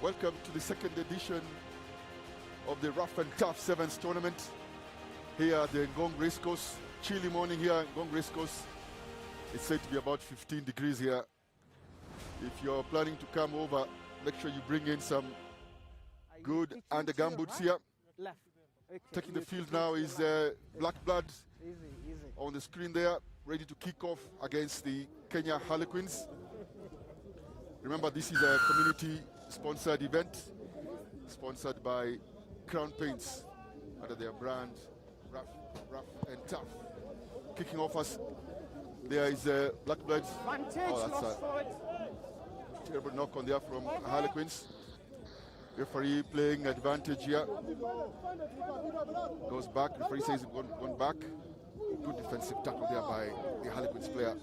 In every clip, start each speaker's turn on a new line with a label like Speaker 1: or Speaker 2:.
Speaker 1: Welcome to the second edition of the Ruff and Tuff Sevens tournament here at the Ngong Racecourse. Chilly morning here at Ngong Racecourse. It's said to be about 15 degrees here. If you're planning to come over, make sure you bring in some good under gumboots here. Taking the field now is Black Blood on the screen there, ready to kick off against the Kenya Harlequins. Remember, this is a community-sponsored event, sponsored by Crown Paints under their brand Ruff and Tuff. Kicking off us, there is Black Blood. Oh, that's a terrible knock on there from Harlequins. Referee playing advantage here. Goes back, referee says he's gone back. Good defensive tackle there by the Harlequins player.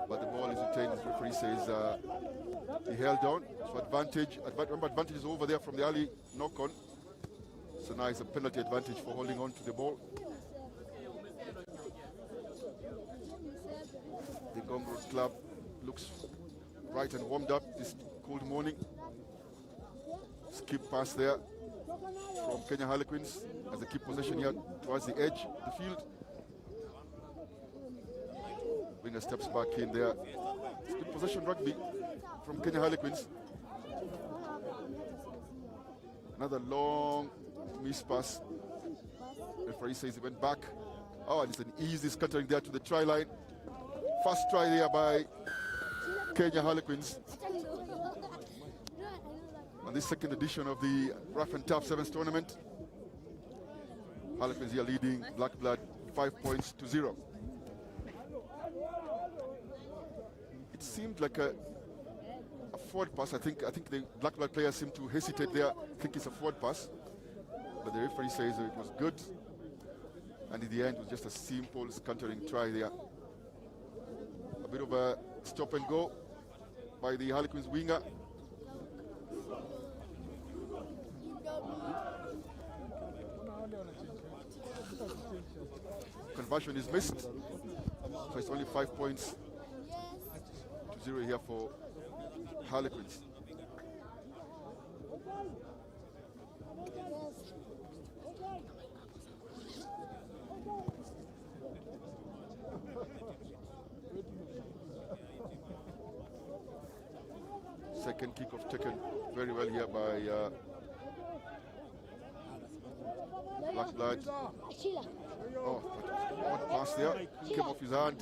Speaker 1: But the ball is retained, as referee says he held on. So advantage, remember advantage is over there from the early knock-on. So now it's a penalty advantage for holding on to the ball. The Ngong Road Club looks right and warmed up this cold morning. Skip pass there from Kenya Harlequins as they keep possession here towards the edge of the field. Winger steps back in there. It's good possession rugby from Kenya Harlequins. Another long miss pass. The referee says he went back. Oh, and it's an easy scattering there to the try line. First try there by Kenya Harlequins. On this second edition of the Ruff and Tuff Sevens tournament, Harlequins here leading Black Blood 5-0. It seemed like a forward pass. I think the Black Blood players seem to hesitate there. I think it's a forward pass, but the referee says it was good, and in the end it was just a simple scattering try there. A bit of a stop and go by the Harlequins winger. Conversion is missed, so it's only 5 points to 0 here for Harlequins. Second kickoff taken very well here by Black Blood. Oh, odd pass there. Came off his hand.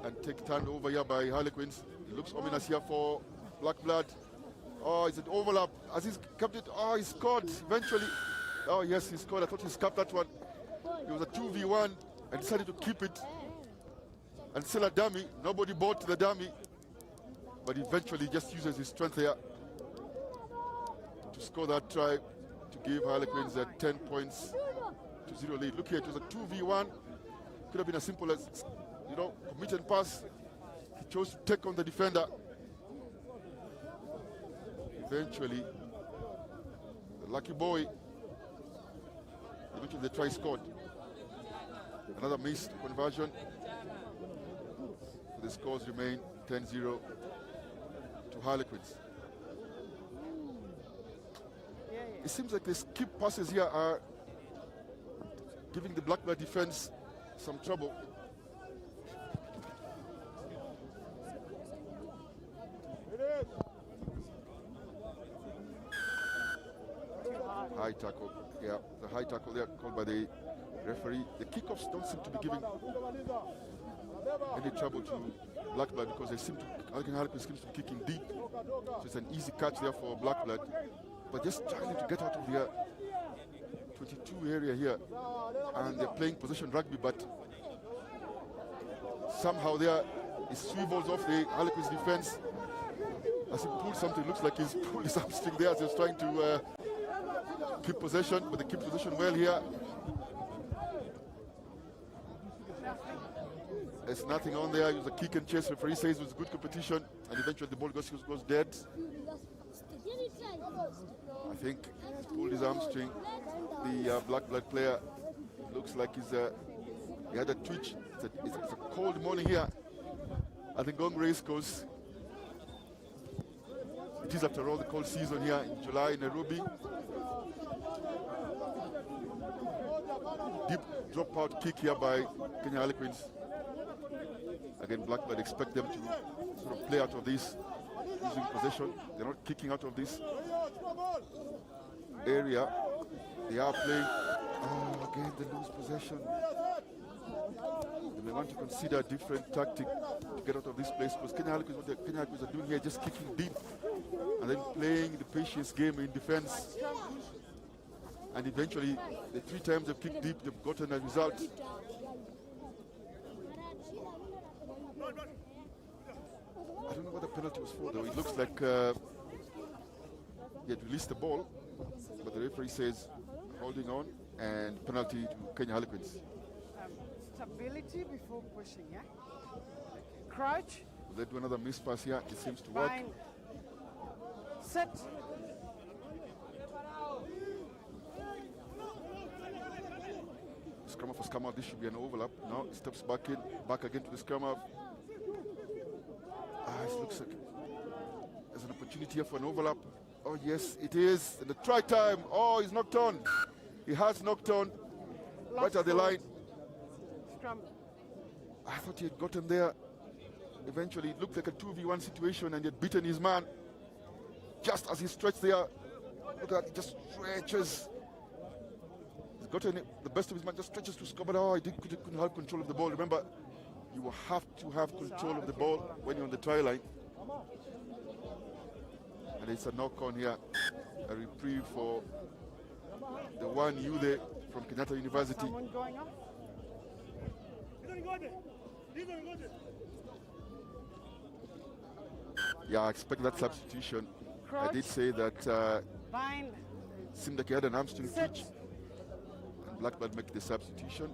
Speaker 1: And turned over here by Harlequins. It looks ominous here for Black Blood. Oh, it's an overlap. As he's kept it, oh, he scored eventually. Oh, yes, he scored. I thought he scapped that one. It was a 2v1 and decided to keep it and sell a dummy. Nobody bought the dummy, but eventually just uses his strength here to score that try to give Harlequins a 10 points to 0 lead. Look here, it was a 2v1. Could have been as simple as, commit and pass. He chose to take on the defender. Eventually, the lucky boy, eventually the try scored. Another missed conversion. The scores remain 10-0 to Harlequins. It seems like the skip passes here are giving the Black Blood defense some trouble. High tackle, yeah, the high tackle there called by the referee. The kickoffs don't seem to be giving any trouble to Black Blood because they seem to, Harlequins seems to be kicking deep. So it's an easy catch there for Black Blood. But just struggling to get out of the 22 area here. And they're playing possession rugby, but somehow there he swivels off the Harlequins defense. As he pulls something, looks like he's pulled his hamstring there as he's trying to keep possession, but they keep possession well here. There's nothing on there. It was a kick and chase. Referee says it was good competition, and eventually the ball goes dead. I think he's pulled his hamstring. The Black Blood player looks like he had a twitch. It's a cold morning here at the Ngong Racecourse. It is, after all, the cold season here in July in Nairobi. Deep drop-out kick here by Kenya Harlequins. Again, Blackbird expect them to sort of play out of this using possession. They're not kicking out of this area. They are playing. Oh, again, they lose possession. They may want to consider a different tactic to get out of this place, because Kenya Harlequins, what the Kenya Harlequins are doing here, just kicking deep and then playing the patience game in defense. And eventually, the 3 times they've kicked deep, they've gotten a result. I don't know what the penalty was for, though. It looks like he had released the ball, but the referee says holding on and penalty to Kenya Harlequins.
Speaker 2: Stability before pushing, yeah? Crouch.
Speaker 1: They do another miss pass here. It seems to work.
Speaker 2: Bind. Sit.
Speaker 1: Scrum half for scrum half. This should be an overlap. Now he steps back in, back again to the scrum half. It looks like there's an opportunity here for an overlap. Oh yes, it is. And the try time. Oh, he's knocked on. He has knocked on. Right at the line.
Speaker 2: Scrum.
Speaker 1: I thought he had gotten there. Eventually, it looked like a 2v1 situation, and he had beaten his man. Just as he stretched there, look at that, he just stretches. He's gotten it, the best of his man, just stretches to score, but couldn't have control of the ball. Remember, you will have to have control of the ball when you're on the try line. And it's a knock on here, a reprieve for the one Youth from Kenyatta University.
Speaker 2: Someone going off?
Speaker 1: Yeah, I expect that substitution.
Speaker 2: Crouch.
Speaker 1: I did say that
Speaker 2: Bind.
Speaker 1: seemed like he had an hamstring
Speaker 2: Sit.
Speaker 1: twitch. And Blackbird make the substitution.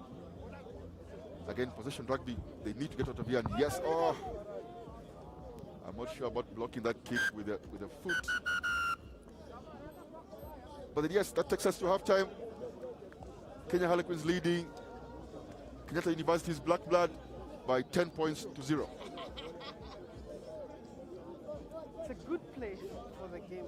Speaker 1: Again, possession rugby, they need to get out of here. And yes, oh, I'm not sure about blocking that kick with a foot. But then yes, that takes us to halftime. Kenya Harlequins leading Kenyatta University's Blackbird by 10 points to 0.
Speaker 2: It's a good place for the game.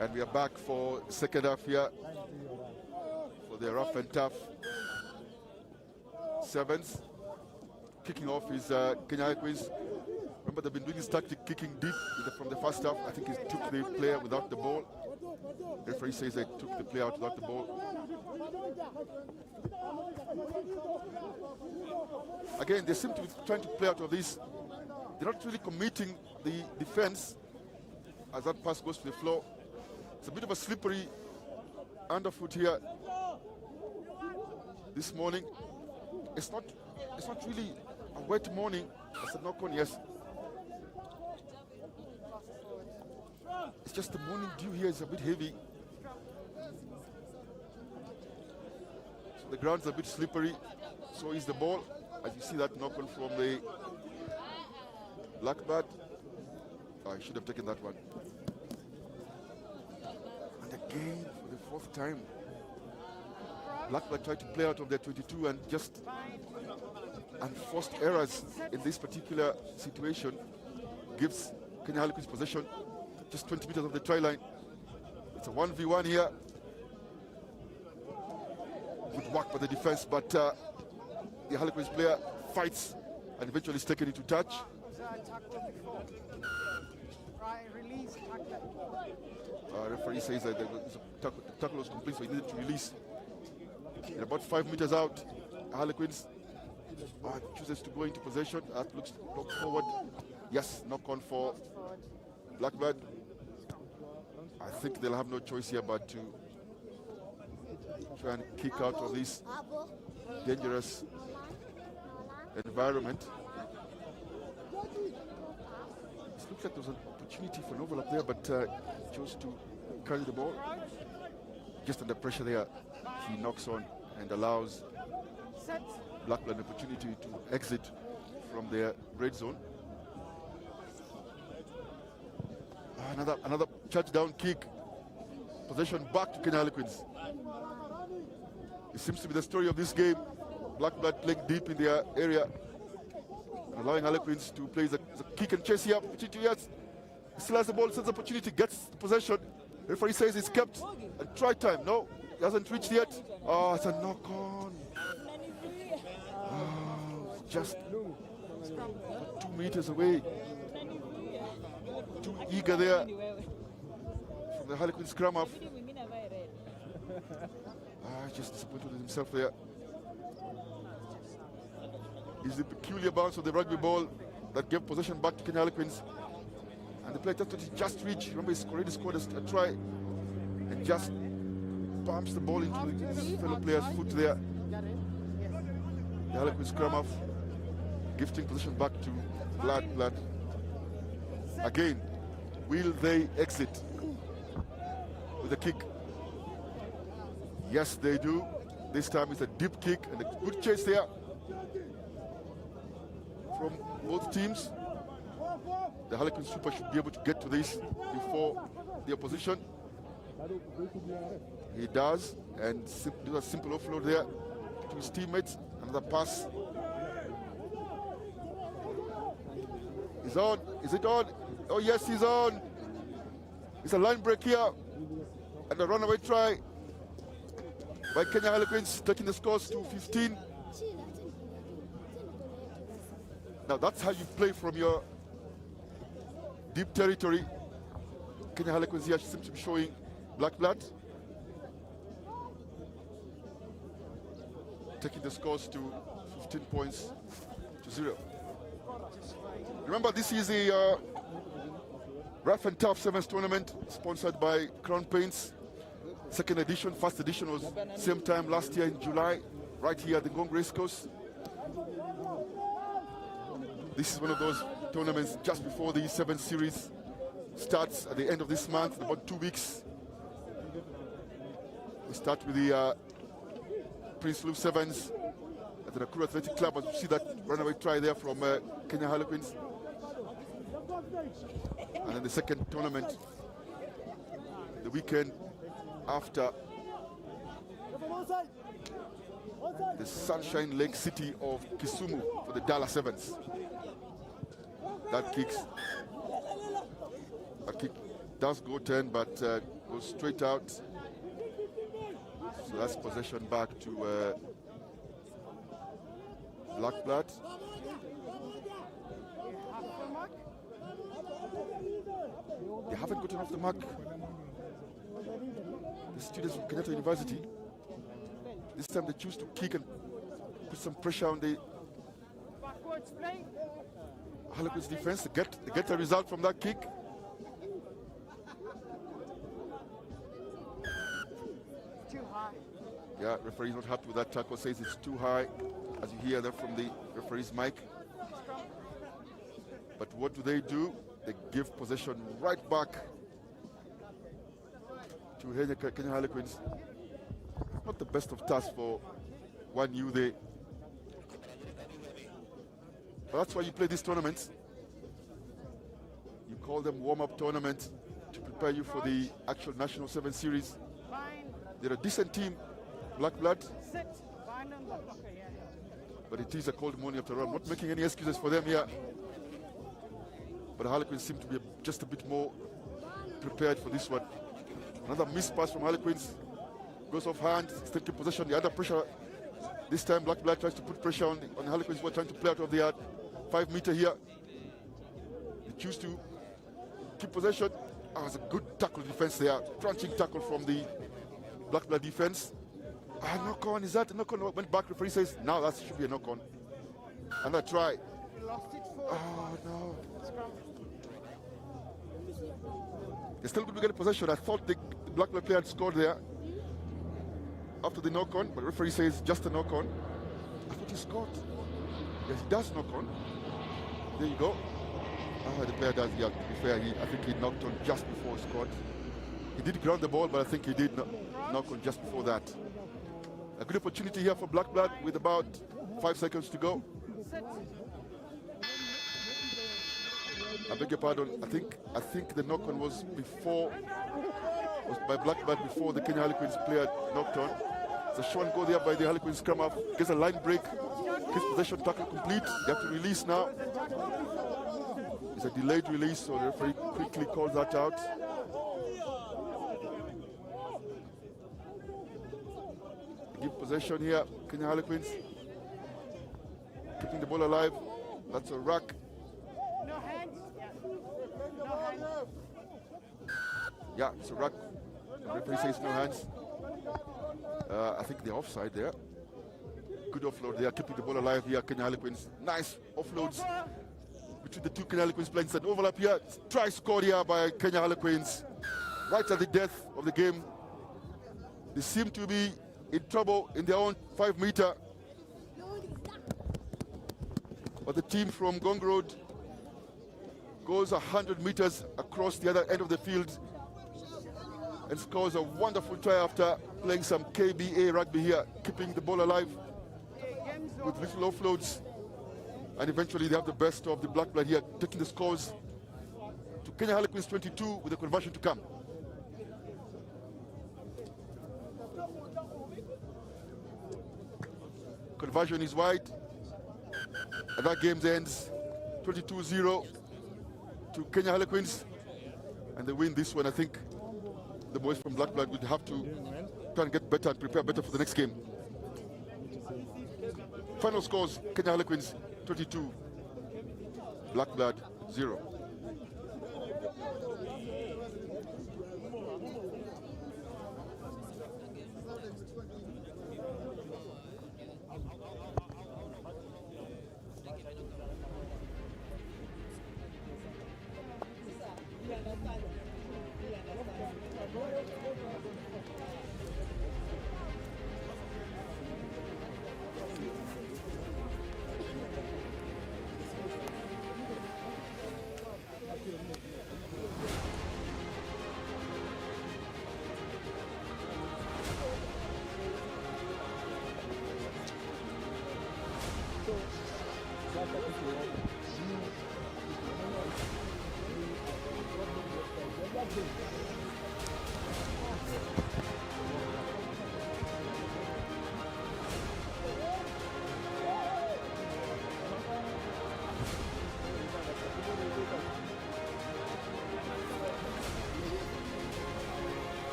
Speaker 1: And we are back for second half here for the Ruff and Tuff Sevens. Kicking off is Kenya Harlequins. Remember, they've been doing this tactic, kicking deep from the first half. I think he took the player without the ball. The referee says they took the player out without the ball. Again, they seem to be trying to play out of this they're not really committing the defense as that pass goes to the floor. It's a bit of a slippery underfoot here this morning. It's not really a wet morning. It's a knock-on, yes. It's just the morning dew here is a bit heavy. So the ground's a bit slippery. So is the ball. As you see that knock-on from the Blackbird. I should have taken that one. And again, for the fourth time, Blackbird tried to play out of their 22 and just unforced errors in this particular situation gives Kenya Harlequins possession just 20 meters of the try line. It's a 1v1 here. Good work by the defense, but the Harlequins player fights and eventually is taken into touch. Referee says that the tackle was complete, so he needed to release. And about 5 meters out, Harlequins chooses to go into possession. That looks forward. Yes, knock on for Blackbird. I think they'll have no choice here but to try and kick out of this dangerous environment. It looks like there was an opportunity for an overlap there, but chose to carry the ball. Just under pressure there, he knocks on and allows Blackburn an opportunity to exit from their red zone. Another touchdown kick. Possession back to Kenya Harlequins. It seems to be the story of this game. Blackbird playing deep in their area, allowing Harlequins to play the kick and chase here. Opportunity, yes. He still has the ball, sends the opportunity, gets the possession. The referee says it's kept and try time. No, he hasn't reached yet. Oh, it's a knock on. Oh, just 2 meters away. Too eager there from the Harlequin scrum half. Just disappointed with himself there. It's the peculiar bounce of the rugby ball that gave possession back to Kenya Harlequins. And the player just reached. Remember, he's already scored a try and just bumps the ball into his fellow player's foot there. The Harlequin scrum half gifting possession back to Blood. Again, will they exit with a kick? Yes, they do. This time it's a deep kick and a good chase there from both teams. The Harlequin Super should be able to get to this before the opposition. He does, and do a simple offload there to his teammates. Another pass. He's on. Is it on? Oh yes, he's on. It's a line break here and a runaway try by Kenya Harlequins, taking the scores to 15. Now that's how you play from your deep territory. Kenya Harlequins here seems to be showing black blood, taking the scores to 15 points to 0. Remember, this is the Ruff and Tuff Sevens tournament sponsored by Crown Paints. Second edition, first edition was same time last year in July, right here at the Ngong Racecourse. This is one of those tournaments just before the 7th series starts at the end of this month, in about 2 weeks. We start with the Prince Louis Sevens at the Nakuru Athletic Club, as you see that runaway try there from Kenya Harlequins. And then the second tournament, the weekend after, the Sunshine Lake City of Kisumu for the Dala Sevens. That kick does go 10, but goes straight out. So that's possession back to Blackbird. They haven't gotten off the mark. The students from Kenyatta University. This time they choose to kick and put some pressure on the Harlequins defense get a result from that kick.
Speaker 2: Too high.
Speaker 1: Yeah, referee's not happy with that tackle, says it's too high, as you hear that from the referee's mic. But what do? They give possession right back to Kenya Harlequins. Not the best of tasks for one new there. But that's why you play these tournaments. You call them warm-up tournaments to prepare you for the actual National 7 Series.
Speaker 2: Fine.
Speaker 1: They're a decent team, Black Blood,
Speaker 2: Sit. Fine on the blocker, yeah.
Speaker 1: but it is a cold morning after all. I'm not making any excuses for them here. But the Harlequins seem to be just a bit more prepared for this one. Another missed pass from Harlequins. Goes off hand, still keep possession. The under pressure. This time Black Blood tries to put pressure on Harlequins who are trying to play out of the yard. 5 meter here. They choose to keep possession. Oh, it was a good tackle defense there. Crunching tackle from the Black Blood defense. Knock on, is that a knock on? Went back, referee says, now that should be a knock on. Another try.
Speaker 2: We lost it for
Speaker 1: Oh no.
Speaker 2: scrum.
Speaker 1: They're still going to get possession. I thought the Black Blood player had scored there after the knock on, but the referee says just a knock on. I thought he scored. Yes, he does knock on. There you go. The player does, yeah, to be fair, I think he knocked on just before he scored. He did ground the ball, but I think he did knock on just before that. A good opportunity here for Black Blood with about 5 seconds to go.
Speaker 2: Sit.
Speaker 1: I beg your pardon. I think the knock on was by Black Blood before the Kenya Harlequins player knocked on. It's a short goal there by the Harlequins scrum half. Gets a line break. Gets possession, tackle complete. They have to release now. It's a delayed release, so the referee quickly calls that out. Give possession here, Kenya Harlequins. Keeping the ball alive. That's a rack.
Speaker 2: No hands. Yeah. No hands.
Speaker 1: Yeah, it's a rack. The referee says no hands. I think they're offside there. Good offload there, keeping the ball alive here, Kenya Harlequins. Nice offloads between the two Kenya Harlequins playing. An overlap here. Try scored here by Kenya Harlequins. Right at the death of the game. They seem to be in trouble in their own 5 meter. But the team from Ngong Road goes 100 meters across the other end of the field and scores a wonderful try after playing some KBA rugby here, keeping the ball alive with little offloads. And eventually they have the best of the Black Blood here, taking the scores to Kenya Harlequins 22 with a conversion to come. Conversion is wide. And that game ends 22-0 to Kenya Harlequins. And they win this one. I think the boys from Black Blood would have to try and get better and prepare better for the next game. Final scores, Kenya Harlequins 22, Black Blood 0.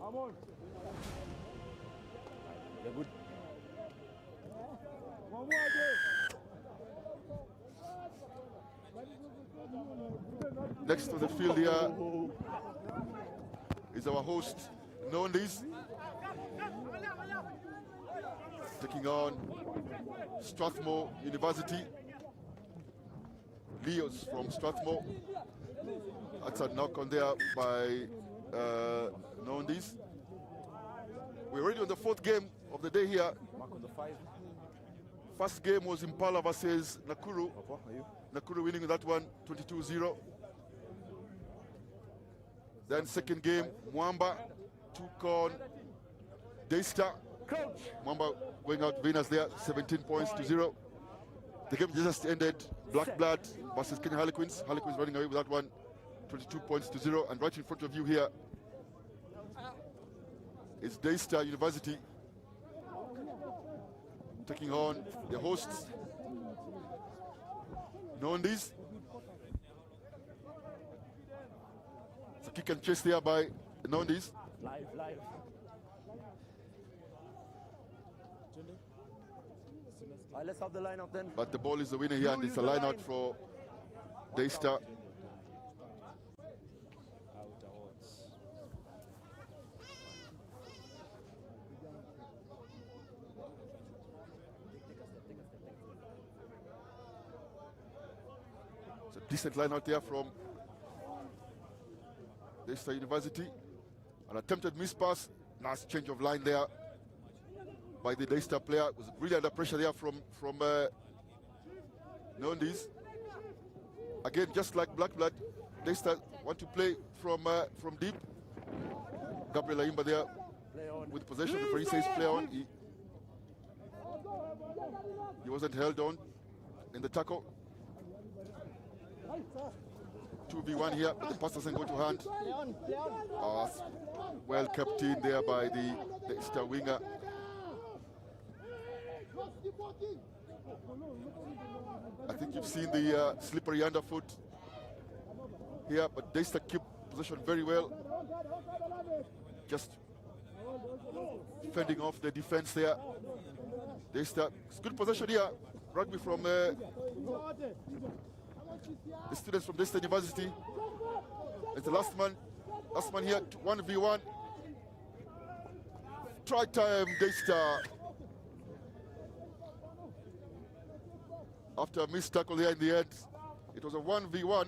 Speaker 3: They're good.
Speaker 1: Next to the field here is our host, Nondis, taking on Strathmore University. Leos from Strathmore. That's a knock on there by Nondis. We're already on the fourth game of the day here.
Speaker 3: Mark on the 5.
Speaker 1: First game was Impala versus Nakuru.
Speaker 3: Papa, are you?
Speaker 1: Nakuru winning that one 22-0. Then second game, Mwamba took on Daystar. Mwamba going out winners there, 17 points to 0. The game just ended, Black Blood versus Kenya Harlequins. Harlequins running away with that one, 22 points to 0. And right in front of you here is Daystar University taking on the hosts, Nondis. It's a kick and chase there by Nondis.
Speaker 3: Live. All right, let's have the lineup then.
Speaker 1: But the ball is the winner here, and it's a line out for Daystar. It's a decent line out there from Daystar University. An attempted miss pass, nice change of line there by the Daystar player. Was really under pressure there from Nondis. Again, just like Black Blood, Daystar want to play from deep. Gabriel Aimba there with possession. The referee says play on. He wasn't held on in the tackle. 2v1 here, but the pass doesn't go to hand. Well kept in there by the Daystar winger. I think you've seen the slippery underfoot here, but Daystar keep possession very well. Just fending off the defense there. Daystar, it's good possession here. Rugby from the students from Daystar University. It's the last man here, 1v1. Try time, Daystar. After a missed tackle here in the end, it was a 1v1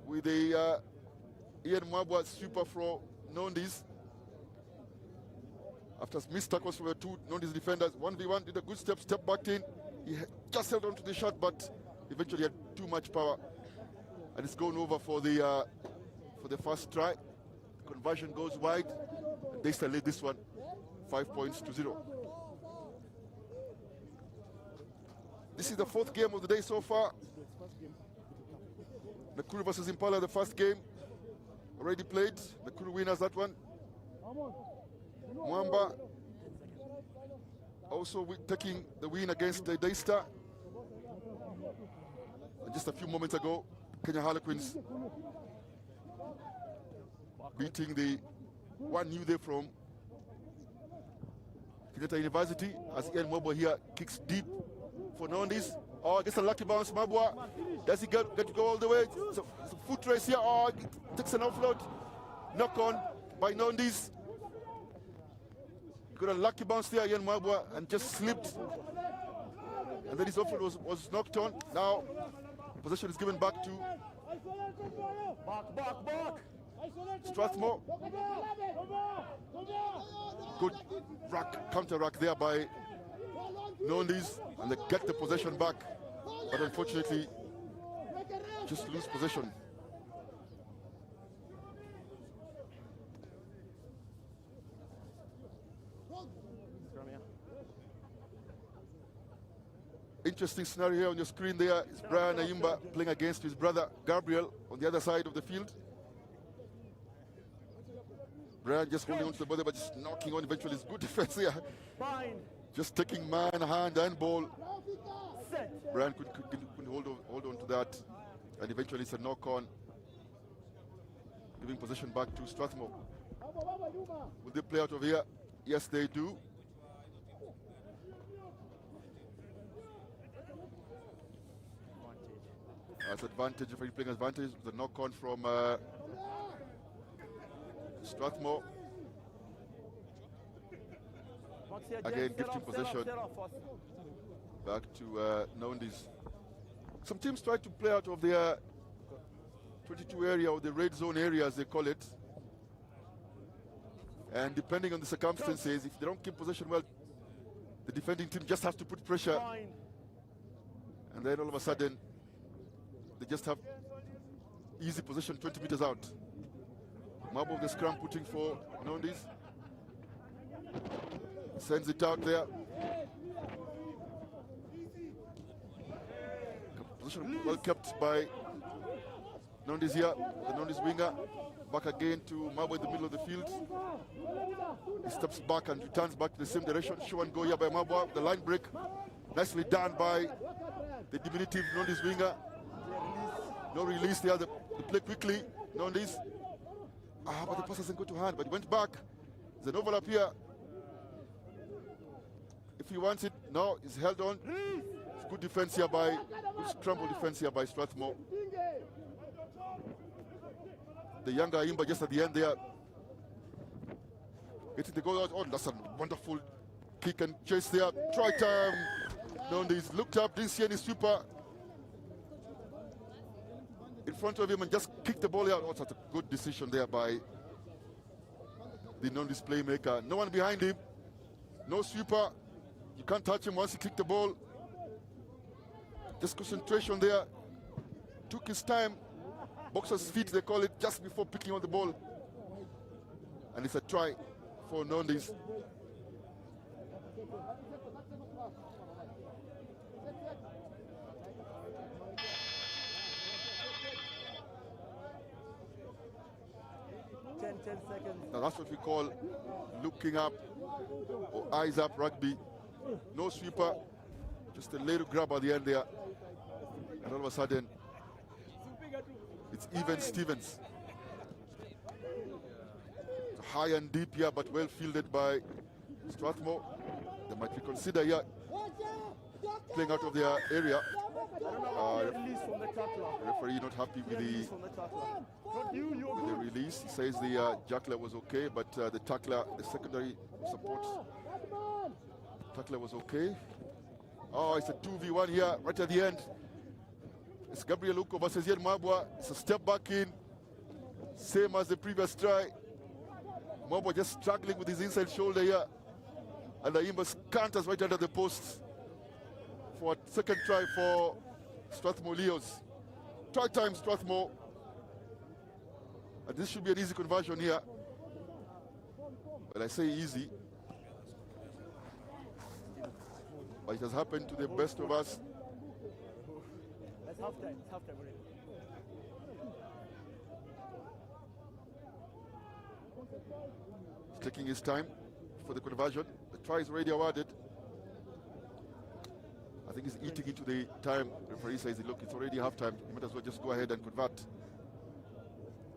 Speaker 1: with the Ian Mwabwa super for Nondis. After missed tackles from the two Nondis defenders, 1v1, did a good step back in. He just held on to the shot, but eventually had too much power. And it's gone over for the first try. The conversion goes wide. And Daystar led this one 5 points to 0. This is the fourth game of the day so far. Nakuru versus Impala, the first game already played. Nakuru winners that one. Mwamba also taking the win against the Daystar. And just a few moments ago, Kenya Harlequins beating the one new day from Kenyatta University, as Ian Mwabwa here kicks deep for Nondis. Oh, gets a lucky bounce, Mwabwa. Does he get to go all the way? It's a foot race here. Oh, takes an offload. Knock on by Nondis. Got a lucky bounce there, Ian Mwabwa, and just slipped. And then his offload was knocked on. Now, possession is given back to Strathmore. Good counter rack there by Nondis, and they get the possession back, but unfortunately just lose possession. Interesting scenario here on your screen. There is Brian Ayimba playing against his brother Gabriel on the other side of the field. Brian just holding on to the body, but just knocking on. Eventually, it's good defense here. Just taking man, hand, and ball. Brian couldn't hold on to that, and eventually it's a knock on. giving possession back to Strathmore. Will they play out of here? Yes, they do. That's advantage, if you're playing advantage, the knock-on from Strathmore. Again, gifting possession back to Nondis. Some teams try to play out of their 22 area, or the red zone area as they call it. And depending on the circumstances, if they don't keep possession well, the defending team just has to put pressure. And then all of a sudden, they just have easy possession 20 meters out. Mob of the scrum putting for Nondis. Sends it out there. Position well kept by Nondis here. The Nondis winger. Back again to Mabo in the middle of the field. He steps back and returns back to the same direction. Show and go here by Mabo. The line break. Nicely done by the diminutive Nondis winger. No release there. They play quickly. Nondis. But the pass doesn't go to hand. But he went back. There's an overlap here. If he wants it, no, he's held on. It's good defense here by, good scramble defense here by Strathmore. The younger Imba just at the end there. Getting the goal out. Oh, that's a wonderful kick and chase there. Try time. Nondis looked up, didn't see any sweeper in front of him and just kicked the ball out. Oh, such a good decision there by the Nondis playmaker. No one behind him. No sweeper. You can't touch him once he kicked the ball. Just concentration there. Took his time. Boxer's feet, they call it, just before picking on the ball. And it's a try for Nondis.
Speaker 3: Ten seconds.
Speaker 1: Now that's what we call looking up or eyes up rugby. No sweeper, just a little grab at the end there. And all of a sudden, it's even Stevens. High and deep here, but well fielded by Strathmore. They might reconsider here playing out of their area. Referee not happy with the release. He says the juggler was okay, but the tackler, the secondary support tackler was okay. Oh, it's a 2v1 here, right at the end. It's Gabriel Uko versus Yen Mabwa. It's a step back in, same as the previous try. Mabwa just struggling with his inside shoulder here. And the Imba canters right under the post for a second try for Strathmore Leos. Try time, Strathmore. And this should be an easy conversion here. Well, I say easy, but it has happened to the best of us.
Speaker 3: That's half time. It's half time already.
Speaker 1: He's taking his time for the conversion. The try is already awarded. I think he's eating into the time. The referee says, look, it's already half time. You might as well just go ahead and convert.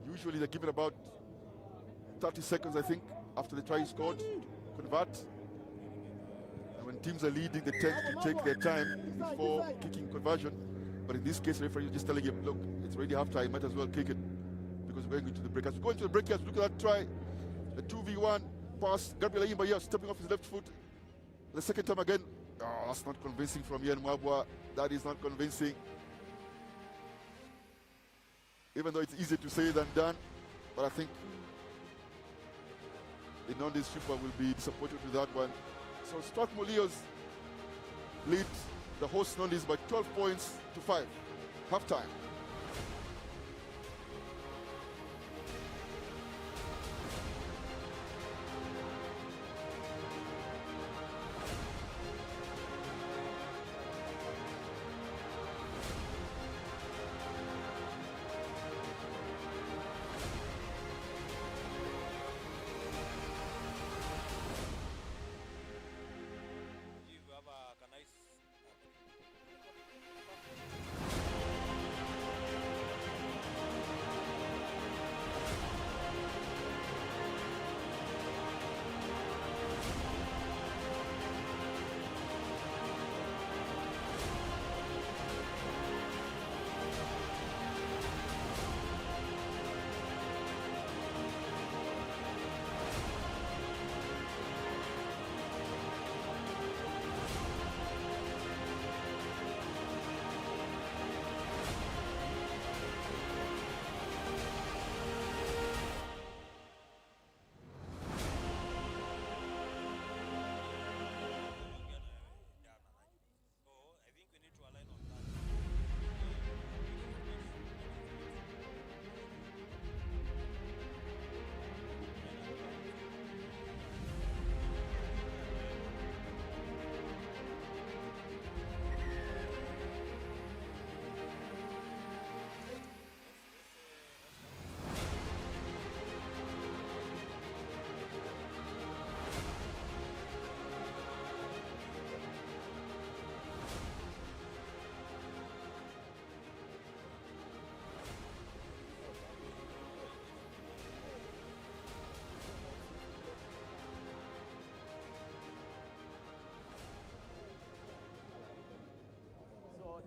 Speaker 1: Usually they're given about 30 seconds, I think, after the try is scored to convert. And when teams are leading, they tend to take their time before kicking conversion. But in this case, the referee is just telling him, look, it's already half time, might as well kick it because we're going into the break. As we go into the break here, look at that try. The 2v1 pass. Gabriel Ayimba here stepping off his left foot. The second time again. Oh, that's not convincing from Yen Mwabwa. That is not convincing. Even though it's easier to say than done, but I think the Nondis super will be disappointed with that one. So Strathmore Leos lead the host Nondis by 12 points to 5. Half time.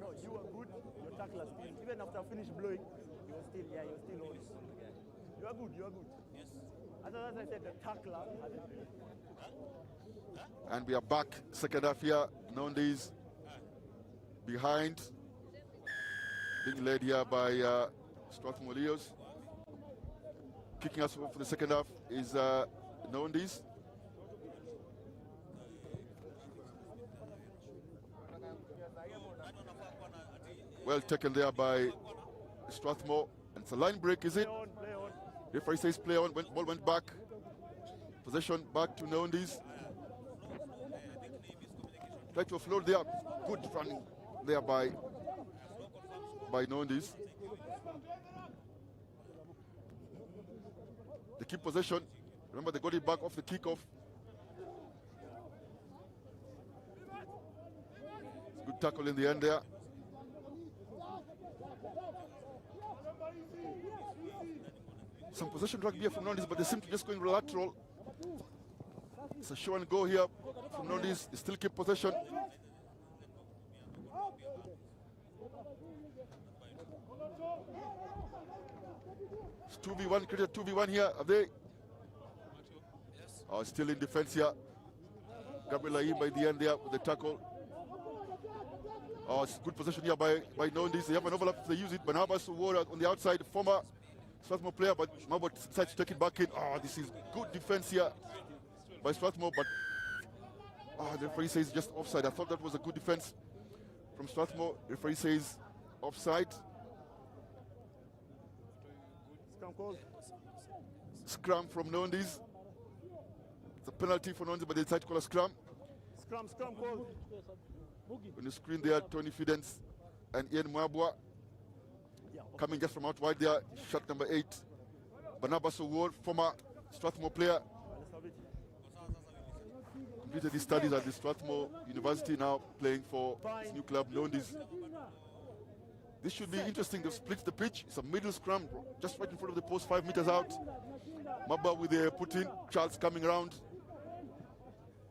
Speaker 3: No, you were good. Your tackler still, even after I finished blowing, you were still on. You are good. Yes. As I said, the tackler.
Speaker 1: And we are back. Second half here. Nondies behind. Being led here by Strathmore Leos. Kicking us off for the second half is Nondies. Well taken there by Strathmore. And it's a line break, is it?
Speaker 3: Play on.
Speaker 1: Referee says play on. Ball went back. Possession back to Nondies. Try to offload there. Good running there by Nondies. They keep possession. Remember, they got it back off the kickoff. Good tackle in the end there. Some possession rugby here from Nondies, but they seem to just going lateral. It's a show and go here from Nondies. They still keep possession. It's 2v1, created 2v1 here. Are they? Oh, still in defense here. Gabriel Aim by the end there with the tackle. Oh, it's good possession here by Nondies. They have an overlap if they use it. Barnabas Ward on the outside, former Strathmore player, but Mabot decides to take it back in. Oh, this is good defense here by Strathmore, but the referee says just offside. I thought that was a good defense from Strathmore. The referee says offside. Scrum from Nondies. It's a penalty for Nondies, but they decide to call a scrum.
Speaker 3: Scrum call.
Speaker 1: On the screen there, Tony Fidens and Ian Mwabwa. Coming just from out wide there, shot number 8. Barnabas Award, former Strathmore player. Completed his studies at the Strathmore University, now playing for his new club, Nondies. This should be interesting. They've split the pitch. It's a middle scrum, just right in front of the post, 5 meters out. Mabba with the put-in. Charles coming around.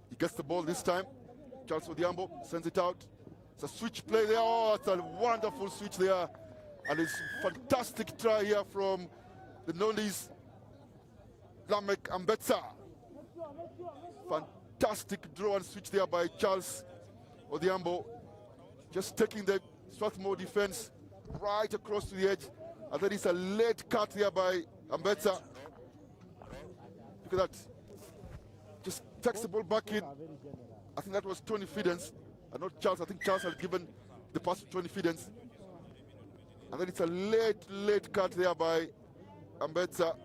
Speaker 1: He gets the ball this time. Charles Odiambo sends it out. It's a switch play there. Oh, it's a wonderful switch there. And it's fantastic try here from the Nondies. Lamek Ambetsa. Fantastic draw and switch there by Charles Odiambo. Just taking the Strathmore defense right across to the edge. And then it's a late cut there by Ambetsa. Look at that. Just takes the ball back in. I think that was Tony Fidens, and not Charles. I think Charles had given the pass to Tony Fidens. And then it's a late cut there by Ambetsa.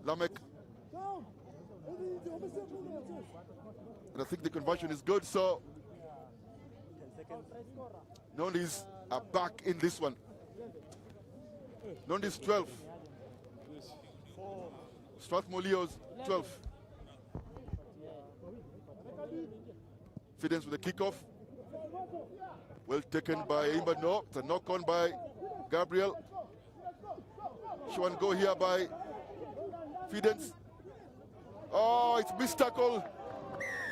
Speaker 1: Lamek. And I think the conversion is good, so Nondies are back in this one. Nondies 12. Strathmore Leos 12. Fidens with the kickoff. Well taken by Imba. No, it's a knock on by Gabriel. Show and go here by Fidens. Oh, it's missed tackle.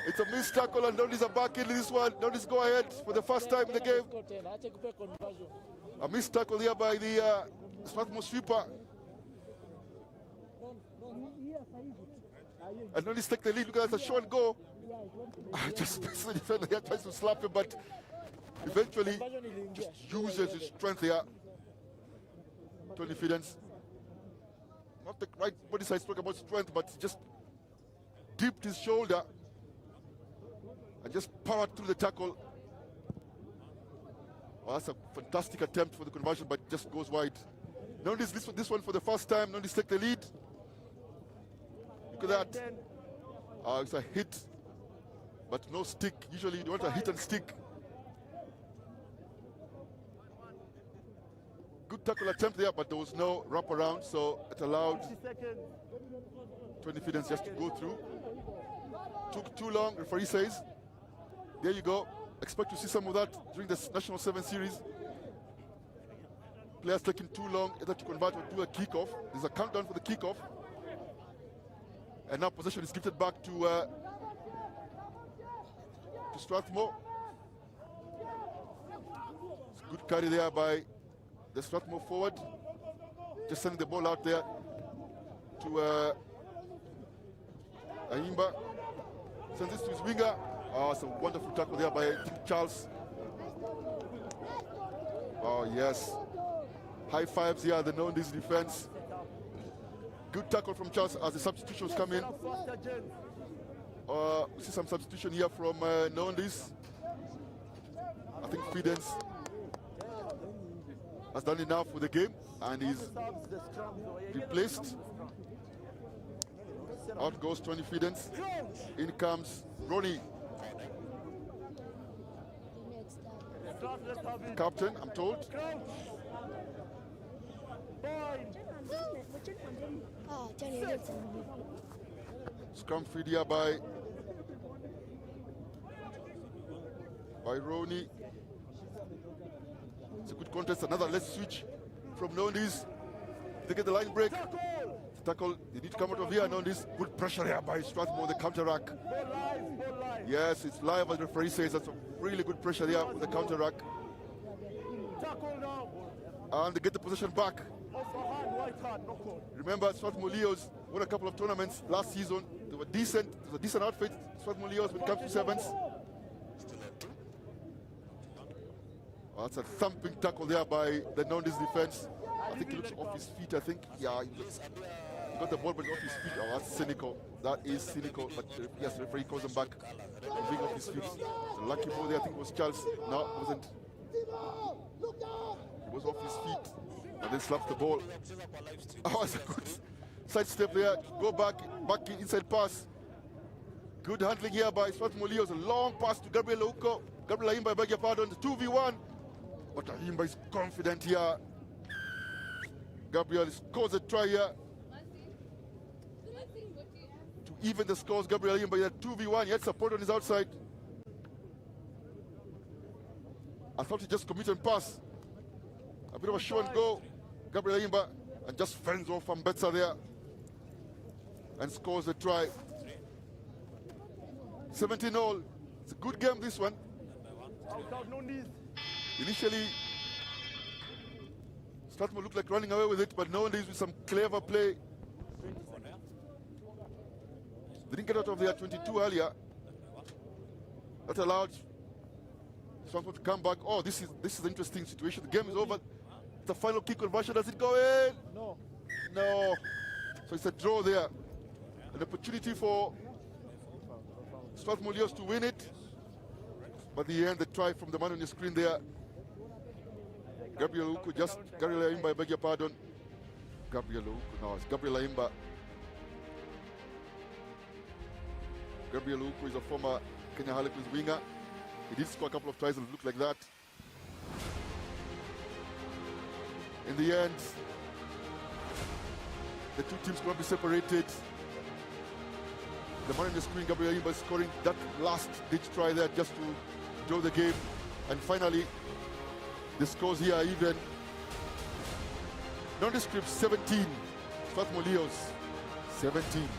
Speaker 1: It's a missed tackle, and Nondies are back in this one. Nondies go ahead for the first time in the game. A missed tackle here by the Strathmore sweeper. And Nondies take the lead. Look at that, it's a show and go. Just the defender here tries to slap him, but eventually just uses his strength here. Tony Fidens. Not the right body side spoke about strength, but just dipped his shoulder and just powered through the tackle. Well, that's a fantastic attempt for the conversion, but just goes wide. Nondies this one for the first time. Nondies take the lead. Look at that. It's a hit, but no stick. Usually you want a hit and stick. Good tackle attempt there, but there was no wraparound, so it allowed 20 Fidens just to go through. Took too long, referee says. There you go. Expect to see some of that during the National 7 Series. Players taking too long either to convert or do a kickoff. There's a countdown for the kickoff. And now possession is gifted back to Strathmore. Good carry there by the Strathmore forward. Just sending the ball out there to Ayimba. Sends this to his winger. Oh, it's a wonderful tackle there by Charles. Oh, yes. High fives here, the Nondies defense. Good tackle from Charles as the substitutions come in. We see some substitution here from Nondies. I think Fidens has done enough for the game and is replaced. Out goes Tony Fidens. In comes Ronnie. Captain, I'm told. Scrum feed here by Ronnie. It's a good contest. Another let's switch from Nondies. They get the line break. Tackle. They need to come out of here. Nondies. Good pressure here by Strathmore. The counter-rack. Yes, it's live as the referee says. That's a really good pressure there with the counter-rack. And they get the possession back. Remember, Strathmore Leos won a couple of tournaments last season. They were decent. It was a decent outfit. Strathmore Leos when it comes to sevens. Oh, that's a thumping tackle there by the Nondies defense. I think he looks off his feet, I think. Yeah, he got the ball, but off his feet. Oh, that's cynical. That is cynical. But yes, the referee calls him back. Being off his feet. The lucky ball there, I think it was Charles. No, it wasn't. He was off his feet and then slapped the ball. Oh, it's a good side step there. Go back inside pass. Good handling here by Strathmore Leos. A long pass to Gabriel Ouko. Gabriel Ayimba, I beg your pardon. 2v1. But Ayimba is confident here. Gabriel scores a try here to even the scores. Gabriel Ayimba here 2v1. He had support on his outside. I thought he just committed pass. A bit of a show and go. Gabriel Ayimba and just fends off Ambetsa there and scores the try. 17-all. It's a good game, this one. Initially, Strathmore looked like running away with it, but Nondies with some clever play. They didn't get out of there 22 earlier. That allowed Strathmore to come back. Oh, this is an interesting situation. The game is over. The final kick conversion, does it go in?
Speaker 3: No.
Speaker 1: No. So it's a draw there. An opportunity for Strathmore Leos to win it. But in the end, the try from the man on your screen there. Gabriel Ouko, just Gabriel Ayimba, I beg your pardon. Gabriel Ouko, no, it's Gabriel Ayimba. Gabriel Ouko is a former Kenya Harlequins winger. He did score a couple of tries and looked like that. In the end, the two teams could not be separated. The man on the screen, Gabriel Ayimba, scoring that last-ditch try there just to draw the game. And finally, the scores here are even. Nondescript 17, Strathmore Leos 17.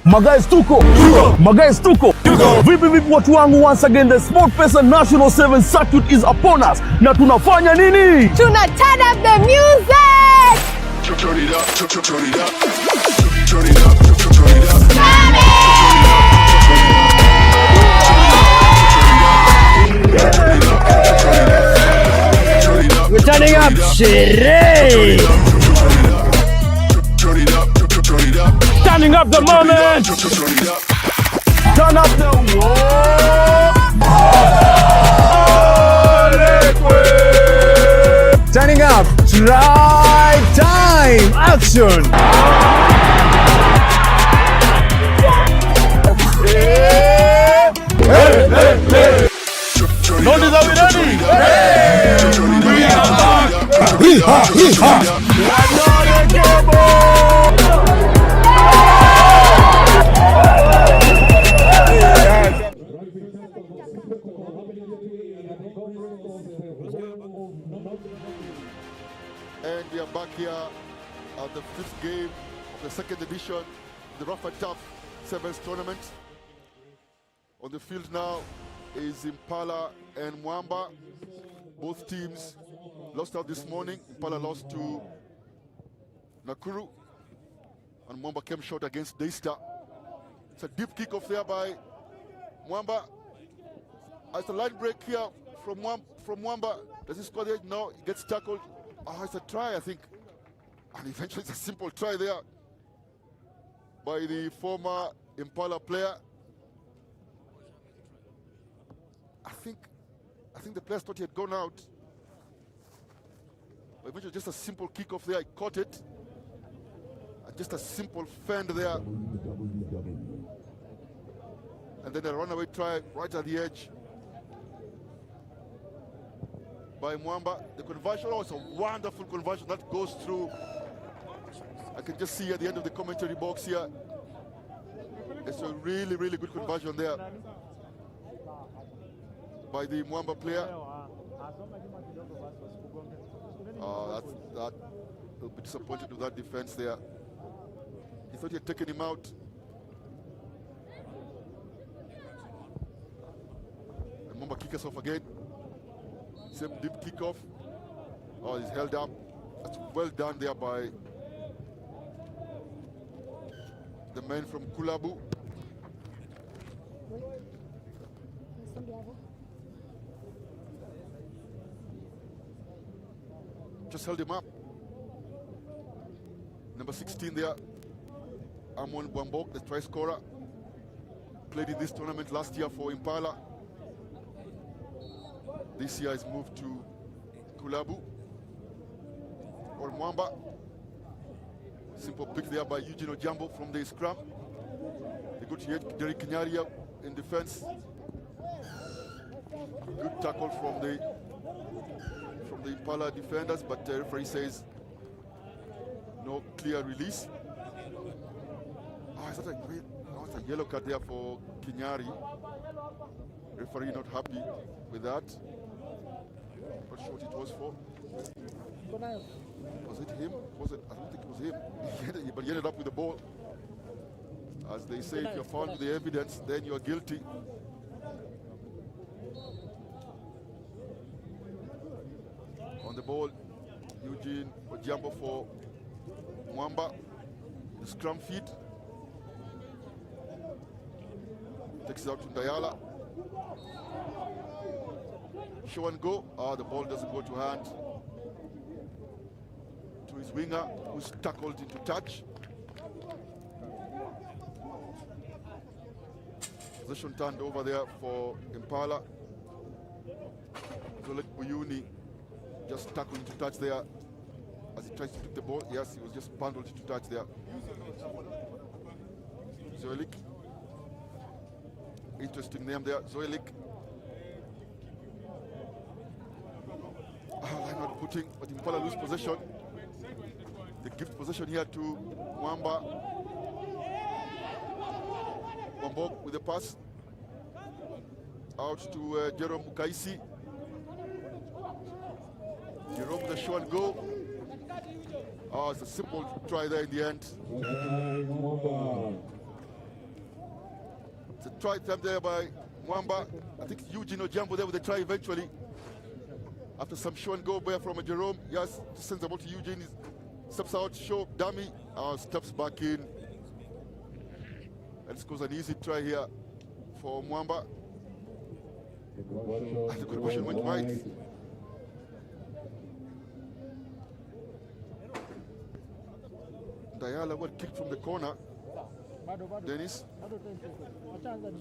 Speaker 4: Magais tuko. Vipi watu wangu, once again the SportPesa National 7 Circuit is upon us. Na tunafanya nini?
Speaker 2: Tuna turn up the music.
Speaker 5: Turn it up, turn it up. Turn it up, turn it up.
Speaker 4: We're turning up, sherehe. Turning up the moment. Turn up the wall. Turning up. Try time. Action. Notice, are we ready? We are back. Hee-ha.
Speaker 1: And we are back here at the fifth game of the second edition of the Ruff and Tuff Sevens tournament. On the field now is Impala and Mwamba. Both teams lost out this morning. Impala lost to Nakuru, and Mwamba came short against Daystar. It's a deep kick-off there by Mwamba. It's a line break here from Mwamba. Does he score there? No, he gets tackled. Oh, it's a try, I think. And eventually it's a simple try there by the former Impala player. I think the players thought he had gone out. But eventually just a simple kick-off there. He caught it. And just a simple fend there. And then a runaway try right at the edge by Mwamba. The conversion was a wonderful conversion that goes through. I can just see at the end of the commentary box here. It's a really, really good conversion there by the Mwamba player. That will be disappointed with that defense there. He thought he had taken him out. And Mwamba kick us off again. Same deep kickoff. Oh, he's held up. That's well done there by the men from Kulabu. Just held him up. Number 16 there, Amon Bwambok, the try scorer. Played in this tournament last year for Impala. This year is moved to Kulabu. Or Mwamba. Simple pick there by Eugene Ojambo from the scrum. They go to Derek Kinyaria in defense. Good tackle from the Impala defenders, but the referee says no clear release. It's a yellow card there for Kinyari. Referee not happy with that. Not sure what it was for. Was it him? Was it? I don't think it was him. But he ended up with the ball. As they say, if you're found with the evidence, then you are guilty. On the ball, Eugene Ojambo for Mwamba. The scrum feed. Takes it out to Ndayala. Show and go. The ball doesn't go to hand. To his winger, who's tackled into touch. Possession turned over there for Impala. Zolek Buyuni just tackled into touch there as he tries to pick the ball. Yes, he was just bundled into touch there. Zoelik. Interesting name there, Zoelik. Line not putting, but Impala lose possession. They give possession here to Mwamba. Wambok with the pass. Out to Jerome Mukaisi. Jerome with the show and go. It's a simple try there in the end. It's a try attempt there by Mwamba. I think Eugene Ojambo there with the try eventually. After some show and go there from a Jerome. Yes, sends the ball to Eugene. He steps out, show, dummy. Steps back in. And scores an easy try here for Mwamba. And the conversion went wide. Dayala got kicked from the corner. Dennis,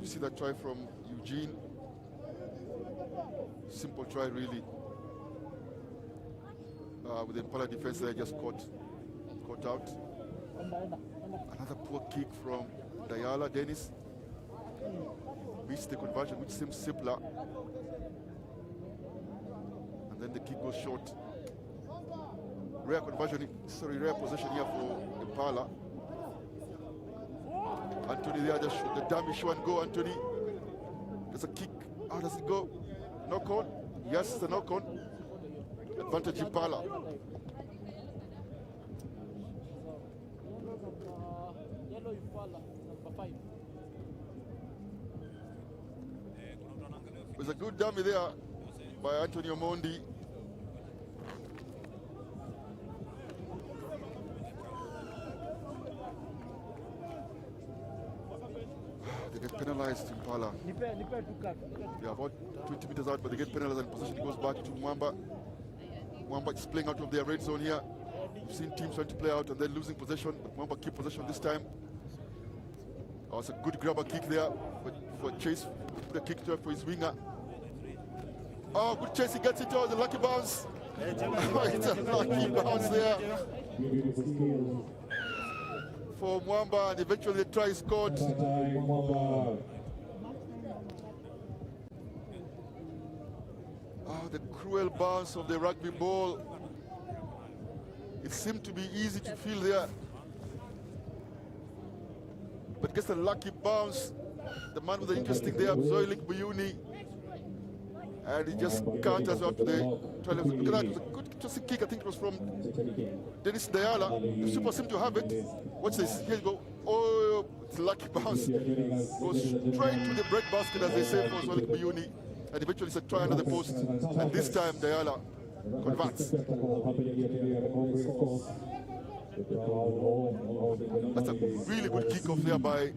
Speaker 1: you see that try from Eugene? Simple try, really. With the Impala defense there, just caught out. Another poor kick from Dayala. Dennis missed the conversion, which seems simpler. And then the kick goes short. Rare possession here for Impala. Anthony there, just the dummy show and go. Anthony, there's a kick. How does it go? Knock on? Yes, the knock on. Advantage Impala. There's a good dummy there by Antonio Mondi. They get penalized, Impala. They're about 20 meters out, but they get penalized and possession goes back to Mwamba. Mwamba is playing out of their red zone here. We've seen teams trying to play out and then losing possession, but Mwamba keep possession this time. Oh, it's a good grabber kick there for Chase. Put a kick to for his winger. Oh, good chase, he gets it out, the lucky bounce. It's a lucky bounce there for Mwamba, and eventually the try is scored. Oh, the cruel bounce of the rugby ball. It seemed to be easy to feel there, but gets a lucky bounce. The man with the interesting there, Zoilik Buyuni, and he just counters out to the 12. Look at that, it was a good interesting kick. I think it was from Dennis Dayala. The Super seemed to have it. Watch this, here you go. Oh, it's a lucky bounce. Goes straight to the bread basket, as they say, for Zoilik Buyuni. And eventually it's a try under the post. And this time Dayala converts. That's a really good kickoff there by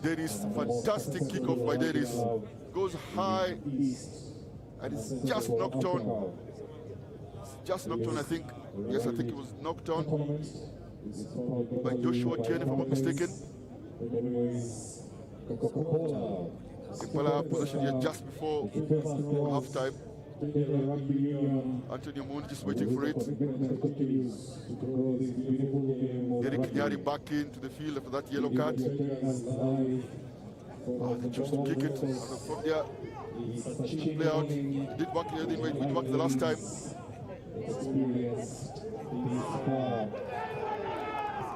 Speaker 1: Dennis. Fantastic kickoff by Dennis. Goes high and it's just knocked on. It's just knocked on, I think. Yes, I think it was knocked on by Joshua Tierney, if I'm not mistaken. Impala possession here just before halftime. Antonio Moon just waiting for it. Getting Kinyari back into the field after that yellow card. Oh, they chose to kick it from there. Play out. Did work here, didn't work the last time.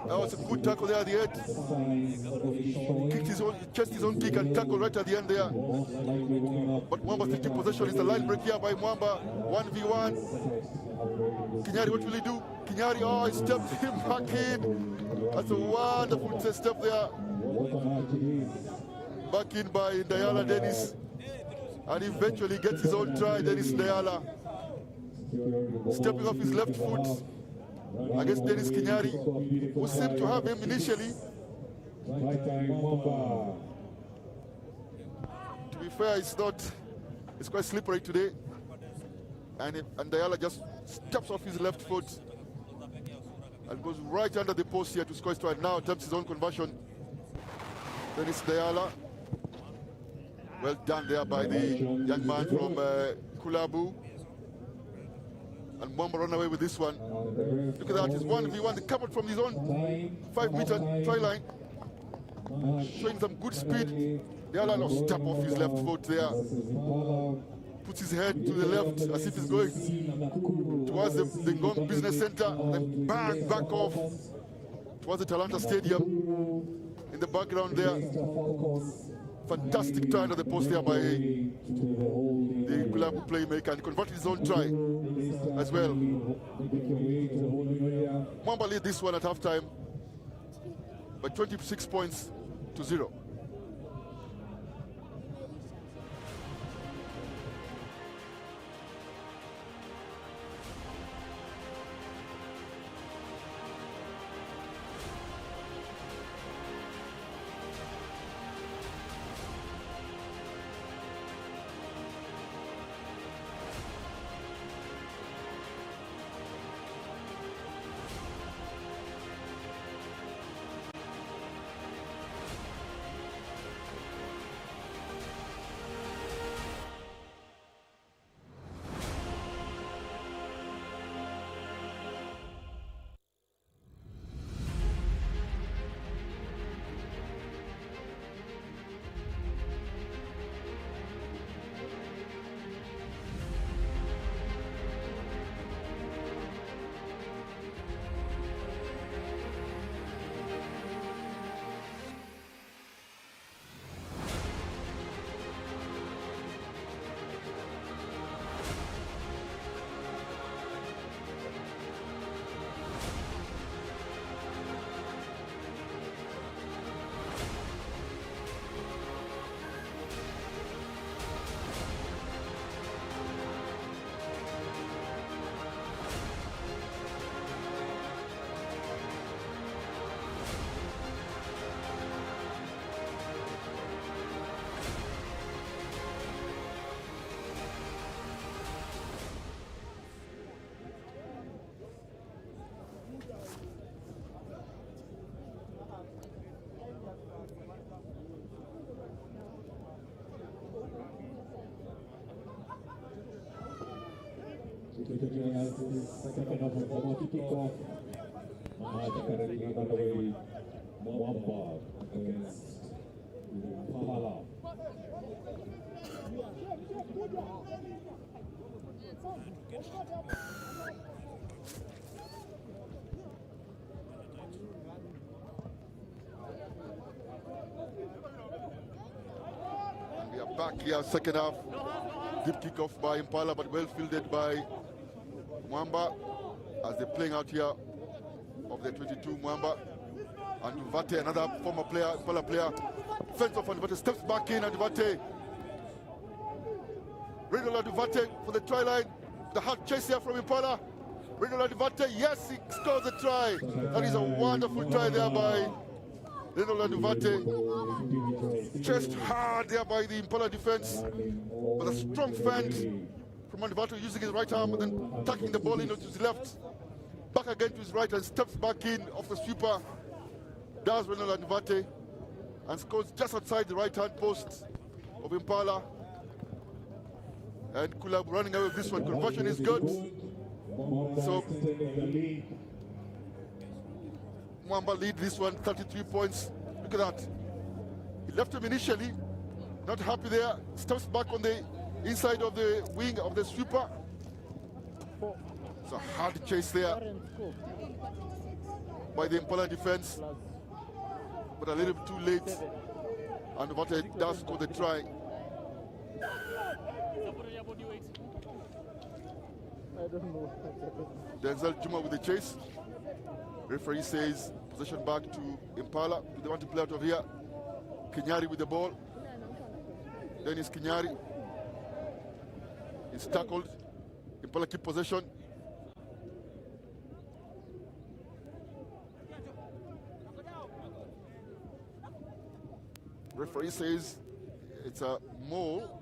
Speaker 1: That was a good tackle there at the end. Kicked his own, chased his own kick and tackle right at the end there. But Mwamba taking possession. Is the line break here by Mwamba. 1v1. Kinyari, what will he do? Kinyari, oh, he stepped him back in. That's a wonderful step there. Back in by Dayala Dennis. And eventually gets his own try, Dennis Dayala. Stepping off his left foot against Dennis Kinyari, who seemed to have him initially. To be fair, it's quite slippery today. And Dayala just steps off his left foot and goes right under the post here to score his try. Now attempts his own conversion. Dennis Dayala. Well done there by the young man from Kulabu. And Mwamba run away with this one. Look at that, it's 1v1. They come out from his own 5-meter try line. Showing some good speed. Dayala no step off his left foot there. Puts his head to the left as if he's going towards the Ngong Business Center. Then bang, back off towards the Talanta Stadium. In the background there. Fantastic try under the post there by the Kulabu playmaker, and converted his own try as well. Mwamba lead this one at halftime by 26 points to 0.
Speaker 6: continuing as the second half of the kickoff. Currently underway, Mwamba against Impala.
Speaker 1: And we are back here, second half. Deep kickoff by Impala, but well fielded by Mwamba as they're playing out here of the 22 Mwamba. And Duvate, another former player, Impala player, fends off, and Duvate steps back in, and Duvate, Rinola Duvate for the try line. The hard chase here from Impala. Rinola Duvate, yes, he scores the try. That is a wonderful try there by Rinola Duvate. Chased hard there by the Impala defense. But a strong fend from Duvate using his right arm and then tucking the ball into his left. Back again to his right and steps back in off the sweeper. Does Rinola Duvate and scores just outside the right-hand post of Impala. And Kulab running away with this one. Conversion is good. So Mwamba lead this one, 33 points. Look at that. He left him initially, not happy there. Steps back on the inside of the wing of the sweeper. It's a hard chase there by the Impala defense, but a little bit too late. And Duvate does score the try. Denzel Juma with the chase. Referee says possession back to Impala. Do they want to play out of here? Kinyari with the ball. Dennis Kinyari is tackled. Impala keep possession. Referee says it's a maul.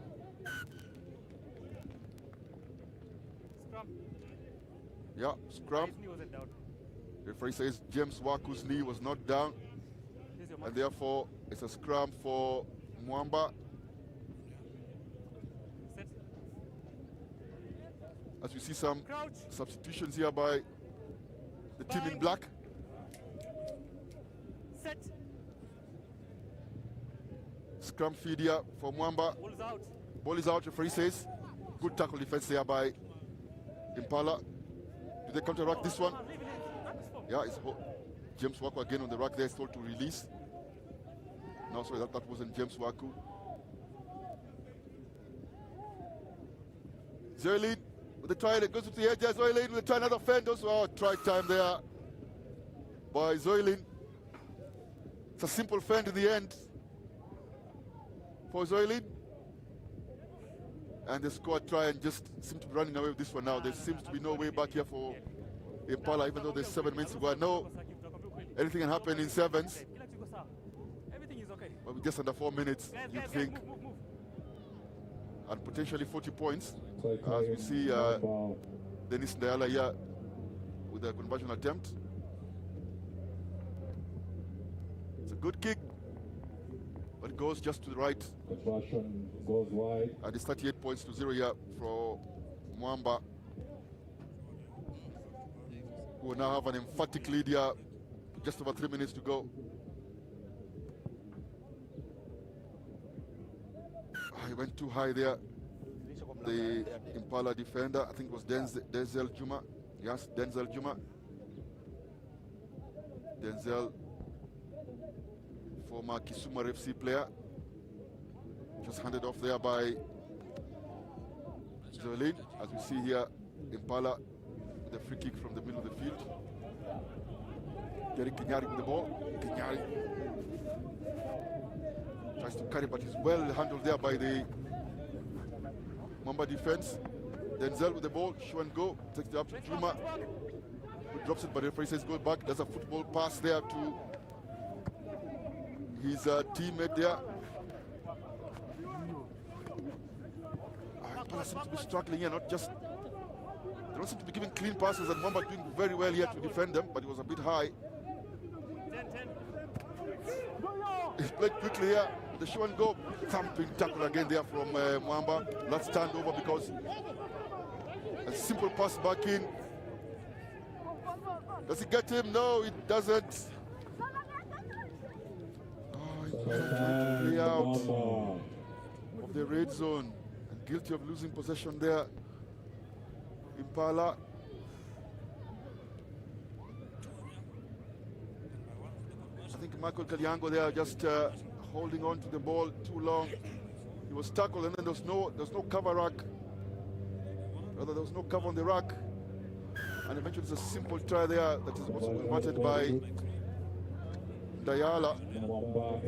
Speaker 1: Yeah, scrum. Referee says James Waku's knee was not down, and therefore it's a scrum for Mwamba. As we see some substitutions here by the team in black. Scrum feed here for Mwamba. Ball is out, referee says. Good tackle defense there by Impala. Do they counter-ruck this one? Yeah, it's James Waku again on the rack there, is told to release. No, sorry, that wasn't James Waku. Zoylin with the try, it goes to the edge. Zoylin with the try, another fend. Also, try time there by Zoylin. It's a simple fend in the end for Zoylin. And the squad try and just seem to be running away with this one now. There seems to be no way back here for Impala, even though there's 7 minutes to go. I know anything can happen in sevens. But with just under 4 minutes, you think. And potentially 40 points. As we see Dennis Ndayala here with a conversion attempt. It's a good kick, but it goes just to the right.
Speaker 6: Conversion goes wide.
Speaker 1: And it's 38 points to 0 here for Mwamba, who will now have an emphatic lead here. Just over 3 minutes to go. He went too high there. The Impala defender, I think it was Denzel Juma. Yes, Denzel Juma. Denzel, former Kisuma FC player. Just handed off there by Zoylin. As we see here, Impala with a free kick from the middle of the field. Getting Kinyari with the ball. Kinyari tries to carry, but he's well handled there by the Mwamba defense. Denzel with the ball, show and go, takes it up to Juma, who drops it, but the referee says go back. There's a football pass there to his teammate there. Impala seems to be struggling here, not just, they don't seem to be giving clean passes, and Mwamba doing very well here to defend them, but it was a bit high. He's played quickly here. The show and go, thumping tackle again there from Mwamba. Let's stand over because A simple pass back in. Does it get him? No, it doesn't. Oh, way out of the red zone. And guilty of losing possession there. Impala. I think Michael Kalyango there just holding on to the ball too long. He was tackled and then there was no cover rack. Rather, there was no cover on the rack. And eventually it's a simple try there that is also converted by Dayala.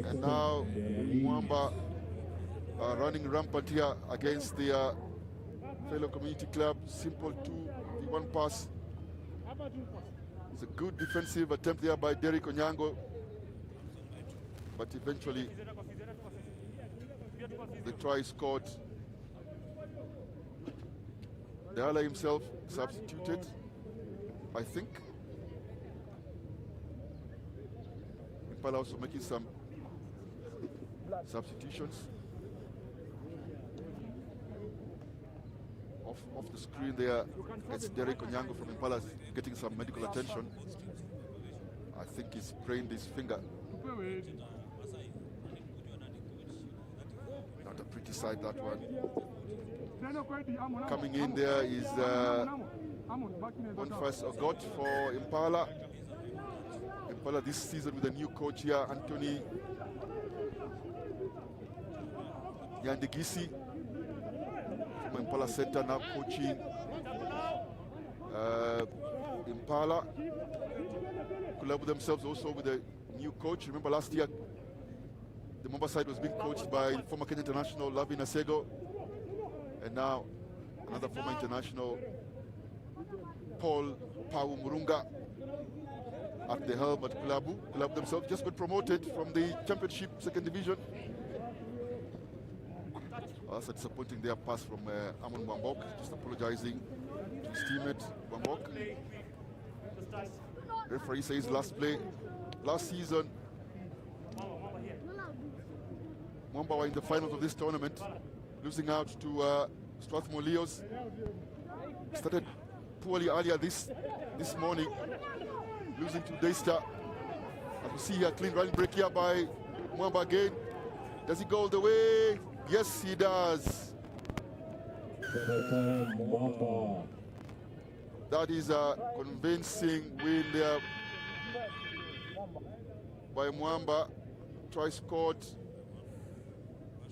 Speaker 1: And now Mwamba running rampant here against the fellow community club. Simple 2v1 pass. It's a good defensive attempt there by Derek Onyango. But eventually the try is scored. Dayala himself substituted, I think. Impala also making some substitutions. Off the screen there, it's Derek Onyango from Impala getting some medical attention. I think he's sprained his finger. Not a pretty sight, that one. Coming in there is Boniface Ogot for Impala. Impala this season with a new coach here, Anthony Yandigisi from Impala Center, now coaching Impala. Club themselves also with a new coach. Remember last year the Mumba side was being coached by former Kenya international Lavi Nasego, and now another former international, Paul Pau Murunga, at the helm at Kulabu. Club themselves just got promoted from the championship second division. That's a disappointing their pass from Amon Wambok, just apologizing to his teammate Wambok. Referee says last season, Mwamba were in the finals of this tournament, losing out to Strathmore Leos. Started poorly earlier this morning, losing to Daystar. As we see here, clean running break here by Mwamba again. Does he go all the way? Yes, he does. That is a convincing win there by Mwamba. Try scored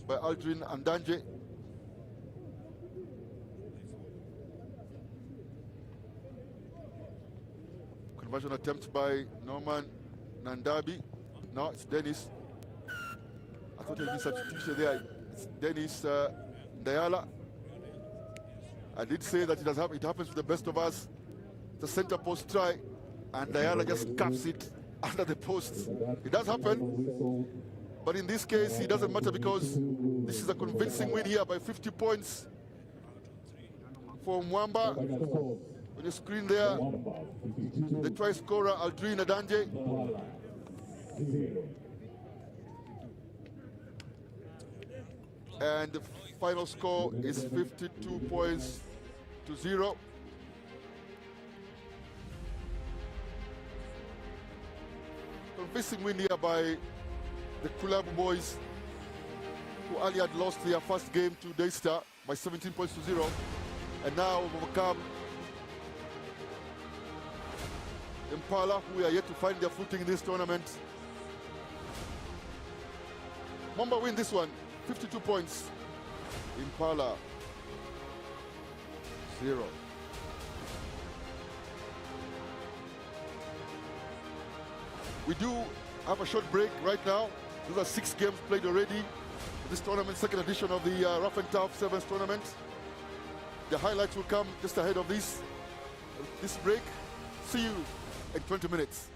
Speaker 1: by Aldrin Andanje. Conversion attempt by Norman Nandabi. No, it's Dennis. I thought it would be substitution there. It's Dennis Dayala. I did say that it happens to the best of us. The center post try, and Dayala just caps it under the posts. It does happen, but in this case, it doesn't matter because this is a convincing win here by 50 points for Mwamba. On the screen there, the try scorer, Aldrin Adanje. And the final score is 52 points to 0. Convincing win here by the Kulabu boys, who earlier had lost their first game to Daystar by 17 points to 0, and now overcome Impala, who are yet to find their footing in this tournament. Mwamba win this one, 52 points. Impala 0. We do have a short break right now. Those are 6 games played already. This tournament, second edition of the Ruff and Tuff Sevens tournament. The highlights will come just ahead of this break. See you in 20 minutes.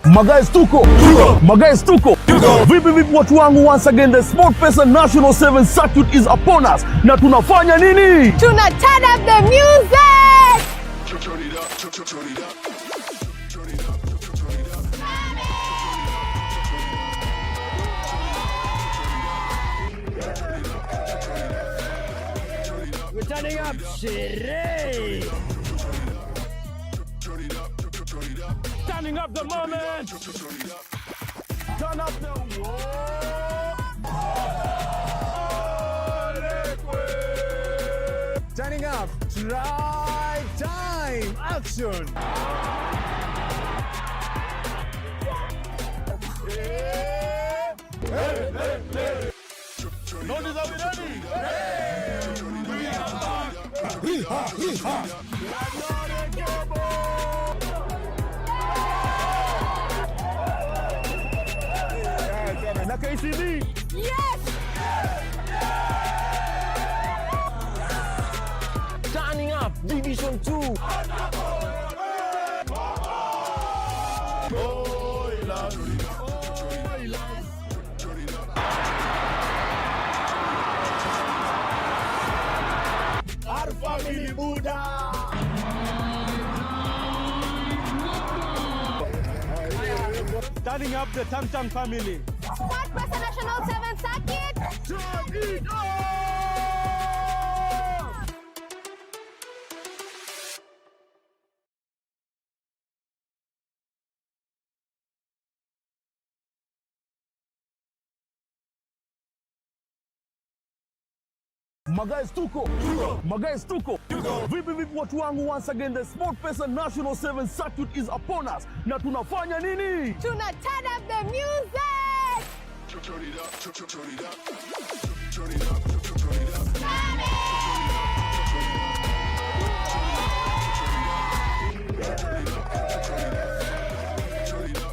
Speaker 4: Magais tuko. Vipi watu wangu, once again the SportPesa National 7 Circuit is upon us. Na tunafanya nini?
Speaker 2: Tuna turn up the music.
Speaker 5: Turn it up, turn it up.
Speaker 3: We're turning up Sheree.
Speaker 4: Turning up the moment. Turn up the
Speaker 3: Turning up drive time action.
Speaker 4: Notice are we ready? We are back. Na KCB.
Speaker 2: Yes.
Speaker 3: Turning up Division 2. Our family Buddha.
Speaker 4: Turning up the Tam Tam family.
Speaker 2: SportPesa National 7 Circuit.
Speaker 4: Turn it up! Magais tuko. Vipi watu wangu, once again the SportPesa National 7 Circuit is upon us. Na tunafanya nini?
Speaker 2: Tuna turn up the music.
Speaker 5: Turn it up, turn it up. Turn it up, turn it up.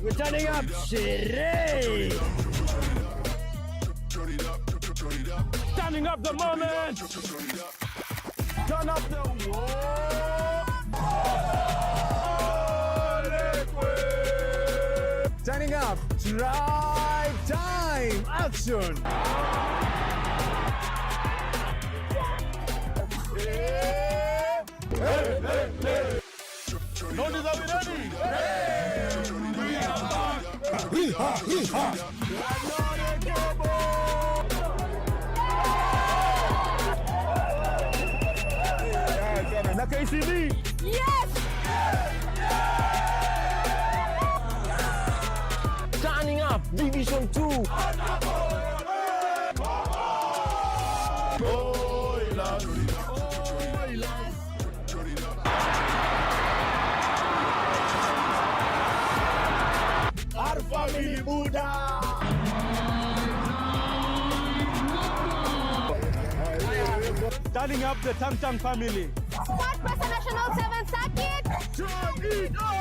Speaker 3: We're turning up Sheree.
Speaker 5: Turn it up, turn it up.
Speaker 4: Turning up the moment. Turn up the
Speaker 3: Turning up drive time action.
Speaker 4: Notice are we ready? We are back. Na KCB.
Speaker 2: Yes.
Speaker 3: Turning up Division 2. Our family Buddha.
Speaker 4: Turning up the Tam Tam family.
Speaker 2: SportPesa National 7 Circuit.
Speaker 4: Turn it up!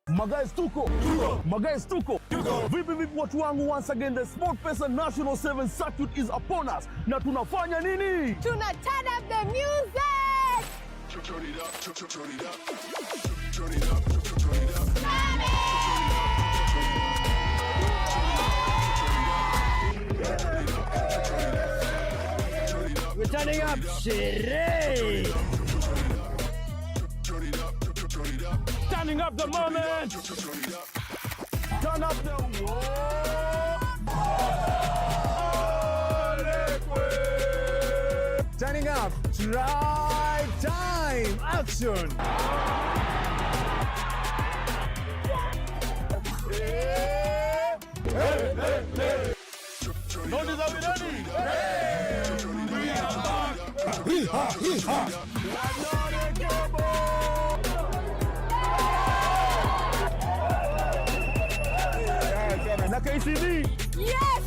Speaker 4: Magais tuko. Vipi watu wangu, once again the SportPesa National 7 Circuit is upon us. Na tunafanya nini?
Speaker 2: Tuna turn up the music.
Speaker 5: Turn it up, turn it up. Turn it up, turn it up.
Speaker 3: We're turning up Sheree.
Speaker 5: Turn it up, turn it up.
Speaker 4: Turning up the moment. Turn up the
Speaker 3: Turning up drive time action.
Speaker 4: Notice are we ready? We are back. Na KCB.
Speaker 2: Yes.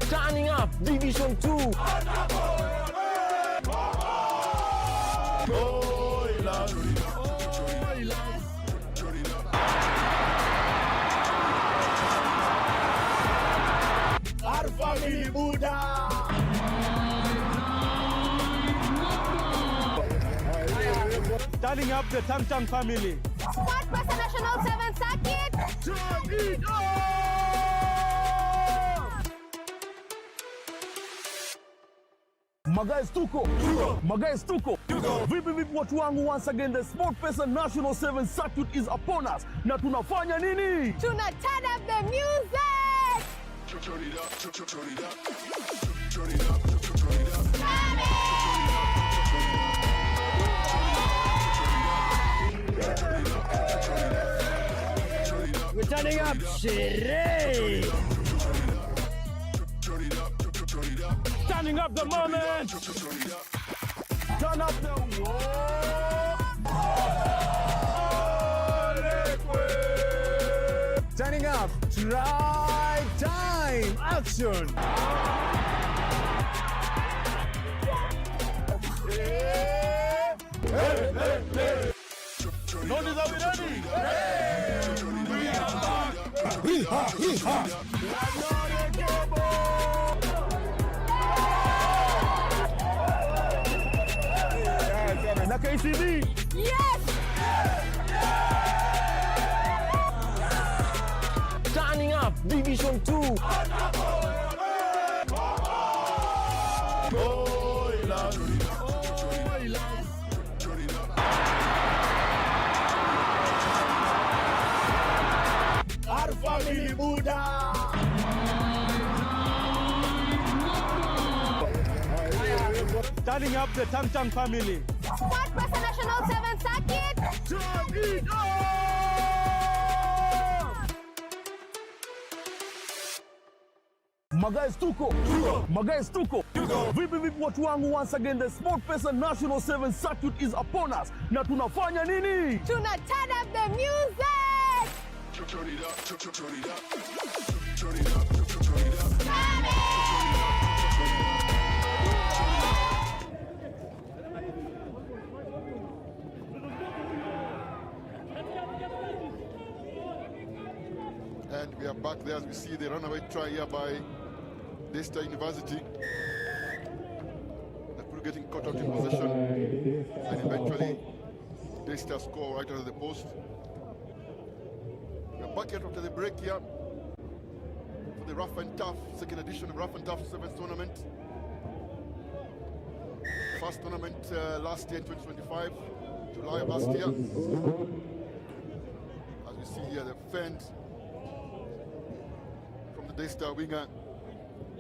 Speaker 3: Turning up Division 2. Our family Buddha.
Speaker 4: Turning up the Tang Tang family.
Speaker 2: Sport Person National 7 Circuit.
Speaker 4: Turn it up! Magais tuko. Vipi watu wangu, once again the Sport Person National 7 Circuit is upon us. Na tunafanya nini?
Speaker 2: Tuna turn up the music.
Speaker 5: Turn it up, turn it up, turn it up, turn it up.
Speaker 4: We're turning up sherehe. Turning up the moment. Turn up the wall. Turning up. Try time. Action. Notice are we ready? We are back. Na KCB.
Speaker 2: Yes.
Speaker 4: Turning up Division 2. Our family Buddha. Turning up the Tang Tang family.
Speaker 2: Sport Person National 7 Circuit.
Speaker 4: Turn it up! Magais tuko. Vipi watu wangu, once again the Sport Person National 7 Circuit is upon us. Na tunafanya nini?
Speaker 2: Tuna turn up the music.
Speaker 5: Turn it up, turn it up, turn it up, turn it up.
Speaker 1: And we are back there as we see the runaway try here by Leicester University. The crew getting caught out in possession, and eventually Leicester score right out of the post. We are back here after the break here for the Ruff and Tuff, second edition of Ruff and Tuff 7th tournament. First tournament last year in 2025, July of last year. As we see here, the fend from the Daystar winger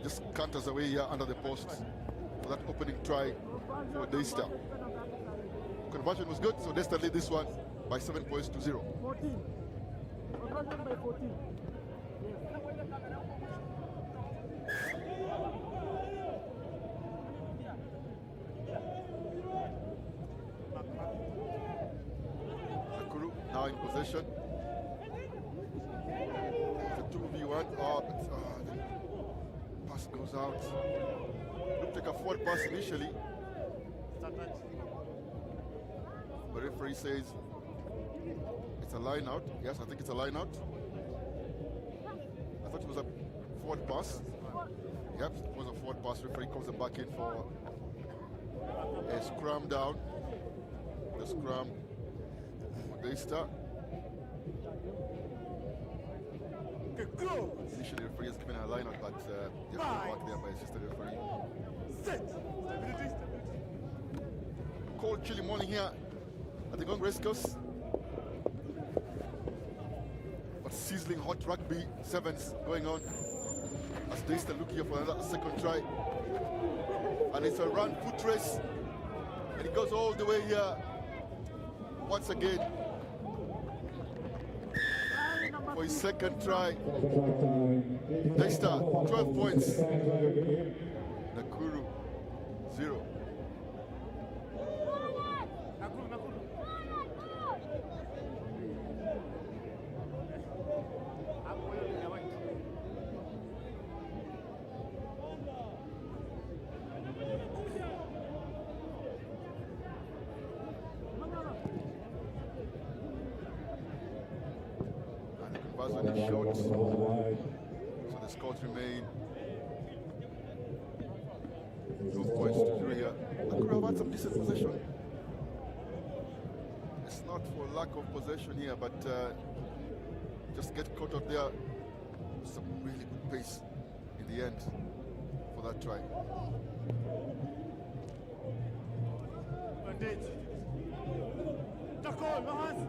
Speaker 1: just canters away here under the post for that opening try for Daystar. Conversion was good, so Daystar lead this one by 7 points to 0.
Speaker 3: 14. Conversion by 14.
Speaker 1: Nakuru now in possession. It's a 2v1. The pass goes out. Looked like a forward pass initially. The referee says it's a line out. Yes, I think it's a line out. I thought it was a forward pass. Yep, it was a forward pass. Referee comes back in for a scrum down. The scrum for Daystar. Initially, the referee has given a line out, but just back there by assistant referee. Cold, chilly morning here at the Ngong Racecourse. But sizzling hot rugby sevens going on as Daystar look here for another second try. And it's a run foot race. And it goes all the way here once again for his second try. Daystar 12 points. Nakuru 0. And the short, so the scores remain 12 points to 3 here. Nakuru have had some decent possession. not for lack of possession here, but just get caught up there. Some really good pace in the end for that try.
Speaker 3: Bandage. Tackle, no hands.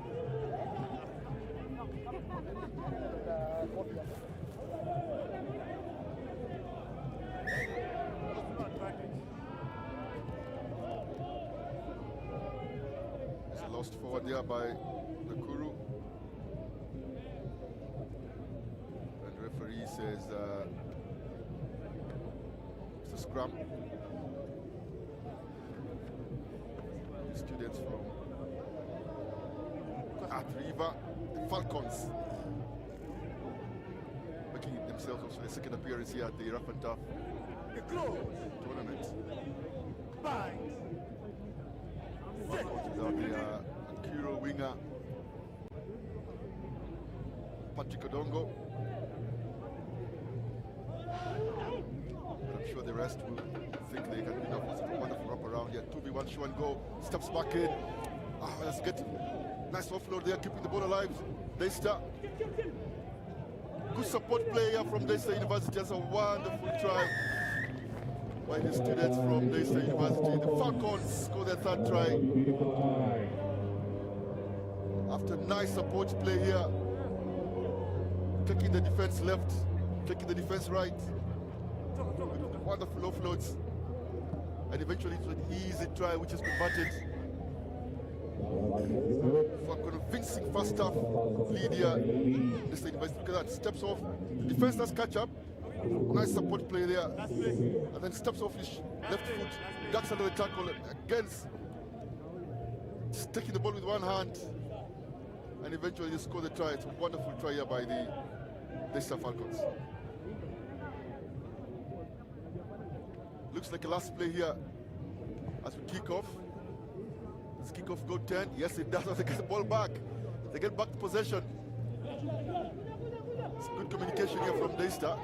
Speaker 1: It's a lost forward there by Nakuru. And the referee says it's a scrum. The students from River, the Falcons, making themselves also the second appearance here at the Ruff and Tuff tournament. Coaches out there, Kiro winger Patrick Odongo. I'm sure the rest will think they can win up. It's a wonderful wrap around here. 2v1 show and go. Steps back in. Let's get nice offload there, keeping the ball alive. Daystar. Good support player from Daystar University. Has a wonderful try by the students from Daystar University. The Falcons score their third try. After nice support play here, taking the defense left, taking the defense right. Wonderful offloads. And eventually it's an easy try which is converted for a convincing first half lead here. Daystar University, look at that, steps off. The defense does catch up. Nice support play there. And then steps off his left foot, ducks under the tackle against, just taking the ball with one hand. And eventually they score the try. It's a wonderful try here by the Daystar Falcons. Looks like a last play here as we kick off. Does kick off go 10? Yes, it does. They get the ball back. They get back to possession. It's good communication here from Daystar.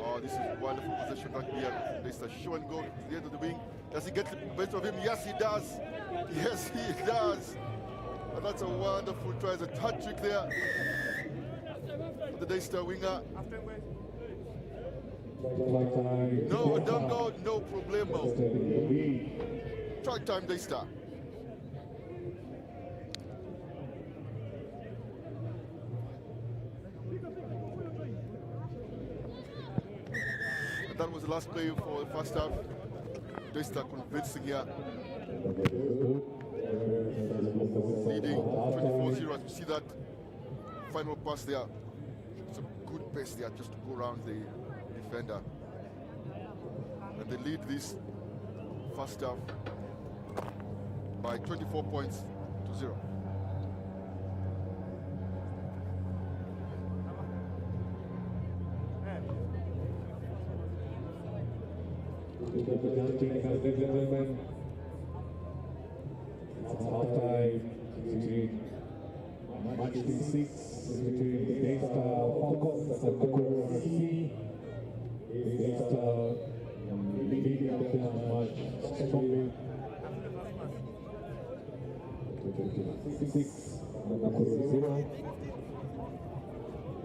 Speaker 1: Oh, this is wonderful possession right here. Daystar show and go to the end of the wing. Does he get the best of him? Yes, he does. Yes, he does. And that's a wonderful try. It's a hat trick there for the Daystar winger. No, Odongo, no problemo. Try time, Daystar. And that was the last play for the first half. Daystar convincing here. Leading 24-0 as we see that final pass there. It's a good pace there just to go around the defender. And they lead this first half by 24 points to 0.
Speaker 6: It's half-time between match 6 between Daystar Falcons and Nakuru FC. Daystar leading the match strongly. 6 Nakuru 0.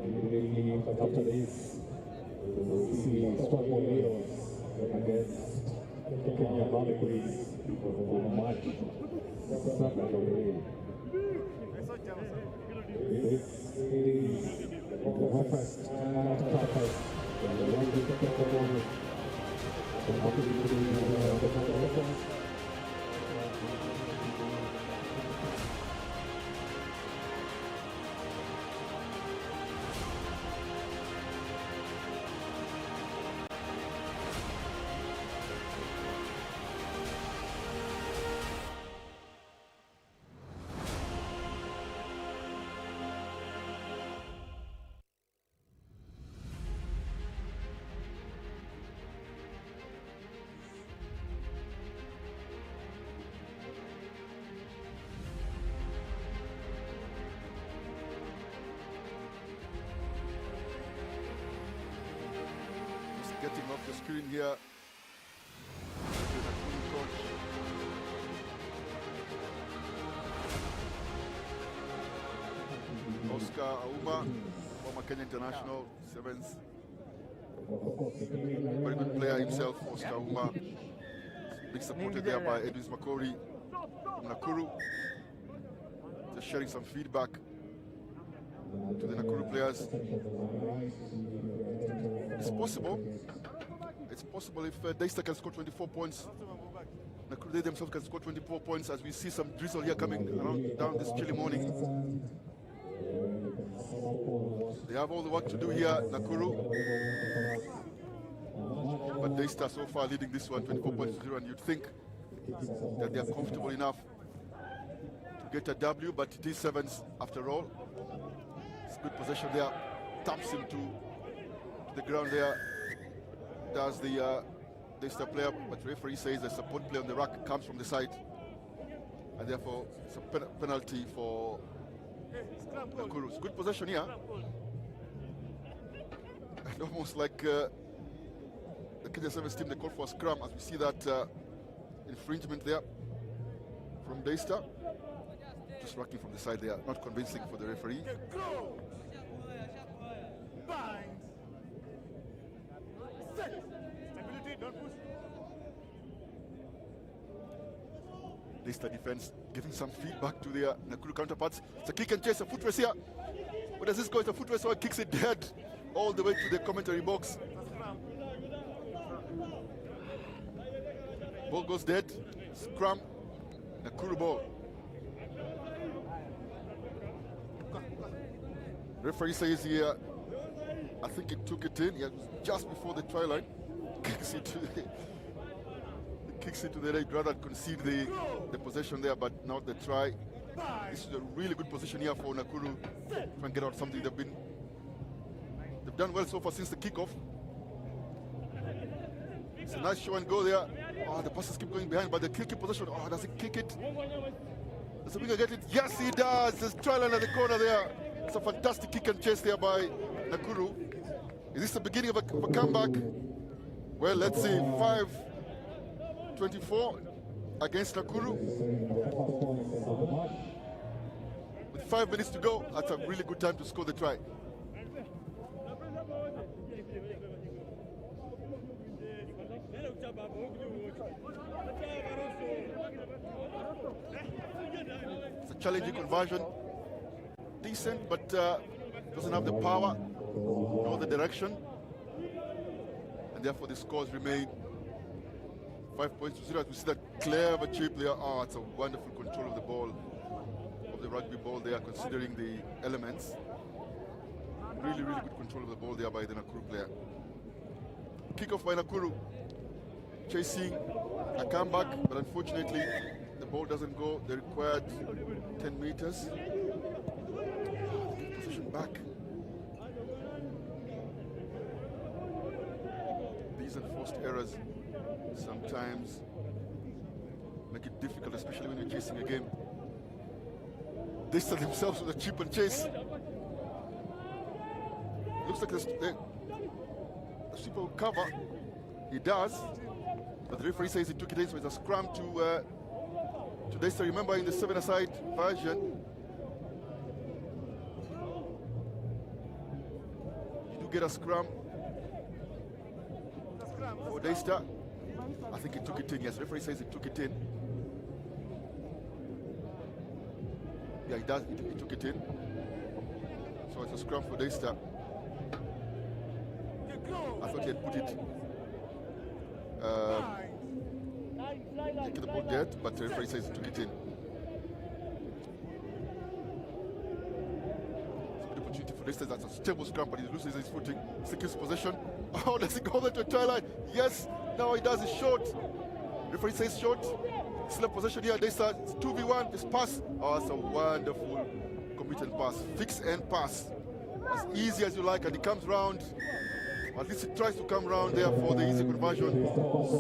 Speaker 6: Immediately after this, we will see strong heroes against Kenya Harlequins for the match. This is the first toughest in the Rugby tournament.
Speaker 1: Getting off the screen here. Coach Auma, former Kenya international, sevens. Very good player himself, Oscar Auma. Big supported there by Edwin Makori from Nakuru. Just sharing some feedback to the Nakuru players. It's possible. It's possible if Daystar can score 24 points. Nakuru, they themselves can score 24 points as we see some drizzle here coming around down this chilly morning. They have all the work to do here, Nakuru. But Daystar so far leading this one 24 points to 0, and you'd think that they are comfortable enough to get a W, but it is sevens after all. It's good possession there. Taps him to the ground there. Does the Daystar player, but the referee says the support play on the rack comes from the side, and therefore it's a penalty for Nakuru. It's good possession here, and almost like the Kenya Sevens team, they call for a scrum as we see that infringement there from Daystar. Just racking from the side there, not convincing for the referee. Daystar defense giving some feedback to their Nakuru counterparts. It's a kick and chase, a foot race here. Where does this go? It's a foot race, so it kicks it dead all the way to the commentary box. Ball goes dead. Scrum. Nakuru ball. Referee says here, I think it took it in. Yeah, just before the try line. Kicks it to the right, rather concede the possession there, but not the try. This is a really good position here for Nakuru. Try and get out something. They've done well so far since the kickoff. It's a nice show and go there. Oh, the passes keep going behind, but the kick possession. Oh, does he kick it? Does the winger get it? Yes, he does. There's try line at the corner there. It's a fantastic kick and chase there by Nakuru. Is this the beginning of a comeback? Well, let's see. 5-24 against Nakuru. With 5 minutes to go, that's a really good time to score the try. It's a challenging conversion. Decent, but doesn't have the power nor the direction. And therefore the scores remain 5 points to 0. As we see that clever chip there. Oh, it's a wonderful control of the ball, of the rugby ball there, considering the elements. Really, really good control of the ball there by the Nakuru player. Kick-off by Nakuru. Chasing a comeback, but unfortunately the ball doesn't go the required 10 meters. Position back. These enforced errors sometimes make it difficult, especially when you're chasing a game. They set themselves with a chip and chase. Looks like the sweeper will cover. He does, but the referee says he took it in, so it's a scrum to Daystar. Remember, in the 7-a-side version, you do get a scrum for Daystar. I think he took it in. Yes, the referee says he took it in. Yeah, he does. He took it in. So it's a scrum for Daystar. I thought he had put it. Get the ball dead, but the referee says he took it in. It's a good opportunity for Daystar. That's a stable scrum, but he loses his footing. Secures possession. Oh, does he go there to a try line? Yes. Now he does. It's short. Referee says short. Still a possession here. Daystar. It's 2v1. Just pass. Oh, it's a wonderful committed pass. Fix and pass. As easy as you like, and he comes round. At least he tries to come round there for the easy conversion.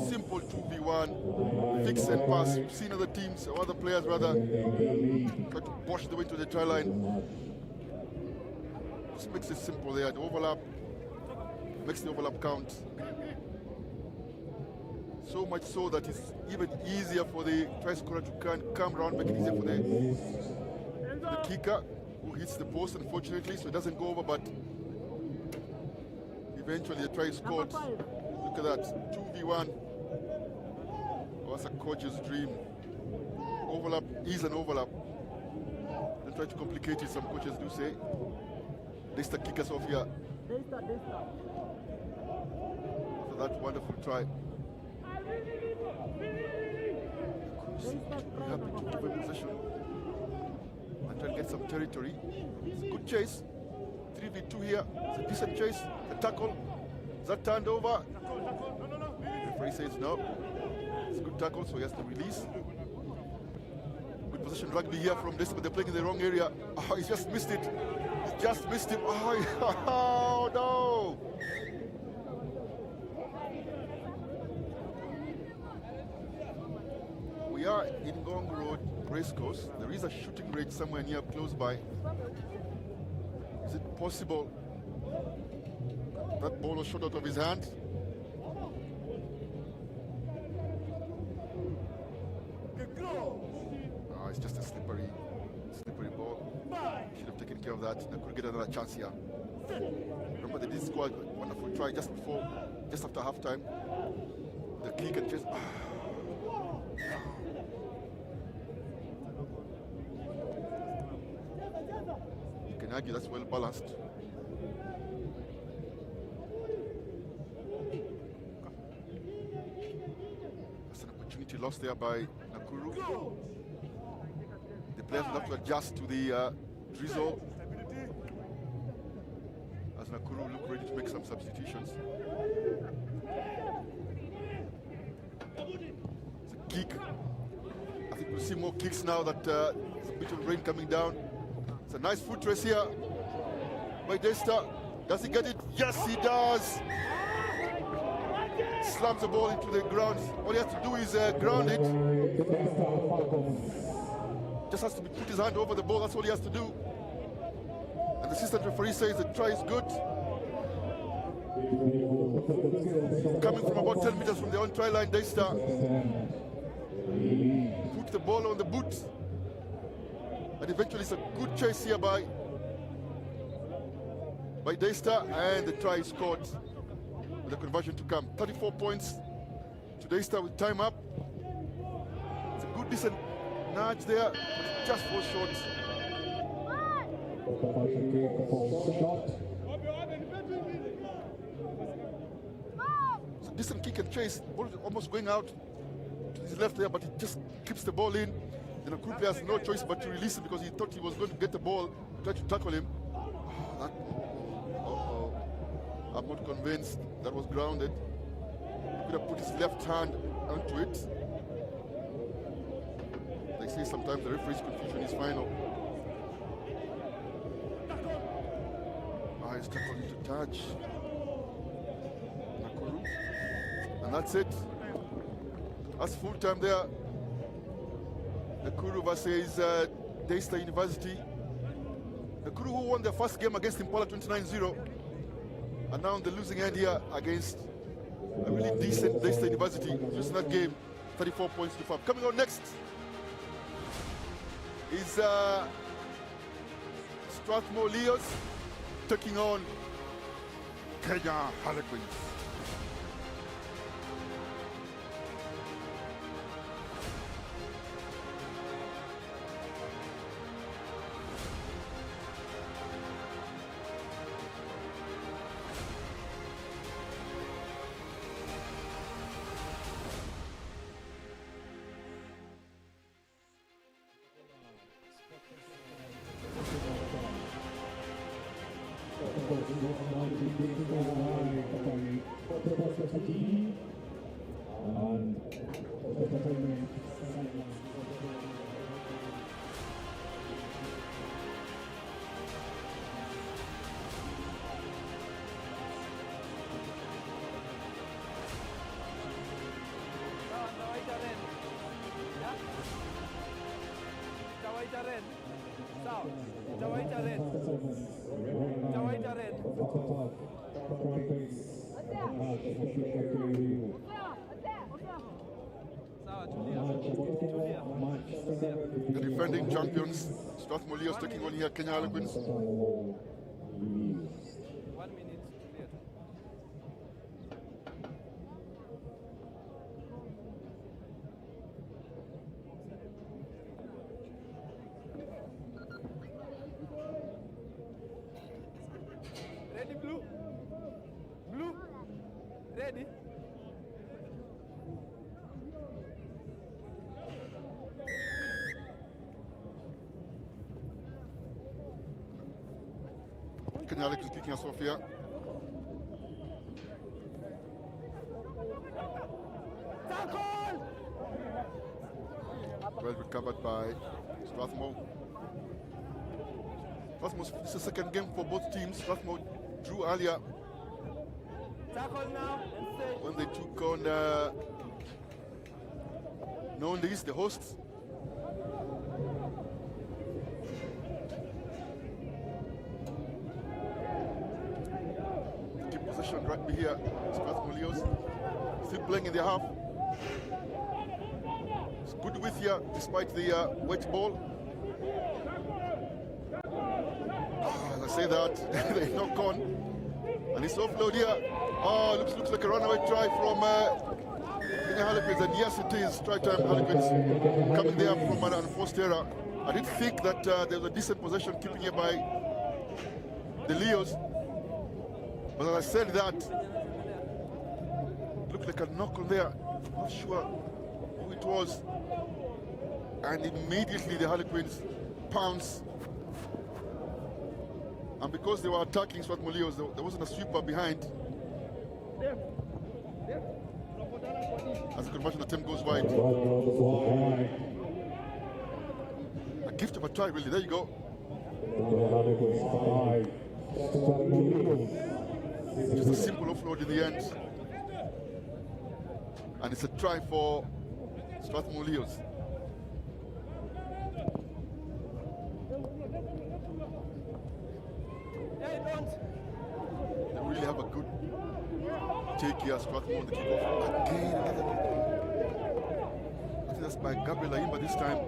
Speaker 1: Simple 2v1, fix and pass. We've seen other teams, or other players rather, try to push the way to the try line. Just makes it simple there. The overlap makes the overlap count. So much so that it's even easier for the try scorer to come round, make it easier for the kicker. who hits the post, unfortunately, so it doesn't go over, but eventually the try is scored. Look at that, 2v1. Oh, that's a coach's dream. Overlap is an overlap. They try to complicate it, some coaches do say. This to kick us off here. So that wonderful try. Happy to give away possession and try and get some territory. It's a good chase. 3v2 here. It's a decent chase. A tackle. Is that turned over? The referee says no. It's a good tackle, so he has to release. Good possession rugby here from this, but they're playing in the wrong area. Oh, he's just missed it. He's just missed him. Oh, no. We are in Ngong Road Racecourse. There is a shooting range somewhere near close by. Is it possible that ball was shot out of his hand? Oh, it's just a slippery ball. Should have taken care of that. They could get another chance here. Remember, they did score a wonderful try just after halftime. The kick and just. You can argue that's well balanced. That's an opportunity lost there by Nakuru. The players will have to adjust to the drizzle as Nakuru look ready to make some substitutions. It's a kick. I think we'll see more kicks now that there's a bit of rain coming down. It's a nice foot race here by Desta. Does he get it? Yes, he does. Slams the ball into the ground. All he has to do is ground it. Just has to put his hand over the ball. That's all he has to do. And the assistant referee says the try is good. Coming from about 10 meters from the on try line, Desta put the ball on the boot. And eventually it's a good chase here by Desta, and the try is scored with the conversion to come. 34 points to Desta with time up. It's a good decent nudge there, but it just falls short. It's a decent kick and chase. Ball almost going out to his left there, but he just keeps the ball in. Then a group player has no choice but to release him because he thought he was going to get the ball, try to tackle him. I'm not convinced that was grounded. He could have put his left hand onto it. They say sometimes the referee's confusion is final. He's tackled into touch. Nakuru. And that's it. That's full time there. Nakuru versus Daystar University. Nakuru, who won their first game against Impala 29-0, are now on the losing end here against a really decent Daystar University. Losing that game, 34 points to 5. Coming on next is Strathmore Leos taking on Kenya Harlequins. The defending champions, Strathmore Leos taking on here Kenya Harlequins.
Speaker 7: 1 minute clear. Ready, blue? Blue? Ready?
Speaker 1: Kenya Harlequins kicking us off here. Well recovered by Strathmore. Strathmore, this is the second game for both teams. Strathmore drew earlier
Speaker 3: Tackle now and stay.
Speaker 1: when they took on Nondies, the hosts. Keep possession rugby here. Strathmore Leos still playing in their half. It's good width here despite the wet ball. As I say that, they knock on. And it's offload here. Oh, looks like a runaway try from Kenya Harlequins. And yes, it is. Try time Harlequins coming there from an unforced error. I did think that there was a decent possession keeping here by the Leos. But as I said that, looked like a knock on there. Not sure who it was. And immediately the Harlequins pounce. And because they were attacking Strathmore Leos, there wasn't a sweeper behind. As a conversion attempt goes wide. A gift of a try, really. There you go. Just a simple offload in the end. And it's a try for Strathmore Leos. They really have a good take here, Strathmore on the kickoff. Again, another kick. I think that's by Gabriel Aimba this time.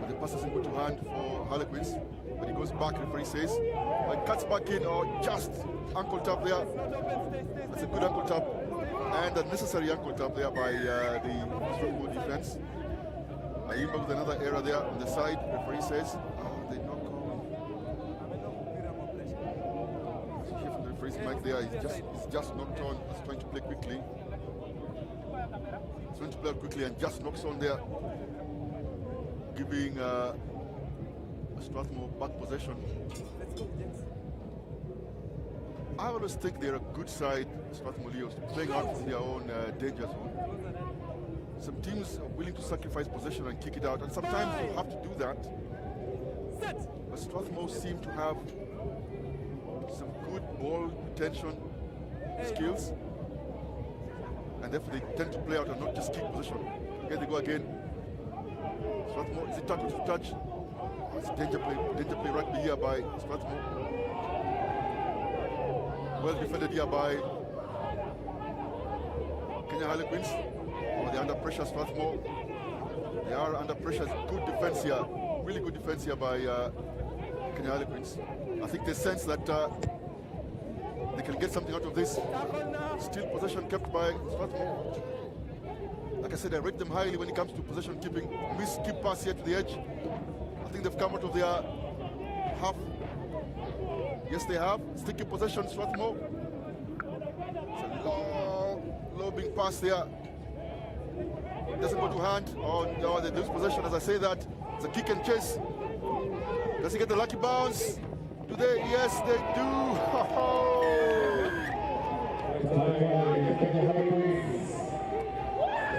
Speaker 1: But the pass doesn't go to hand for Harlequins. But he goes back, referee says. But cuts back in, or just ankle tap there. That's a good ankle tap. And a necessary ankle tap there by the Strathmore defense. Aimba with another error there on the side. Referee says, they knock on. Here from the referee's mic there, he's just knocked on. He's trying to play quickly. He's trying to play quickly and just knocks on there, giving Strathmore back possession. I always think they're a good side, Strathmore Leos, playing out from their own danger zone. Some teams are willing to sacrifice possession and kick it out, and sometimes you have to do that. But Strathmore seem to have some good ball retention skills, and therefore they tend to play out and not just kick possession. Here they go again. Strathmore, is it tackle to touch? Oh, it's danger play rugby here by Strathmore. Well defended here by Kenya Harlequins. Oh, they're under pressure, Strathmore. They are under pressure. Good defense here. Really good defense here by Kenya Harlequins. I think they sense that they can get something out of this. Still possession kept by Strathmore. Like I said, I rate them highly when it comes to possession keeping. Miss keep pass here to the edge. I think they've come out of their half. Yes, they have. Sticky possession, Strathmore. It's a long, lobing pass there. Doesn't go to hand. Oh no, they lose possession. As I say that, it's a kick and chase. Does he get the lucky bounce? Do they? Yes, they do.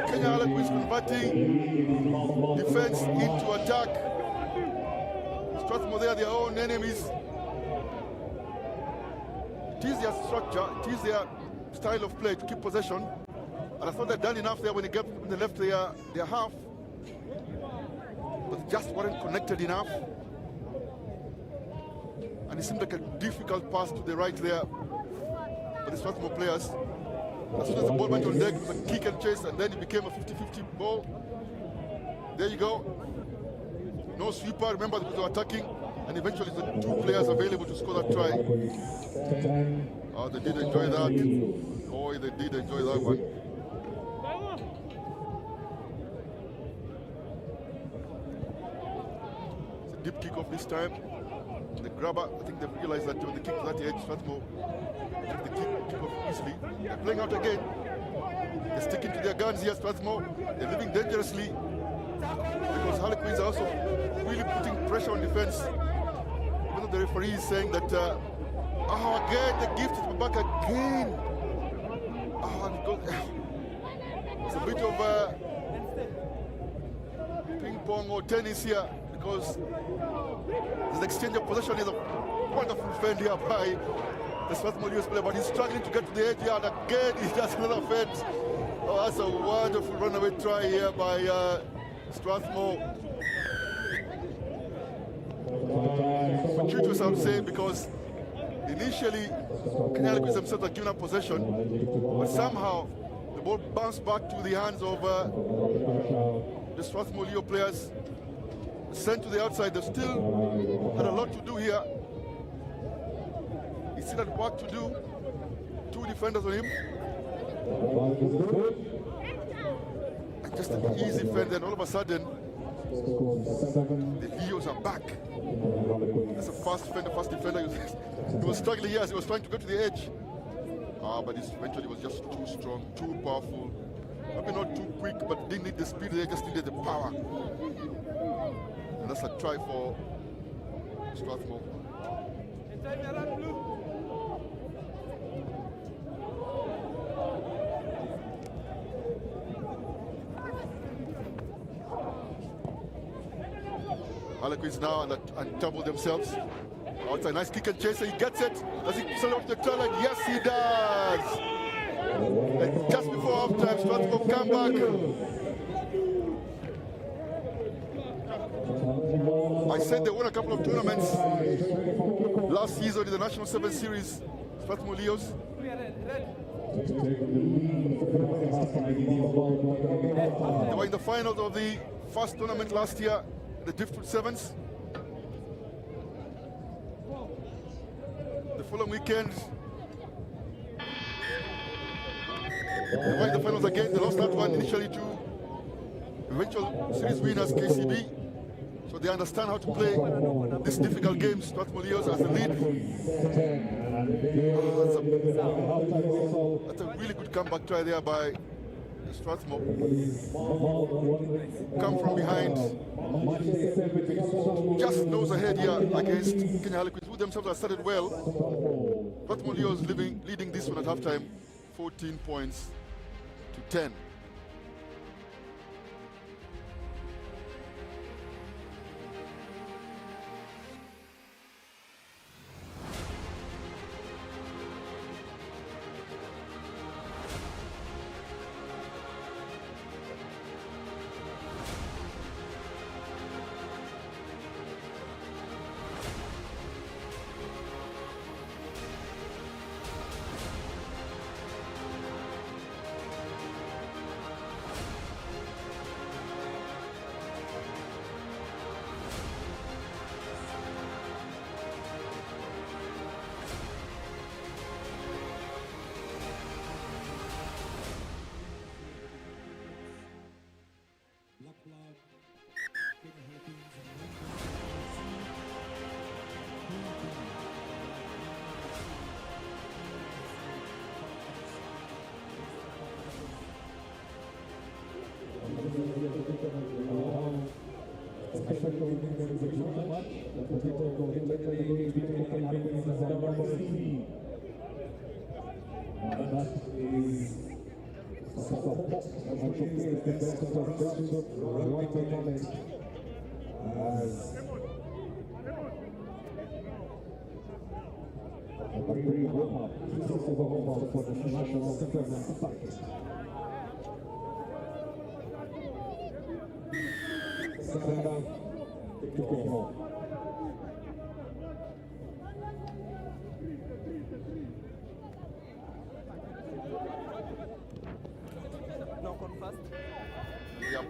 Speaker 1: Kenya Harlequins converting defense into attack. Strathmore, they are their own enemies. It is their structure, it is their style of play to keep possession. And I thought they'd done enough there when they left their half. But they just weren't connected enough. And it seemed like a difficult pass to the right there. But the Strathmore players, As soon as the ball went on deck, it was a kick and chase, and then it became a 50-50 ball. There you go. No sweeper, remember, because they were attacking, and eventually the two players available to score that try. Oh, they did enjoy that. Oh, they did enjoy that one. It's a deep kickoff this time. The grabber, I think they've realized that when they kick to that edge, Strathmore take the kick off easily. They're playing out again. They're sticking to their guns here, Strathmore. They're living dangerously because Harlequins are also really putting pressure on defense. Even though the referee is saying that, again, the gift is back again. It's a bit of ping pong or tennis here because the exchange of possession is a wonderful fend here by the Strathmore player, but he's struggling to get to the edge here, and again he does another fend. Oh, that's a wonderful runaway try here by Strathmore. Fortuitous, I would say, because initially Kenya Harlequins themselves are given up possession, but somehow the ball bounced back to the hands of the Strathmore players. Sent to the outside. They still had a lot to do here. He still had work to do. Two defenders on him. And just an easy fend, and all of a sudden, the Leos are back. That's a fast defender. He was struggling here as he was trying to go to the edge. But this eventually was just too strong, too powerful. Maybe not too quick, but didn't need the speed, they just needed the power. And that's a try for Strathmore. Harlequins now untouble themselves. Outside, nice kick and chase, he gets it. Does he sell off the try line? Yes, he does. And just before half-time, Strathmore come back. I said they won a couple of tournaments last season in the National 7 Series, Strathmore Leos. They were in the finals of the first tournament last year, the Driftwood Sevens. The following weekend, they were in the finals again. They lost that one initially to eventual series winners KCB. So they understand how to play this difficult game. Strathmore Leos as the lead. That's a really good comeback try there by Strathmore. Come from behind. Just nose ahead here against Kenya Harlequins, who themselves have started well. Strathmore Leos leading this one at halftime, 14 points to 10.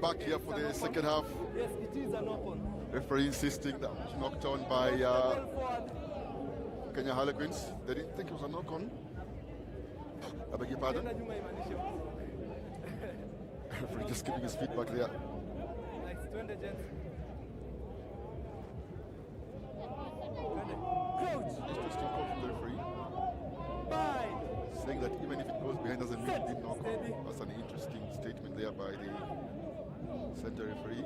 Speaker 1: back here for the second half.
Speaker 3: Yes, it is a knock on.
Speaker 1: Referee insisting that was knocked on by Kenya Harlequins. They didn't think it was a knock on. I beg your pardon. Referee just giving his feedback there.
Speaker 7: Nice, 20 gents.
Speaker 1: Interesting call from the referee. Saying that even if it goes behind doesn't mean it did knock on. That's an interesting statement there by the center referee.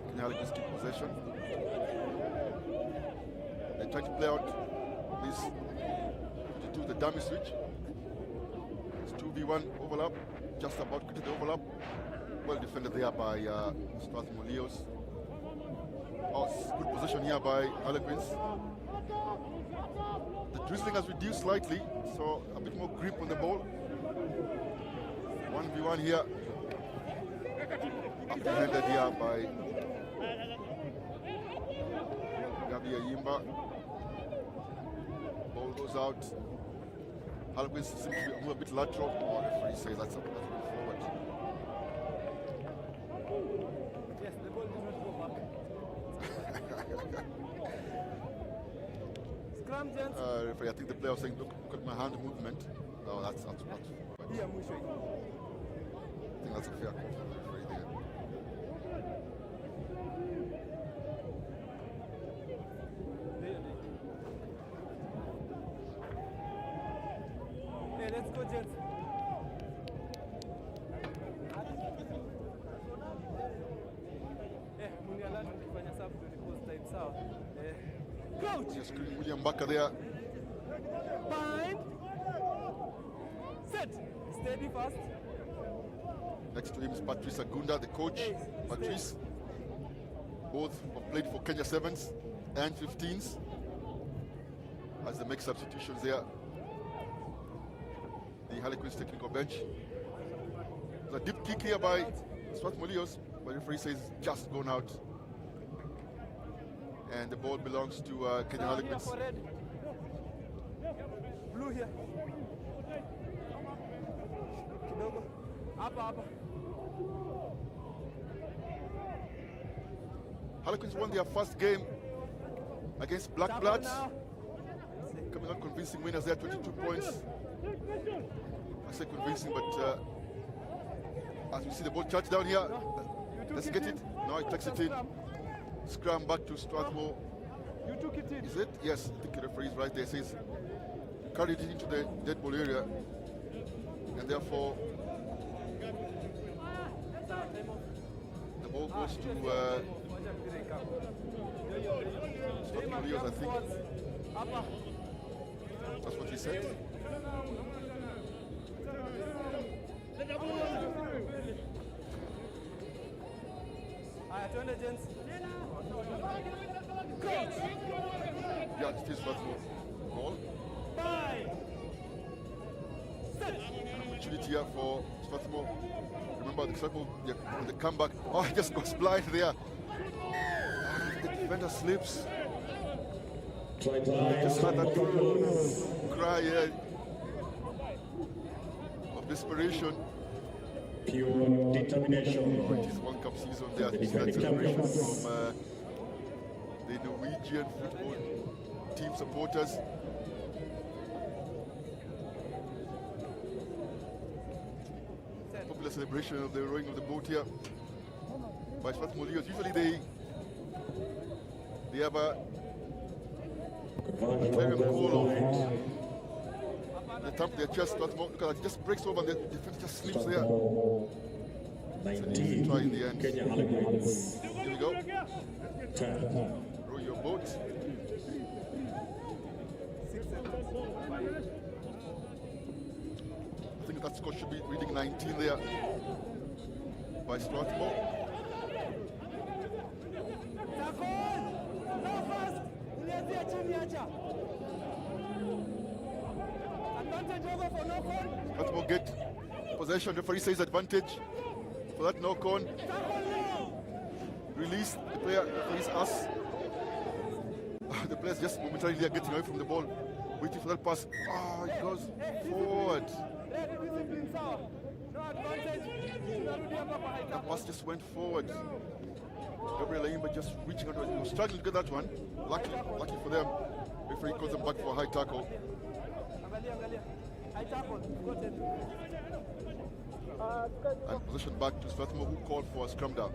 Speaker 1: Kenya Harlequins keep possession. They try to play out this to do the dummy switch. It's 2v1 overlap, just about to the overlap. Well defended there by Strathmore Leos. Oh, good position here by Harlequins. The drizzling has reduced slightly, so a bit more grip on the ball. 1v1 here. Apprehended here by Gabi Ayimba. Ball goes out. Harlequins seems to be a bit lateral. Oh, the referee says that's a bit forward.
Speaker 3: Yes, the ball did not go back. Scrum, gents.
Speaker 1: Referee, I think the player was saying, look at my hand movement. No, that's not.
Speaker 3: Here, Mushe.
Speaker 1: I think that's a fair call from the referee there.
Speaker 3: Hey, let's go, gents. Muniala tukifanya sabu ndio post time sawa. Coach.
Speaker 1: Just William Baka there.
Speaker 3: Bind. Set. Steady fast.
Speaker 1: Next to him is Patrice Agunda, the coach. Patrice. Both have played for Kenya 7s and 15s. As they make substitutions there. The Harlequins technical bench. There's a deep kick here by Strathmore Leos, but the referee says just gone out. And the ball belongs to Kenya Harlequins.
Speaker 3: Blue here. Kidogo. Hapa.
Speaker 1: Harlequins won their first game against Black Bloods. Coming out convincing winners there, 22 points. I say convincing, but as we see the ball touch down here, let's get it. No, it takes it in. Scrum back to Strathmore.
Speaker 3: You took it in.
Speaker 1: Is it? Yes, I think the referee is right there. Says carried it into the dead ball area, and therefore the ball goes to Strathmore Leos, I think. That's what he said. Yeah, it is Strathmore. Ball. Opportunity here for Strathmore. Remember the Strathmore, the comeback. Oh, he just goes blind there. The defender slips. Just had that cry of desperation.
Speaker 6: Pure determination.
Speaker 1: Oh, it is World Cup season there. I think that celebration from the Norwegian football team supporters. Popular celebration of the rowing of the boat here by Strathmore Leos. Usually they have a very call of they tap their chest. Strathmore, look at that, it just breaks over and the defense just slips there. It's an easy try in the end. Here we go. Row your boat. I think that score should be reading 19 there by Strathmore. Strathmore get possession. Referee says advantage for that knock on. Release the player. Release us. the players just momentarily are getting away from the ball, waiting for that pass. Oh, it goes forward. That pass just went forward. Gabriel Aimba just reaching out. He was struggling to get that one. Lucky for them. Referee calls them back for a high tackle. And possession back to Strathmore, who called for a scrum down.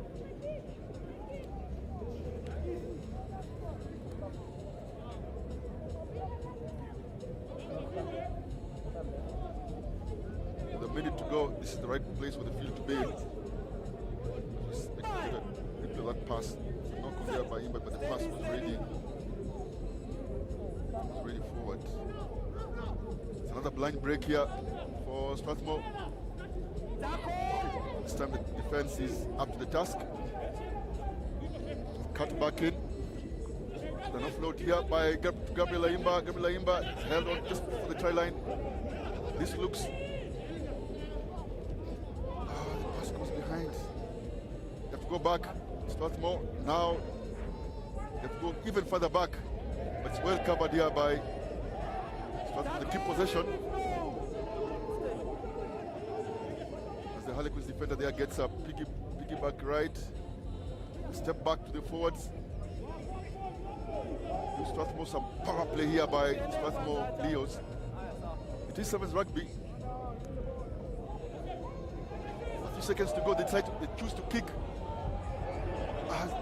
Speaker 1: With a minute to go, this is the right place for the field to be. Just replay that pass. It's a knock on there by him, but the pass was ready forward. It's another blind break here for Strathmore. This time the defense is up to the task. Cut back in. An offload here by Gabriel Aimba. Gabriel Aimba held on just for the try line. This looks... the pass goes behind. You have to go back. Strathmore now. You have to go even further back. But it's well covered here by Strathmore. The keep possession. As the Harlequins defender there gets a piggyback right. Step back to the forwards. Strathmore, some power play here by Strathmore Leos. It is Sevens Rugby. A few seconds to go, they choose to kick.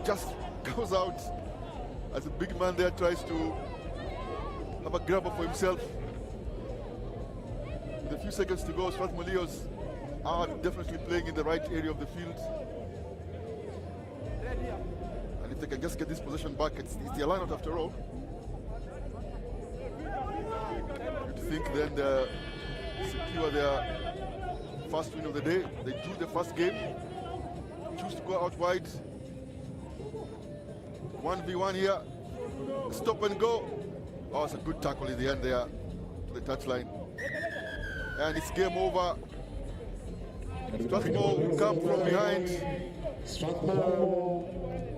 Speaker 1: Just goes out as a big man there tries to have a grabber for himself. With a few seconds to go, Strathmore Leos are definitely playing in the right area of the field. And if they can just get this possession back, it's their line out after all. You'd think then they secure their first win of the day. They drew the first game, choose to go out wide. 1v1 here, stop and go. Oh, it's a good tackle in the end there to the touchline. And it's game over. Strathmore will come from behind.
Speaker 6: Strathmore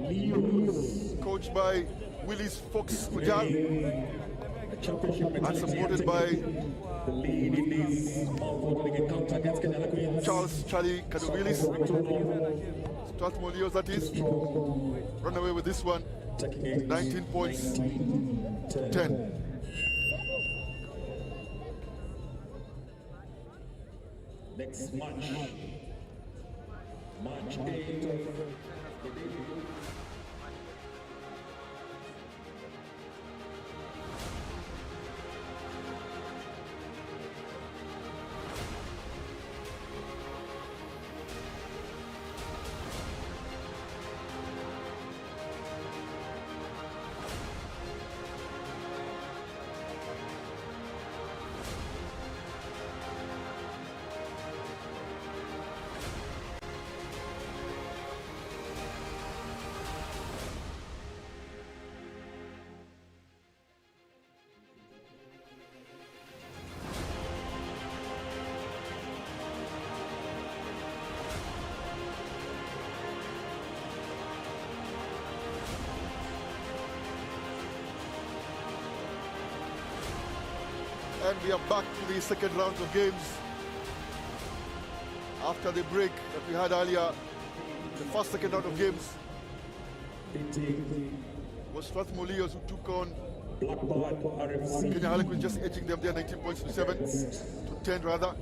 Speaker 6: Leos,
Speaker 1: coached by Willis Fox Ojal and supported by
Speaker 6: the lead in this all-forwarding encounter against Kenya.
Speaker 1: Charles Charlie Kadowilis. Strathmore Leos, that is. Run away with this one. 19 points to 10.
Speaker 6: Next match. Match 8 of the day.
Speaker 1: And we are back to the second round of games. After the break that we had earlier, the second round of games was Strathmore Leos who took on Kenya Harlequins, just edging them there 19 points to 7, to 10 rather.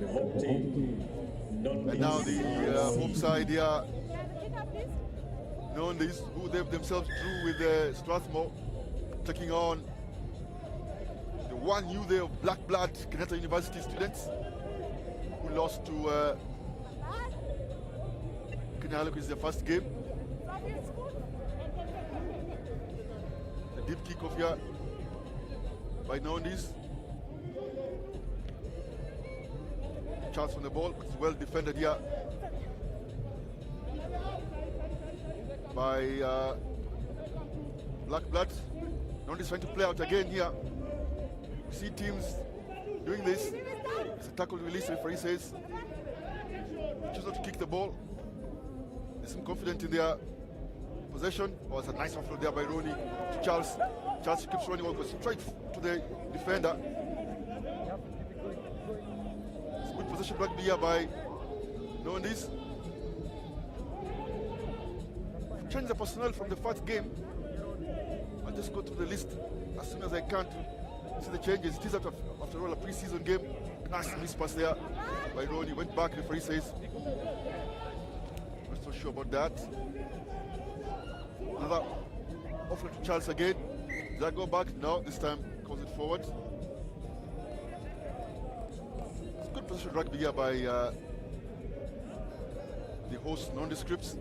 Speaker 1: And now the home side here, known this, who they themselves drew with Strathmore, taking on the one new there of black blood Kenyatta University students who lost to Kenya Harlequins their first game. The deep kickoff here by Nondis. Chance on the ball, but it's well defended here by Black Blood. Nondis trying to play out again here. We see teams doing this. It's a tackle release, referee says. They choose not to kick the ball. They seem confident in their possession. Oh, it's a nice offload there by Ronnie to Charles. Charles keeps running well, goes straight to the defender. It's good possession rugby here by Nondis. Change the personnel from the first game. I'll just go through the list as soon as I can to see the changes. It is after all a pre-season game. Nice miss pass there by Ronnie. Went back, referee says. Not so sure about that. Another offer to Charles again. Does that go back? No, this time calls it forward. It's good position rugby here by the host nondescripts.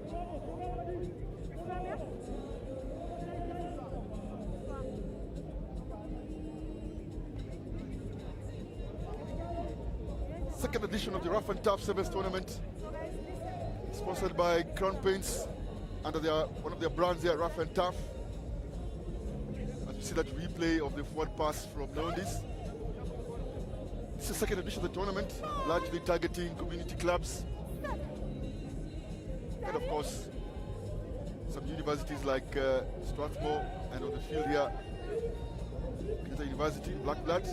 Speaker 1: Second edition of the Ruff and Tuff Sevens tournament, sponsored by Crown Paints under one of their brands here, Ruff and Tuff. As you see that replay of the forward pass from Nondis. This is the second edition of the tournament, largely targeting community clubs. And of course, some universities like Strathmore, and on the field here, Kenyatta University, Blackblood.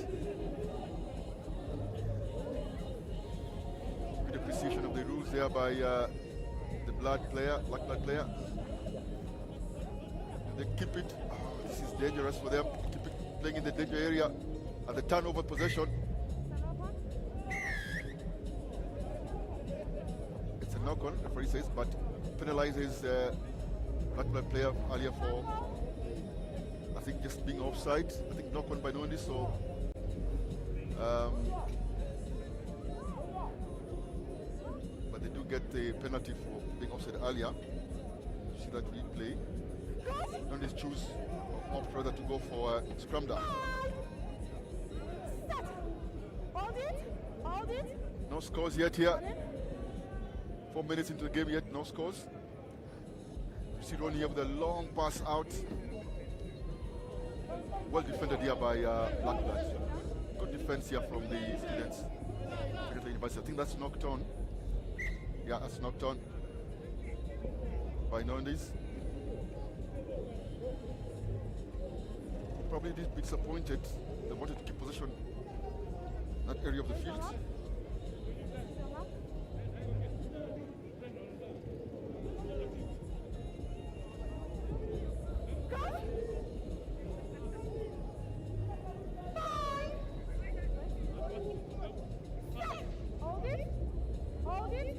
Speaker 1: Good appreciation of the rules there by the Black Blood player. They keep it. Oh, this is dangerous for them. Keep it playing in the danger area at the turnover possession. It's a knock-on, the referee says, but penalizes Black Blood player earlier for, I think, just being offside. I think knock-on by Nondi, so but they do get the penalty for being offside earlier. You see that replay. Nondis choose opt rather to go for scrum down.
Speaker 2: Hold it.
Speaker 1: No scores yet here. 4 minutes into the game yet, no scores. You see Ronnie here with a long pass out. Well defended here by Blackblood. Good defense here from the students. University. I think that's knocked on. Yeah, that's knocked on by Nondis. Probably did be disappointed. They wanted to keep possession in that area of the field.
Speaker 2: Hold it.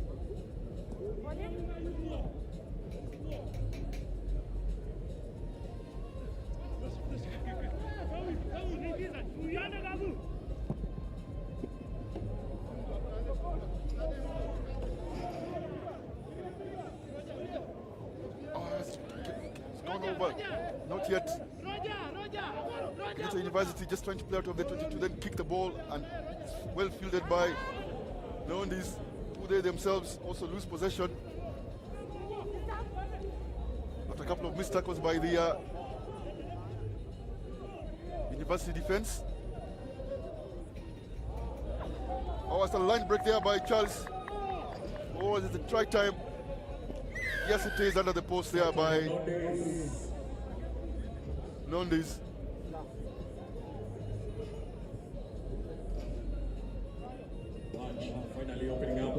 Speaker 1: Over. Not yet. Kenyatta University just trying to play out of the 22, then kick the ball, and it's well fielded by Nondis, who they themselves also lose possession. After a couple of missed tackles by the University defense. Oh, it's a line break there by Charles. Oh, is it the try time? Yes, it is under the post there by Nondis.
Speaker 6: Finally opening up.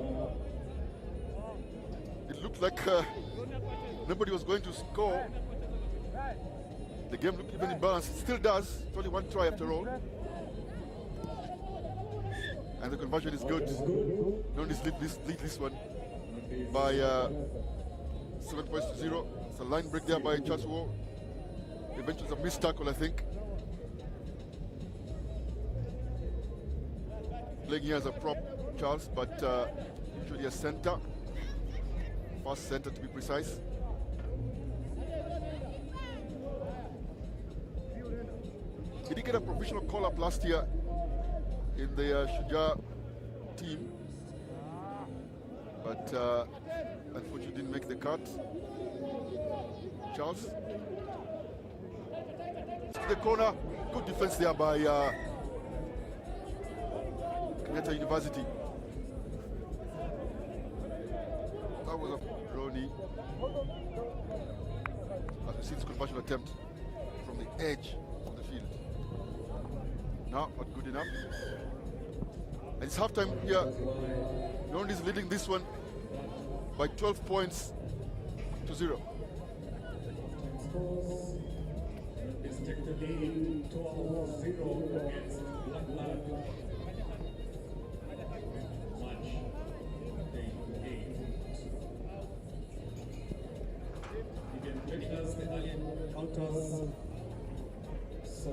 Speaker 1: It looked like nobody was going to score. The game looked even in balance. It still does. It's only one try after all. And the conversion is good. Nondis lead this one by 7 points to 0. It's a line break there by Charles War. Eventually it's a missed tackle, I think. Playing here as a prop, Charles, but usually a center. First center to be precise. He did get a provisional call-up last year in the Shujaa team, but unfortunately didn't make the cut. Charles. To the corner. Good defense there by Kenyatta University. That was a Ronnie. As we see this conversion attempt from the edge. No, not good enough. And it's halftime here. Ngong is leading this one by 12 points to 0.
Speaker 6: Is take the lead 12-0 against Black Match day 8. Again, Vegas, the alien counters. So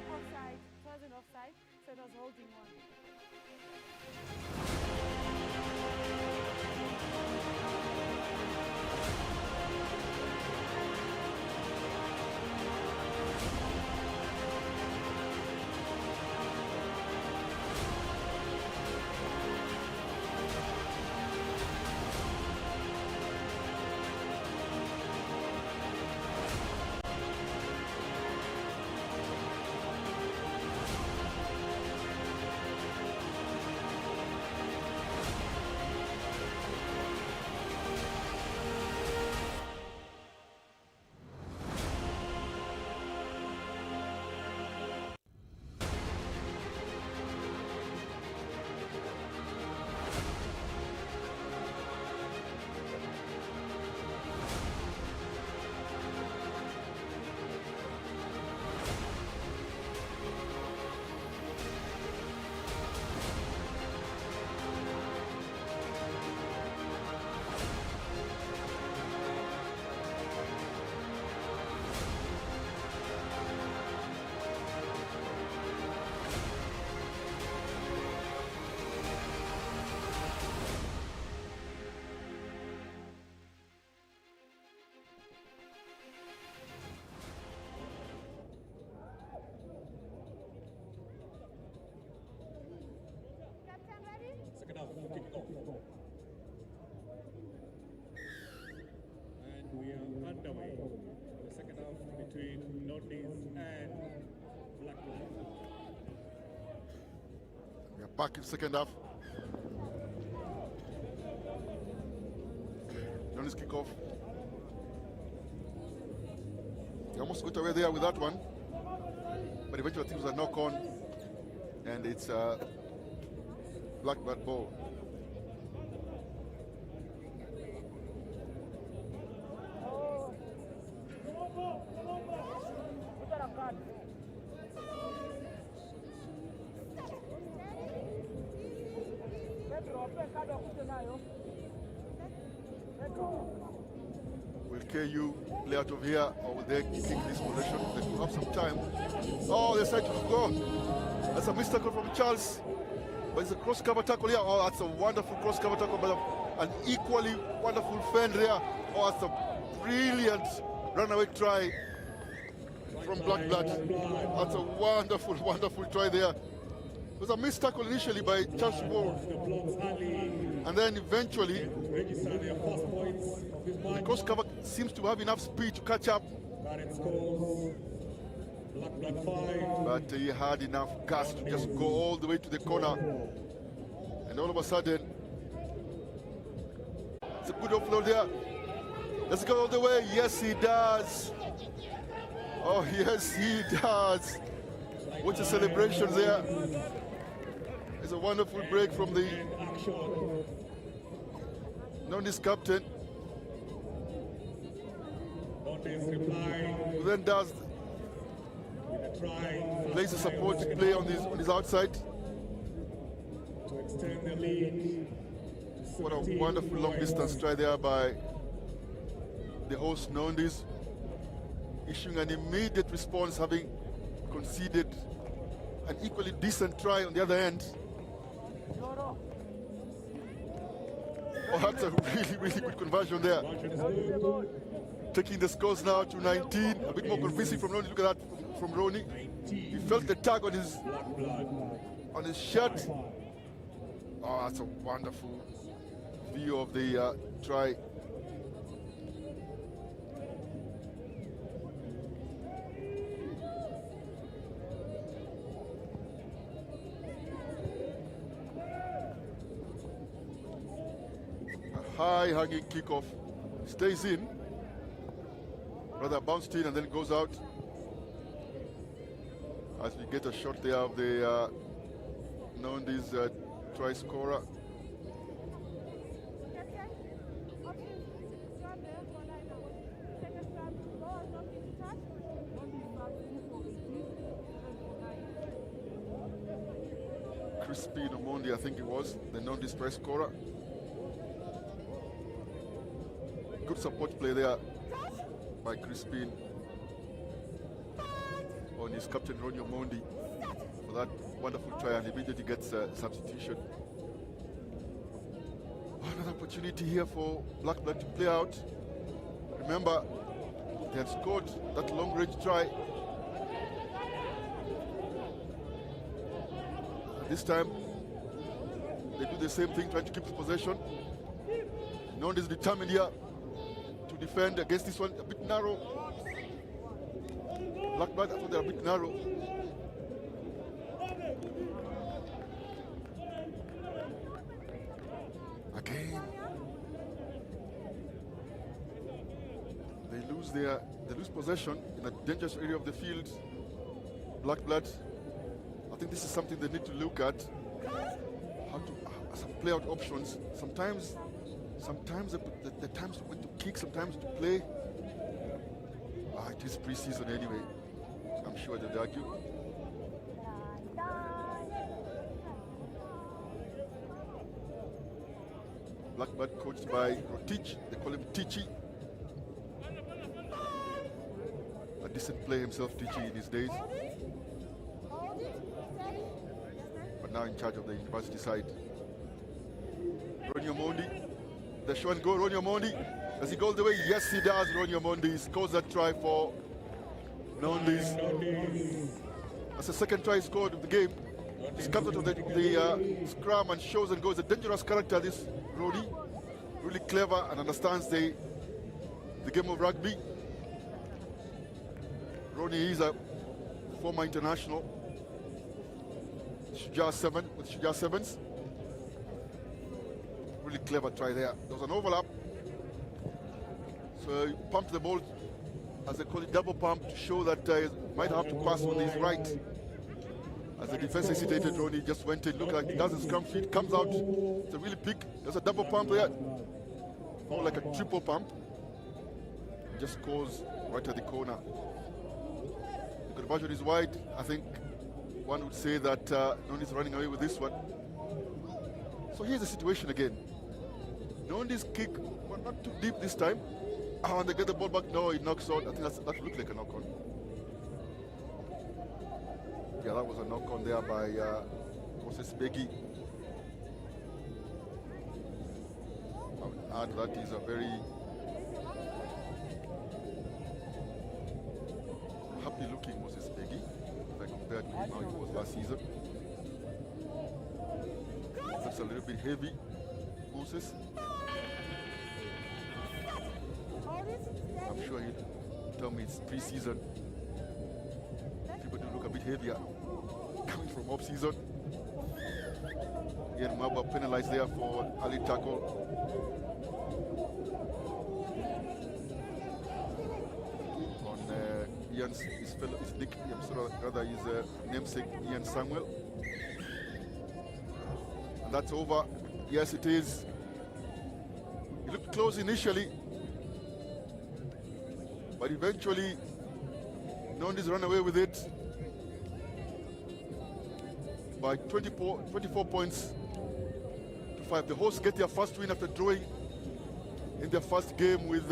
Speaker 2: Offside. It wasn't offside, so it was holding one. Captain, ready?
Speaker 6: second half kick off. And we are underway. The second half between Northeast and Black Lion.
Speaker 1: We are back in second half. Johnny's kickoff. He almost got away there with that one, but eventually things are knock on, and it's black bat ball. Will KU play out of here, or will they kick this possession? They still have some time. Oh, they decide to go. That's a missed tackle from Charles. But it's a cross-cover tackle here. Oh, that's a wonderful cross-cover tackle, but an equally wonderful fend there. Oh, that's a brilliant runaway try from Black Blood. That's a wonderful, wonderful try there. It was a missed tackle initially by Charles Ward. And then eventually, the cross-cover seems to have enough speed to catch up. But he had enough gas to just go all the way to the corner. And all of a sudden, it's a good offload there. Let's go all the way. Yes, he does. Oh, yes, he does. Watch the celebrations there. It's a wonderful break from the Noni's captain. Who then does plays a support play on his outside. What a wonderful long distance try there by the host Nondis, issuing an immediate response, having conceded an equally decent try on the other end. Oh, that's a really, really good conversion there. Taking the scores now to 19, a bit more convincing from Nondis. Look at that, from Ronnie. He felt the tag on his shirt. Oh, that's a wonderful view of the try. A high hanging kickoff, stays in, rather bounced in and then goes out. As we get a shot there of the Nondi's try scorer. Crispin Omondi, I think it was, the Nondi's try scorer. Good support play there by Crispin on his captain Ronnie Omondi for that wonderful try, and immediately gets a substitution. Another opportunity here for Black Blood to play out. Remember, they had scored that long range try. This time, they do the same thing, trying to keep the possession. Nond is determined here to defend against this one, a bit narrow. Black Blood, I thought they're a bit narrow. Again, they lose possession in a dangerous area of the field. Black Blood, I think this is something they need to look at. How to some play out options. Sometimes the times when to kick, sometimes to play. It is pre-season anyway. I'm sure they'd argue. Blackbird coached by Rotich, they call him Tichi. A decent player himself, Tichi, in his days. But now in charge of the university side. Ronnie Omondi, the show and go, Ronnie Omondi. Does he go all the way? Yes, he does. Ronnie Omondi scores that try for Nondis. That's the second try scored of the game. He's comes out of the scrum and shows and goes. A dangerous character, this Ronnie. Really clever and understands the game of rugby. Ronnie is a former international. Shujaa 7 with Shujaa 7s. Really clever try there. There was an overlap. So he pumped the ball, as they call it, double pump, to show that he might have to pass on his right. As the defense hesitated, Ronnie just went in, looked like he does his scrum feet, comes out. It's a really pick. There's a double pump there. More like a triple pump. Just goes right at the corner. The conversion is wide. I think one would say that Nondi's running away with this one. So here's the situation again. Nondi's kick, but not too deep this time. And they get the ball back. No, it knocks on. I think that looked like a knock on. Yeah, that was a knock on there by Moses Begi. I would add that he's a very happy looking Moses Begi if I compare to him how he was last season. That's a little bit heavy, Moses. I'm sure he'd tell me it's pre-season. People do look a bit heavier coming from off-season. Ian Mabwa penalized there for early tackle. On Ian's namesake Ian Samuel. And that's over. Yes, it is. It looked close initially, but eventually Nondi's run away with it by 24 points to 5. The hosts get their first win after drawing in their first game with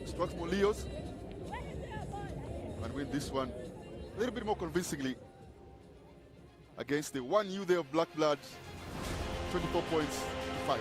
Speaker 1: Strathmore Leos, and win this one a little bit more convincingly against the 1U there of Black Blood, 24 points to 5.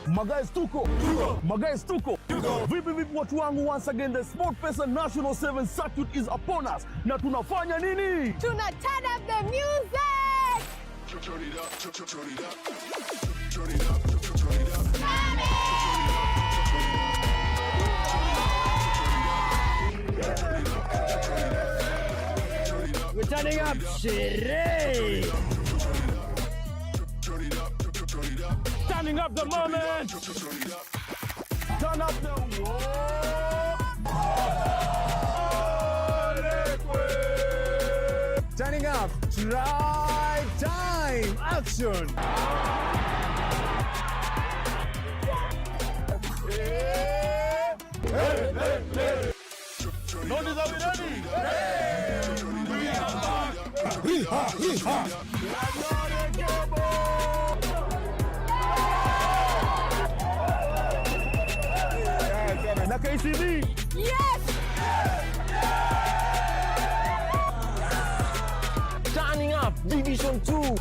Speaker 4: Magaes tuko. Vipi watu wangu, once again the SportPesa National 7 Circuit is upon us. Na tunafanya nini?
Speaker 2: Tuna turn up the music.
Speaker 5: Turn it up, turn it up. Turn it up, turn it up.
Speaker 3: We're turning up sherehe.
Speaker 5: Turn it up, turn it up.
Speaker 4: Turning up the moment.
Speaker 5: Turn it up.
Speaker 4: Turn up the
Speaker 3: Turning up. Try time. Action.
Speaker 4: Notice, are we ready? We are back. Na KCB.
Speaker 2: Yes.
Speaker 3: Turning up Division 2.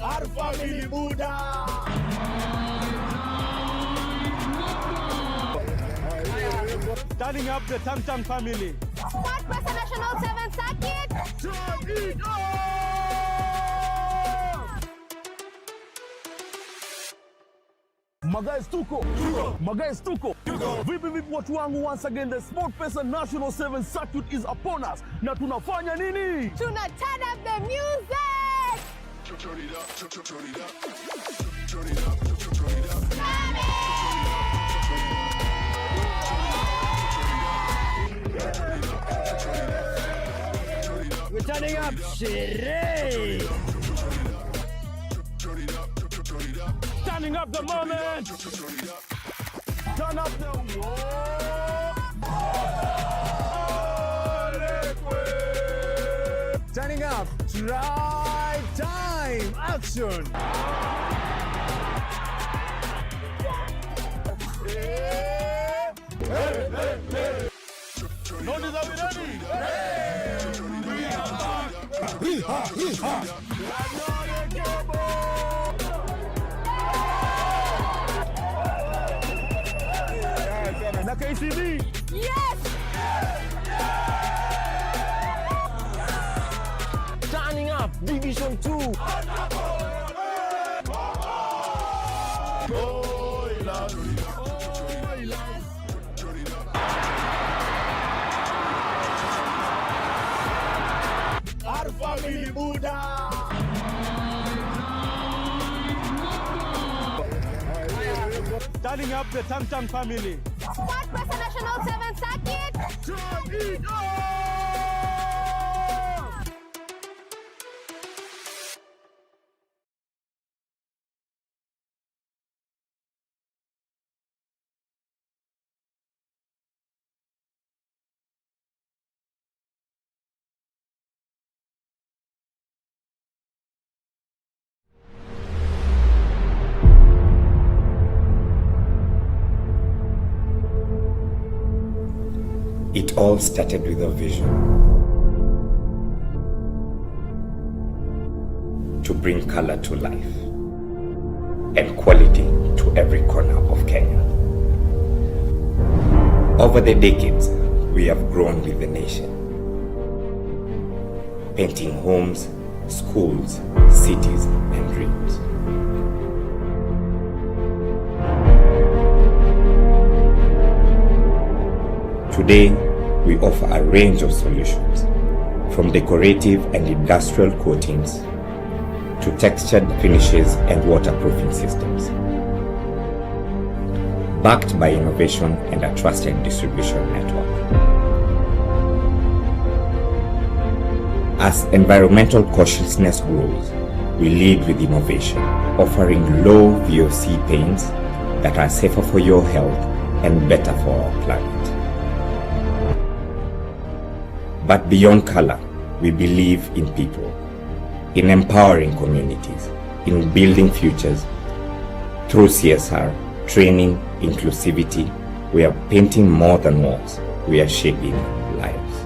Speaker 3: Our family Buddha.
Speaker 4: Turning up the Tam Tam family.
Speaker 2: SportPesa National 7 Circuit.
Speaker 4: Turn it up! Magaes tuko. Vipi watu wangu, once again the SportPesa National 7 Circuit is upon us. Na tunafanya nini?
Speaker 2: Tuna turn up the music.
Speaker 5: Turn it up, turn it up. Turn it up, turn it up.
Speaker 3: We're turning up sherehe.
Speaker 5: Turn it up, turn it up.
Speaker 4: Turning up the moment.
Speaker 5: Turn it up.
Speaker 4: Turn up the
Speaker 3: Turning up. Try time. Action.
Speaker 4: Notice, are we ready? We are back. Na KCB.
Speaker 2: Yes.
Speaker 3: Turning up Division 2. Our family Buddha.
Speaker 4: Turning up the Tam Tam family.
Speaker 2: SportPesa National 7 Circuit.
Speaker 4: Turn it up!
Speaker 8: It all started with a vision to bring color to life and quality to every corner of Kenya. Over the decades, we have grown with the nation, painting homes, schools, cities, and dreams. Today, we offer a range of solutions, from decorative and industrial coatings to textured finishes and waterproofing systems. Backed by innovation and a trusted distribution network. As environmental consciousness grows, we lead with innovation, offering low VOC paints that are safer for your health and better for our planet. But beyond color, we believe in people, in empowering communities, in building futures through CSR, training, inclusivity, We are painting more than walls. We are shaping lives.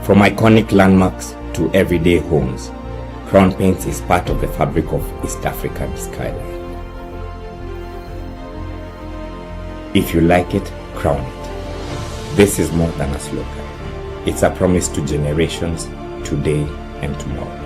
Speaker 8: From iconic landmarks to everyday homes, Crown Paints is part of the fabric of East African skyline. If you like it, crown it. This is more than a slogan. It's a promise to generations today and tomorrow.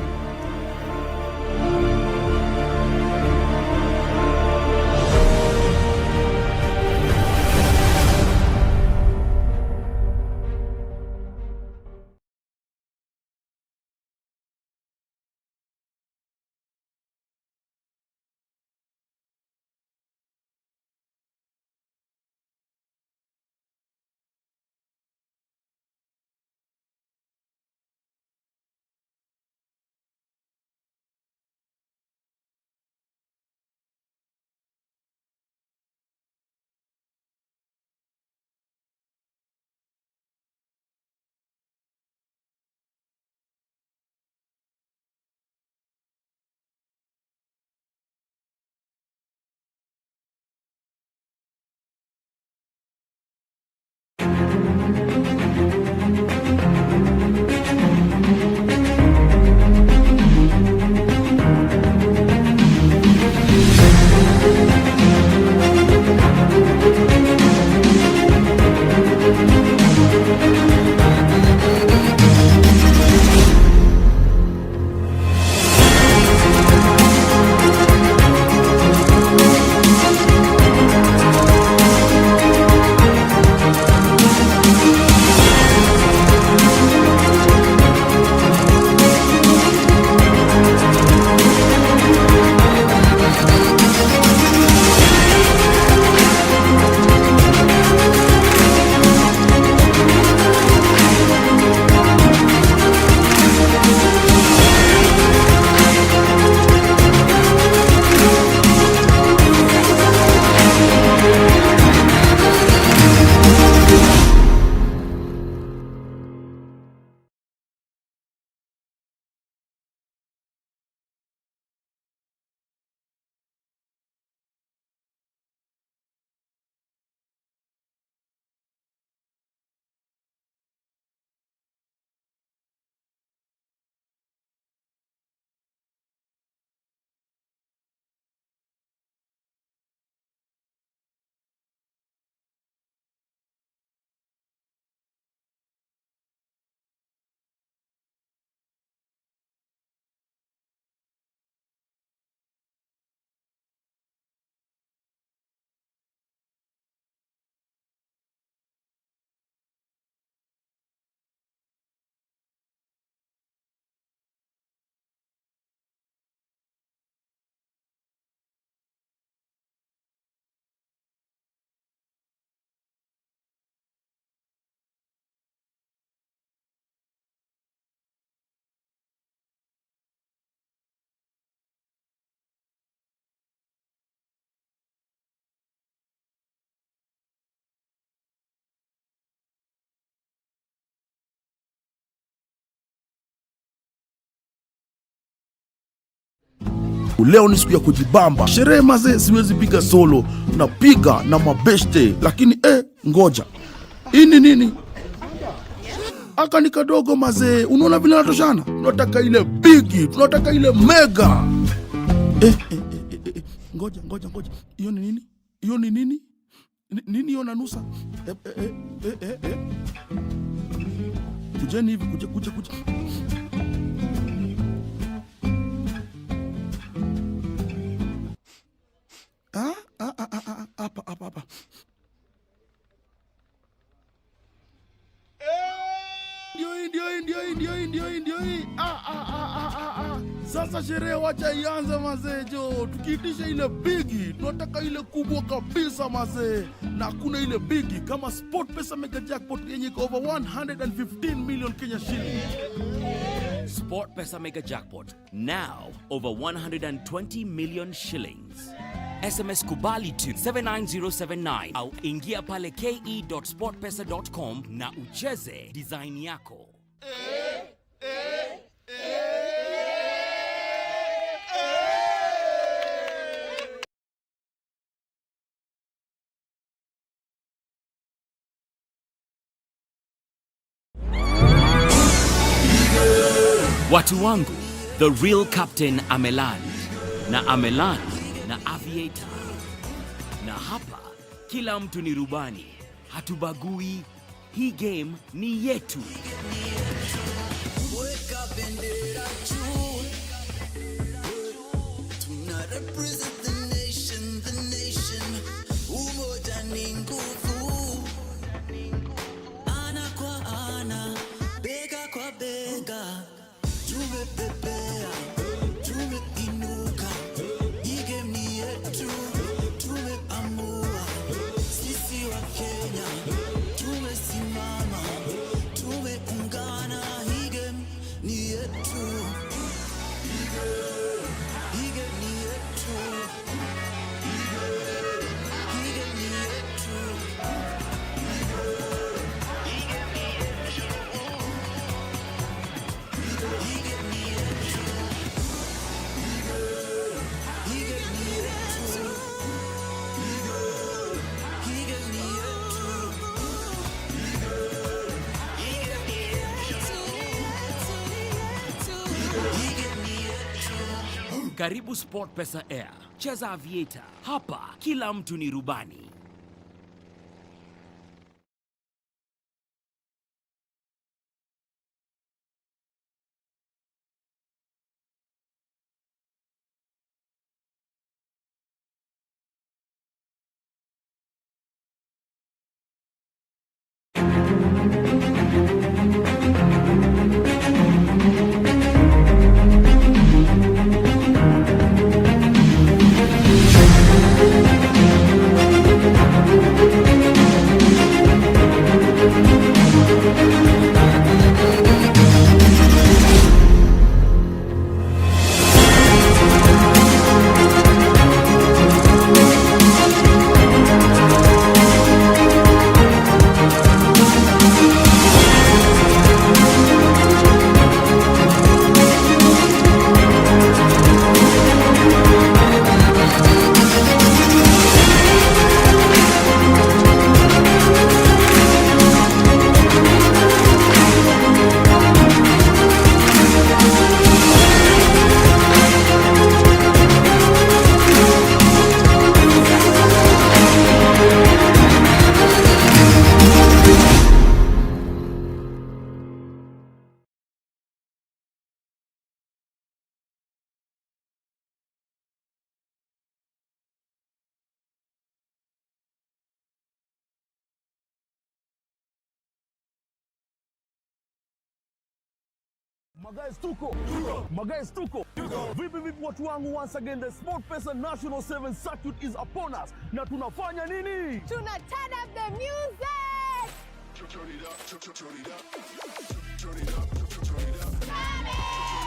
Speaker 4: Leo ni siku ya kujibamba. Sherehe mazee siwezi piga solo, napiga na mabeshte. Lakini ngoja, hii ni nini? Aka ni kadogo mazee. Unaona vile natoshana? Tunataka ile bigi, tunataka ile mega. Ngoja. Hiyo ni nini? Hiyo ni nini? Nini hiyo nanusa? Kujeni hivi, kuja. Hapa. Ndio hii. Sasa sherehe wacha ianze mazee jo. Tukiitisha ile bigi, tunataka ile kubwa kabisa mazee. Na kuna ile bigi kama SportPesa Mega Jackpot yenye iko over 115 million Kenya shillings.
Speaker 9: SportPesa Mega Jackpot, now over 120 million shillings. SMS Kubali to 79079 au ingia pale ke.sportpesa.com na ucheze design yako. Watu wangu, the real captain ameland. Na ameland na aviator. Na hapa, kila mtu ni rubani. Hatubagui, hii game ni yetu.
Speaker 10: Weka bendera juu. Tuna represent the nation, the nation. Umoja ni nguvu. Ana kwa ana, bega kwa bega. Tumepepea, tumeinuka. Hii game ni yetu. Tumeamua, sisi wa Kenya. Tumesimama, tumeungana. Hii game ni yetu. Hii game ni yetu. Hii game ni yetu.
Speaker 9: Karibu Sport Pesa Air. Cheza aviator. Hapa, kila mtu ni rubani.
Speaker 11: Magais tuko. Magais tuko. Vipi watu wangu, once again the Sport Pesa National 7 Circuit is upon us. Na tunafanya nini?
Speaker 2: Tuna turn up the music.
Speaker 5: Turn it up, turn it up. Turn it up, turn it up.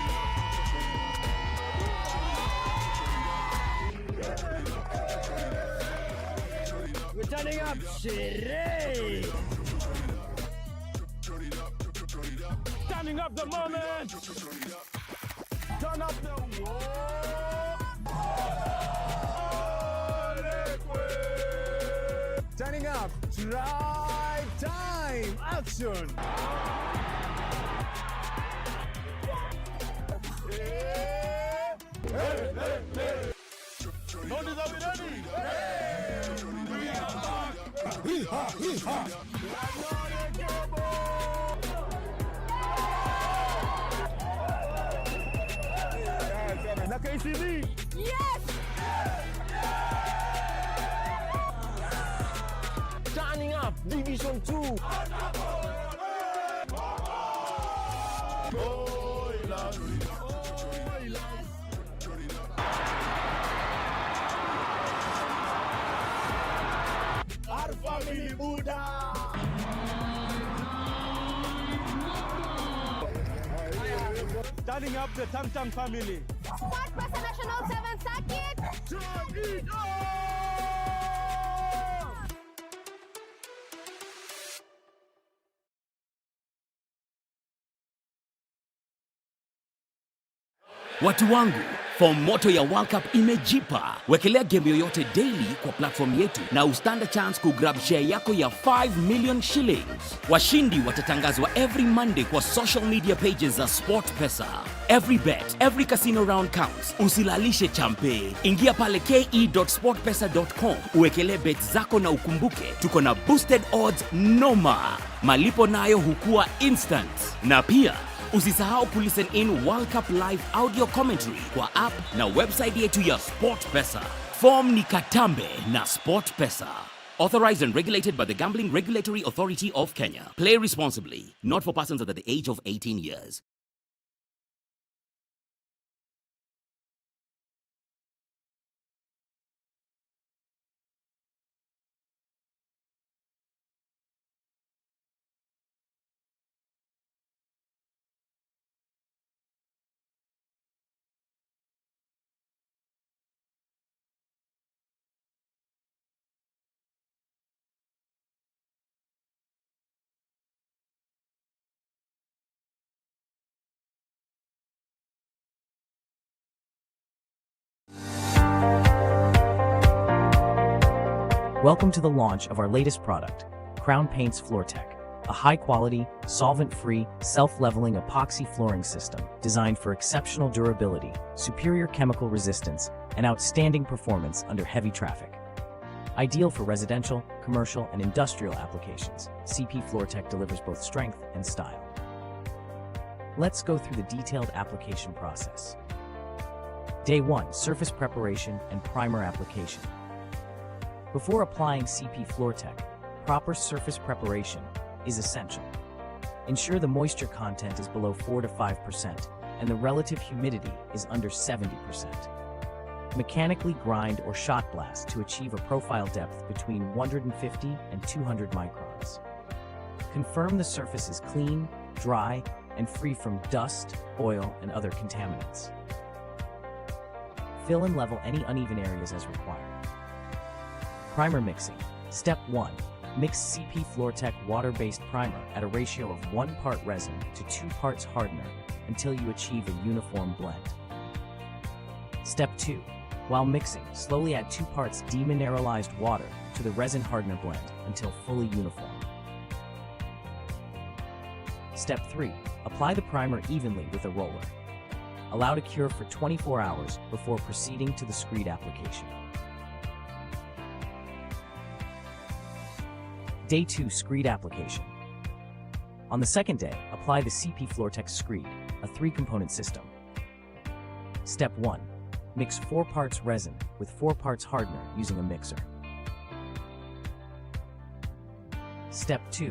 Speaker 11: We're turning up, sherehe. Turning up the moment. Turn up the turning up. Try time. Action. Notice, are we ready? We are back. Hee-ha, hee-ha. Na KCB.
Speaker 2: Yes.
Speaker 11: Turning up Division 2. Our family Buddha. Turning up the Tang Tang family.
Speaker 2: Sport Pesa National 7 Circuit.
Speaker 11: Turn it up!
Speaker 9: Watu wangu, Form moto ya World Cup imejipa. Wekelea game yoyote daily kwa platform yetu na ustand a chance kugrab share yako ya 5 million shillings. Washindi watatangazwa every Monday kwa social media pages za SportPesa. Every bet, every casino round counts. Usilalishe champe. Ingia pale ke.sportpesa.com uwekelee bet zako na ukumbuke tuko na boosted odds noma. Malipo nayo hukua instant. Na pia usisahau kulisten in World Cup live audio commentary kwa app na website yetu ya SportPesa. Form ni katambe na SportPesa. Authorized and regulated by the Gambling Regulatory Authority of Kenya. Play responsibly. Not for persons under the age of 18 years.
Speaker 12: Welcome to the launch of our latest product, Crown Paint's Floor Tech, a high-quality, solvent-free, self-leveling epoxy flooring system designed for exceptional durability, superior chemical resistance, and outstanding performance under heavy traffic. Ideal for residential, commercial, and industrial applications, CP Floor Tech delivers both strength and style. Let's go through the detailed application process. Day 1, surface preparation and primer application. Before applying CP Floor Tech, proper surface preparation is essential. Ensure the moisture content is below 4 to 5% and the relative humidity is under 70%. Mechanically grind or shot blast to achieve a profile depth between 150 and 200 microns. Confirm the surface is clean, dry, and free from dust, oil, and other contaminants. Fill and level any uneven areas as required. Primer mixing. Step 1. Mix CP Floor Tech water-based primer at a ratio of 1 part resin to 2 parts hardener until you achieve a uniform blend. Step 2. While mixing, slowly add 2 parts demineralized water to the resin hardener blend until fully uniform. Step 3. Apply the primer evenly with a roller. Allow to cure for 24 hours before proceeding to the screed application. Day 2, screed application. On the second day, apply the CP Floor Tech screed, a 3-component system. Step 1. Mix 4 parts resin with 4 parts hardener using a mixer. Step 2.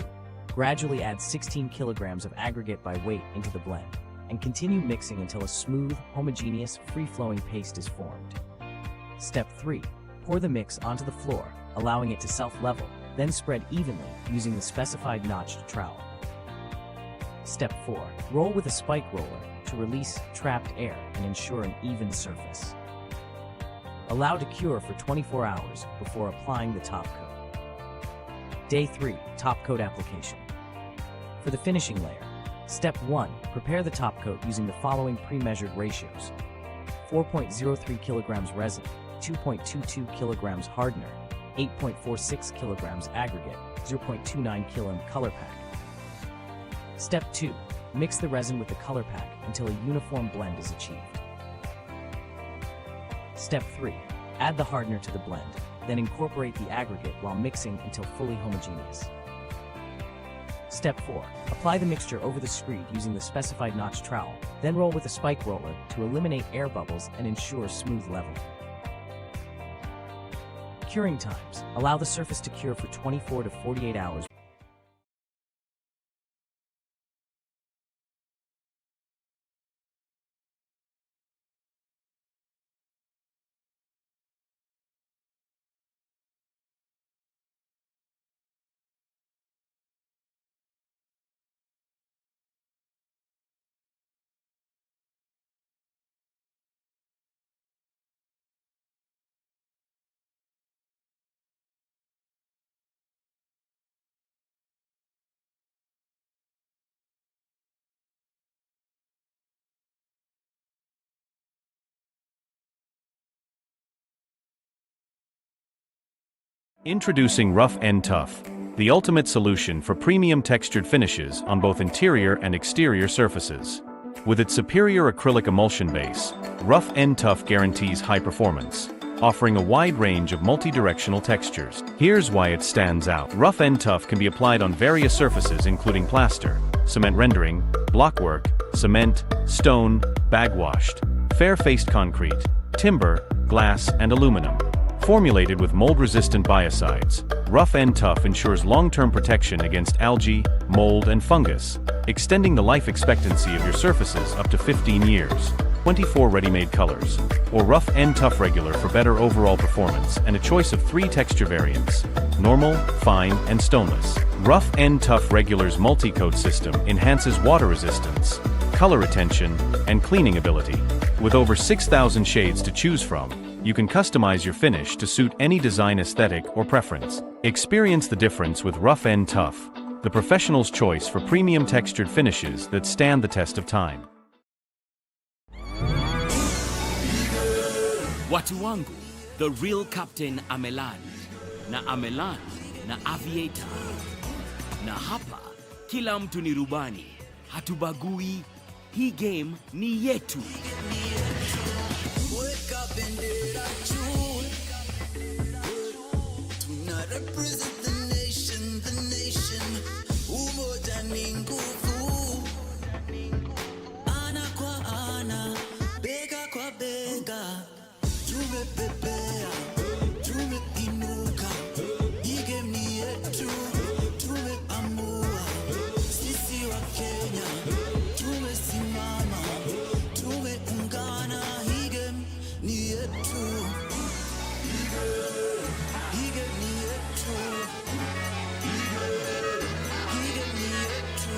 Speaker 12: Gradually add 16 kilograms of aggregate by weight into the blend, and continue mixing until a smooth, homogeneous, free-flowing paste is formed. Step 3. Pour the mix onto the floor, allowing it to self-level, then spread evenly using the specified notched trowel. Step 4. Roll with a spike roller to release trapped air and ensure an even surface. Allow to cure for 24 hours before applying the top coat. Day 3, top coat application. For the finishing layer, Step 1. Prepare the top coat using the following pre-measured ratios: 4.03 kilograms resin, 2.22 kilograms hardener, 8.46 kilograms aggregate, 0.29 kg color pack. Step 2. Mix the resin with the color pack until a uniform blend is achieved. Step 3. Add the hardener to the blend, then incorporate the aggregate while mixing until fully homogeneous. Step 4. Apply the mixture over the screed using the specified notch trowel, then roll with a spike roller to eliminate air bubbles and ensure smooth level. Curing times. Allow the surface to cure for 24 to 48 hours.
Speaker 13: Introducing Ruff and Tuff, the ultimate solution for premium textured finishes on both interior and exterior surfaces. With its superior acrylic emulsion base, Ruff and Tuff guarantees high performance, offering a wide range of multi-directional textures. Here's why it stands out. Ruff and Tuff can be applied on various surfaces including plaster, cement rendering, blockwork, cement, stone, bag-washed, fair-faced concrete, timber, glass, and aluminum. Formulated with mold-resistant biocides, Ruff and Tuff ensures long-term protection against algae, mold, and fungus, extending the life expectancy of your surfaces up to 15 years. 24 ready-made colors, or Ruff and Tuff Regular for better overall performance, and a choice of 3 texture variants: normal, fine, and stoneless. Ruff and Tuff Regular's multi-coat system enhances water resistance, color retention, and cleaning ability. With over 6,000 shades to choose from, you can customize your finish to suit any design aesthetic or preference. Experience the difference with Ruff and Tuff, the professional's choice for premium textured finishes that stand the test of time.
Speaker 9: Watu wangu, the real captain ameland, na ameland na aviator. Na hapa, kila mtu ni rubani, hatubagui, hii game ni yetu.
Speaker 10: Weka bendera juu, tuna represent the nation, umoja ni nguvu, ana kwa ana, bega kwa bega, tumepepea, tumeinuka, hii game ni yetu, tumeamua, sisi wa Kenya, tumesimama, tumeungana, hii game ni yetu, hii game ni yetu, hii game ni yetu,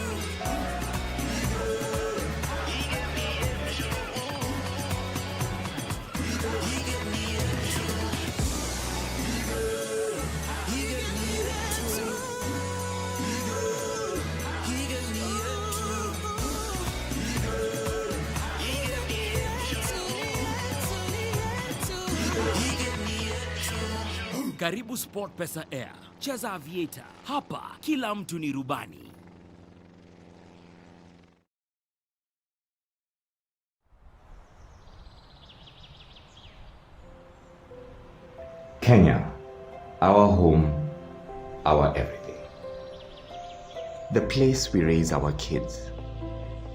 Speaker 9: Karibu SportPesa Air, cheza aviator. Hapa kila mtu ni rubani.
Speaker 8: Kenya, our home, our everything. The place we raise our kids,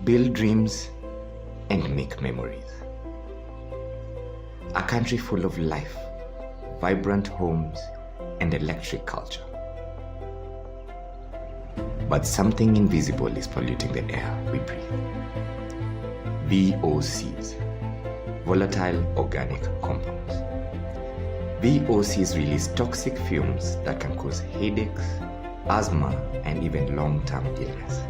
Speaker 8: build dreams, and make memories. A country full of life, vibrant homes, and electric culture. But something invisible is polluting the air we breathe. VOCs, volatile organic compounds. VOCs release toxic fumes that can cause headaches, asthma, and even long-term illness.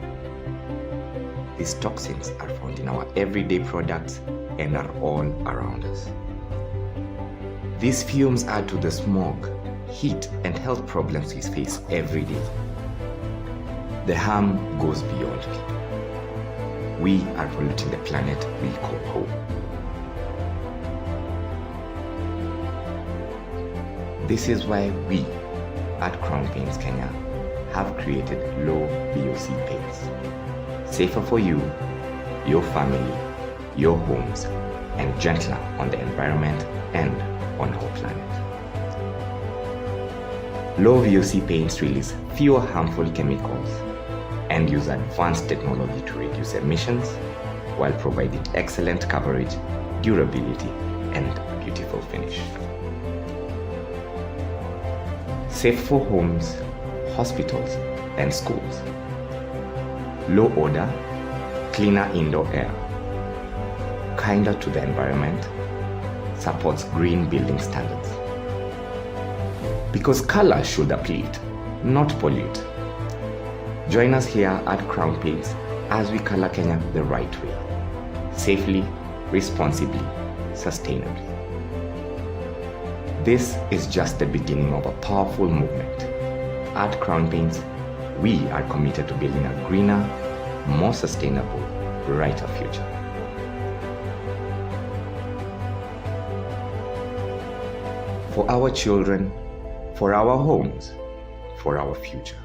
Speaker 8: These toxins are found in our everyday products and are all around us. These fumes add to the smog, heat, and health problems we face every day. The harm goes beyond people. We are polluting the planet we call home. This is why we at Crown Paints Kenya have created low VOC paints. Safer for you, your family, your homes, and gentler on the environment and on our planet. Low VOC paints release fewer harmful chemicals and use advanced technology to reduce emissions while providing excellent coverage, durability, and beautiful finish. Safe for homes, hospitals, and schools. Low odor, cleaner indoor air. Kinder to the environment, supports green building standards. Because color should uplift, not pollute. Join us here at Crown Paints as we color Kenya the right way. Safely, responsibly, sustainably. This is just the beginning of a powerful movement. At Crown Paints, we are committed to building a greener, more sustainable, brighter future. For our children, for our homes, for our future.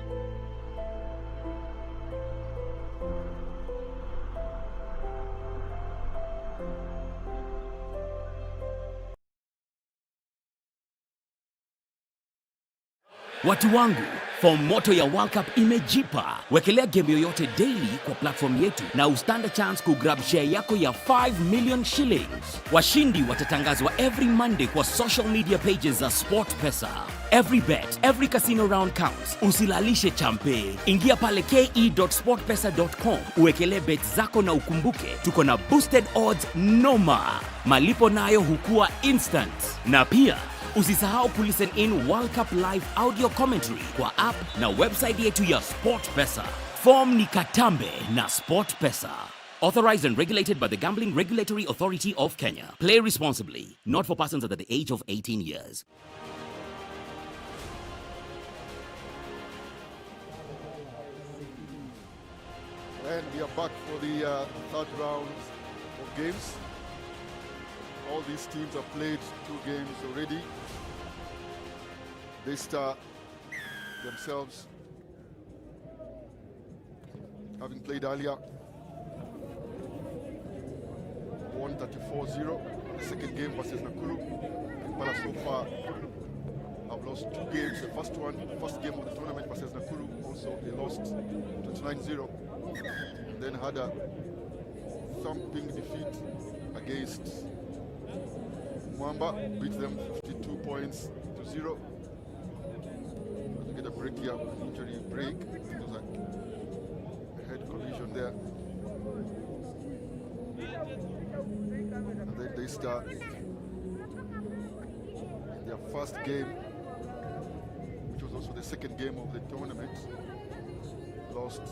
Speaker 9: Watu wangu, form moto ya World Cup imejipa. Wekelea game yoyote daily kwa platform yetu na ustand a chance kugrab share yako ya 5 million shillings. Washindi watatangazwa every Monday kwa social media pages za SportPesa. Every bet, every casino round counts. Usilalishe champe. Ingia pale ke.sportpesa.com. Uwekelee bet zako na ukumbuke tuko na boosted odds noma. Malipo nayo hukua instant. Na pia usisahau kulisten in World Cup live audio commentary kwa app na website yetu ya SportPesa. Form ni Katambe na SportPesa. Authorized and regulated by the Gambling Regulatory Authority of Kenya. Play responsibly. Not for persons under the age of 18 years.
Speaker 1: And we are back for the third round of games. All these teams have played 2 games already. They start themselves having played earlier. Won 34-0. The second game versus Nakuru. Impala so far have lost 2 games. The first game of the tournament versus Nakuru, also they lost 29-0. And then had a thumping defeat against Mwamba, beat them 52 points to 0. Get a break here, an injury break. It was a head collision there. And then they start their first game, which was also the second game of the tournament. Lost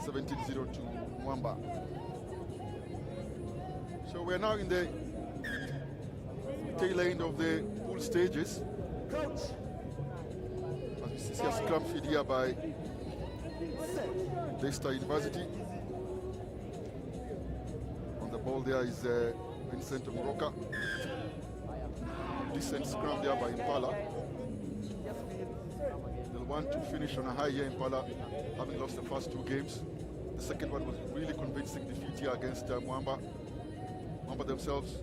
Speaker 1: 17-0 to Mwamba. So we're now in the tail end of the pool stages. As we see a scrum feed here by Leicester University. On the ball there is Vincent Mroka. Decent scrum there by Impala. They'll want to finish on a high here, Impala, having lost the first 2 games. The second one was really convincing defeat here against Mwamba. Mwamba themselves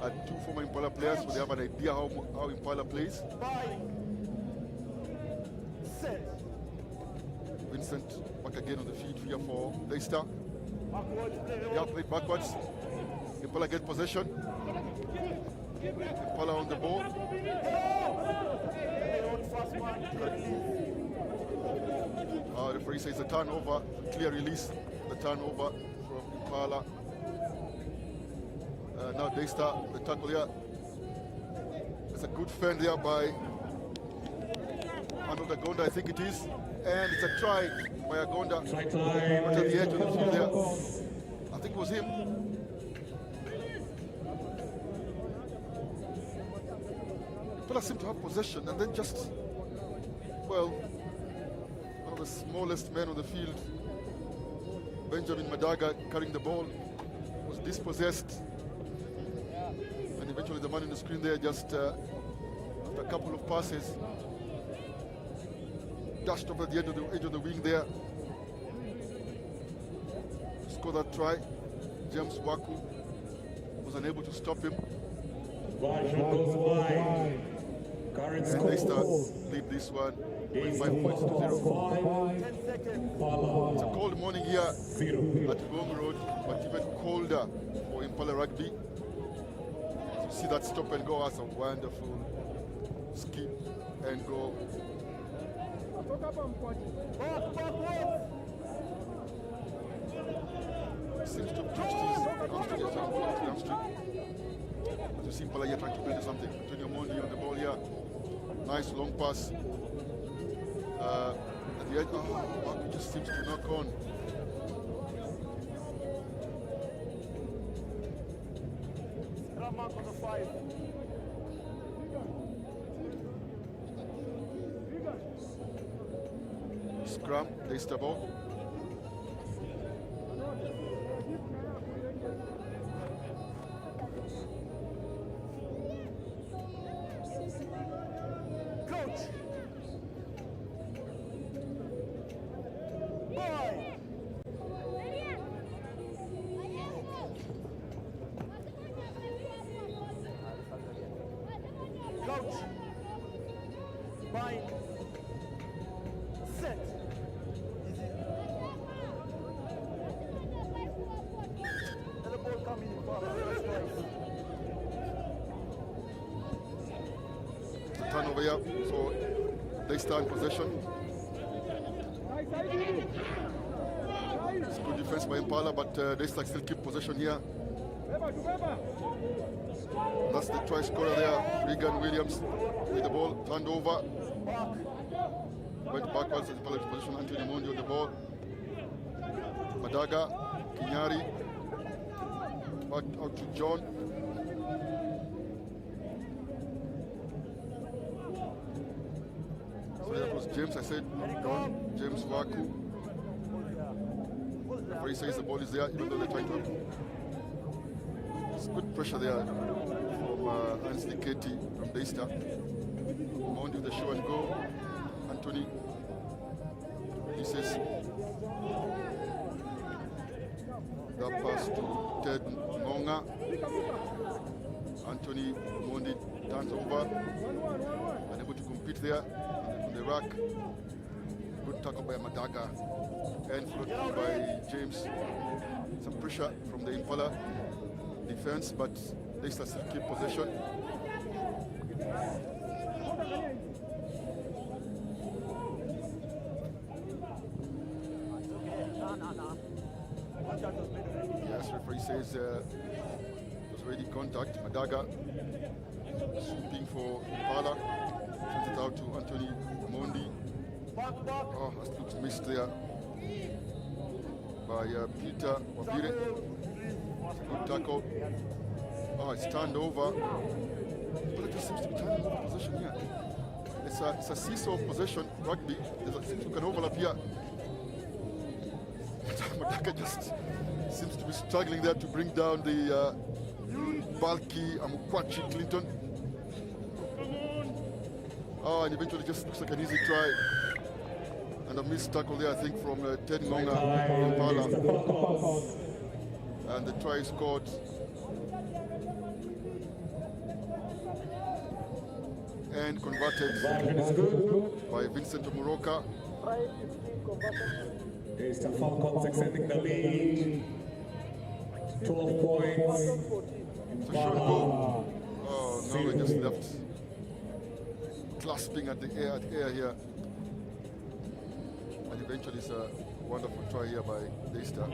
Speaker 1: had 2 former Impala players, so they have an idea how Impala plays. Vincent back again on the feed here for Leicester. Yeah, played backwards. Impala get possession. Impala on the ball. Referee says a turnover, clear release. The turnover from Impala. Now Leicester, the tackle here. It's a good fend there by Arnold Agonda, I think it is. And it's a try by Agonda. Right at the edge of the field there. I think it was him. Impala seemed to have possession and then just, well, one of the smallest men on the field, Benjamin Madaga, carrying the ball, was dispossessed. And eventually the man in the screen there just, after a couple of passes, dashed over the edge of the wing there. Scored that try. James Waku was unable to stop him. And Leicester lead this one by 5 points to 0. It's a cold morning here at Ngong Road, but even colder for Impala Rugby. As you see that stop and go, that's a wonderful skip and go. Seems to have touched his hamstring. As you see Impala here trying to build something. Antonio Mondi on the ball here. Nice long pass. At the edge, Baku just seems to knock on.
Speaker 3: Scrum mark on the 5.
Speaker 1: Scrum, Leicester ball.
Speaker 3: Coach. Boy. Coach. Bind. Set. Let the ball come in.
Speaker 1: Turnover here, so they start in possession. It's good defense by Impala, but they still keep possession here. That's the try scorer there, Regan Williams with the ball, turned over. Went backwards in Impala's position, Anthony Mondi on the ball. Madaga, Kinyari, back out to John. So that was James, I said, Don, James Waku. Referee says the ball is there, even though they're trying to. It's good pressure there from Ansley Katie from Daystar. Mondi with the show and go. Anthony, he says that pass to Ted Ngonga. Anthony Mondi turns over, unable to compete there on the rack. Good tackle by Madaga and floated by James. Some pressure from the Impala defense, but they still keep possession. Yes, referee says it was already contact. Madaga swooping for Impala. Sends it out to Anthony Mondi. Oh, that looks missed there by Peter Wabire. Good tackle. Oh, it's turned over. But it just seems to be turning over possession here. It's a seesaw possession rugby. Seems you can overlap here. Madaga just seems to be struggling there to bring down the bulky Amukwachi Clinton. Oh, and eventually just looks like an easy try. And a missed tackle there, I think, from Ted Ngonga Impala. And the try scored. And converted by Vincent Muroka.
Speaker 6: It's the Falcons extending the lead. 12 points.
Speaker 1: So short goal. Oh, no, they just left. Clasping at the air here. And eventually it's a wonderful try here by Daystar.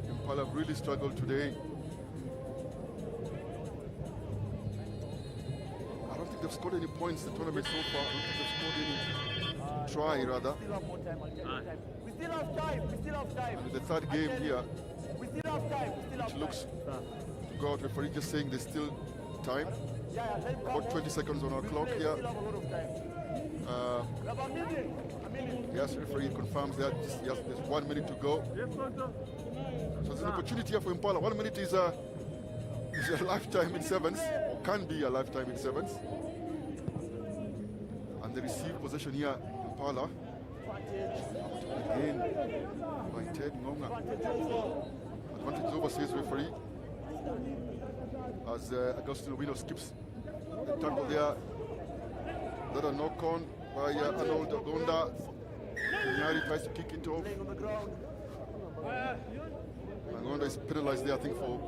Speaker 1: Impala have really struggled today. I don't think they've scored any points in the tournament so far. I don't think they've scored any try, rather.
Speaker 3: We still have time. We still have time.
Speaker 1: And the third game here,
Speaker 3: We still have time. We still have
Speaker 1: which looks to go out, referee just saying there's still time. About 20 seconds on our clock here. Yes, referee confirms that yes, there's 1 minute to go. So there's an opportunity here for Impala. 1 minute is a lifetime in sevens, or can be a lifetime in sevens. And they receive possession here, Impala. Again by Ted Ngonga. Advantage over, says referee. As Agustin Wino skips the tackle there. That a knock on by Arnold Gonda. Nyari tries to kick it off. And Gonda is penalized there, I think, for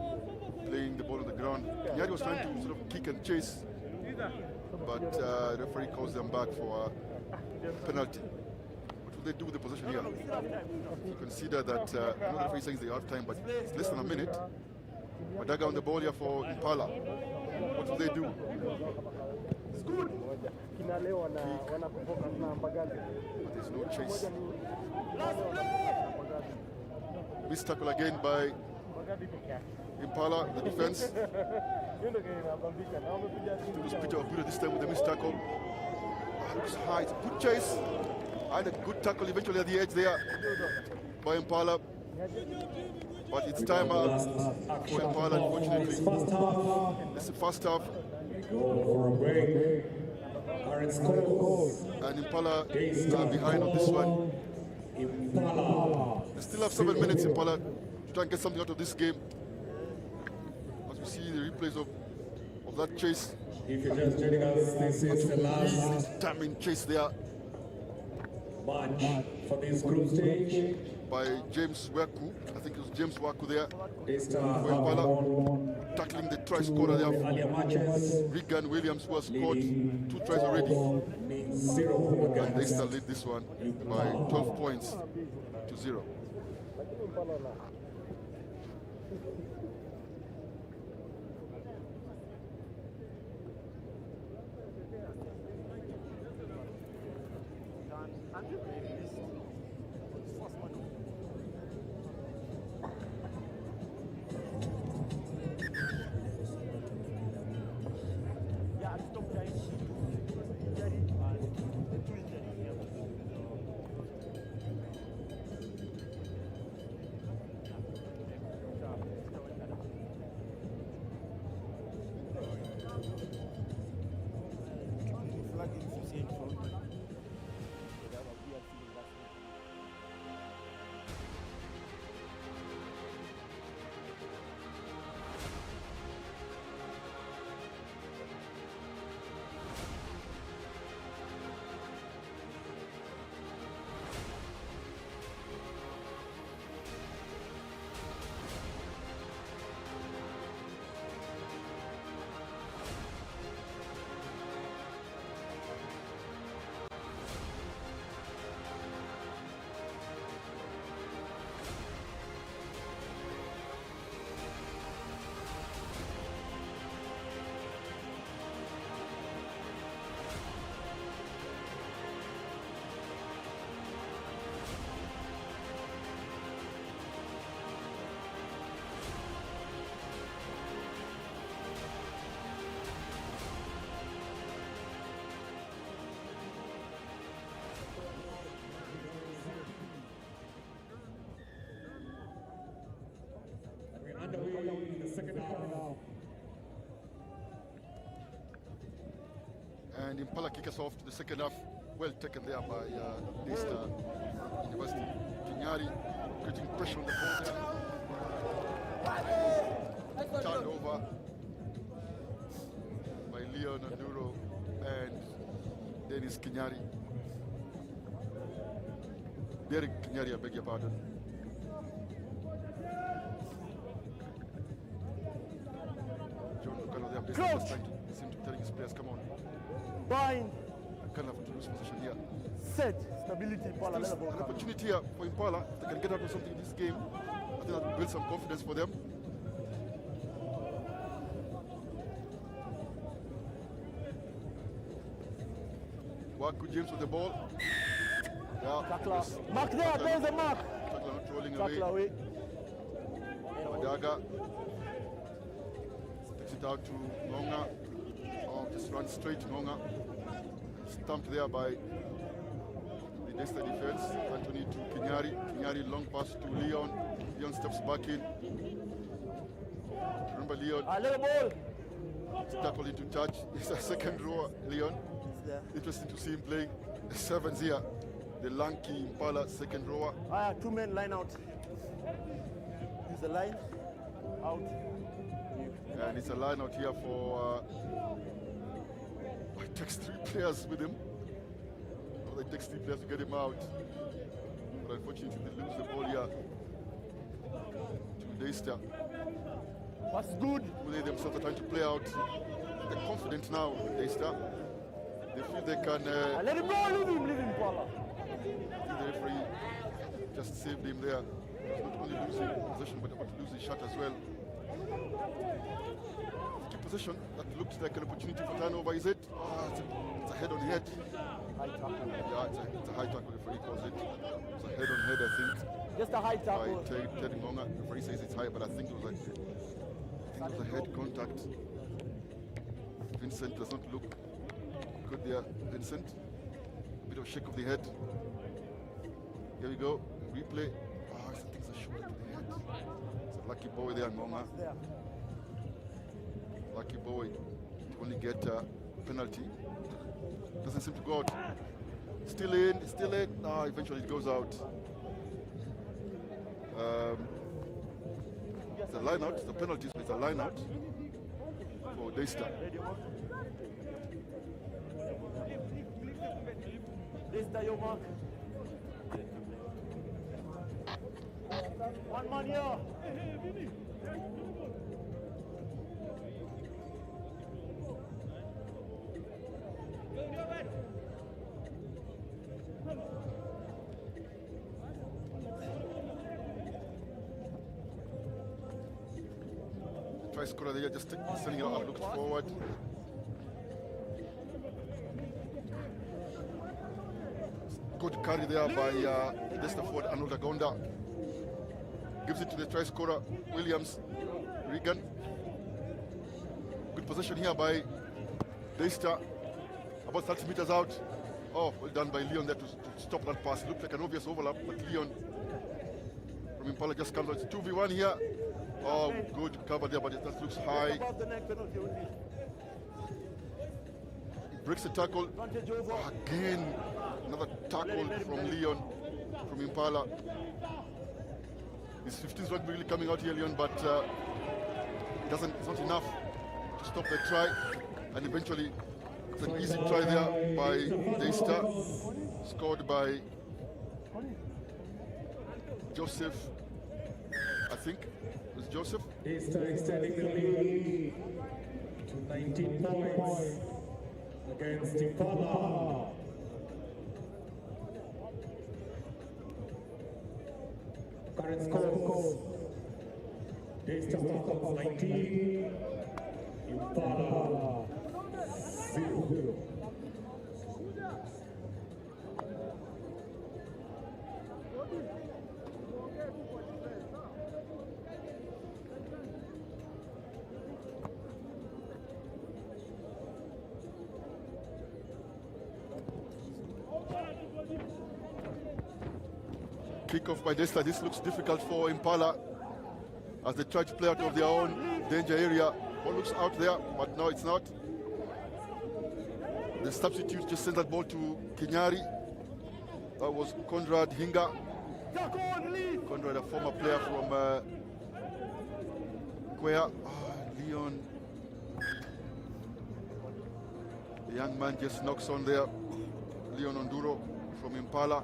Speaker 1: playing the ball on the ground. Nyari was trying to sort of kick and chase, but the referee calls them back for a penalty. What will they do with the possession here? You consider that, the referee saying they have time, but it's less than a minute. Madaga on the ball here for Impala. What will they do? It's good. But there's no chase. Missed tackle again by Impala, the defense. It was Peter Obuda this time with the missed tackle. Looks high, it's a good chase. And a good tackle eventually at the edge there by Impala. But it's time out for Impala, unfortunately. It's the first half.
Speaker 6: For a break.
Speaker 1: And Impala are behind on this one. They still have 7 minutes, Impala, to try and get something out of this game. As we see the replays of that chase.
Speaker 6: If you're just joining us, this is the last
Speaker 1: determined chase there
Speaker 6: match for this group stage.
Speaker 1: by James Waku. I think it was James Waku there.
Speaker 6: For
Speaker 1: Impala, tackling the try scorer there for Regan Williams, who has scored 2 tries already. And they still lead this one by 12 points to 0. And Impala kick us off to the second half. Well taken there by Daystar University. Kinyari creating pressure on the ball there. Turned over by Leon Anduro and Dennis Kinyari. Derek Kinyari, I beg your pardon. John Lucano there, basically just trying to seem to be telling his players, come on.
Speaker 3: Bind.
Speaker 1: Kind of to lose possession here.
Speaker 3: Set. Stability, Impala.
Speaker 1: There's an opportunity here for Impala. If they can get out of something in this game, I think that will build some confidence for them. Waku James with the ball. Yeah,
Speaker 3: Tackler. Mark there, there's a mark.
Speaker 1: Tackler not rolling
Speaker 3: Tackler away.
Speaker 1: Madaga takes it out to Ngonga. Oh, just runs straight to Ngonga. Stumped there by the Desta defense. Anthony to Kinyari. Kinyari long pass to Leon. Leon steps back in. Remember Leon.
Speaker 3: Little ball.
Speaker 1: Tackle into touch. It's a second row, Leon.
Speaker 3: Yeah.
Speaker 1: Interesting to see him playing. The sevens here. The lanky Impala second rower.
Speaker 3: 2 men line out. Use the line out.
Speaker 1: And it's a line out here for it takes 3 players with him. Well, it takes 3 players to get him out. But unfortunately they lose the ball here to Daystar.
Speaker 3: That's good.
Speaker 1: They themselves are trying to play out. They're confident now, Daystar. They feel they can
Speaker 3: let him go, leave him, Paula.
Speaker 1: I think the referee just saved him there. He's not only losing possession, but about to lose his shot as well. Keep possession. That looked like an opportunity for turnover, is it? It's a head on head.
Speaker 3: High tackle.
Speaker 1: Yeah, it's a high tackle, the referee calls it. It's a head on head, I think.
Speaker 3: Just a high tackle.
Speaker 1: By Ted Ngonga. The referee says it's high, but I think it was a head contact. Vincent does not look good there, Vincent. A bit of a shake of the head. Here we go, replay. Something's a shoulder. It's a lucky boy there, Ngong. Lucky boy to only get a penalty. Doesn't seem to go out. Still in, still in. Ah, eventually it goes out. It's a line out. The penalty is a line out for Daystar.
Speaker 3: Daystar, your mark. One man here.
Speaker 1: Try scorer there, just sending it out, looked forward. Good carry there by Daystar forward Arnold Agonda. Gives it to the try scorer, Williams, Regan. Good possession here by Daystar, about 30 meters out. Oh, well done by Leon there to stop that pass. It looked like an obvious overlap, but Leon from Impala just comes out. It's 2v1 here. Oh, good cover there, but that looks high. It breaks the tackle. Oh, again, another tackle from Leon, from Impala. His 15th rugby really coming out here, Leon, but it's not enough to stop the try. And eventually, it's an easy try there by Daystar, scored by Joseph, I think. It was Joseph.
Speaker 6: Daystar extending the lead to 19 points against Impala. Current score: Daystar Falcons 19, Impala 0.
Speaker 1: Kick-off by Daystar. This looks difficult for Impala as they try to play out of their own danger area. Ball looks out there, but no, it's not. The substitute just sent that ball to Kinyari. That was Conrad Hinga. Conrad, a former player from Kwea. Leon. The young man just knocks on there. Leon Onduro from Impala.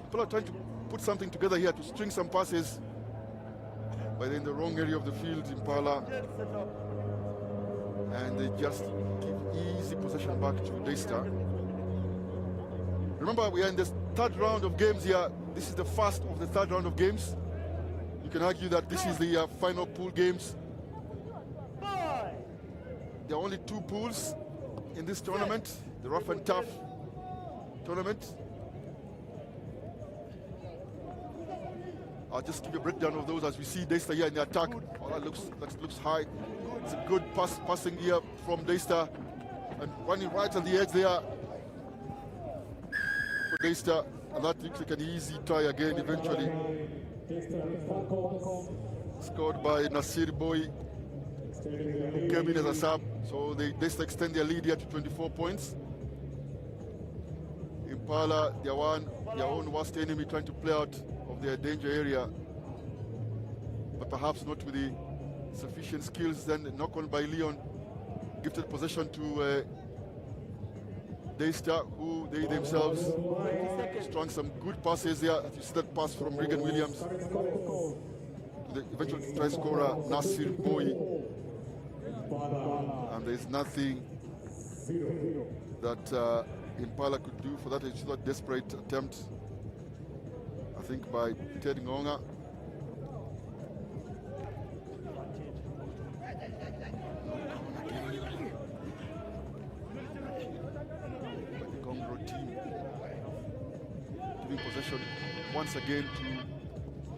Speaker 1: People are trying to put something together here to string some passes, but in the wrong area of the field, Impala, and they just give easy possession back to Daystar. Remember, we are in the third round of games here. This is the first of the third round of games. You can argue that this is the final pool games. There are only two pools in this tournament, the Ruff and Tuff tournament. I'll just give you a breakdown of those as we see Daystar here in the attack. Oh, that looks high. It's a good passing here from Daystar, and running right on the edge there for Daystar, and that looks like an easy try again. Eventually scored by Nasir Boy, who came in as a sub. So Daystar extend their lead here to 24 points. Impala, their own worst enemy, trying to play out of their danger area, but perhaps not with the sufficient skills. Then knock on by Leon, gifted possession to Daystar, who they themselves strung some good passes there. You see that pass from Regan Williams to the eventual try scorer Nasir Boy, and there's nothing that Impala could do for that. It's not a desperate attempt, I think, by Ted Ngonga. By the Ngong team giving possession once again to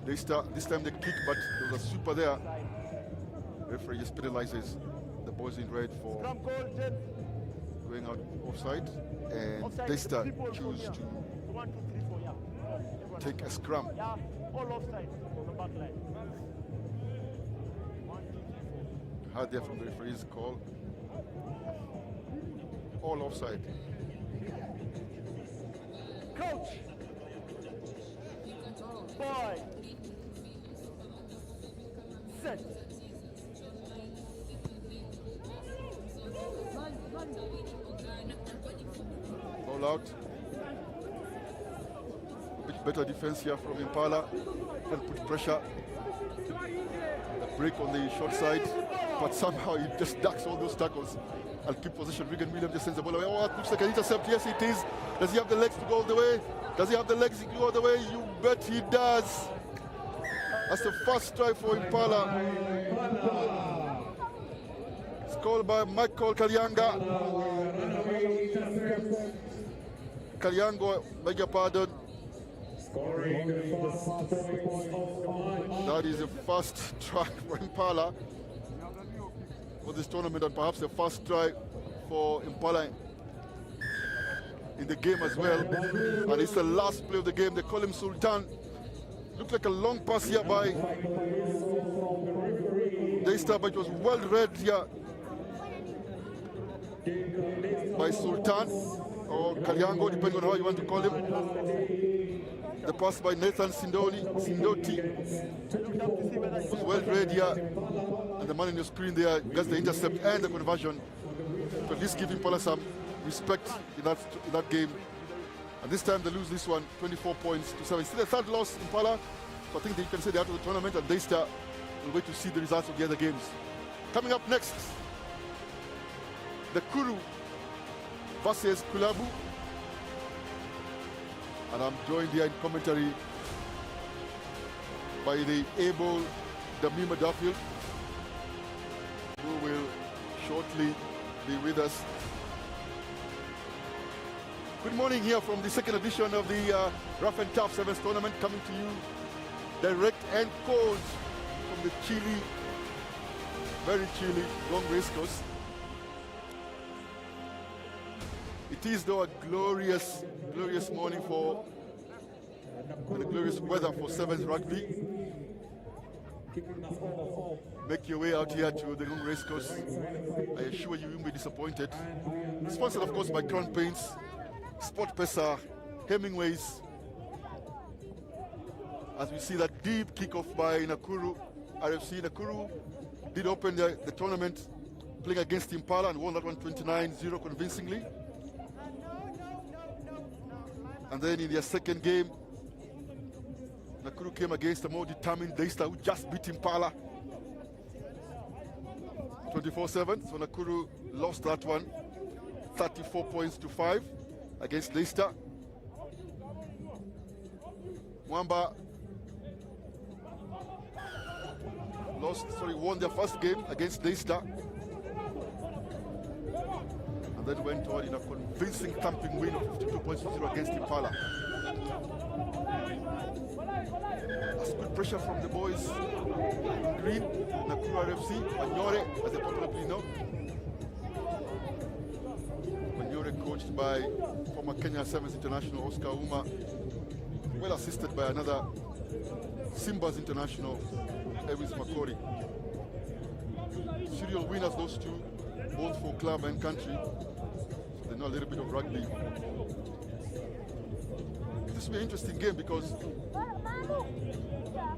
Speaker 1: Daystar. This time they kick, but there was a super there. Referee just penalizes the boys in red for going out offside, and Daystar choose to take a scrum.
Speaker 3: All offside. back line.
Speaker 1: Hard there from the referee's call. All offside.
Speaker 3: Coach! Boy! Set!
Speaker 1: Ball out. Bit better defense here from Impala. Can put pressure. A break on the short side, but somehow he just ducks all those tackles and keep position. Regan Williams just sends the ball away. Oh, it looks like an intercept. Yes, it is. Does he have the legs to go all the way? Does he have the legs to go all the way? You bet he does. That's the first try for Impala. Scored by Michael Kalyanga. Kalyango, beg your pardon. That is the first try for Impala for this tournament, and perhaps the first try for Impala in the game as well. And it's the last play of the game. They call him Sultan. Looked like a long pass here by Daystar, but it was well read here by Sultan or Kalyango, depending on how you want to call him. The pass by Nathan Sindoti was well read here, and the man on your screen there gets the intercept and the conversion. So this gives Impala some respect in that game. And this time they lose this one, 24 points to 7. Still the third loss, Impala. So I think they can say they're out of the tournament, and Daystar will wait to see the results of the other games. Coming up next, the Kuru versus Kulabu. And I'm joined here in commentary by the able Damima Duffield, who will shortly be with us. Good morning here from the second edition of the Ruff and Tuff Sevens tournament, coming to you direct and cold from the chilly, very chilly Ngong Racecourse. It is though a glorious morning and a glorious weather for Sevens Rugby. Make your way out here to the Ngong Racecourse. I assure you won't be disappointed. Sponsored of course by Crown Paints, Sport Pesa, Hemingways. As we see that deep kickoff by Nakuru RFC. Nakuru did open the tournament playing against Impala and won that one 29-0 convincingly. And then in their second game, Nakuru came against a more determined Daystar who just beat Impala 24-7. So Nakuru lost that one 34 points to 5 against Daystar. Mwamba won their first game against Daystar, and then went on in a convincing thumping win of 52 points to 0 against Impala. That's good pressure from the boys in green, Nakuru RFC, Manyore, as they popularly know. Manyore coached by former Kenya Sevens international Oscar Uma, well assisted by another Simba's international, Ewis Makori. Serial winners, those two, both for club and country. So they know a little bit of rugby. This will be an interesting game because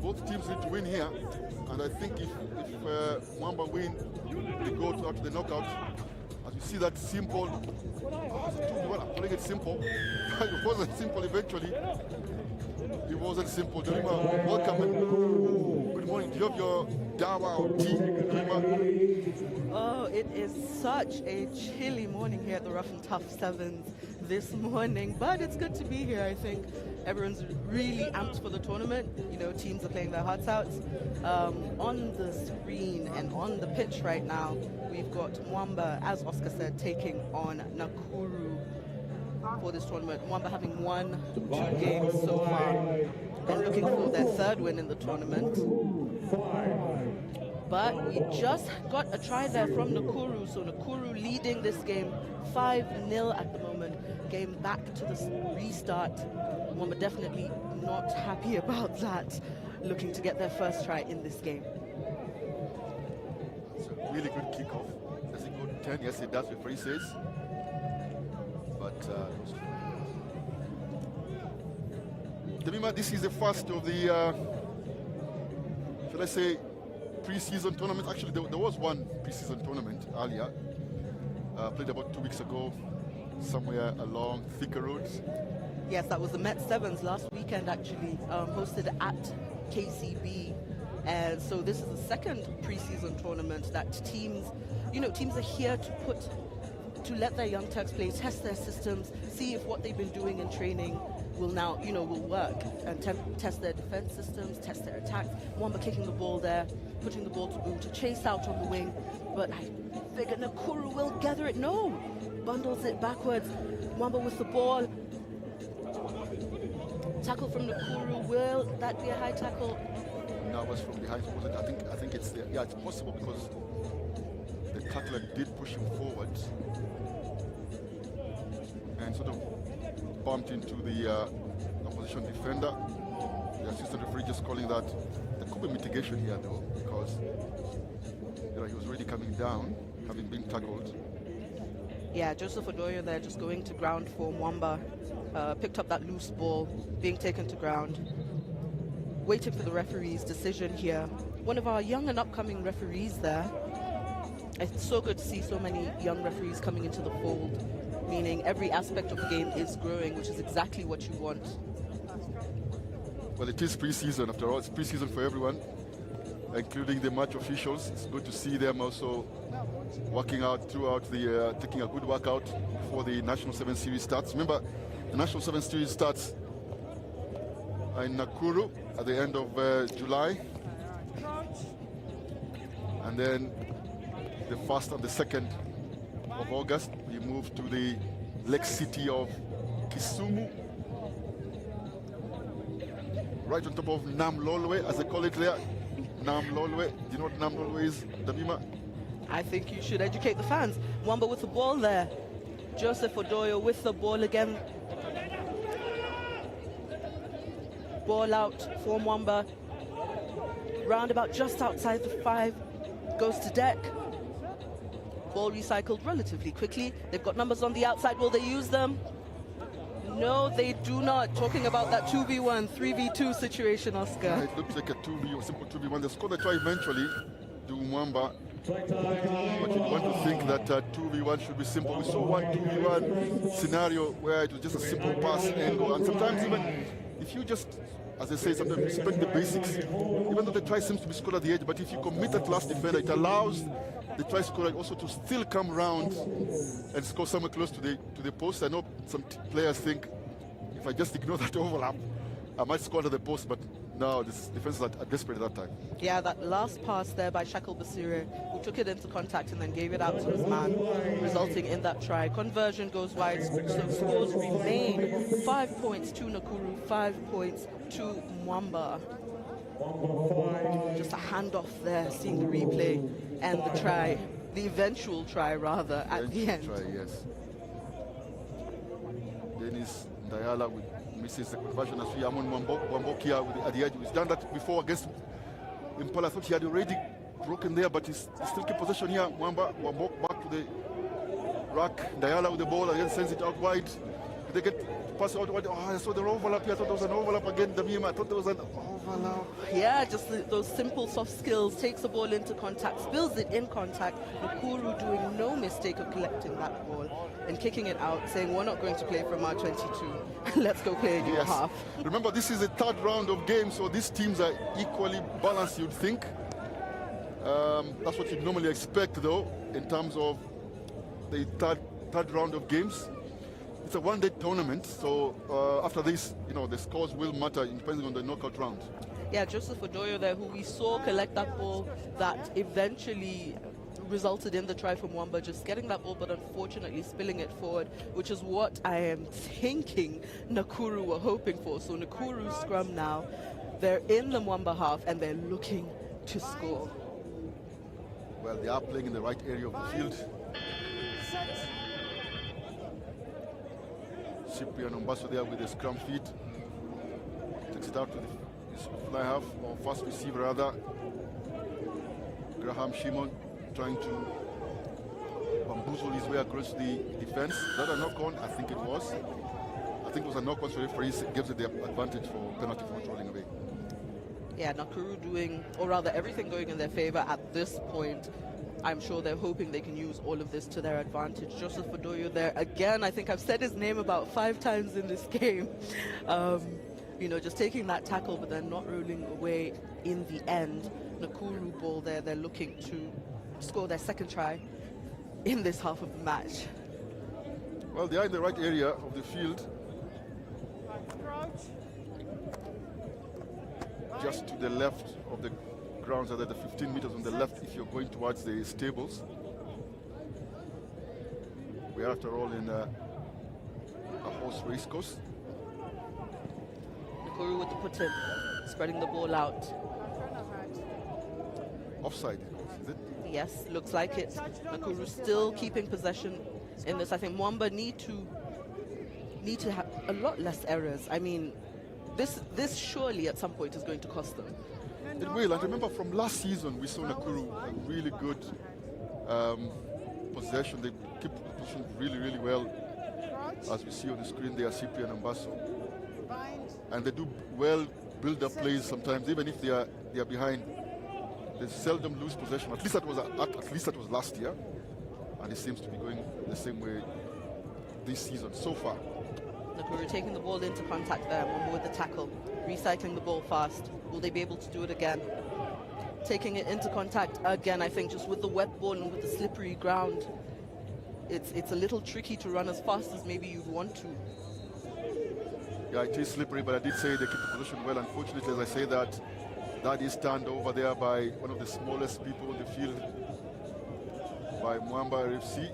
Speaker 1: both teams need to win here. And I think if Mwamba win, they go out to the knockout. As you see that simple, I'm calling it simple. It wasn't simple eventually. It wasn't simple. Dorima, welcome. Good morning. Do you have your dawa or tea, Dorima?
Speaker 14: Oh, it is such a chilly morning here at the Ruff and Tuff Sevens this morning, but it's good to be here. I think everyone's really amped for the tournament. You know, teams are playing their hearts out. On the screen and on the pitch right now, we've got Mwamba, as Oscar said, taking on Nakuru for this tournament. Mwamba having won 2 games so far and looking for their third win in the tournament. But we just got a try there from Nakuru, so Nakuru leading this game 5-0 at the moment. Game back to the restart. Mwamba definitely not happy about that. looking to get their first try in this game.
Speaker 1: It's a really good kickoff. Does it go to 10? Yes, it does, referee says. But Demima, this is the first of the, should I say, pre-season tournament. Actually, there was one pre-season tournament earlier, played about 2 weeks ago, somewhere along Thika Roads.
Speaker 14: Yes, that was the Met Sevens last weekend, actually, hosted at KCB. And so this is the second preseason tournament that teams are here to let their young Turks play, test their systems, see if what they've been doing in training will now, will work, and test their defense systems, test their attacks. Wamba kicking the ball there, putting the ball to Boom to chase out on the wing, but I figure Nakuru will gather it. No, bundles it backwards. Wamba with the ball. Tackle from Nakuru. Will that be a high tackle?
Speaker 1: No, it was from behind. Wasn't I think it's there. Yeah, it's possible because the tackler did push him forward and sort of bumped into the opposition defender. The assistant referee just calling that. There could be mitigation here though, because he was already coming down, having been tackled.
Speaker 14: Yeah, Joseph Odoyo there just going to ground for Mwamba. Picked up that loose ball, being taken to ground. Waiting for the referee's decision here. One of our young and upcoming referees there. It's so good to see so many young referees coming into the fold, meaning every aspect of the game is growing, which is exactly what you want.
Speaker 1: Well, it is pre-season. After all, it's pre-season for everyone, including the match officials. It's good to see them also working out throughout the, taking a good workout before the National 7 Series starts. Remember, the National 7 Series starts in Nakuru at the end of July. And then the 1st and the 2nd of August, we move to the lake city of Kisumu. Right on top of Namlolwe, as they call it there. Namlolwe. Do you know what Namlolwe is, Damima?
Speaker 14: I think you should educate the fans. Wamba with the ball there. Joseph Odoyo with the ball again. Ball out for Mwamba. Roundabout just outside the 5. Goes to deck. Ball recycled relatively quickly. They've got numbers on the outside. Will they use them? No, they do not. Talking about that 2v1, 3v2 situation, Oscar.
Speaker 1: Yeah, it looks like a 2v, simple 2v1. They scored a try eventually to Mwamba. But you'd want to think that 2v1 should be simple. We saw one 2v1 scenario where it was just a simple pass and go. And sometimes even if you just, as I say, sometimes respect the basics, even though the try seems to be scored at the edge, but if you commit that last defender, it allows the try scorer also to still come round and score somewhere close to the post. I know some players think, if I just ignore that overlap, I might score to the post, but no, the defenses are desperate at that time.
Speaker 14: Yeah, that last pass there by Shackle Basire, who took it into contact and then gave it out to his man, resulting in that try. Conversion goes wide, so scores remain 5 points to Nakuru, 5 points to Mwamba. Just a handoff there, seeing the replay and the try, the eventual try rather, at the end.
Speaker 1: Try, yes. Dennis Dayala misses the conversion as we Amon Wambokia at the edge. He's done that before against Impala. I thought he had already broken there, but he's still keep possession here. Wambok back to the rack. Dayala with the ball again, sends it out wide. They get to pass out wide. Oh, I saw the overlap here. I thought there was an overlap again. Damima, I thought there was an overlap.
Speaker 14: Yeah, just those simple soft skills. Takes the ball into contact, spills it in contact. Nakuru doing no mistake of collecting that ball and kicking it out, saying we're not going to play from our 22. Let's go play your half.
Speaker 1: Remember, this is the 3rd round of games, so these teams are equally balanced, you'd think. That's what you'd normally expect, though, in terms of the third round of games. It's a one-day tournament, so after this, the scores will matter depending on the knockout round.
Speaker 14: Yeah, Joseph Odoyo there, who we saw collect that ball that eventually resulted in the try from Mwamba, just getting that ball, but unfortunately spilling it forward, which is what I am thinking Nakuru were hoping for. So Nakuru scrum now. They're in the Mwamba half, and they're looking to score.
Speaker 1: Well, they are playing in the right area of the field. Cyprian Ombaso there with the scrum feet. Takes it out to fly half, or first receiver rather. Graham Shimon trying to bamboozle his way across the defense. Is that a knock-on? I think it was. I think it was a knock-on, so referee gives it the advantage for penalty for rolling away.
Speaker 14: Yeah, Nakuru doing, or rather everything going in their favor at this point. I'm sure they're hoping they can use all of this to their advantage. Joseph Fodoyo there again. I think I've said his name about 5 times in this game. You know, just taking that tackle, but then not rolling away in the end. Nakuru ball there. They're looking to score their second try in this half of the match.
Speaker 1: Well, they are in the right area of the field. Just to the left of the grounds, the 15 meters on the left if you're going towards the stables. We are, after all, in a horse racecourse.
Speaker 14: Nakuru with the put-in, spreading the ball out.
Speaker 1: Offside, is it?
Speaker 14: Yes, looks like it. Nakuru still keeping possession in this. I think Mwamba need to have a lot less errors. I mean, this surely at some point is going to cost them.
Speaker 1: It will, and remember from last season we saw Nakuru a really good possession. They keep pushing really well, as we see on the screen there, Cyprian and Basso. And they do well build-up plays sometimes, even if they are behind. They seldom lose possession. At least that was last year, and it seems to be going the same way this season so far.
Speaker 14: Nakuru taking the ball into contact there, Mwamba with the tackle, recycling the ball fast. Will they be able to do it again? Taking it into contact again, I think, just with the wet ball and with the slippery ground. It's a little tricky to run as fast as maybe you'd want to.
Speaker 1: Yeah, it is slippery, but I did say they keep the position well. Unfortunately, as I say that is turned over there by one of the smallest people in the field, by Mwamba RFC.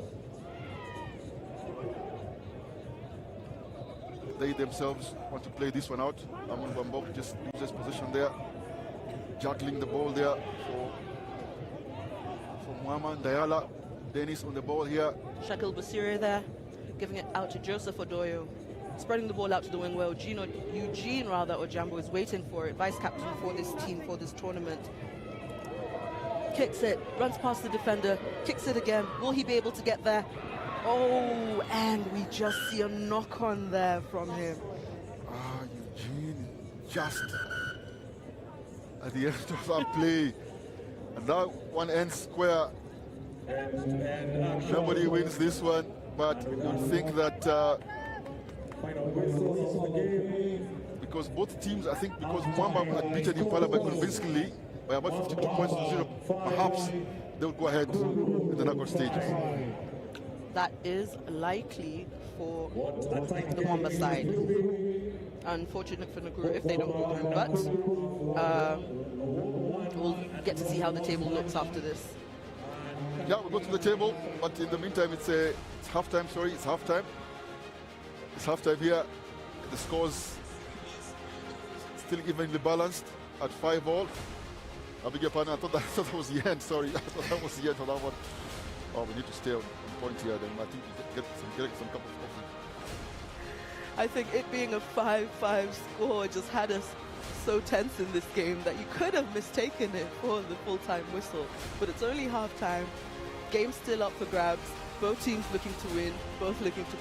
Speaker 1: They themselves want to play this one out. Amon Bambok just loses position there, juggling the ball there for Mwamba. Dayala, Dennis on the ball here.
Speaker 14: Shakil Basire there, giving it out to Joseph Odoyo. Spreading the ball out to the wing where Eugene Ojambo is waiting for it. Vice captain for this team, for this tournament. Kicks it, runs past the defender, kicks it again. Will he be able to get there? Oh, and we just see a knock-on there from him.
Speaker 1: Eugene, just at the end of that play. And that one ends square. Nobody wins this one, but you'd think that because both teams, I think because Mwamba had beaten Impala by convincingly by about 52 points to 0, perhaps they would go ahead in the knockout stages.
Speaker 14: That is likely for the Mwamba side. Unfortunate for Nakuru if they don't go through, but we'll get to see how the table looks after this.
Speaker 1: Yeah, we'll go to the table, but in the meantime, it's halftime. Sorry, it's halftime. It's halftime here. The scores still evenly balanced at 5-all. I beg your pardon. I thought that was the end. Sorry, I thought that was the end for that one. Oh, we need to stay on point here. Then I think we get some cup of coffee.
Speaker 14: I think it being a 5-5 score just had us so tense in this game that you could have mistaken it for the full-time whistle. But it's only halftime. Game still up for grabs. Both teams looking to win, both looking to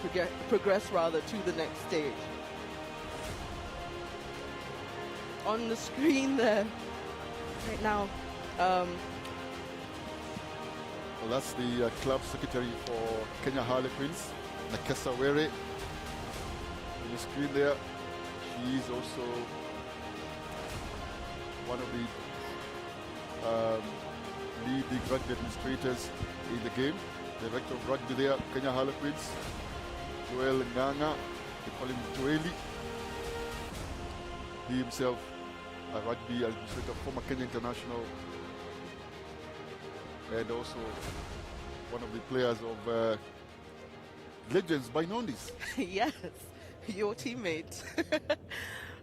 Speaker 14: progress rather to the next stage. On the screen there, right now.
Speaker 1: Well, that's the club secretary for Kenya Harlequins, Nakesa Were. On the screen there, she is also one of the leading rugby administrators in the game. Director of rugby there, Kenya Harlequins, Joel Nganga, they call him Joeli. He himself, a rugby administrator, former Kenya international, and also one of the players of Legends by Nondis.
Speaker 14: Yes, your teammate.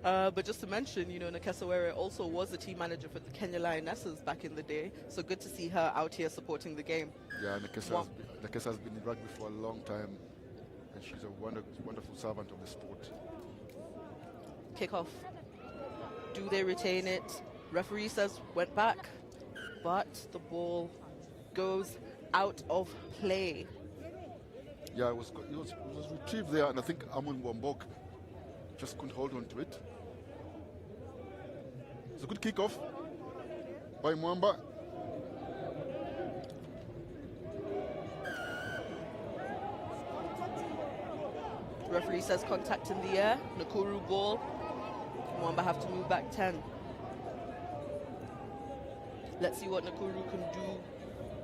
Speaker 14: But just to mention, you know, Nakesa Were also was a team manager for the Kenya Lionesses back in the day. So good to see her out here supporting the game.
Speaker 1: Yeah, Nakesa has been in rugby for a long time, and she's a wonderful servant of the sport.
Speaker 14: Kickoff Do they retain it? Referee says went back, but the ball goes out of play.
Speaker 1: Yeah, it was retrieved there, and I think Amon Wambok just couldn't hold on to it. It's a good kickoff by Mwamba.
Speaker 14: Referee says contact in the air. Nakuru ball. Mwamba have to move back 10. Let's see what Nakuru can do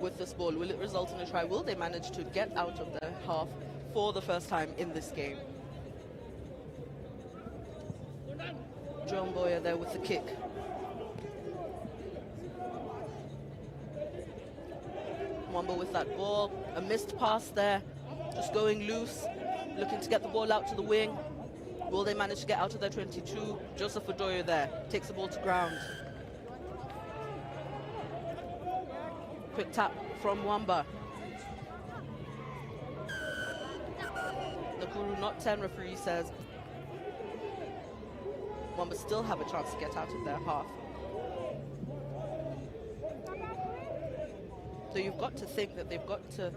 Speaker 14: with this ball. Will it result in a try? Will they manage to get out of their half for the first time in this game? John Boyer there with the kick. Mwamba with that ball. A missed pass there. Just going loose. Looking to get the ball out to the wing. Will they manage to get out of their 22? Joseph Odoyo there. Takes the ball to ground. Quick tap from Mwamba. Nakuru not 10, referee says. Mwamba still have a chance to get out of their half. So you've got to think that they've got to,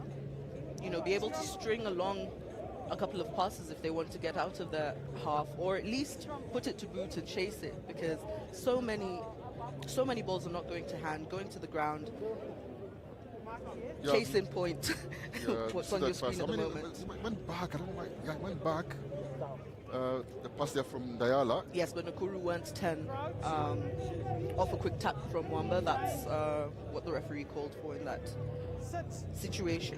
Speaker 14: be able to string along a couple of passes if they want to get out of their half, or at least put it to boot and chase it, because so many balls are not going to hand, going to the ground.
Speaker 1: Yeah,
Speaker 14: Case in point.
Speaker 1: Yeah,
Speaker 14: What's on your screen at the moment?
Speaker 1: It went back. I don't know why. Yeah, it went back. The pass there from Dayala.
Speaker 14: Yes, but Nakuru went 10 off a quick tap from Mwamba. That's what the referee called for in that situation.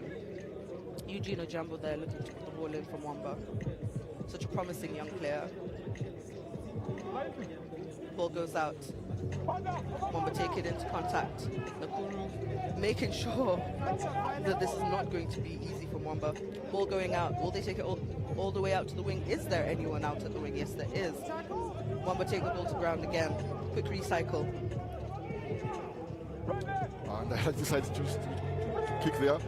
Speaker 14: Eugene Ojambo there looking to put the ball in from Mwamba. Such a promising young player. Ball goes out. Mwamba take it into contact. Nakuru making sure that this is not going to be easy for Mwamba. Ball going out. Will they take it all the way out to the wing? Is there anyone out at the wing? Yes, there is. Mwamba take the ball to ground again. Quick recycle.
Speaker 1: And I decides to kick there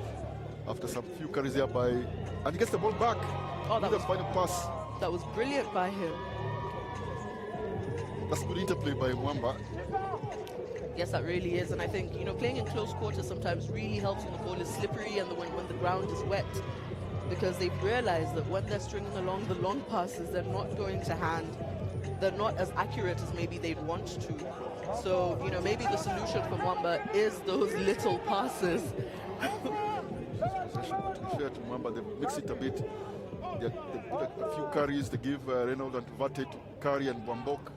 Speaker 1: after some few carries there by, and he gets the ball back.
Speaker 14: Oh, that was
Speaker 1: the final pass.
Speaker 14: That was brilliant by him.
Speaker 1: That's good interplay by Mwamba.
Speaker 14: Yes, that really is, and I think playing in close quarters sometimes really helps when the ball is slippery and when the ground is wet, because they've realized that when they're stringing along the long passes, they're not going to hand. They're not as accurate as maybe they'd want to. So maybe the solution for Mwamba is those little passes.
Speaker 1: Possession, to be fair to Mwamba, they mix it a bit. They put a few carries. They give Reynolds and Vate to carry, and Wambok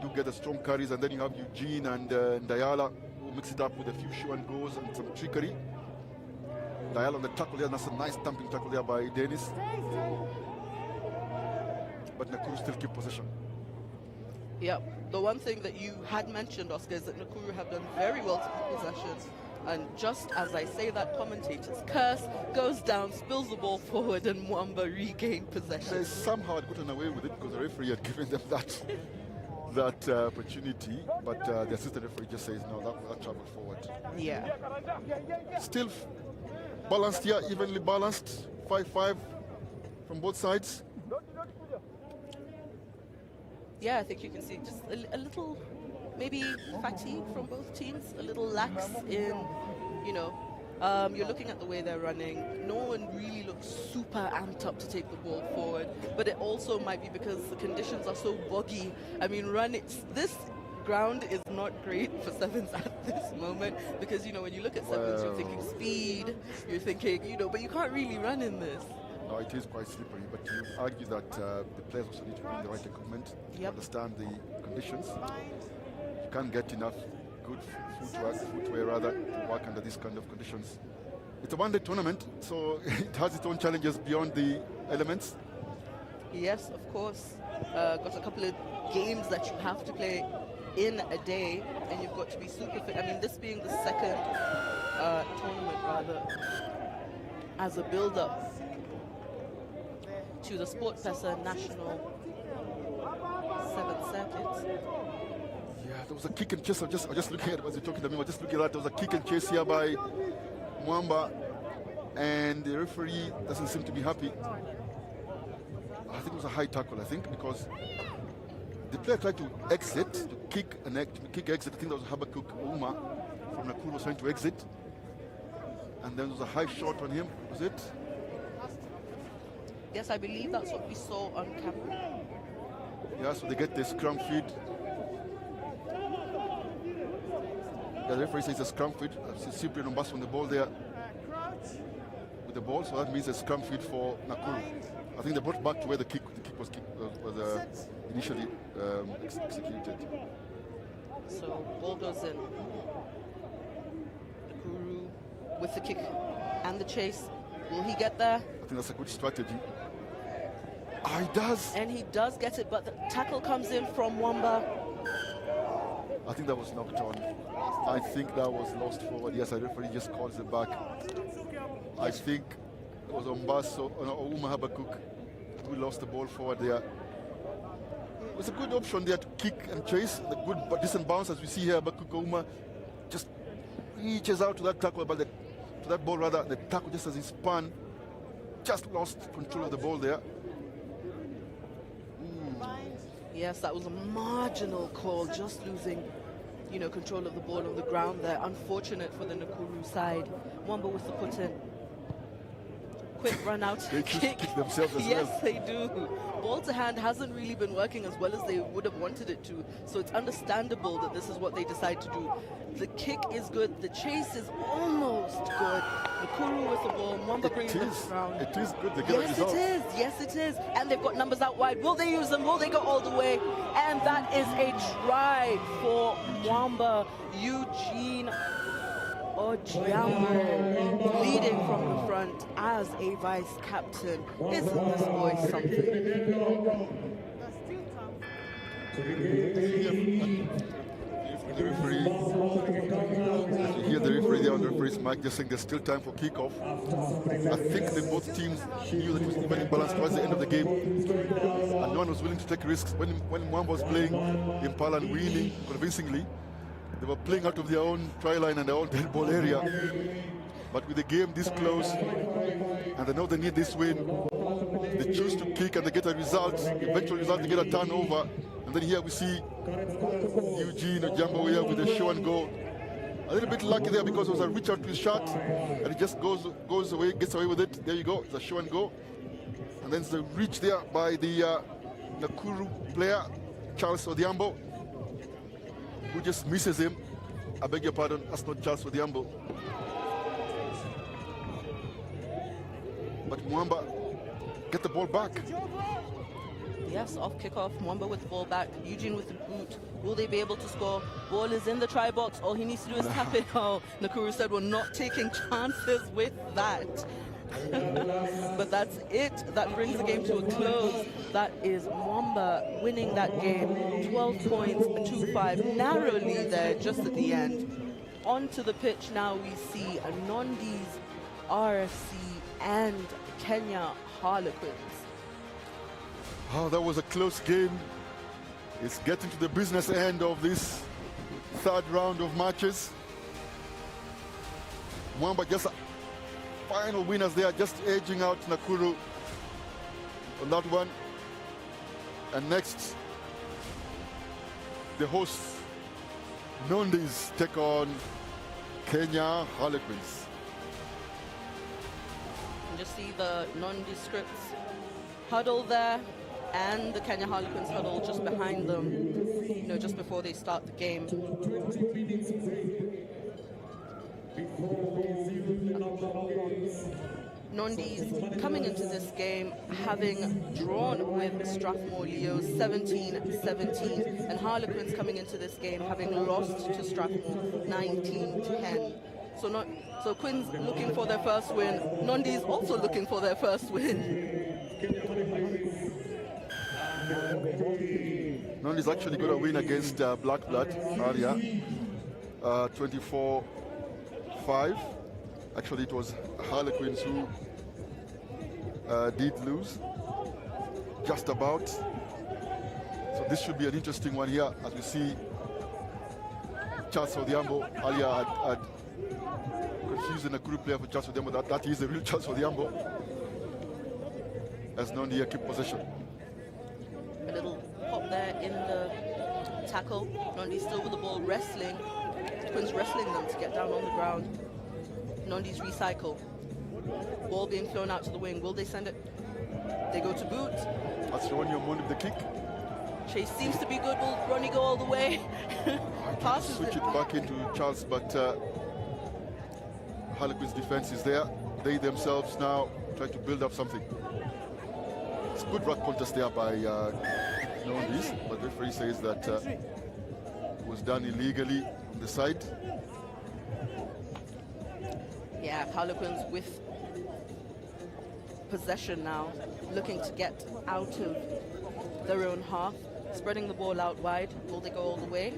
Speaker 1: do get the strong carries, and then you have Eugene and Dayala who mix it up with a few show and goes and some trickery. Dayala on the tackle there, and that's a nice thumping tackle there by Dennis. But Nakuru still keep possession.
Speaker 14: Yeah, the one thing that you had mentioned, Oscar, is that Nakuru have done very well to keep possession. And just as I say that, commentator's curse goes down, spills the ball forward, and Mwamba regained possession.
Speaker 1: They somehow had gotten away with it because the referee had given them that opportunity, but the assistant referee just says no, that traveled forward.
Speaker 14: Yeah.
Speaker 1: Still balanced here, evenly balanced, 5-5 from both sides.
Speaker 14: Yeah, I think you can see just a little, maybe fatigue from both teams, a little lax in, you're looking at the way they're running. No one really looks super amped up to take the ball forward, but it also might be because the conditions are so boggy. I mean, this ground is not great for sevens at this moment, because, when you look at sevens, you're thinking speed, you're thinking, but you can't really run in this.
Speaker 1: No, it is quite slippery, but you argue that the players also need to bring the right equipment to understand the conditions. You can't get enough good footwear rather, to work under these kind of conditions. It's a one-day tournament, so it has its own challenges beyond the elements.
Speaker 14: Yes, of course. Got a couple of games that you have to play in a day, and you've got to be super fit. I mean, this being the second tournament, rather, as a build-up to the SportPesa National 7th Circuit.
Speaker 1: Yeah, there was a kick and chase. I was just looking at it as you're talking to me. I was just looking at that. There was a kick and chase here by Mwamba, and the referee doesn't seem to be happy. I think it was a high tackle, because The player tried to exit, to kick exit. I think that was Habakkuk Uma from Nakuru was trying to exit. And then there was a high shot on him, was it?
Speaker 14: Yes, I believe that's what we saw on camera.
Speaker 1: Yeah, so they get the scrum feed. Yeah, the referee says a scrum feed. I see Cyprian Ombas on the ball there with the ball, so that means a scrum feed for Nakuru. I think they brought back to where the kick was initially executed.
Speaker 14: So ball goes in. Nakuru with the kick and the chase. Will he get there?
Speaker 1: I think that's a good strategy. Ah, he does.
Speaker 14: And he does get it, but the tackle comes in from Wamba.
Speaker 1: I think that was knocked on. I think that was lost forward. Yes, the referee just calls it back. I think it was Ombaso, or Uma Habakkuk who lost the ball forward there. It was a good option there to kick and chase. The good but decent bounce as we see here. Habakkuk Uma just reaches out to that tackle, but to that ball rather. The tackle just as he spun, just lost control of the ball there.
Speaker 14: Yes, that was a marginal call, just losing, control of the ball on the ground there. Unfortunate for the Nakuru side. Wamba with the put in. Quick run out.
Speaker 1: They kick themselves as
Speaker 14: yes,
Speaker 1: well.
Speaker 14: they do. Ball to hand hasn't really been working as well as they would have wanted it to. So it's understandable that this is what they decide to do. The kick is good. The chase is almost good. Nakuru with the ball. Mwamba brings it down.
Speaker 1: It is good. They get a result.
Speaker 14: Yes, it is. And they've got numbers out wide. Will they use them? Will they go all the way? And that is a try for Mwamba. Eugene Ojiambo leading from the front as a vice captain. Isn't this boy something?
Speaker 1: The referee, you hear the referee there on the referee's mic just saying there's still time for kickoff. I think that both teams knew that it was even imbalanced towards the end of the game, and no one was willing to take risks. When one was playing Impala and winning convincingly, they were playing out of their own try line and their own dead ball area. But with the game this close, and they know they need this win, they choose to kick and they get a result. Eventual result, they get a turnover. And then here we see Eugene Ojiambo here with a show and go. A little bit lucky there because it was a reach out to his shot, and it just goes away, gets away with it. There you go, it's a show and go. And then there's a reach there by the Nakuru player, Charles Odhiambo, who just misses him. I beg your pardon, that's not Charles Odhiambo. But Mwamba get the ball back.
Speaker 14: Yes, off kickoff, Mwamba with the ball back, Eugene with the boot. Will they be able to score? Ball is in the try box. All he needs to do is tap it. Oh, Nakuru said we're not taking chances with that. But that's it. That brings the game to a close. That is Mwamba winning that game. 12 points, 2-5, narrowly there just at the end. Onto the pitch now we see Nondi's RFC and Kenya Harlequins.
Speaker 1: Oh, that was a close game. It's getting to the business end of this third round of matches. Mwamba just final winners there, just edging out Nakuru on that one. And next, the hosts, Nondis, take on Kenya Harlequins.
Speaker 14: You just see the nondescripts huddle there, and the Kenya Harlequins huddle just behind them, just before they start the game. Nondis coming into this game having drawn with Strathmore Leos 17-17, and Harlequins coming into this game having lost to Strathmore 19-10. So Quins looking for their first win. Nondis also looking for their first win.
Speaker 1: Nondis actually got a win against Black Blood earlier, 24-5. Actually, it was Harlequins who did lose, just about. So this should be an interesting one here, as we see Charles Odhiambo earlier had confused the Nakuru player for Charles Odhiambo. That is the real Charles Odhiambo, as Nondi keep possession.
Speaker 14: A little pop there in the tackle. Nondi's still with the ball, wrestling. Twins wrestling them to get down on the ground. Nondi's recycle. Ball being thrown out to the wing. Will they send it? They go to boot.
Speaker 1: That's Ronnie Omondi with the kick.
Speaker 14: Chase seems to be good. Will Ronnie go all the way? Passes
Speaker 1: Switch it back into Charles, but Harlequin's defense is there. They themselves now try to build up something. It's good ruck contest there by Nondis, but the referee says that it was done illegally on the side.
Speaker 14: Yeah, Harlequins with possession now, looking to get out of their own half, spreading the ball out wide. Will they go all the way?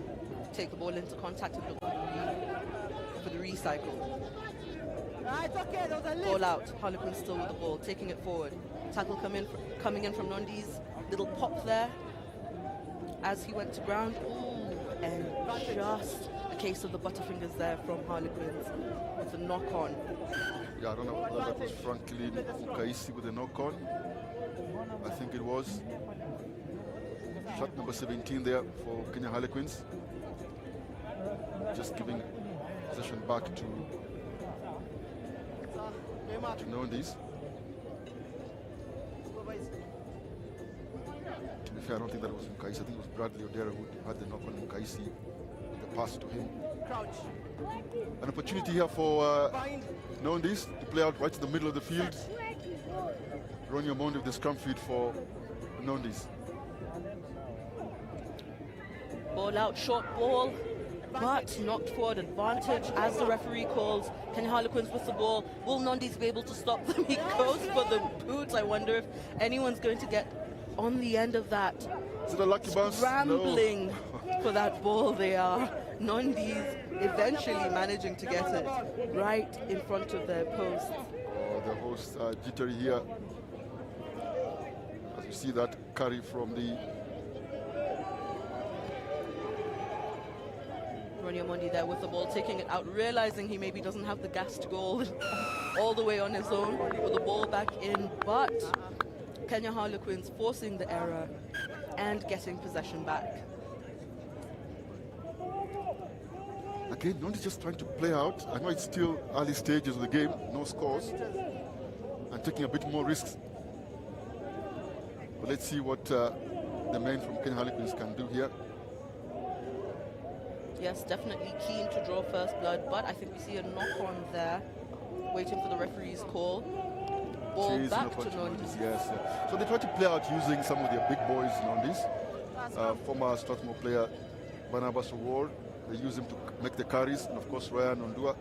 Speaker 14: Take the ball into contact and look for the recycle. Ball out. Harlequin still with the ball, taking it forward. Tackle coming in from Nondi's. Little pop there as he went to ground. Ooh, and just a case of the butterfingers there from Harlequins with the knock on.
Speaker 1: Yeah, I don't know whether that was Franklin Mukaisi with a knock-on. I think it was. Shot number 17 there for Kenya Harlequins. Just giving possession back to Nondis. To be fair, I don't think that was Mukaisi. I think it was Bradley Odera who had the knock on Mukaisi, the pass to him. An opportunity here for Nondis to play out right in the middle of the field. Ronnie Omondi with the scrum feed for Nondis.
Speaker 14: Ball out, short ball, but knocked forward. Advantage as the referee calls. Kenya Harlequins with the ball. Will Nondis be able to stop them? He goes for the boots. I wonder if anyone's going to get on the end of that.
Speaker 1: Is it a lucky bounce?
Speaker 14: Scrambling
Speaker 1: No.
Speaker 14: for that ball they are. Nondis eventually managing to get it right in front of their post.
Speaker 1: Oh, the hosts are jittery here. As you see that carry from the
Speaker 14: Ronnie Omondi there with the ball, taking it out, realizing he maybe doesn't have the gas to go all the way on his own. With the ball back in, but Kenya Harlequins forcing the error and getting possession back.
Speaker 1: Again, Nondis just trying to play out. I know it's still early stages of the game, no scores, and taking a bit more risks. But let's see what the men from Kenya Harlequins can do here.
Speaker 14: Yes, definitely keen to draw first blood, but I think we see a knock-on there, waiting for the referee's call. Ball
Speaker 1: Chasing
Speaker 14: back
Speaker 1: up
Speaker 14: to
Speaker 1: onto
Speaker 14: Nondis.
Speaker 1: Yes. So they try to play out using some of their big boys, Nondis. Former Strathmore player Barnabas Award. They use him to make the carries, and of course Ryan Ondua.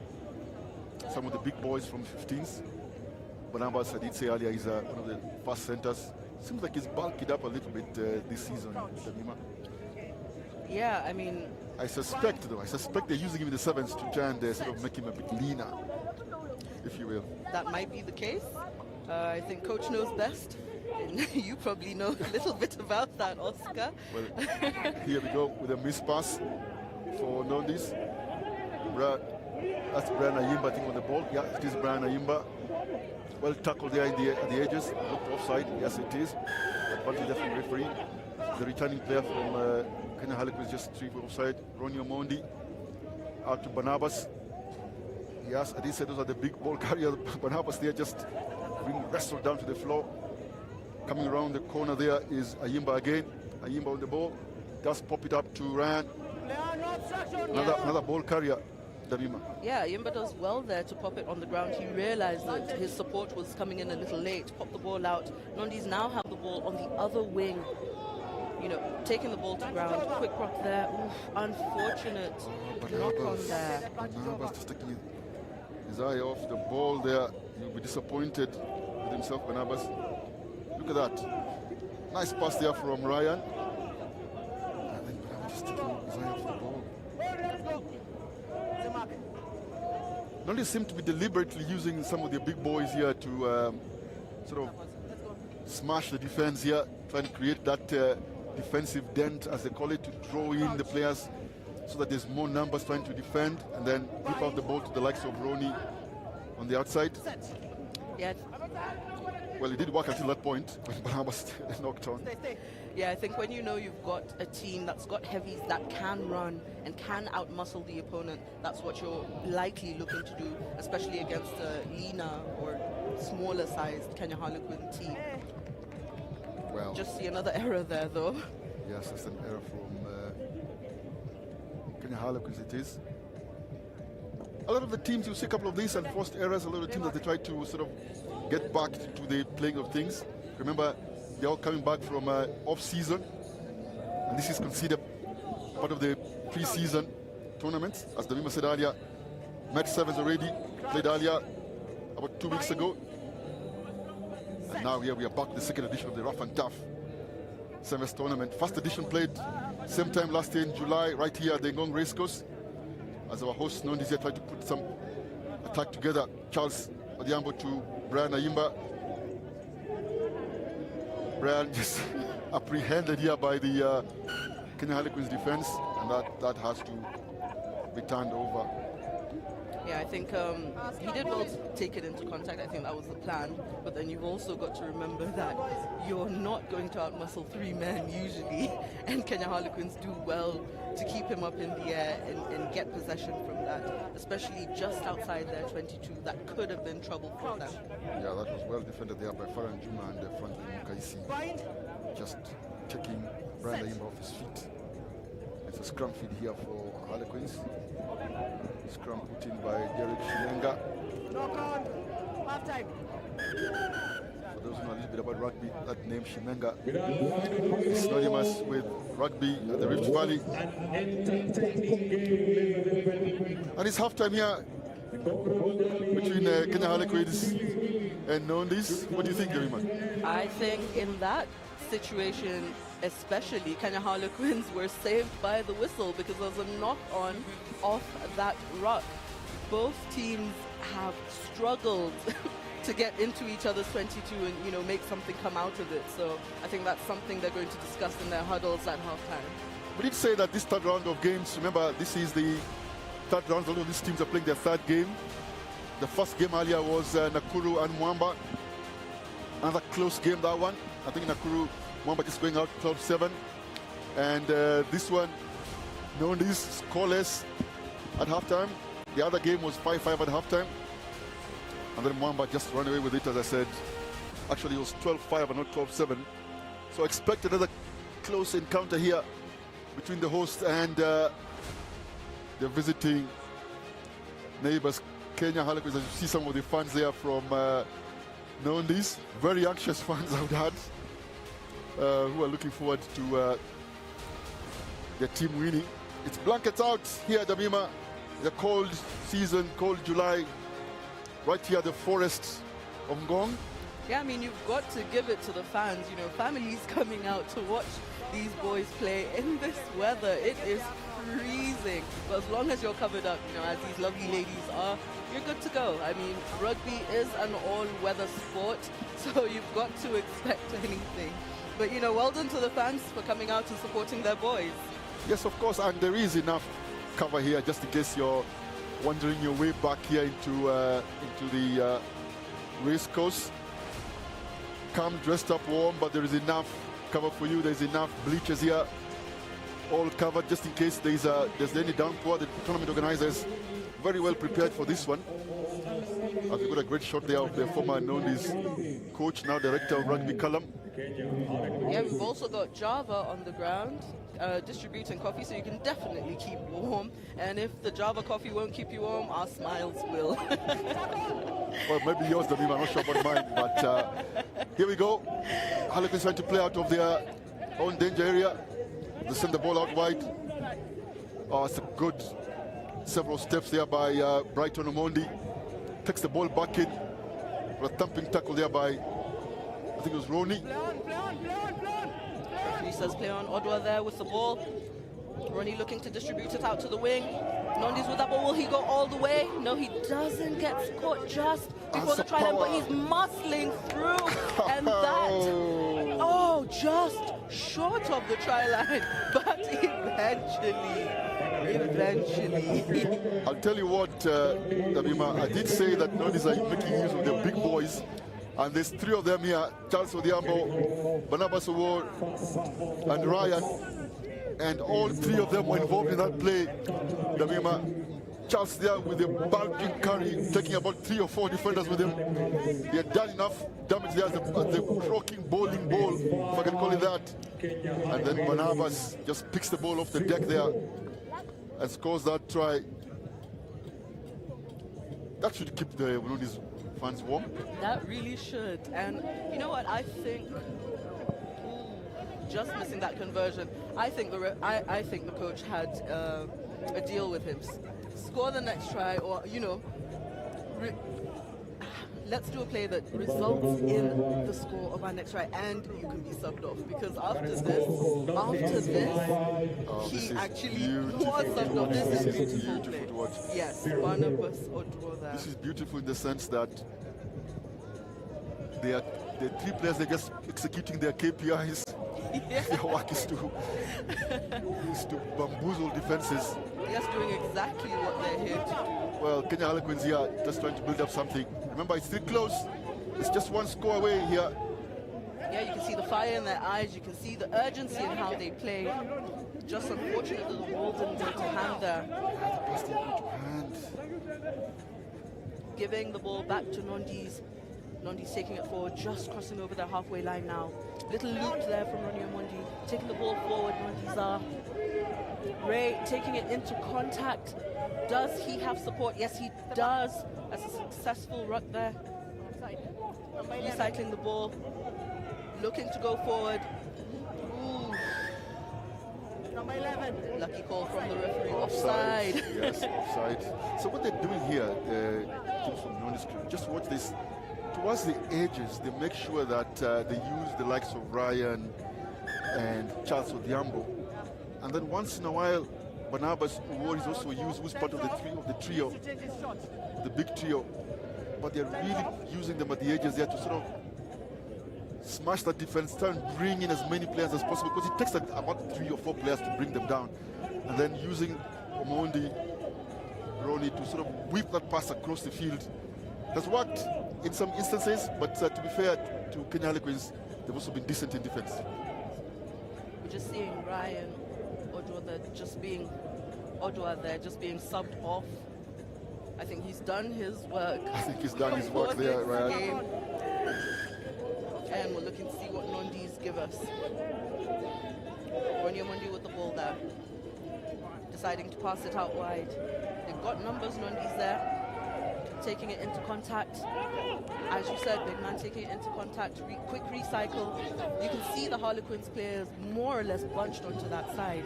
Speaker 1: Some of the big boys from 15s. Barnabas, I did say earlier, is one of the fast centers. Seems like he's bulked up a little bit this season, Shamima.
Speaker 14: Yeah, I mean,
Speaker 1: I suspect they're using him in the sevens to try and sort of make him a bit leaner, if you will.
Speaker 14: that might be the case. I think coach knows best. And you probably know a little bit about that, Oscar.
Speaker 1: Well, here we go with a missed pass for Nondis. That's Brian Ayimba, I think, on the ball. Yeah, it is Brian Ayimba. Well tackled there at the edges. Looked offside. Yes, it is. Advantage there from referee. The returning player from Kenya Harlequins just 3 for offside. Ronnie Omondi out to Barnabas. Yes, I did say those are the big ball carriers. Barnabas there just being wrestled down to the floor. Coming around the corner there is Ayimba again. Ayimba on the ball. Just pop it up to Ryan. Another ball carrier, Damima.
Speaker 14: Yeah, Yimba does well there to pop it on the ground. He realized that his support was coming in a little late. Pop the ball out. Nondis now have the ball on the other wing. You know, taking the ball to ground. Quick rock there. Oof, unfortunate knock on there.
Speaker 1: Barnabas just taking his eye off the ball there. He'll be disappointed with himself, Barnabas. Look at that. Nice pass there from Ryan. And then Barnabas just taking his eye off the ball. Nondis seem to be deliberately using some of their big boys here to sort of smash the defense here, trying to create that defensive dent, as they call it, to draw in the players so that there's more numbers trying to defend, and then whip out the ball to the likes of Ronnie on the outside.
Speaker 14: Yeah,
Speaker 1: Well, it did work until that point when Bahamas knocked on.
Speaker 14: Yeah, I think when you know you've got a team that's got heavies that can run and can outmuscle the opponent, that's what you're likely looking to do, especially against a leaner or smaller sized Kenya Harlequin team.
Speaker 1: Well,
Speaker 14: just see another error there, though.
Speaker 1: Yes, that's an error from Kenya Harlequins. It is. A lot of the teams, you see a couple of these enforced errors. A lot of teams that they try to sort of get back to the playing of things. Remember, they're all coming back from off-season, and this is considered part of the pre-season tournament. As Damima said earlier, match 7's already played earlier, about 2 weeks ago. And now here we are back to the second edition of the Ruff and Tuff Sevens tournament. First edition played same time last year in July, right here at the Ngong Racecourse. As our host Nondi here tried to put some attack together. Charles Odiambo to Brian Ayimba. Brian just apprehended here by the Kenya Harlequins defense, and that has to be turned over.
Speaker 14: Yeah, I think he did well to take it into contact. I think that was the plan. But then you've also got to remember that you're not going to outmuscle 3 men usually. And Kenya Harlequins do well to keep him up in the air and get possession from that, especially just outside their 22. That could have been trouble for them.
Speaker 1: Yeah, that was well defended there by Farhan Juma and Franklin Mukaisi. Just taking Brian Ayimba off his feet. It's a scrum feed here for Harlequins. Scrum put in by Derek Shilenga.
Speaker 2: Half time.
Speaker 1: For those who know a little bit about rugby, that name Shimenga is synonymous with rugby at the Rift Valley. And it's halftime here between Kenya Harlequins and Nondis. What do you think, Jerima?
Speaker 14: I think in that situation, especially, Kenya Harlequins were saved by the whistle because there was a knock-on off that ruck. Both teams have struggled to get into each other's 22 and, you know, make something come out of it. So I think that's something they're going to discuss in their huddles at halftime.
Speaker 1: We did say that this third round of games, remember, this is the third round. All of these teams are playing their third game. The first game earlier was Nakuru and Mwamba. Another close game, that one. I think Nakuru, Mwamba just going out 12-7. And this one, Nondis scoreless at halftime. The other game was 5-5 at halftime. And then Mwamba just ran away with it, as I said. Actually, it was 12-5 and not 12-7. So expect another close encounter here between the host and the visiting neighbors, Kenya Harlequins. As you see some of the fans there from Nondis. Very anxious fans, I would add, who are looking forward to their team winning. It's blankets out here at Damima. The cold season, cold July, right here at the forest of Ngong.
Speaker 14: Yeah, I mean, you've got to give it to the fans. You know, families coming out to watch these boys play in this weather. It is freezing. But as long as you're covered up, you know, as these lovely ladies are, you're good to go. I mean, rugby is an all-weather sport, so you've got to expect anything. But, you know, well done to the fans for coming out and supporting their boys.
Speaker 1: Yes, of course, and there is enough cover here, just in case you're wondering your way back here into the racecourse. Come dressed up warm, but there is enough cover for you. There's enough bleachers here, all covered, just in case there's any downpour. The tournament organizers very well prepared for this one. As we got a great shot there of the former Nondi's coach, now director of rugby, Callum.
Speaker 14: Yeah, we've also got Java on the ground distributing coffee, so you can definitely keep warm. And if the Java coffee won't keep you warm, our smiles will.
Speaker 1: Well, maybe yours, Damima, I'm not sure about mine, but here we go. Harlequins trying to play out of their own danger area. They send the ball out wide. Oh, it's a good several steps there by Brighton Omondi. Takes the ball back in. A thumping tackle there by, I think it was Roni.
Speaker 14: He says play on. Odwa there with the ball. Ronnie looking to distribute it out to the wing. Nondi's with that ball. Will he go all the way? No, he doesn't. Get caught just before the try line, but he's muscling through. And that, just short of the try line. But eventually. Eventually.
Speaker 1: I'll tell you what, Dabima, I did say that Nondis are making use of the big boys And there's three of them here, Charles Odhiambo, Barnabas Award, and Ryan. And all three of them were involved in that play. Damima, Charles there with a bulking carry, taking about 3 or 4 defenders with him. He had done enough damage there as the rocking bowling ball, if I can call it that. And then Barnabas just picks the ball off the deck there and scores that try. That should keep the Burundi's fans warm.
Speaker 14: That really should. And you know what? I think just missing that conversion. I think the coach had a deal with him. Score the next try, or let's do a play that results in the score of our next try, and you can be subbed off, because after this, he actually was subbed off. This is beautiful play.
Speaker 1: To watch.
Speaker 14: Yes, Barnabas Odro.
Speaker 1: This is beautiful in the sense that the 3 players, they're just executing their KPIs.
Speaker 14: Yeah.
Speaker 1: Their work is to bamboozle defenses.
Speaker 14: Just doing exactly what they're here to do.
Speaker 1: Well, Kenya Harlequins here just trying to build up something. Remember, it's still close. It's just 1 score away here.
Speaker 14: Yeah, you can see the fire in their eyes. You can see the urgency in how they play. Just unfortunately, the ball didn't go to hand there. Giving the ball back to Nondi's. Nondi's taking it forward, just crossing over the halfway line now. Little loop there from Ronnie Omondi. Taking the ball forward, Nondi's Ray taking it into contact. Does he have support? Yes, he does. That's a successful ruck there. Recycling the ball. Looking to go forward. Ooh.
Speaker 2: Number 11.
Speaker 14: Lucky call from the referee. Offside.
Speaker 1: Yes, offside. So what they're doing here, teams from Nondi's, just watch this. Towards the edges, they make sure that they use the likes of Ryan and Charles Odhiambo. And then once in a while, Barnabas Award is also used, who's part of the trio, the big trio. But they're really using them at the edges there to sort of smash that defense, try and bring in as many players as possible, because it takes about 3 or 4 players to bring them down. And then using Omondi, Ronnie to sort of whip that pass across the field. Has worked in some instances, but to be fair to Kenya Harlequins, they've also been decent in defense.
Speaker 14: We're just seeing Ryan Odwa there just being subbed off. I think he's done his work.
Speaker 1: I think he's done his work there, Ryan.
Speaker 14: And we're looking to see what Nondi's give us. Ronnie Omondi with the ball there. Deciding to pass it out wide. They've got numbers, Nondi's there. Taking it into contact. As you said, big man taking it into contact. Quick recycle. You can see the Harlequins players more or less bunched onto that side.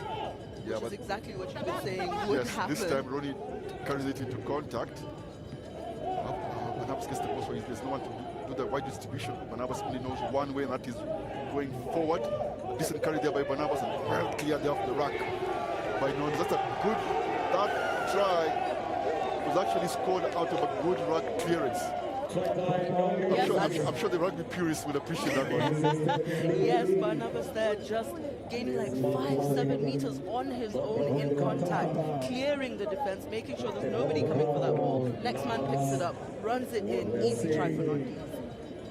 Speaker 1: Yeah,
Speaker 14: which is exactly what you've been saying would happen.
Speaker 1: This time Ronnie carries it into contact. Barnabas gets the ball, so there's no one to do the wide distribution. Barnabas only knows one way, and that is going forward. Decent carry there by Barnabas, and well cleared there off the rack by Nons. That's a good, that try was actually scored out of a good ruck clearance. I'm sure the rugby purists will appreciate that one.
Speaker 14: Yes, Barnabas there just gaining like 5-7 meters on his own in contact, clearing the defense, making sure there's nobody coming for that ball. Next man picks it up, runs it in, easy try for Nondis.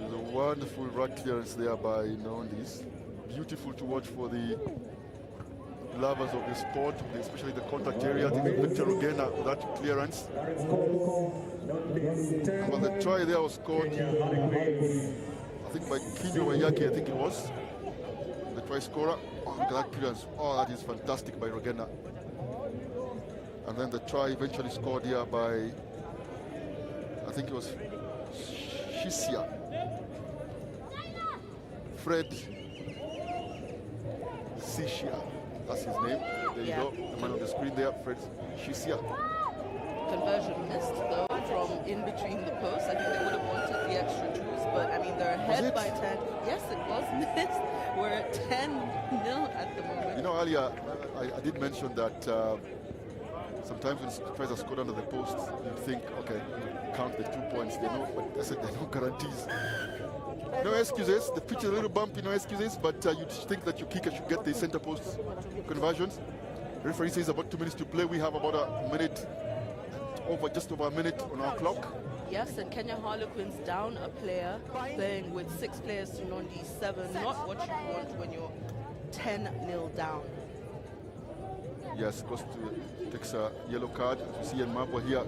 Speaker 1: There's a wonderful ruck clearance there by Nondis. Beautiful to watch for the lovers of the sport, especially the contact area. I think Victor Rugena with that clearance. Well, the try there was scored, I think by Kinyo Wayaki, I think it was. The try scorer. Oh, look at that clearance. Oh, that is fantastic by Rugena. And then the try eventually scored here by, I think it was Shisia. Fred Sisia. That's his name. There you go. The man on the screen there, Fred Shisia.
Speaker 14: Conversion missed though from in between the posts. I think they would have wanted the extra twos, but I mean they're ahead by 10. Yes, it was missed. We're at 10-0 at the moment.
Speaker 1: You know, earlier I did mention that sometimes when tries are scored under the post, you think, okay, you count the 2 points. They know, but I said there are no guarantees. No excuses. The pitch is a little bumpy, no excuses, but you think that your kicker should get the center post conversions. The referee says about 2 minutes to play. We have about a minute, just over a minute on our clock.
Speaker 14: Yes, and Kenya Harlequins down a player, playing with 6 players to Nondi's 7. Not what you want when you're 10-0 down.
Speaker 1: Yes, goes to takes a yellow card. As you see in Mabwa here,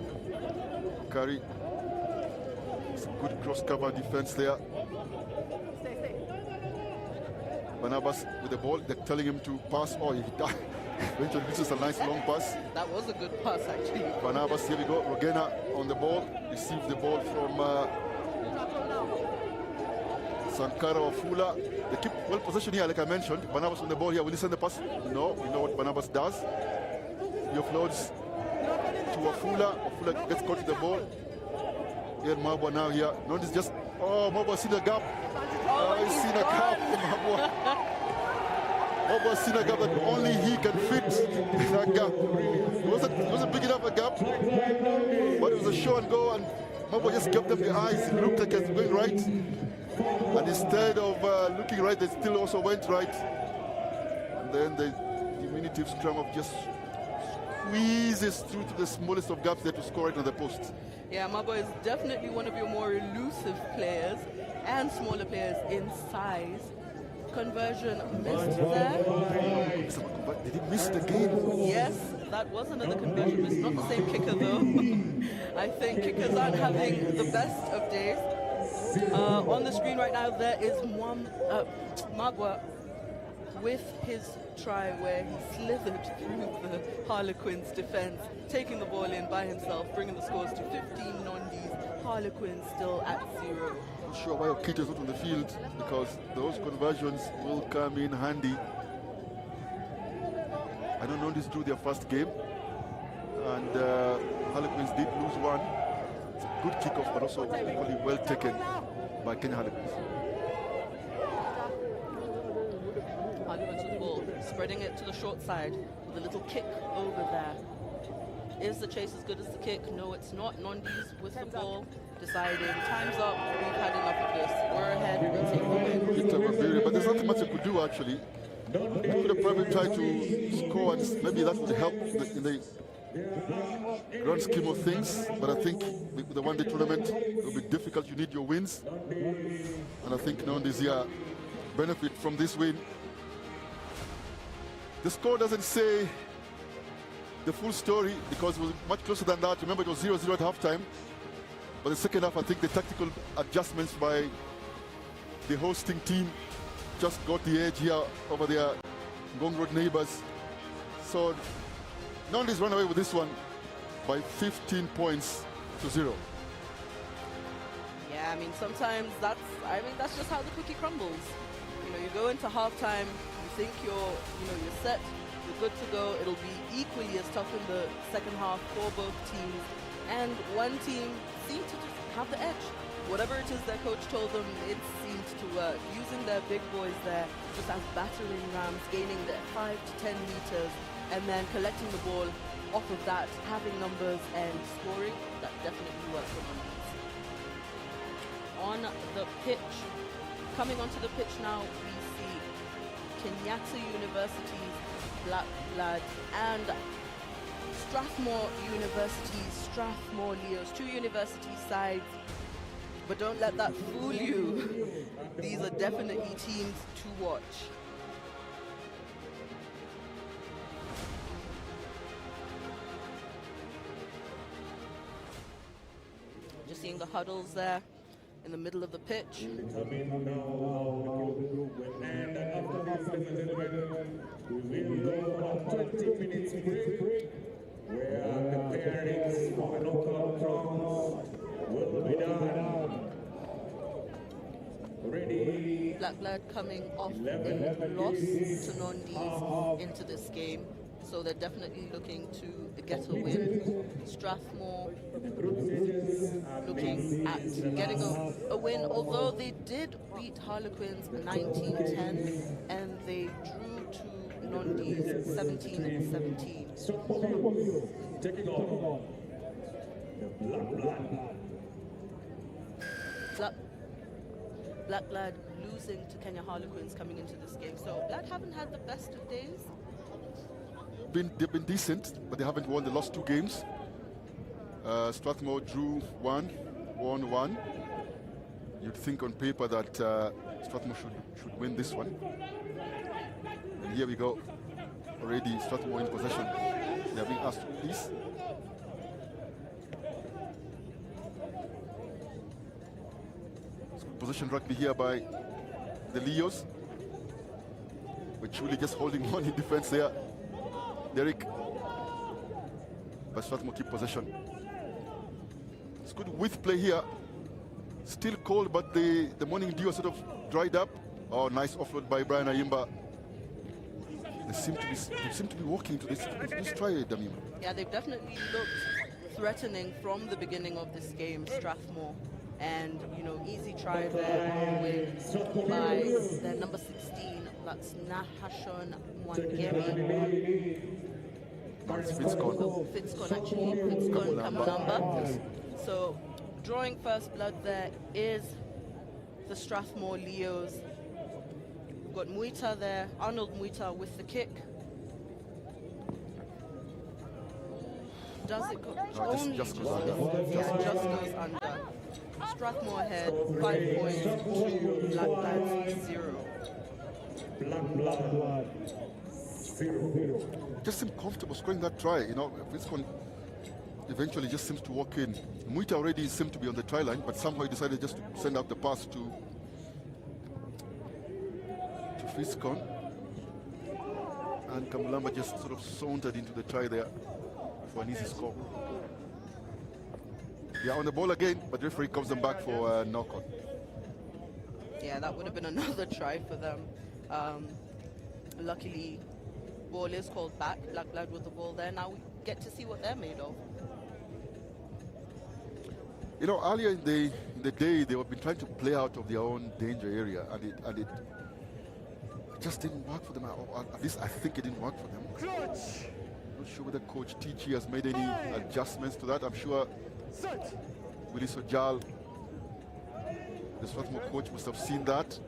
Speaker 1: carry. Some good cross-cover defense there. Barnabas with the ball. They're telling him to pass. Oh, he died. Eventually, this is a nice long pass.
Speaker 14: That was a good pass, actually.
Speaker 1: Barnabas, here we go. Rogena on the ball. Receives the ball from Sankara or Fula. They keep well possession here, like I mentioned. Barnabas on the ball here. Will he send the pass? No. We know what Barnabas does. He offloads to Afula. Afula gets caught to the ball. Here Mabwa now here. Notice just, oh, Mabwa seen a gap. Oh, he's seen a gap. Mabwa seen a gap that only he can fit. That gap. It wasn't big enough a gap, but it was a show and go, and Mabwa just kept them the eyes. It looked like it was going right. And instead of looking right, they still also went right. And then the diminutive scrum of just squeezes through to the smallest of gaps there to score right on the post.
Speaker 14: Yeah, Mabwa is definitely one of your more elusive players and smaller players in size. Conversion missed there.
Speaker 1: Did he miss the game?
Speaker 14: Yes, that was another conversion miss. Not the same kicker though. I think kickers aren't having the best of days. On the screen right now there is Mabwa with his try where he slithered through the Harlequins defense, taking the ball in by himself, bringing the scores to 15 Nondis. Harlequins still at 0.
Speaker 1: I'm sure why Okito's not on the field, because those conversions will come in handy. I don't know, Nondis drew their first game, and Harlequins did lose one. It's a good kickoff, but also equally well taken by Kenya Harlequins.
Speaker 14: Harlequins with the ball, spreading it to the short side with a little kick over there. Is the chase as good as the kick? No, it's not. Nondis with the ball, deciding time's up, we've had enough of this. We're ahead, we'll take the win.
Speaker 1: But there's not much you could do actually. You could have probably tried to score, and maybe that would help in the grand scheme of things. But I think with the one-day tournament, it will be difficult. You need your wins. And I think Nondis here benefit from this win. The score doesn't say the full story, because it was much closer than that. Remember, it was 0-0 at halftime. But the second half, I think the tactical adjustments by the hosting team just got the edge here over their Ngong Road neighbors. So Nondis run away with this one by 15 points to 0.
Speaker 14: Yeah, I mean, sometimes that's just how the cookie crumbles. You know, you go into halftime, you think you're set, you're good to go. It'll be equally as tough in the second half for both teams. And one team seemed to just have the edge. Whatever it is their coach told them, it seemed to work. Using their big boys there just as battering rams, gaining their 5 to 10 meters, and then collecting the ball off of that, having numbers and scoring, that definitely worked for them. On the pitch, coming onto the pitch now, we see Kenyatta University's Black Lad and Strathmore University's Strathmore Leos. 2 university sides, but don't let that fool you. These are definitely teams to watch. Just seeing the huddles there in the middle of the pitch. Black Blood coming off a loss to Nondis into this game, so they're definitely looking to get a win. Strathmore looking at getting a win, although they did beat Harlequins 19-10 and they drew to Nondis 17-17.
Speaker 6: Taking on
Speaker 14: Black Lad losing to Kenya Harlequins coming into this game. So Lad haven't had the best of days.
Speaker 1: They've been decent, but they haven't won the last 2 games. Strathmore drew 1, won one. You'd think on paper that Strathmore should win this one. And here we go. Already Strathmore in possession. They are being asked to please. Possession rugby here by the Leos. But truly just holding on in defense there. Derek. But Strathmore keep possession. It's good width play here. Still cold, but the morning dew sort of dried up. Oh, nice offload by Brian Ayimba. They seem to be walking to this try, Damima.
Speaker 14: Yeah, they've definitely looked threatening from the beginning of this game, Strathmore. And, you know, easy try there by their number 16. That's Nahashon Mwangemi. Fitzcon actually. Fitzcon Kamalamba. Yes. So, drawing first blood there is the Strathmore Leos. We've got Muita there, Arnold Muita with the kick. Does it go?
Speaker 1: No, just goes under.
Speaker 14: Yeah, just goes under. Strathmore ahead, 5 points to Black Lads 0.
Speaker 6: Black 0.
Speaker 1: Just seemed comfortable scoring that try. You know, Fitzcon eventually just seems to walk in. Muita already seemed to be on the try line, but somehow he decided just to send out the pass to Fitzcon. And Kamulamba just sort of sauntered into the try there for an easy score. They are on the ball again, but the referee comes them back for a knock-on.
Speaker 14: Yeah, that would have been another try for them. Luckily, ball is called back. Black Lad with the ball there. Now we get to see what they're made of.
Speaker 1: You know, earlier in the day, they have been trying to play out of their own danger area, and it just didn't work for them. Or at least I think it didn't work for them. Not sure whether Coach TG has made any adjustments to that. I'm sure Willie Sojal, the Strathmore coach, must have seen that.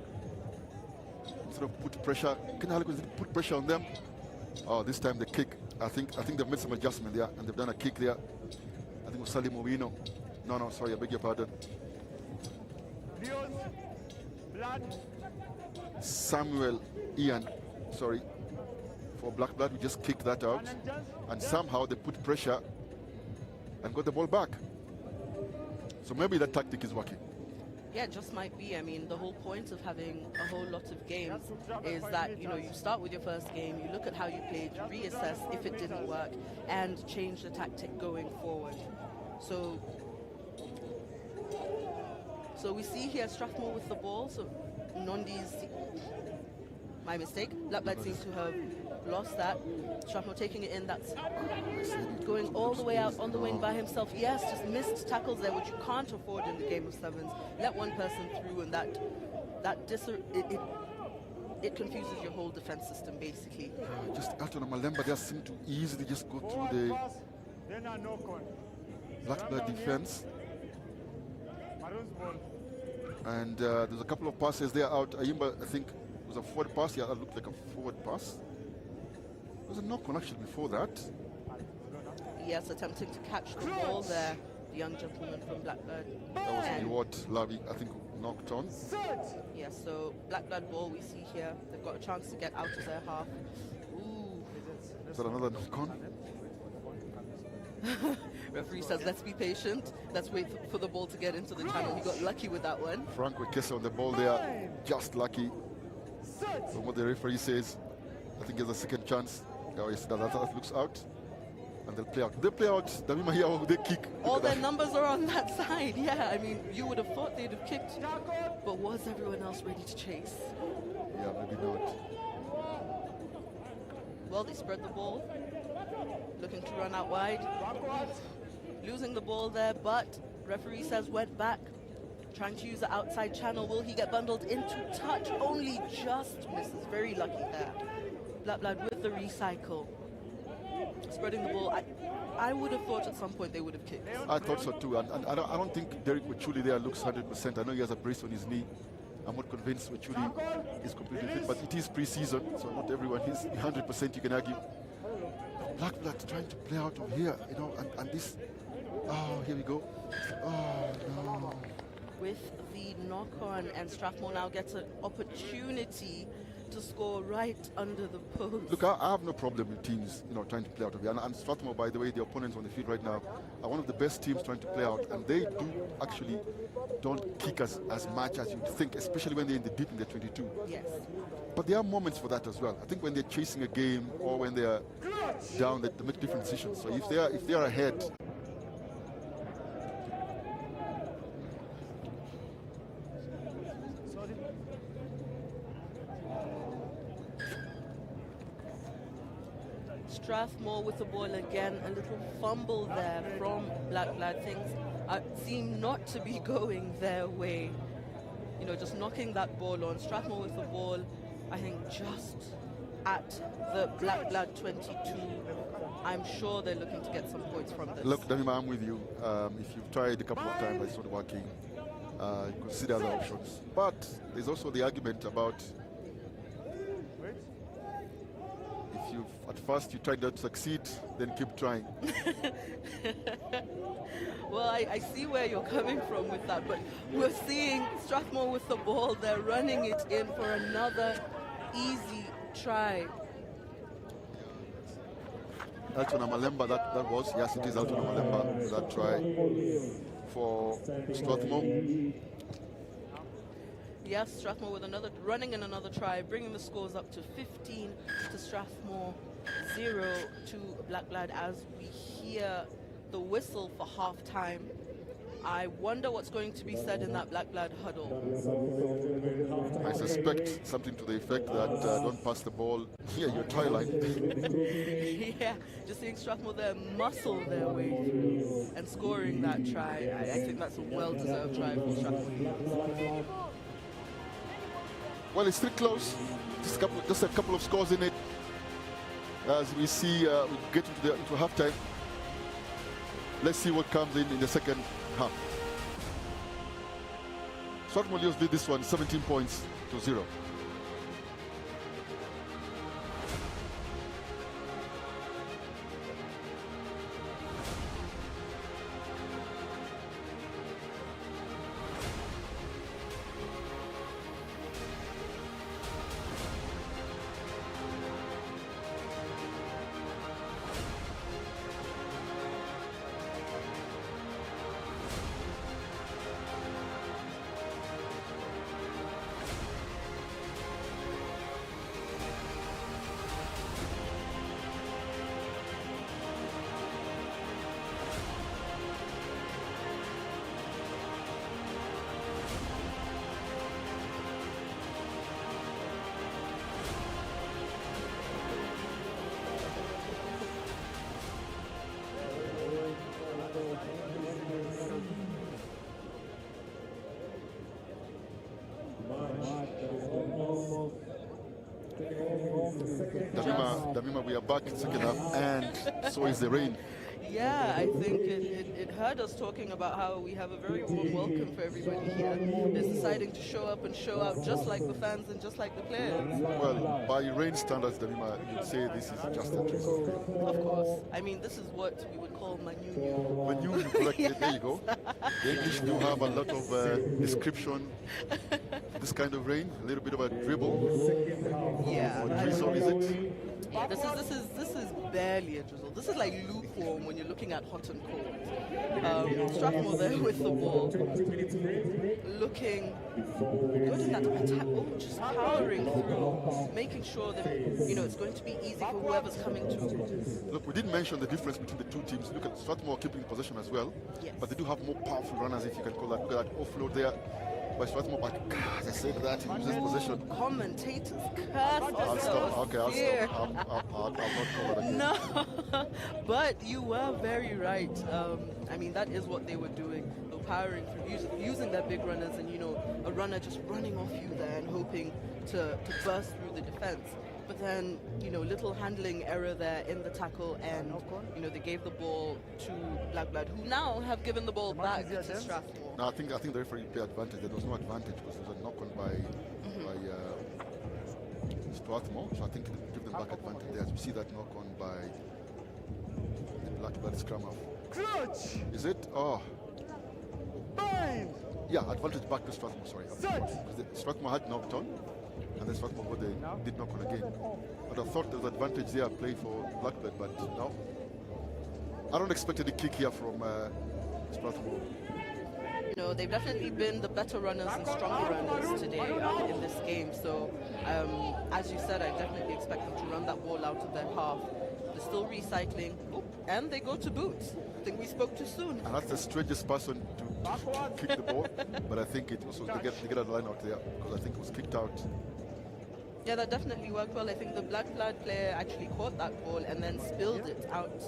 Speaker 1: Sort of put pressure. Put pressure on them. Oh, this time the kick. I think they've made some adjustment there, and they've done a kick there. I think it was Salim Owino. No, sorry, I beg your pardon. Samuel Ian, sorry, for Black Blood, we just kicked that out, and somehow they put pressure and got the ball back. So maybe that tactic is working.
Speaker 14: Yeah, it just might be. I mean, the whole point of having a whole lot of games is that, you know, you start with your first game, you look at how you played, you reassess if it didn't work, and change the tactic going forward. So we see here Strathmore with the ball. So Nondi's, my mistake. Black Blood seems to have lost that. Strathmore taking it in. That's going all the way out on the wing by himself. Yes, just missed tackles there, which you can't afford in the game of sevens. Let one person through, and it confuses your whole defense system, basically.
Speaker 1: Just Alton and Malemba just seem to easily just go through the Black Blood defense. And there's a couple of passes there out. Ayimba, I think, was a forward pass. Yeah, that looked like a forward pass. There was a knock-on actually before that.
Speaker 14: Yes, attempting to catch the ball there. The young gentleman from Black Blood.
Speaker 1: That was Reward Lavi, I think, knocked on.
Speaker 14: Yes, so Black Blood ball we see here. They've got a chance to get out of their half. Ooh.
Speaker 1: Is that another knock-on?
Speaker 14: Referee says, let's be patient. Let's wait for the ball to get into the channel. He got lucky with that one.
Speaker 1: Frank Wekesa on the ball there. Just lucky. From what the referee says, I think there's a second chance. Oh, yes, that looks out. And they'll play out. They play out. Damima here, they kick.
Speaker 14: All their numbers are on that side. Yeah, I mean, you would have thought they'd have kicked. But was everyone else ready to chase?
Speaker 1: Yeah, maybe not.
Speaker 14: Well, they spread the ball. Looking to run out wide. Losing the ball there, but referee says went back. Trying to use the outside channel. Will he get bundled into touch? Only just misses. Very lucky there. Black Blood with the recycle. Spreading the ball. I would have thought at some point they would have kicked.
Speaker 1: I thought so too. And I don't think Derek Wachuli there looks 100%. I know he has a brace on his knee. I'm not convinced Wachuli is completely fit, but it is pre-season, so not everyone is 100%, you can argue. Black Blood trying to play out of here, you know, and this. Oh, here we go. Oh, no.
Speaker 14: with the knock-on, and Strathmore now gets an opportunity to score right under the post.
Speaker 1: Look, I have no problem with teams, trying to play out of here. And Strathmore, by the way, the opponents on the field right now are one of the best teams trying to play out, and they don't kick as much as you'd think, especially when they're in the deep in the 22.
Speaker 14: Yes.
Speaker 1: But there are moments for that as well. I think when they're chasing a game or when they're down, they make different decisions. So if they are ahead.
Speaker 14: Strathmore with the ball again, a little fumble there from Blackblood. Things seem not to be going their way. Just knocking that ball on. Strathmore with the ball, I think just at the Blackblood 22. I'm sure they're looking to get some points from this.
Speaker 1: Look, Damima, I'm with you. If you've tried a couple of times, it's not working. Consider other options. But there's also the argument about at first you tried not to succeed, then keep trying.
Speaker 14: Well, I see where you're coming from with that, but we're seeing Strathmore with the ball. They're running it in for another easy try.
Speaker 1: Alton Amalemba, that was, yes, it is Alton Amalemba, that try for Strathmore.
Speaker 14: Yes, Strathmore with running in another try, bringing the scores up to 15 to Strathmore, 0 to Blackblood as we hear the whistle for half-time. I wonder what's going to be said in that Blackblood huddle.
Speaker 1: I suspect something to the effect that don't pass the ball near your try line.
Speaker 14: Yeah, just seeing Strathmore there muscle their way through and scoring that try. I think that's a well-deserved try for Strathmore.
Speaker 1: Well, it's still close. Just a couple of scores in it. As we see, we get into halftime. Let's see what comes in the second half. Strathmore Leos did this one 17 points to 0. Damima, we are back in second half, and so is the rain.
Speaker 14: Yeah, I think it heard us talking about how we have a very warm welcome for everybody here. They're deciding to show up and show out just like the fans and just like the players.
Speaker 1: Well, by rain standards, Damima, you'd say this is just a drizzle.
Speaker 14: Of course. I mean, this is what we would call manunu.
Speaker 1: Manunu, correct. Yes. There you go. The English do have a lot of description for this kind of rain. A little bit of a dribble.
Speaker 14: Yeah.
Speaker 1: Or drizzle, is it?
Speaker 14: Yeah, this is barely a drizzle. This is like lukewarm when you're looking at hot and cold. Strathmore there with the ball, looking good in that attack, just powering through, making sure that it's going to be easy for whoever's coming to.
Speaker 1: Look, we didn't mention the difference between the two teams. Look at Strathmore keeping possession as well, but they do have more powerful runners, if you can call that. Look at that offload there. But Strathmore, but as I said that, he loses possession.
Speaker 14: Commentators curse
Speaker 1: I'll stop. Okay, I'll
Speaker 14: here.
Speaker 1: stop. I'll not cover that again.
Speaker 14: No, but you were very right. I mean, that is what they were doing. They were powering through, using their big runners, and a runner just running off you there and hoping to burst through the defense. But then, little handling error there in the tackle, and they gave the ball to Blackblood, who now have given the ball back to Strathmore.
Speaker 1: No, I think the referee played advantage. There was no advantage because there was a knock-on by Strathmore, so I think they give them back advantage there. As we see that knock-on by the Blackblood scrum half.
Speaker 3: Clutch!
Speaker 1: Is it? Oh.
Speaker 3: Bind!
Speaker 1: Yeah, advantage back to Strathmore, sorry. Because Strathmore had knocked on, and then Strathmore got did knock on again. But I thought there was advantage there played for Blackbird, but no. I don't expect any kick here from Strathmore.
Speaker 14: You know, they've definitely been the better runners and stronger runners today in this game. So, as you said, I definitely expect them to run that ball out of their half. They're still recycling, and they go to boots. I think we spoke too soon.
Speaker 1: And that's the strangest person to kick the ball, but I think it also they get a line out there because I think it was kicked out.
Speaker 14: Yeah, that definitely worked well. I think the Black Blood player actually caught that ball and then spilled it out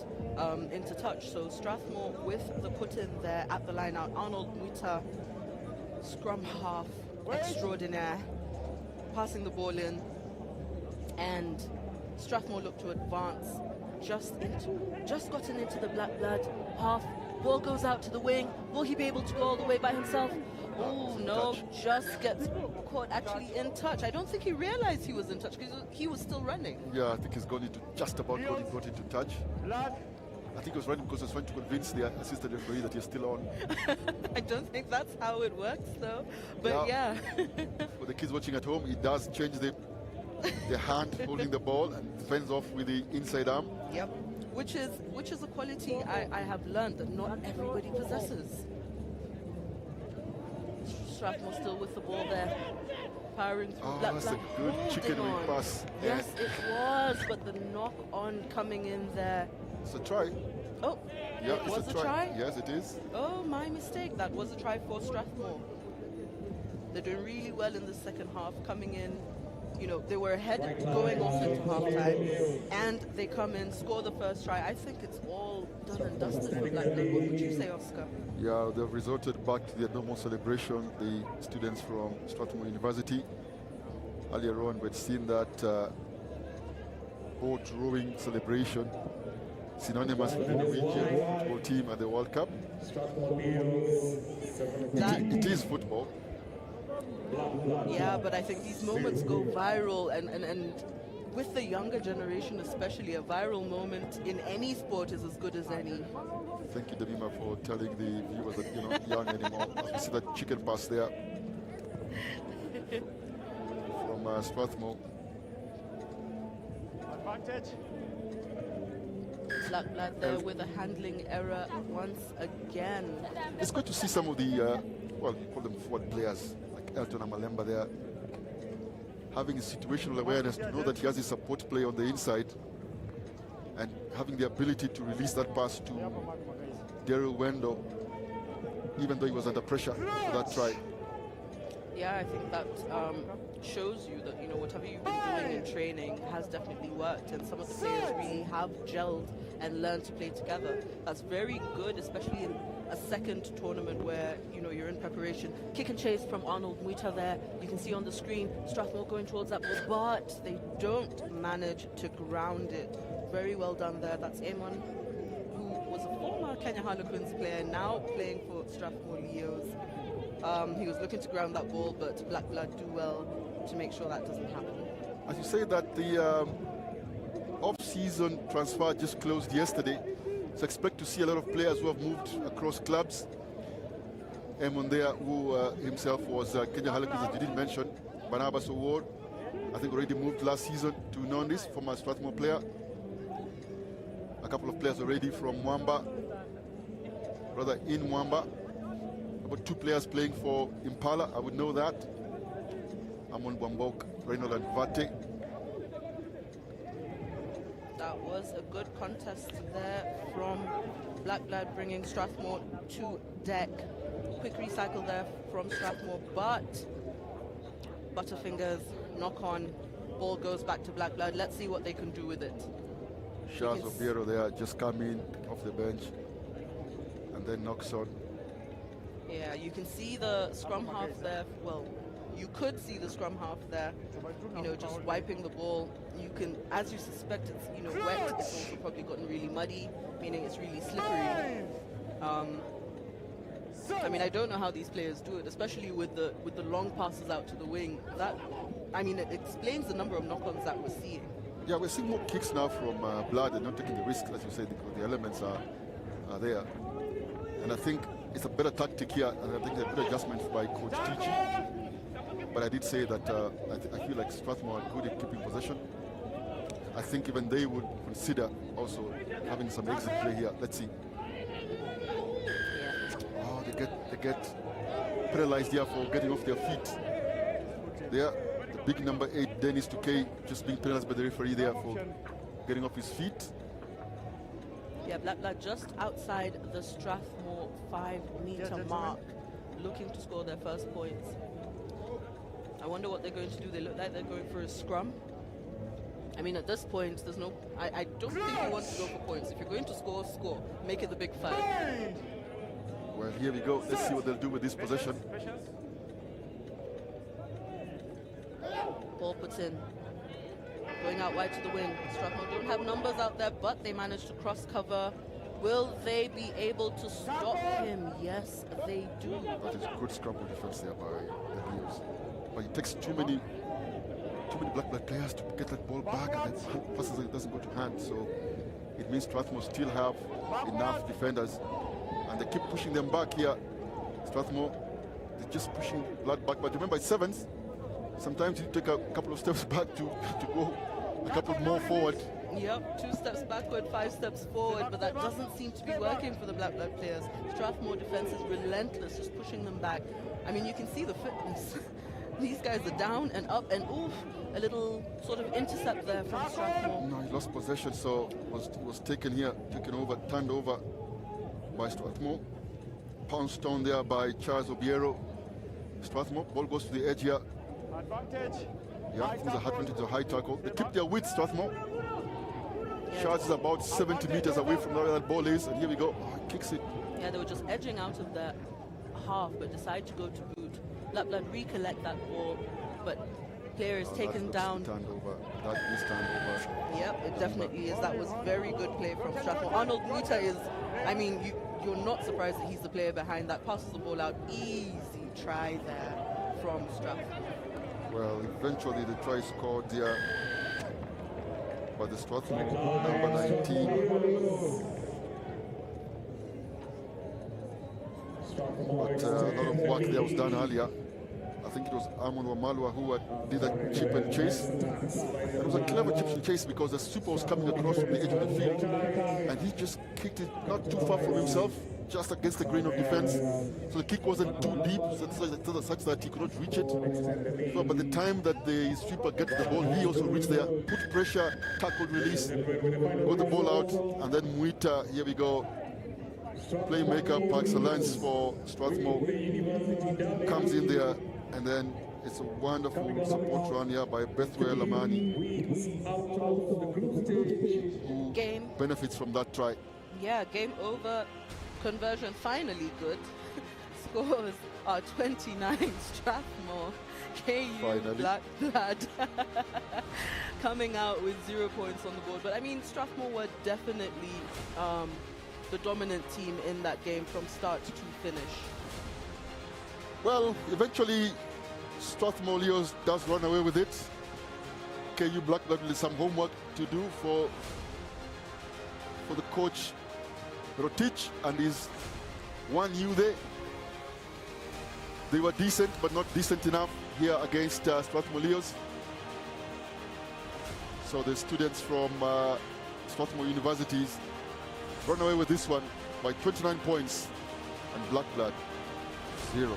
Speaker 14: into touch. So Strathmore with the put in there at the line out. Arnold Muita, scrum half extraordinaire, passing the ball in, and Strathmore looked to advance. Just gotten into the Black Blood half. Ball goes out to the wing. Will he be able to go all the way by himself? Oh no, just gets caught actually in touch. I don't think he realized he was in touch because he was still running.
Speaker 1: Yeah, I think he's got into just about got into touch. I think he was running because he was trying to convince the assistant referee that he's still on.
Speaker 14: I don't think that's how it works though. But yeah.
Speaker 1: For the kids watching at home, he does change the hand holding the ball and fends off with the inside arm.
Speaker 14: Yep. Which is a quality I have learned that not everybody possesses. Strathmore still with the ball there, powering through.
Speaker 1: Oh, that's a good chicken wing pass.
Speaker 14: Yes, it was, but the knock on coming in there.
Speaker 1: It's a try.
Speaker 14: Oh,
Speaker 1: yeah,
Speaker 14: it was a try?
Speaker 1: Yes, it is.
Speaker 14: Oh, my mistake. That was a try for Strathmore. They're doing really well in the second half, coming in. You know, they were ahead going off into halftime, and they come in, score the first try. I think it's all done and dusted for Blackburn. What would you say, Oscar?
Speaker 1: Yeah, they've resorted back to their normal celebration. The students from Strathmore University. Earlier on, we'd seen that boat rowing celebration, synonymous with the Norwegian football team at the World Cup. It is football.
Speaker 14: Yeah, but I think these moments go viral, and with the younger generation especially, a viral moment in any sport is as good as any.
Speaker 1: Thank you, Damima, for telling the viewers that you're not young anymore. As we see that chicken pass there from Strathmore.
Speaker 3: Advantage.
Speaker 14: Black Blood there with a handling error once again.
Speaker 1: It's good to see some of the, well, you call them forward players, Elton Amalemba there, having a situational awareness to know that he has a support play on the inside and having the ability to release that pass to Daryl Wendo, even though he was under pressure for that try.
Speaker 14: Yeah, I think that shows you that, you know, whatever you've been doing in training has definitely worked, and some of the players really have gelled and learned to play together. That's very good, especially in a second tournament where, you know, you're in preparation. Kick and chase from Arnold Muita there. You can see on the screen Strathmore going towards that ball, but they don't manage to ground it. Very well done there. That's Amon, who was a former Kenya Harlequins player, now playing for Strathmore Leos. He was looking to ground that ball, but Black Blood do well to make sure that doesn't happen.
Speaker 1: As you say that the off-season transfer just closed yesterday, so expect to see a lot of players who have moved across clubs. Emon there, who himself was Kenya Harlequins, as you didn't mention. Barnabas Award, I think already moved last season to Nondis, former Strathmore player. A couple of players already from Mwamba, rather in Mwamba. About 2 players playing for Impala, I would know that. Amon Bwambok, Reynold and Vate.
Speaker 14: That was a good contest there from Black Blood, bringing Strathmore to deck. Quick recycle there from Strathmore, but Butterfingers knock on. Ball goes back to Black Blood. Let's see what they can do with it.
Speaker 1: Shaz Obiero there just come in off the bench and then knocks on.
Speaker 14: Yeah, you can see the scrum half there. Well, you could see the scrum half there, you know, just wiping the ball. You can, as you suspect, it's, you know, wet. It's also probably gotten really muddy, meaning it's really slippery. I mean, I don't know how these players do it, especially with the long passes out to the wing. That, I mean, it explains the number of knock-ons that we're seeing.
Speaker 1: Yeah, we're seeing more kicks now from Blood and not taking the risk, as you say, because the elements are there. And I think it's a better tactic here, and I think it's a good adjustment by Coach Tichy. But I did say that I feel like Strathmore are good at keeping possession. I think even they would consider also having some exit play here. Let's see. Oh, they get penalized here for getting off their feet. There, the big number 8, Dennis Tukey, just being penalized by the referee there for getting off his feet.
Speaker 14: Yeah, Blackbird just outside the Strathmore 5-meter mark, looking to score their first points. I wonder what they're going to do. They look like they're going for a scrum. I mean, at this point, there's no... I don't think you want to go for points. If you're going to score, score. Make it the big 5.
Speaker 1: Well, here we go. Let's see what they'll do with this possession.
Speaker 14: Ball puts in. Going out wide to the wing. Strathmore don't have numbers out there, but they managed to cross cover. Will they be able to stop him? Yes, they do.
Speaker 1: That is good scramble defense there by the Leos. But it takes too many Blackbird players to get that ball back, and then passes it doesn't go to hand. So it means Strathmore still have enough defenders, and they keep pushing them back here. Strathmore, they're just pushing Blood back. But remember, it's 7s. Sometimes you take a couple of steps back to go a couple more forward.
Speaker 14: Yep, 2 steps backward, 5 steps forward, but that doesn't seem to be working for the Blackbird players. Strathmore defense is relentless, just pushing them back. I mean, you can see the fitness. These guys are down and up, and oof, a little sort of intercept there from Strathmore.
Speaker 1: No, he lost possession, so was taken here, turned over by Strathmore. Pounced down there by Charles Obiero. Strathmore, ball goes to the edge here.
Speaker 3: Advantage.
Speaker 1: Yeah, I think it's a hard advantage, a high tackle. They keep their width, Strathmore. Charles is about 70 meters away from where that ball is, and here we go. Oh, he kicks it.
Speaker 14: Yeah, they were just edging out of their half, but decide to go to boot. Blackbird recollect that ball, but player is taken down.
Speaker 1: Turned over. That is turned over.
Speaker 14: Yep, it definitely is. That was very good play from Strathmore. Arnold Muta is, I mean, you're not surprised that he's the player behind that. Passes the ball out. Easy try there from Strathmore.
Speaker 1: Well, eventually the try scored there by the Strathmore number 19. But a lot of work there was done earlier. I think it was Amon Wamalwa who did that chip and chase. It was a clever chip and chase because the super was coming across from the edge of the field, and he just kicked it not too far from himself, just against the grain of defense. So the kick wasn't too deep, such that he could not reach it. So by the time that the sweeper gets the ball, he also reached there, put pressure, tackled, release, got the ball out, and then Muita, here we go. Playmaker, Parks Alliance for Strathmore, comes in there, and then it's a wonderful support run here by Bethwell Lamani, who benefits from that try.
Speaker 14: Yeah, game over. Conversion finally good. Scores are 29. Strathmore, KU Blackbird coming out with 0 points on the board. But I mean, Strathmore were definitely the dominant team in that game from start to finish.
Speaker 1: Well, eventually Strathmore Leos does run away with it. KU Blackbird with some homework to do for the coach Rotich and his 1U there. They were decent, but not decent enough here against Strathmore Leos. So the students from Strathmore Universities run away with this one by 29 points, and Blackbird 0.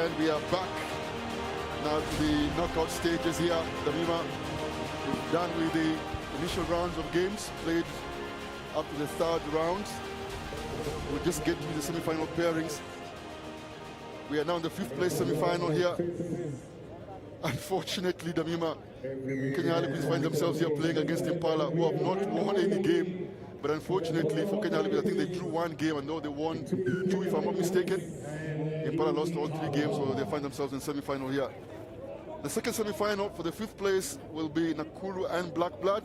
Speaker 1: And we are back now to the knockout stages here. Damima, we've done with the initial rounds of games, played up to the third round. We'll just get to the semi-final pairings. We are now in the 5th place semi-final here. Unfortunately, Damima, Kenya Harlequins find themselves here playing against Impala, who have not won any game. But unfortunately for Kenya Harlequins, I think they drew 1 game and now they won 2, if I'm not mistaken. Impala lost all 3 games, so they find themselves in semi-final here. The second semi-final for the 5th place will be Nakuru and Black Blood.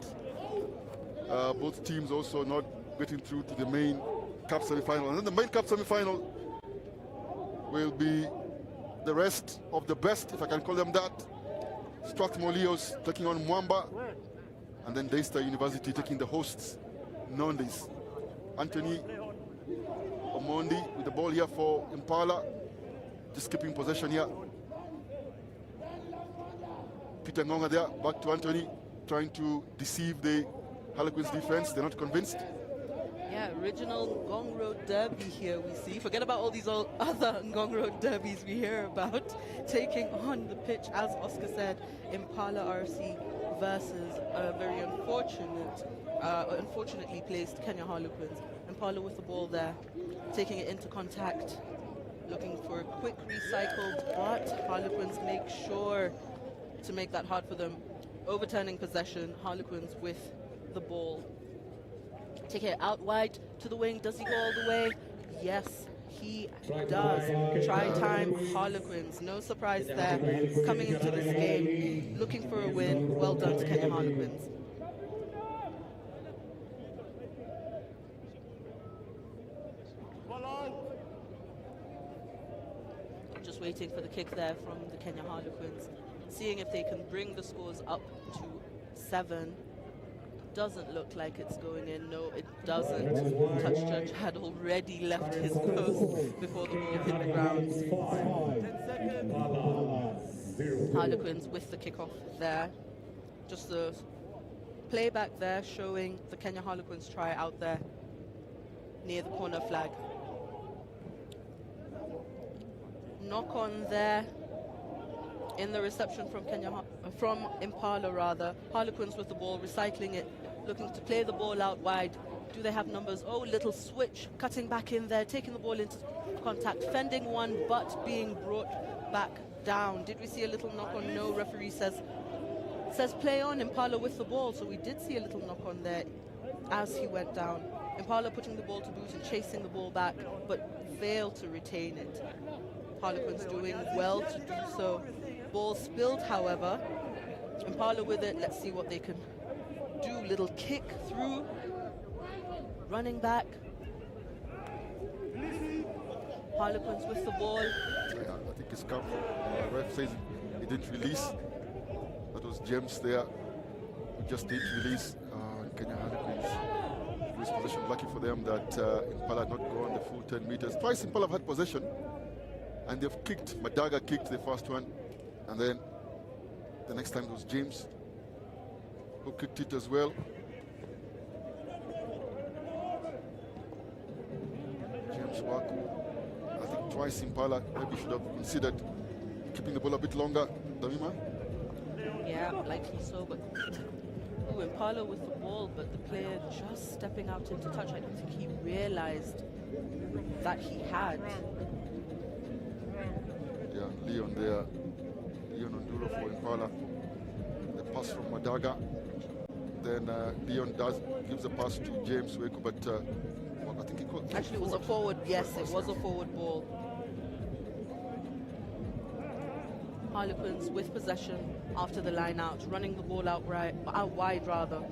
Speaker 1: Both teams also not getting through to the main cup semi-final. And then the main cup semi-final will be the rest of the best, if I can call them that. Strathmore Leos taking on Mwamba, and then Daystar University taking the hosts, Nondis. Anthony Omondi with the ball here for Impala, just keeping possession here. Peter Ngonga there, back to Anthony, trying to deceive the Harlequins defense. They're not convinced.
Speaker 14: Yeah, original Ngong Road derby here we see. Forget about all these other Ngong Road derbies we hear about. Taking on the pitch, as Oscar said, Impala RC versus a very unfortunately placed Kenya Harlequins. Impala with the ball there, taking it into contact, looking for a quick recycle, but Harlequins make sure to make that hard for them. Overturning possession, Harlequins with the ball. Take it out wide to the wing. Does he go all the way? Yes, he does. Try time, Harlequins. No surprise there. Coming into this game, looking for a win. Well done to Kenya Harlequins. Just waiting for the kick there from the Kenya Harlequins. Seeing if they can bring the scores up to 7. Doesn't look like it's going in. No, it doesn't. Touch judge had already left his post before the ball hit the ground. 10 seconds. Harlequins with the kickoff there. Just the playback there showing the Kenya Harlequins try out there near the corner flag. Knock on there in the reception from Impala rather. Harlequins with the ball, recycling it, looking to play the ball out wide. Do they have numbers? Oh, little switch, cutting back in there, taking the ball into contact, fending one, but being brought back down. Did we see a little knock on? No, referee says play on, Impala with the ball. So we did see a little knock on there as he went down. Impala putting the ball to boot and chasing the ball back, but failed to retain it. Harlequins doing well to do so. Ball spilled, however. Impala with it. Let's see what they can do. Little kick through. Running back. Harlequins with the ball.
Speaker 1: Yeah, I think it's come from ref says he didn't release. That was James there. He just didn't release. Kenya Harlequins lose possession. Lucky for them that Impala had not gone the full 10 meters. Twice Impala have had possession, and they've kicked. Madaga kicked the first one, and then the next time it was James who kicked it as well. James Waku, I think twice Impala maybe should have considered keeping the ball a bit longer. Damima?
Speaker 14: Yeah, likely so, but Impala with the ball, but the player just stepping out into touch. I don't think he realized that he had.
Speaker 1: Yeah, Leon there. Leon Onduro for Impala. The pass from Madaga. Then Leon gives a pass to James Weku, but I think he called.
Speaker 14: Actually, it was a forward. Yes, it was a forward ball. Harlequins with possession after the line out, running the ball out wide rather.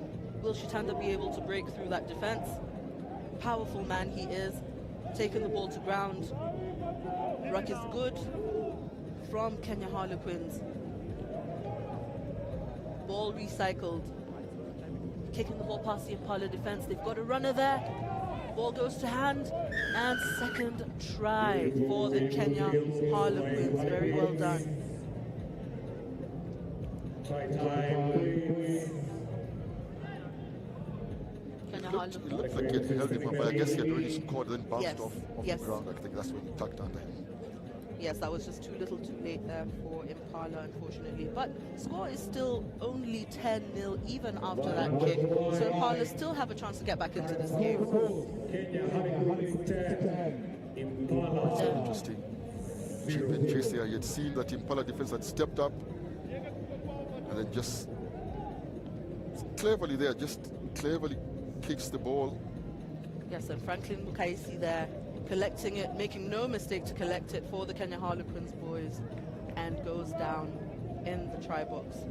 Speaker 14: Will Shitanda be able to break through that defense? Powerful man he is, taking the ball to ground. Ruck is good from Kenya Harlequins. Ball recycled. Kicking the ball past the Impala defense. They've got a runner there. Ball goes to hand, and second try for the Kenya Harlequins. Very well done.
Speaker 1: It looked like he had held him up, but I guess he had already scored, then bounced off the ground. I think that's when he tucked under him.
Speaker 14: Yes, that was just too little too late there for Impala, unfortunately. But score is still only 10-0 even after that kick. So Impala still have a chance to get back into this game.
Speaker 1: Interesting. Chip and chase here. You'd seen that Impala defense had stepped up and then just cleverly there, just cleverly kicks the ball.
Speaker 14: Yes, and Franklin Mukaisi there, collecting it, making no mistake to collect it for the Kenya Harlequins boys, and goes down in the try box.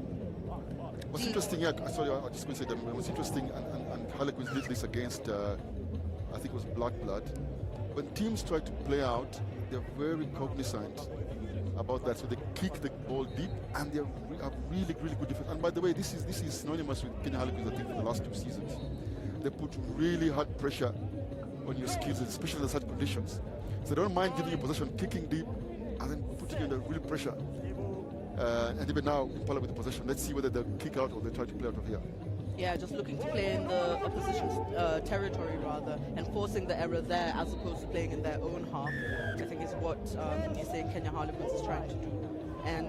Speaker 1: What's interesting here, sorry, I just going to say that what's interesting, and Harlequins did this against, I think it was Black Blood. When teams try to play out, they're very cognizant about that. So they kick the ball deep, and they have really, really good defense. And by the way, this is synonymous with Kenya Harlequins, I think, for the last 2 seasons. They put really hard pressure on your skills, especially in such conditions. So they don't mind giving you possession, kicking deep, and then putting you under real pressure. And even now, Impala with the possession. Let's see whether they'll kick out or they try to play out of here.
Speaker 14: Yeah, just looking to play in the opposition's territory rather, and forcing the error there as opposed to playing in their own half, I think is what you're saying Kenya Harlequins is trying to do. And,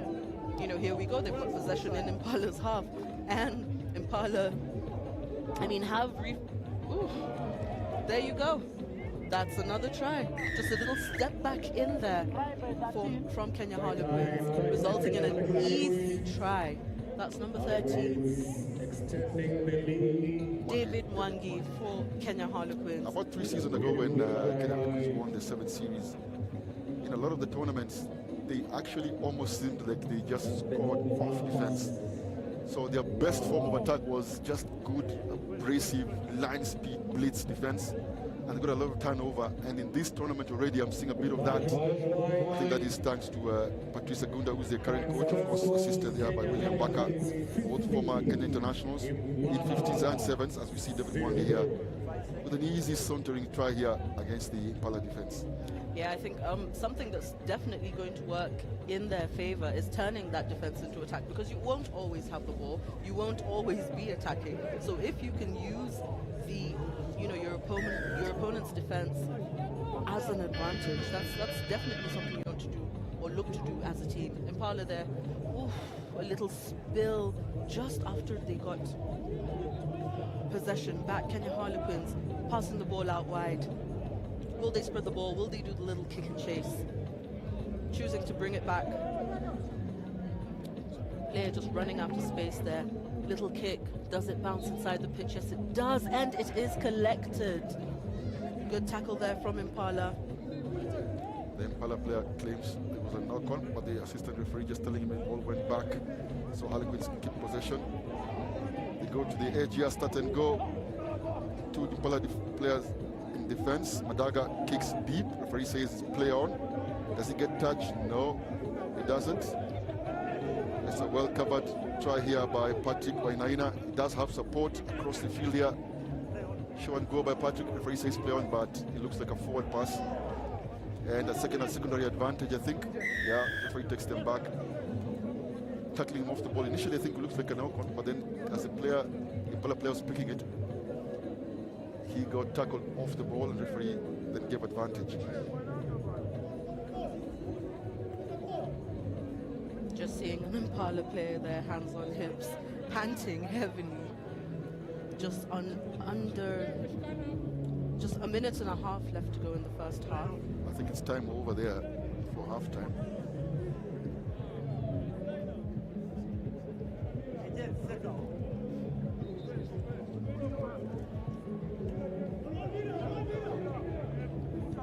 Speaker 14: you know, here we go, they put possession in Impala's half, and Impala, I mean, there you go. That's another try. Just a little step back in there from Kenya Harlequins, resulting in an easy try. That's number 13. David Mwangi for Kenya Harlequins.
Speaker 1: About 3 seasons ago when Kenya Harlequins won the 7th series, in a lot of the tournaments, they actually almost seemed like they just scored off defense. So their best form of attack was just good, abrasive, line speed, blitz defense. And they got a lot of turnover. And in this tournament already, I'm seeing a bit of that. I think that is thanks to Patrice Agunda, who's the current coach, of course, assisted there by William Baka, both former Kenya internationals, in 50s and 7s, as we see David Mwangi here, with an easy sauntering try here against the Impala defense.
Speaker 14: Yeah, I think something that's definitely going to work in their favor is turning that defense into attack, because you won't always have the ball, you won't always be attacking. So if you can use your opponent's defense as an advantage, that's definitely something you want to do or look to do as a team. Impala there, a little spill just after they got possession back. Kenya Harlequins passing the ball out wide. Will they spread the ball? Will they do the little kick and chase? Choosing to bring it back. Player just running out of space there. Little kick. Does it bounce inside the pitch? Yes, it does, and it is collected. Good tackle there from Impala.
Speaker 1: The Impala player claims it was a knock-on, but the assistant referee just telling him it all went back. So Harlequins keep possession. They go to the edge here, start and go. 2 Impala players in defense. Madaga kicks deep. Referee says play on. Does he get touched? No, he doesn't. It's a well-covered try here by Patrick Wainaina. He does have support across the field here. Show and go by Patrick. Referee says play on, but it looks like a forward pass. And a secondary advantage, I think. Yeah, referee takes them back. Tackling him off the ball. Initially, I think it looks like a knock-on, but then as the Impala player was picking it, he got tackled off the ball, and referee then gave advantage.
Speaker 14: Just seeing an Impala player there, hands on hips, panting heavily. Just under a minute and a half left to go in the first half.
Speaker 1: I think it's time over there for halftime.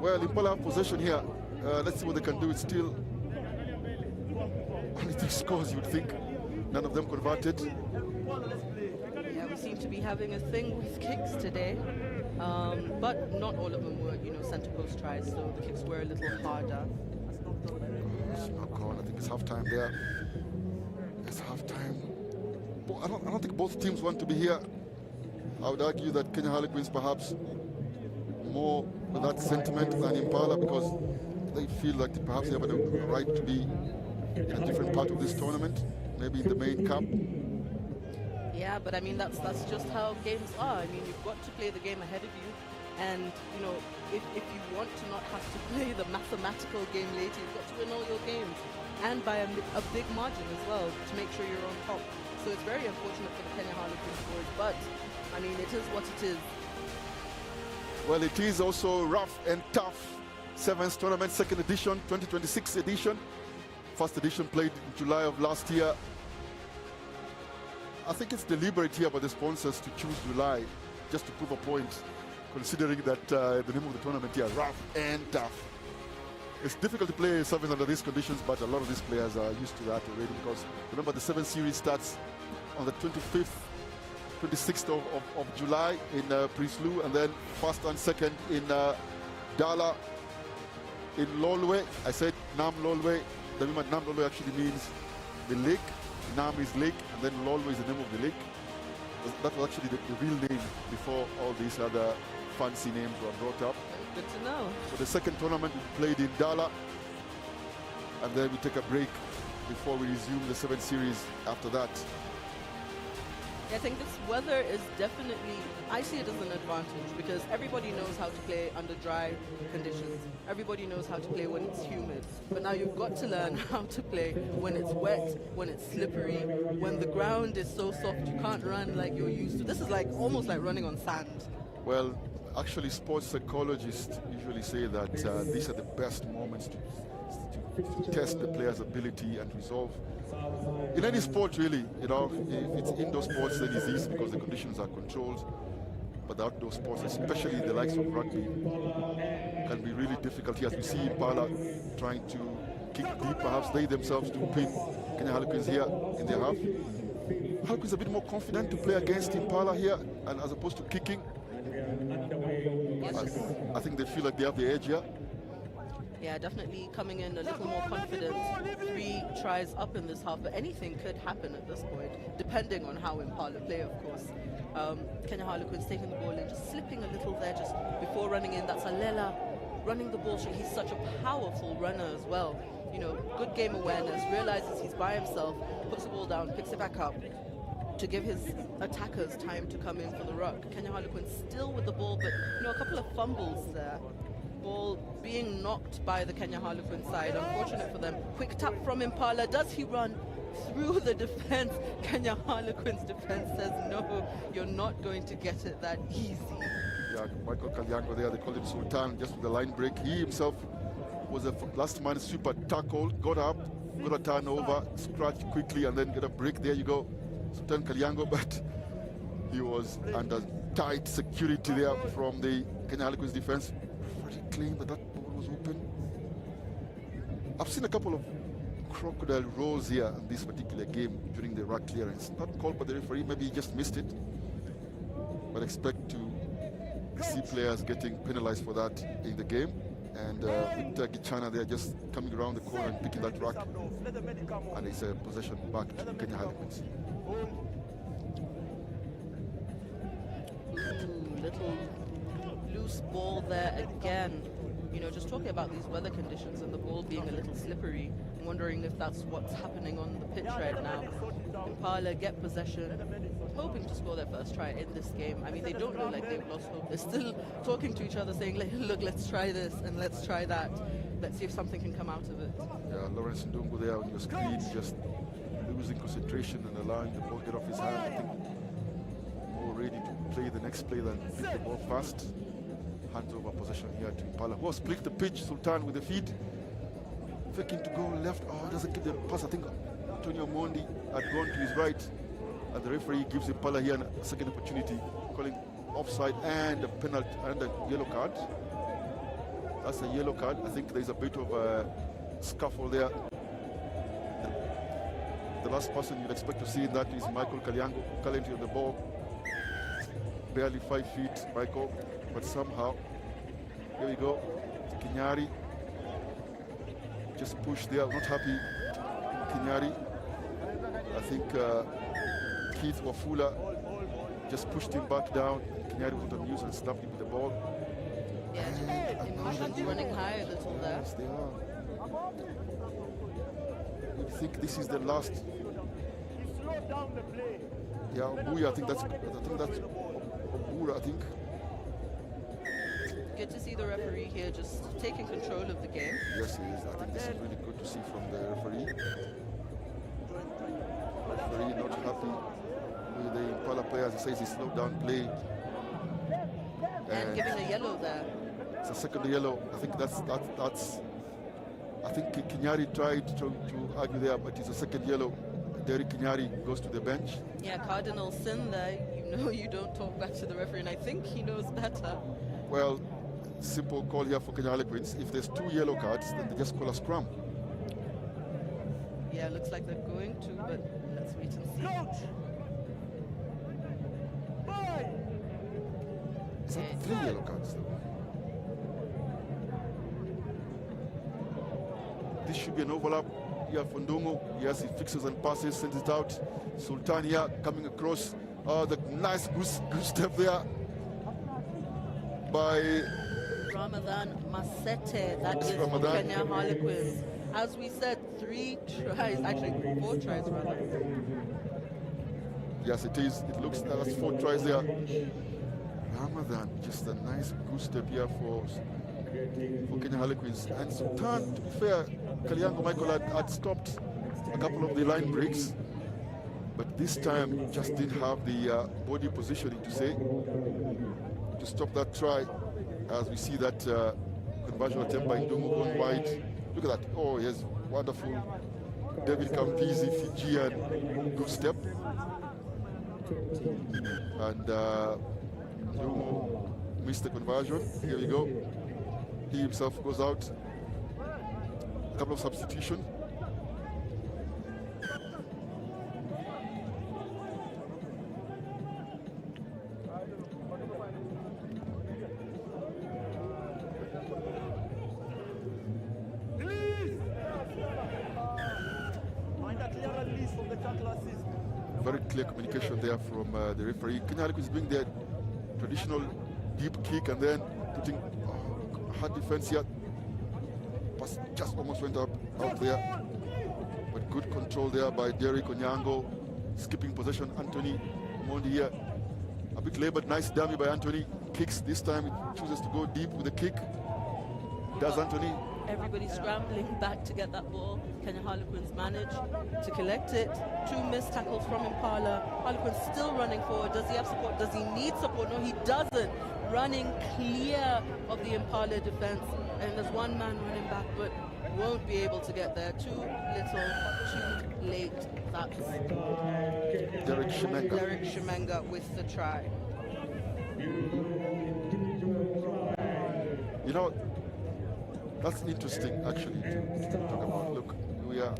Speaker 1: Well, Impala have possession here. Let's see what they can do. It's still only 3 scores, you would think. None of them converted.
Speaker 14: Yeah, we seem to be having a thing with kicks today. But not all of them were, center post tries, so the kicks were a little harder.
Speaker 1: It's not called. I think it's halftime there. It's halftime. I don't think both teams want to be here. I would argue that Kenya Harlequins perhaps more with that sentiment than Impala, because they feel like perhaps they have a right to be in a different part of this tournament, maybe in the main cup.
Speaker 14: Yeah, but I mean, that's just how games are. I mean, you've got to play the game ahead of you. And, you know, if you want to not have to play the mathematical game later, you've got to win all your games. And by a big margin as well, to make sure you're on top. So it's very unfortunate for the Kenya Harlequins boys, but, I mean, it is what it is.
Speaker 1: Well, it is also Ruff and Tuff Sevens Tournament, second edition, 2026 edition. First edition played in July of last year. I think it's deliberate here by the sponsors to choose July just to prove a point, considering that the name of the tournament here, Ruff and Tuff. It's difficult to play sevens under these conditions, but a lot of these players are used to that already, because remember the 7 series starts on the 25th, 26th of July in Prinsloo, and then first and second in Dala, in Lolwe. I said Nam Lolwe. The name of Nam Lolwe actually means the lake. Nam is lake, and then Lolwe is the name of the lake. That was actually the real name before all these other fancy names were brought up.
Speaker 14: Good to know.
Speaker 1: So the second tournament we played in Dala, and then we take a break before we resume the 7 series after that.
Speaker 14: I think this weather is definitely, I see it as an advantage, because everybody knows how to play under dry conditions. Everybody knows how to play when it's humid. But now you've got to learn how to play when it's wet, when it's slippery, when the ground is so soft you can't run like you're used to. This is like almost like running on sand.
Speaker 1: Well, actually sports psychologists usually say that these are the best moments to test the player's ability and resolve. In any sport, really, you know, if it's indoor sports, then it's easy because the conditions are controlled. But the outdoor sports, especially the likes of rugby, can be really difficult. As we see Impala trying to kick deep, perhaps they themselves do pin Kenya Harlequins here in their half. Harlequins a bit more confident to play against Impala here, and as opposed to kicking. I think they feel like they have the edge here.
Speaker 14: Yeah, definitely coming in a little more confident. 3 tries up in this half, but anything could happen at this point, depending on how Impala play, of course. Kenya Harlequins taking the ball in, just slipping a little there just before running in. That's Alela running the ball. He's such a powerful runner as well. You know, good game awareness, realizes he's by himself, puts the ball down, picks it back up to give his attackers time to come in for the ruck. Kenya Harlequins still with the ball, but, you know, a couple of fumbles there. Ball being knocked by the Kenya Harlequin side. Unfortunate for them. Quick tap from Impala. Does he run through the defense? Kenya Harlequin's defense says no, you're not going to get it that easy.
Speaker 1: Yeah, Michael Kalyango there, they call him Sultan, just with the line break. He himself was a last man super tackle, got up, got a turnover, scratched quickly, and then get a break. There you go, Sultan Kalyango, but he was under tight security there from the Kenya Harlequins defense. Claim that ball was open. I've seen a couple of crocodile rolls here in this particular game during the ruck clearance. Not called by the referee, maybe he just missed it. But expect to see players getting penalized for that in the game. And Victor Gichana there just coming around the corner and picking that ruck. And it's a possession back to Kenya Harlequins.
Speaker 14: Little loose ball there again. You know, just talking about these weather conditions and the ball being a little slippery, I'm wondering if that's what's happening on the pitch right now. Impala get possession, hoping to score their first try in this game. I mean, they don't look like they've lost hope. They're still talking to each other, saying, look, let's try this and let's try that. Let's see if something can come out of it.
Speaker 1: Yeah, Lawrence Ndungu there on your screen, just losing concentration and allowing the ball get off his hand. I think more ready to play the next play than pick the ball fast. Hands over possession here to Impala, who has split the pitch. Sultan with the feet, faking to go left. Oh, doesn't get the pass. I think Antonio Mondi had gone to his right, and the referee gives Impala here a second opportunity, calling offside and a penalty and a yellow card. That's a yellow card. I think there's a bit of a scuffle there. The last person you'd expect to see in that is Michael Kalyango, currently on the ball. Barely 5 feet, Michael. But somehow, here we go, Kinyari, just pushed there, not happy, Kinyari. I think Keith Wafula just pushed him back down. Kinyari was amused and slapped him with the ball.
Speaker 14: Yeah, emotions running high a little there.
Speaker 1: Yes, they are. You think this is the last? Yeah, Obuya, I think that's Obura, I think.
Speaker 14: Good to see the referee here just taking control of the game.
Speaker 1: Yes, he is. I think this is really good to see from the referee. Referee not happy with the Impala players. He says he slowed down play.
Speaker 14: And giving a yellow there.
Speaker 1: It's a second yellow. I think that's. I think Kinyari tried to argue there, but it's a second yellow. Derek Kinyari goes to the bench.
Speaker 14: Yeah, Cardinal sin there. You know you don't talk back to the referee, and I think he knows better.
Speaker 1: Well, simple call here for Kenya Harlequins. If there's 2 yellow cards, then they just call a scrum.
Speaker 14: Yeah, looks like they're going to, but let's wait and see.
Speaker 3: Coach! Boy!
Speaker 1: Is that 3 yellow cards though? This should be an overlap here for Ndungu. Yes, he fixes and passes, sends it out. Sultan here coming across. The nice goose step there by
Speaker 14: Ramadan Masete, that is
Speaker 1: Ramadan.
Speaker 14: Kenya Harlequins. As we said, 3 tries, actually 4 tries rather.
Speaker 1: Yes, it is. It looks like that's 4 tries there. Ramadan, just a nice goose step here for Kenya Harlequins. And Sultan, to be fair, Kalyango Michael had stopped a couple of the line breaks, but this time just didn't have the body positioning to stop that try. As we see that conversion attempt by Ndungu going wide. Look at that. Oh, yes, wonderful David Kampizi, Fijian good step. And Ndungu missed the conversion. Here we go. He himself goes out. A couple of substitutions. Very clear communication there from the referee. Kenya Harlequins is doing their traditional deep kick and then putting hard defense here. Pass just almost went out there. But good control there by Derek Onyango. Skipping possession, Anthony Mondi here. A bit late, but nice dummy by Anthony. Kicks this time, he chooses to go deep with the kick. Does Anthony?
Speaker 14: Everybody scrambling back to get that ball. Kenya Harlequins manage to collect it. 2 missed tackles from Impala. Harlequins still running forward. Does he have support? Does he need support? No, he doesn't. Running clear of the Impala defense. And there's 1 man running back, but won't be able to get there. Too little, too late. That's
Speaker 1: Derek Shimenga.
Speaker 14: Derek Shimenga with the try.
Speaker 1: You know, that's interesting actually to talk about. Look, we are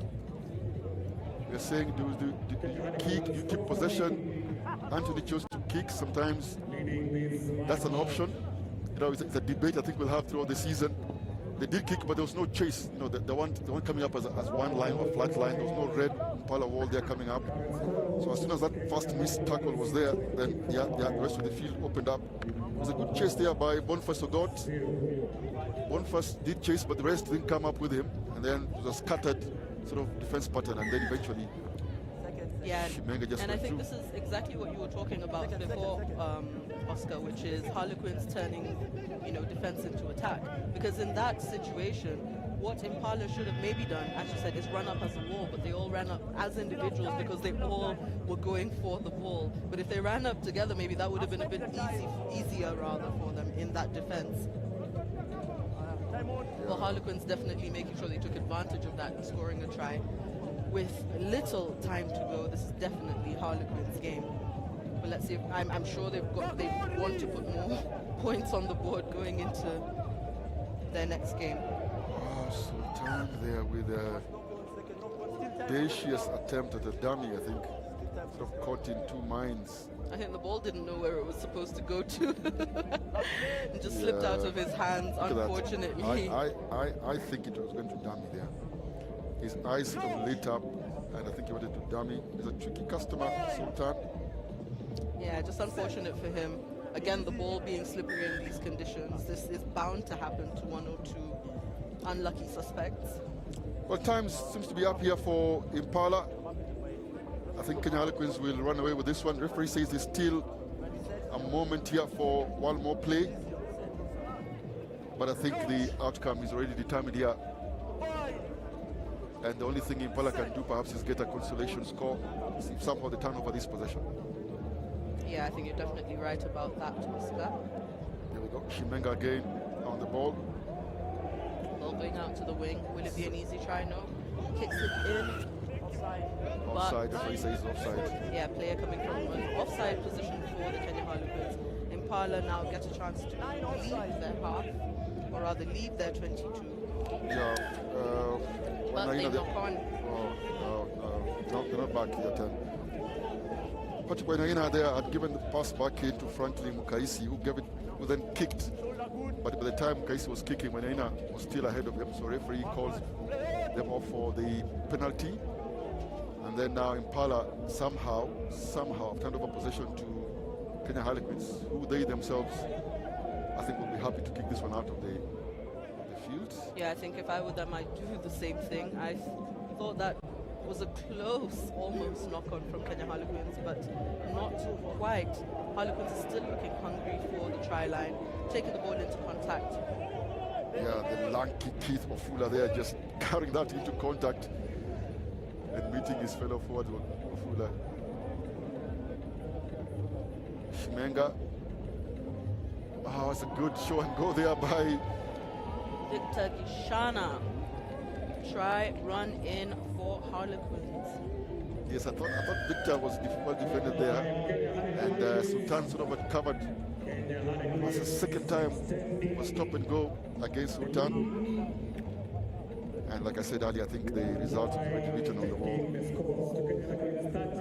Speaker 1: saying do you kick, you keep possession. Anthony chose to kick. Sometimes that's an option. You know, it's a debate I think we'll have throughout the season. They did kick, but there was no chase. You know, the one coming up as one line or flat line. There was no red Impala wall there coming up. So as soon as that first missed tackle was there, then the rest of the field opened up. It was a good chase there by Boniface Ogot. Boniface did chase, but the rest didn't come up with him. And then it was a scattered sort of defense pattern, and then eventually
Speaker 14: Yeah,
Speaker 1: Shimenga just
Speaker 14: and I
Speaker 1: went
Speaker 14: think
Speaker 1: through.
Speaker 14: this is exactly what you were talking about before, Oscar, which is Harlequins turning, defense into attack. Because in that situation, what Impala should have maybe done, as you said, is run up as a wall, but they all ran up as individuals because they all were going for the ball. But if they ran up together, maybe that would have been a bit easier rather for them in that defense. Well, Harlequins definitely making sure they took advantage of that and scoring a try. With little time to go, this is definitely Harlequins' game. But let's see. I'm sure they want to put more points on the board going into their next game.
Speaker 1: Oh, Sultan there with a audacious attempt at a dummy, I think. Sort of caught in 2 minds.
Speaker 14: I think the ball didn't know where it was supposed to go to. And just slipped out of his hands, unfortunately.
Speaker 1: I think it was going to dummy there. His eyes sort of lit up, and I think he wanted to dummy. He's a tricky customer, Sultan.
Speaker 14: Yeah, just unfortunate for him. Again, the ball being slippery in these conditions. This is bound to happen to 1 or 2 unlucky suspects.
Speaker 1: Well, time seems to be up here for Impala. I think Kenya Harlequins will run away with this one. Referee says there's still a moment here for one more play. But I think the outcome is already determined here. And the only thing Impala can do perhaps is get a consolation score if somehow they turn over this possession.
Speaker 14: Yeah, I think you're definitely right about that, Oscar.
Speaker 1: There we go. Shimenga again on the ball.
Speaker 14: Ball going out to the wing. Will it be an easy try? No. Kicks it in.
Speaker 1: Offside, that's why he says offside.
Speaker 14: Yeah, player coming from an offside position for the Kenya Harlequins. Impala now get a chance to leave their half, or rather leave their 22.
Speaker 1: Yeah,
Speaker 14: but they knock on.
Speaker 1: No, they're not back yet. Patrick Wainaina there had given the pass back into Franklin Mukaisi, who then kicked. But by the time Mukaisi was kicking, Wainaina was still ahead of them, so referee calls them off for the penalty. And then now Impala somehow have turned over possession to Kenya Harlequins, who they themselves, I think, will be happy to kick this one out of the field.
Speaker 14: Yeah, I think if I were them, I'd do the same thing. I thought that was a close, almost knock-on from Kenya Harlequins, but not quite. Harlequins is still looking hungry for the try line, taking the ball into contact.
Speaker 1: Yeah, the lanky Keith Ofula there just carrying that into contact and meeting his fellow forward Ofula. Shimenga. Oh, it's a good show and go there by
Speaker 14: Victor Gishana. Try, run in for Harlequins.
Speaker 1: Yes, I thought Victor was well defended there, and Sultan sort of had covered. It was the second time was stop and go against Sultan. And like I said earlier, I think the result is already written on the wall.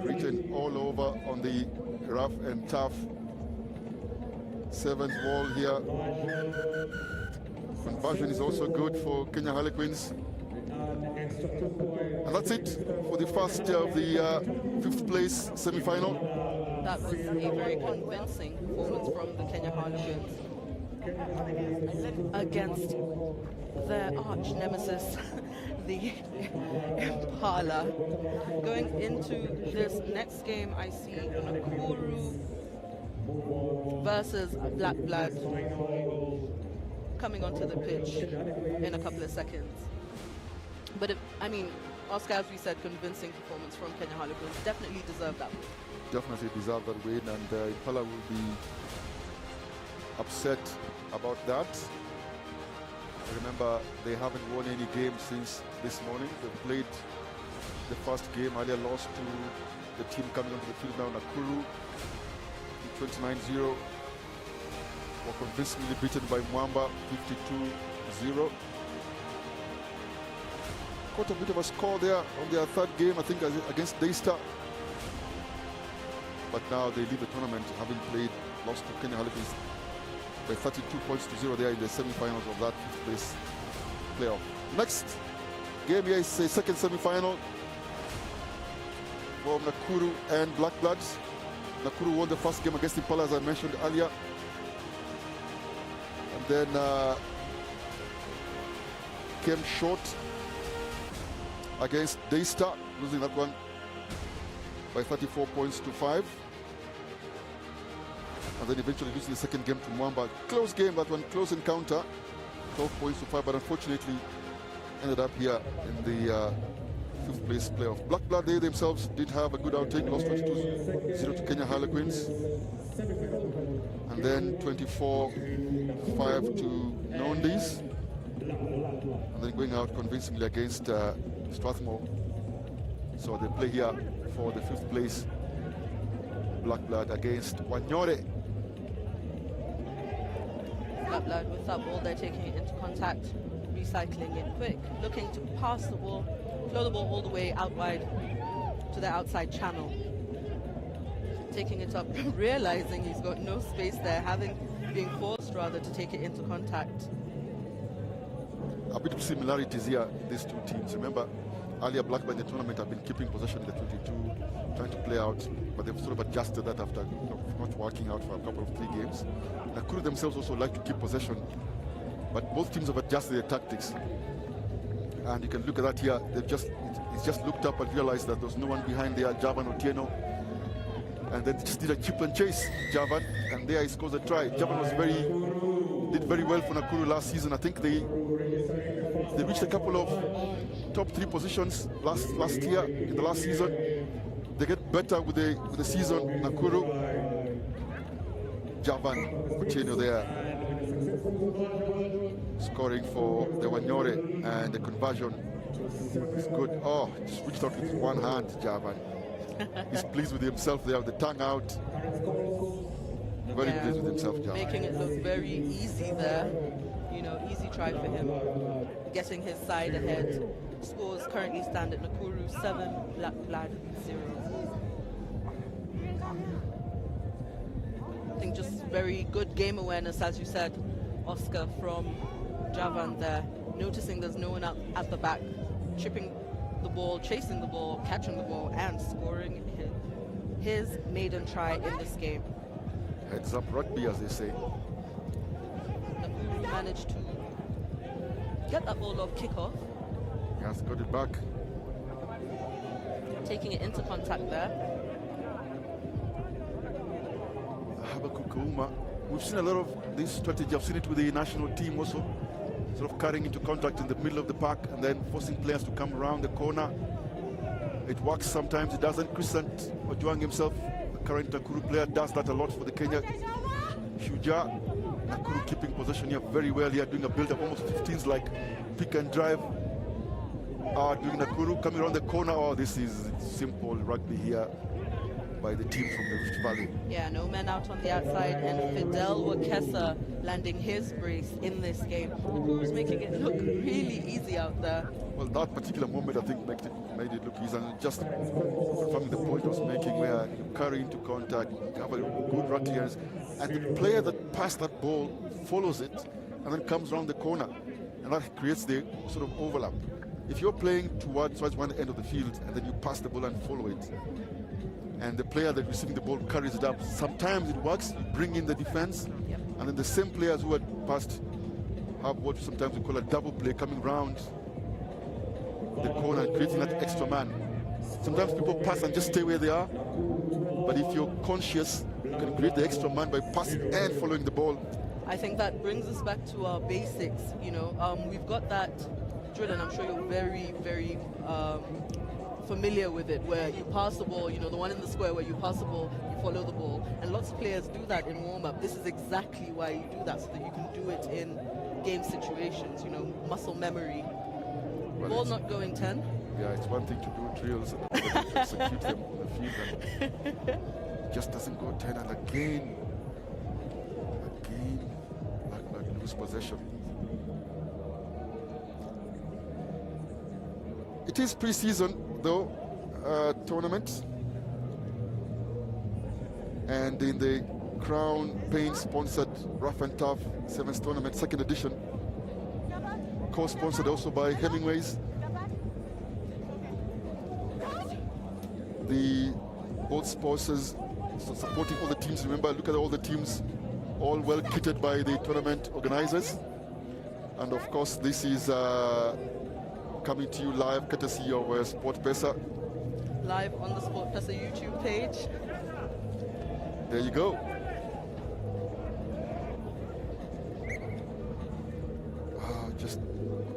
Speaker 1: Written all over on the Ruff and Tuff sevens wall here. Conversion is also good for Kenya Harlequins. And that's it for the first of the fifth place semi-final.
Speaker 14: That was a very convincing performance from the Kenya Harlequins against their arch nemesis, the Impala. Going into this next game, I see Nakuru versus Black Blood coming onto the pitch in a couple of seconds. But Oscar, as we said, convincing performance from Kenya Harlequins, definitely deserved that win.
Speaker 1: Definitely deserved that win, and Impala will be upset about that. Remember, they haven't won any games since this morning. They played the first game, earlier lost to the team coming onto the field now, Nakuru, 29-0. Were convincingly beaten by Mwamba, 52-0. Quite a bit of a score there on their third game, I think, against Daystar. But now they leave the tournament having lost to Kenya Harlequins by 32 points to 0 there in the semi-finals of that fifth place playoff. Next game here is a second semi-final for Nakuru and Black Bloods. Nakuru won the first game against Impala, as I mentioned earlier. And then came short against Daystar, losing that one by 34 points to 5. And then eventually losing the second game to Mwamba. Close game, that one, close encounter, 12 points to 5, but unfortunately ended up here in the fifth place playoff. Black Blood, they themselves did have a good outing, lost 22-0 to Kenya Harlequins. And then 24-5 to Nondis. And then going out convincingly against Strathmore. So they play here for the fifth place. Black Blood against Wanyore.
Speaker 14: Black Blood with that ball, they're taking it into contact, recycling it quick, looking to pass the ball, throw the ball all the way out wide to the outside channel. Taking it up, realizing he's got no space there, being forced rather to take it into contact.
Speaker 1: A bit of similarities here in these two teams. Remember, earlier Black Blood in the tournament have been keeping possession in the 22, trying to play out, but they've sort of adjusted that after not working out for a couple of 3 games. Nakuru themselves also like to keep possession, but both teams have adjusted their tactics. And you can look at that here. He's just looked up and realized that there's no one behind there, Javan Otieno. And then just did a chip and chase, Javan, and there he scores a try. Javan was very did very well for Nakuru last season. I think they reached a couple of top 3 positions last year in the last season. They get better with the season. Nakuru, Javan Coutinho there, scoring for the Wanyore, and the conversion is good. Oh, just reached out with one hand, Javan. He's pleased with himself there, with the tongue out. Very pleased with himself, Javan.
Speaker 14: Making it look very easy there. You know, easy try for him. Getting his side ahead. Scores currently stand at Nakuru 7, Black Blood 0. I think just very good game awareness, as you said, Oscar, from Javan there. Noticing there's no one up at the back, chipping the ball, chasing the ball, catching the ball, and scoring his maiden try in this game.
Speaker 1: Heads up rugby, as they say.
Speaker 14: Nakuru managed to get that ball off kickoff.
Speaker 1: He has got it back.
Speaker 14: Taking it into contact there.
Speaker 1: Habakukuma. We've seen a lot of this strategy. I've seen it with the national team also. Sort of carrying into contact in the middle of the park and then forcing players to come around the corner. It works sometimes, it doesn't. Crescent Ojwang himself, the current Nakuru player, does that a lot for the Kenya Shujaa. Nakuru keeping possession here very well here, doing a build-up, almost 15s like pick and drive. Doing Nakuru coming around the corner. Oh, this is simple rugby here by the team from the Rift Valley.
Speaker 14: Yeah, no men out on the outside, and Fidel Wakesa landing his brace in this game. Nakuru's making it look really easy out there.
Speaker 1: Well, that particular moment, I think, made it look easy, and just confirming the point I was making, where you carry into contact, you have a good run clearance, and the player that passed that ball follows it, and then comes around the corner, and that creates the sort of overlap. If you're playing towards one end of the field, and then you pass the ball and follow it, and the player that's receiving the ball carries it up, sometimes it works, you bring in the defense, and then the same players who had passed have what sometimes we call a double play, coming round the corner and creating that extra man. Sometimes people pass and just stay where they are, but if you're conscious, you can create the extra man by passing and following the ball.
Speaker 14: I think that brings us back to our basics. You know, we've got that drill, and I'm sure you're very, very familiar with it, where you pass the ball, you know, the one in the square where you pass the ball, you follow the ball, and lots of players do that in warm-up. This is exactly why you do that, so that you can do it in game situations, you know, muscle memory.
Speaker 1: Well,
Speaker 14: ball not going 10.
Speaker 1: Yeah, it's one thing to do drills and execute them on the field, and it just doesn't go 10, and again, like lose possession. It is pre-season, though, tournament, and in the Crown Paint-sponsored Ruff and Tuff Sevens tournament, second edition, co-sponsored also by Hemingway's. Both sponsors supporting all the teams. Remember, look at all the teams, all well kitted by the tournament organizers. And of course, this is coming to you live, courtesy of Sport Pesa.
Speaker 14: Live on the Sport Pesa YouTube page.
Speaker 1: There you go. Just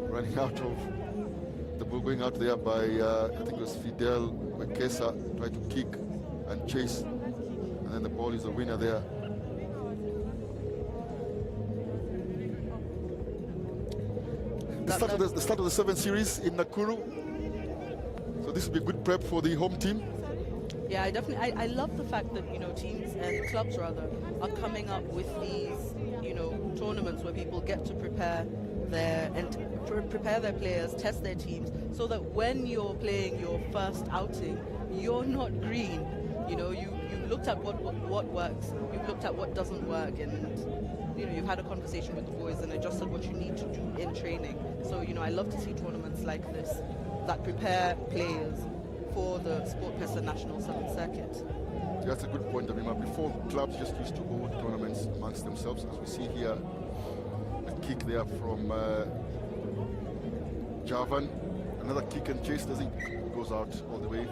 Speaker 1: running out of the ball, going out there by, I think it was Fidel Wakesa, tried to kick and chase, and then the ball is a winner there. The start of the 7th series in Nakuru. So this will be a good prep for the home team.
Speaker 14: Yeah, I love the fact that, you know, teams and clubs rather are coming up with these, you know, tournaments where people get to prepare their players, test their teams, so that when you're playing your first outing, you're not green. You know, you've looked at what works, you've looked at what doesn't work, and you know, you've had a conversation with the boys and adjusted what you need to do in training. So, you know, I love to see tournaments like this that prepare players for the Sport Pesa National 7th Circuit.
Speaker 1: That's a good point, Amima. Before, clubs just used to hold tournaments amongst themselves, as we see here. A kick there from Javan. Another kick and chase, doesn't goes out all the way.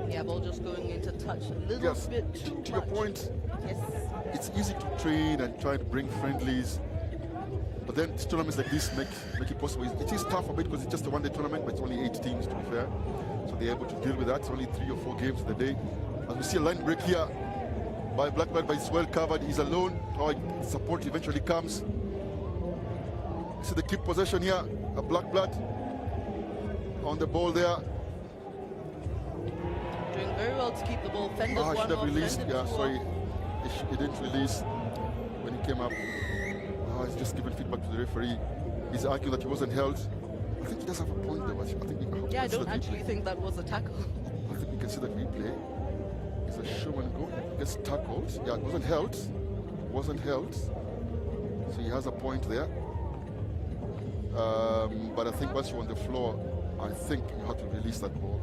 Speaker 14: Yeah, ball just going into touch a little bit too much.
Speaker 1: To your point,
Speaker 14: yes,
Speaker 1: it's easy to train and try to bring friendlies But then tournaments like this make it possible. It is tough a bit because it's just a one-day tournament, but it's only 8 teams to be fair. So they're able to deal with that. It's only 3 or 4 games in the day. As we see a line break here by Black Blood, but it's well covered. He's alone. Support eventually comes. See the keep possession here. A Black Blood on the ball there.
Speaker 14: Doing very well to keep the ball. Fended one
Speaker 1: should have
Speaker 14: off,
Speaker 1: released.
Speaker 14: fended
Speaker 1: Yeah,
Speaker 14: two
Speaker 1: sorry.
Speaker 14: off.
Speaker 1: He didn't release when he came up. He's just giving feedback to the referee. He's arguing that he wasn't held. I think he does have a point there.
Speaker 14: Yeah, I don't actually think that was a tackle.
Speaker 1: I think we can see that replay. It's a show and go. Gets tackled. Yeah, it wasn't held. Wasn't held. So he has a point there. But I think once you're on the floor, I think you have to release that ball.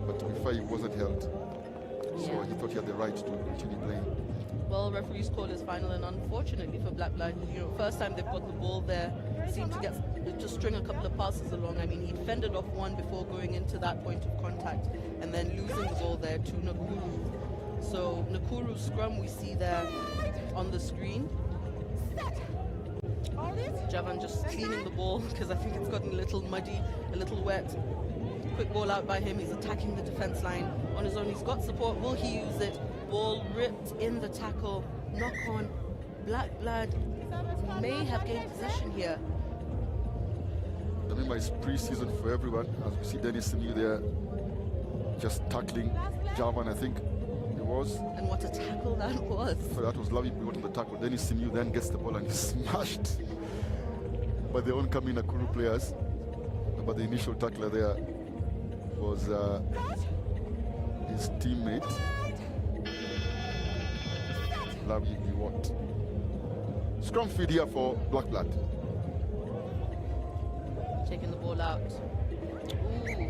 Speaker 1: But to be fair, he wasn't held. So he thought he had the right to continue playing.
Speaker 14: Well, referee's call is final, and unfortunately for Black Blood, first time they've got the ball there, seemed to just string a couple of passes along. I mean, he fended off one before going into that point of contact, and then losing the ball there to Nakuru. So Nakuru's scrum we see there on the screen. Javan just cleaning the ball because I think it's gotten a little muddy, a little wet. Quick ball out by him. He's attacking the defense line on his own. He's got support. Will he use it? Ball ripped in the tackle. Knock on. Black Blood may have gained possession here.
Speaker 1: Remember, it's pre-season for everyone. As we see Dennis Simiu there just tackling Javan, I think it was.
Speaker 14: And what a tackle that was.
Speaker 1: So that was lovely. We got on the tackle. Dennis Simiu then gets the ball and is smashed by the oncoming Nakuru players. But the initial tackler there was his teammate. Lovely what? Scrum feed here for Black Blood.
Speaker 14: Taking the ball out. Ooh.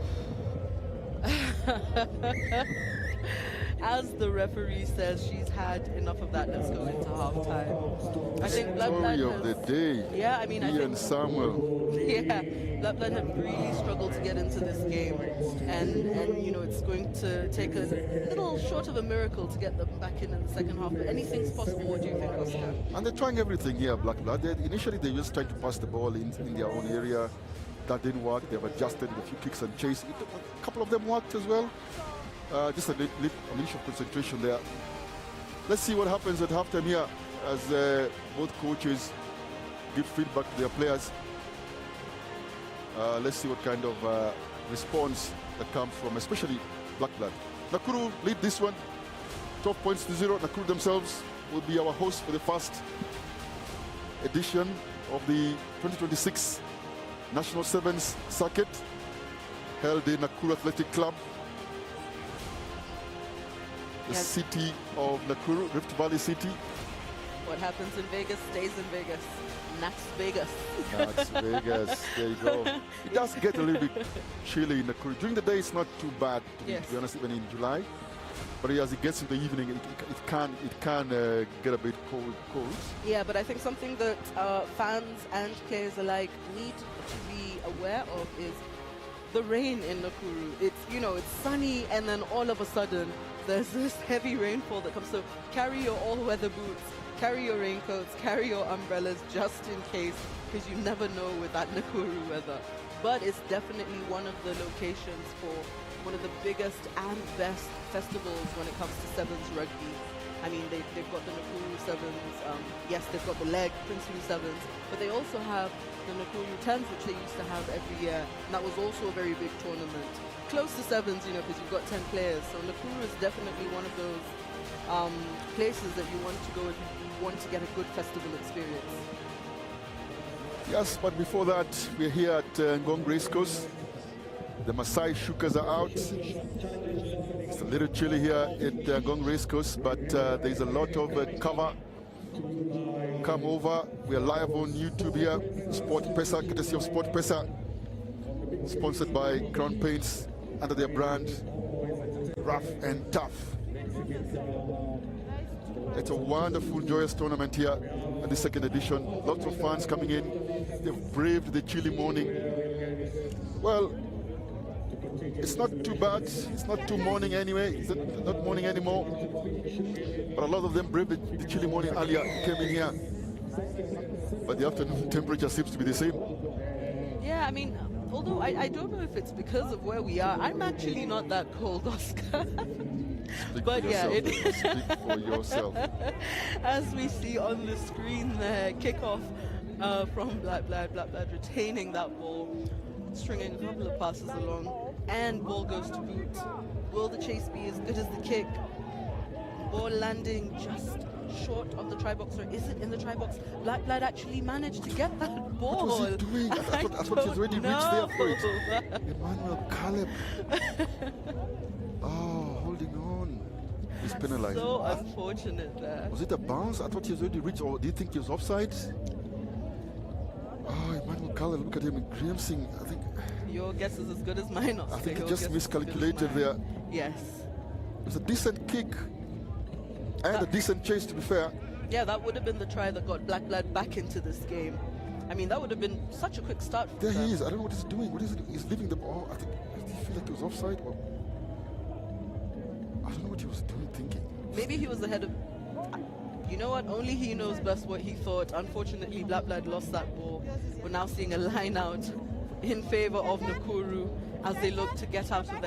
Speaker 14: As the referee says, she's had enough of that. Let's go into halftime. I think Black Blood
Speaker 1: of the day.
Speaker 14: Yeah, I mean, I think
Speaker 1: Samuel.
Speaker 14: Yeah, Black Blood have really struggled to get into this game, and it's going to take a little short of a miracle to get them back in the second half. But anything's possible. What do you think, Oscar?
Speaker 1: And they're trying everything here, Black Blood. Initially, they just tried to pass the ball in their own area. That didn't work. They've adjusted with a few kicks and chase. A couple of them worked as well. Just a initial concentration there. Let's see what happens at halftime here as both coaches give feedback to their players. Let's see what kind of response that comes from, especially Black Blood. Nakuru lead this one, 12 points to 0. Nakuru themselves will be our host for the first edition of the 2026 National Sevens Circuit, held in Nakuru Athletic Club. The city of Nakuru, Rift Valley City.
Speaker 14: What happens in Vegas stays in Vegas. That's Vegas.
Speaker 1: That's Vegas. There you go. It does get a little bit chilly in Nakuru. During the day, it's not too bad, to be honest, even in July. But as it gets in the evening, it can get a bit cold.
Speaker 14: Yeah, but I think something that fans and players alike need to be aware of is the rain in Nakuru. It's sunny, and then all of a sudden there's this heavy rainfall that comes. So carry your all-weather boots, carry your raincoats, carry your umbrellas just in case, because you never know with that Nakuru weather. But it's definitely one of the locations for one of the biggest and best festivals when it comes to Sevens rugby. I mean, they've got the Nakuru Sevens, yes, they've got the leg, Princely Sevens, but they also have the Nakuru 10s, which they used to have every year, and that was also a very big tournament. Close to Sevens, because you've got 10 players, so Nakuru is definitely one of those places that you want to go if you want to get a good festival experience.
Speaker 1: Yes, but before that, we're here at Ngong Racecourse. The Maasai Shukas are out. It's a little chilly here at Ngong Racecourse, but there's a lot of cover. Come over. We are live on YouTube here. Sport Pesa, courtesy of Sport Pesa. Sponsored by Crown Paints under their brand Ruff and Tuff. It's a wonderful, joyous tournament here at the second edition. Lots of fans coming in. They've braved the chilly morning. Well, it's not too bad. It's not too morning anyway. It's not morning anymore. But a lot of them braved the chilly morning earlier, came in here but the afternoon temperature seems to be the same.
Speaker 14: Yeah, I mean, although I don't know if it's because of where we are. I'm actually not that cold, Oscar.
Speaker 1: But yeah, speak for yourself.
Speaker 14: As we see on the screen there, kickoff from Blackblood retaining that ball, stringing a couple of passes along, and ball goes to boot. Will the chase be as good as the kick? Ball landing just short of the try box, or is it in the try box? Blackblood actually managed to get that ball.
Speaker 1: What was he doing? I thought he's already reached there for it. Emmanuel Caleb. Oh, holding on. He's penalized.
Speaker 14: So unfortunate there.
Speaker 1: Was it a bounce? I thought he was already reached, or do you think he was offside? Oh, Emmanuel Caleb, look at him grimacing. I think
Speaker 14: your guess is as good as mine, Oscar.
Speaker 1: I think he just miscalculated there.
Speaker 14: Yes.
Speaker 1: It was a decent kick and a decent chase, to be fair.
Speaker 14: Yeah, that would have been the try that got Blackblood back into this game. I mean, that would have been such a quick start for
Speaker 1: There
Speaker 14: them.
Speaker 1: he is. I don't know what he's doing. What is it? He's leaving the ball. I feel like he was offside. Or I don't know what he was doing, thinking.
Speaker 14: Maybe he was ahead of... You know what? Only he knows best what he thought. Unfortunately, Blackblood lost that ball. We're now seeing a line out in favor of Nakuru as they look to get out of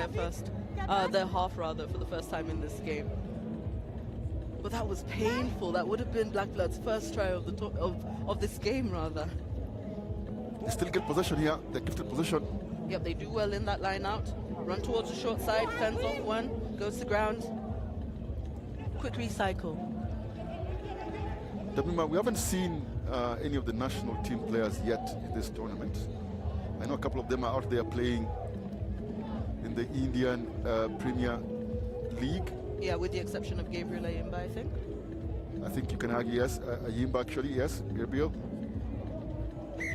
Speaker 14: their half for the first time in this game. But that was painful. That would have been Blackblood's first try of this game, rather.
Speaker 1: They still get possession here. They're gifted possession.
Speaker 14: Yep, they do well in that line out. Run towards the short side, fends off one, goes to ground. Quick recycle.
Speaker 1: Dabima, we haven't seen any of the national team players yet in this tournament. I know a couple of them are out there playing in the Indian Premier League.
Speaker 14: Yeah, with the exception of Gabriel Ayimba, I think.
Speaker 1: I think you can argue, yes. Ayimba, actually, yes. Gabriel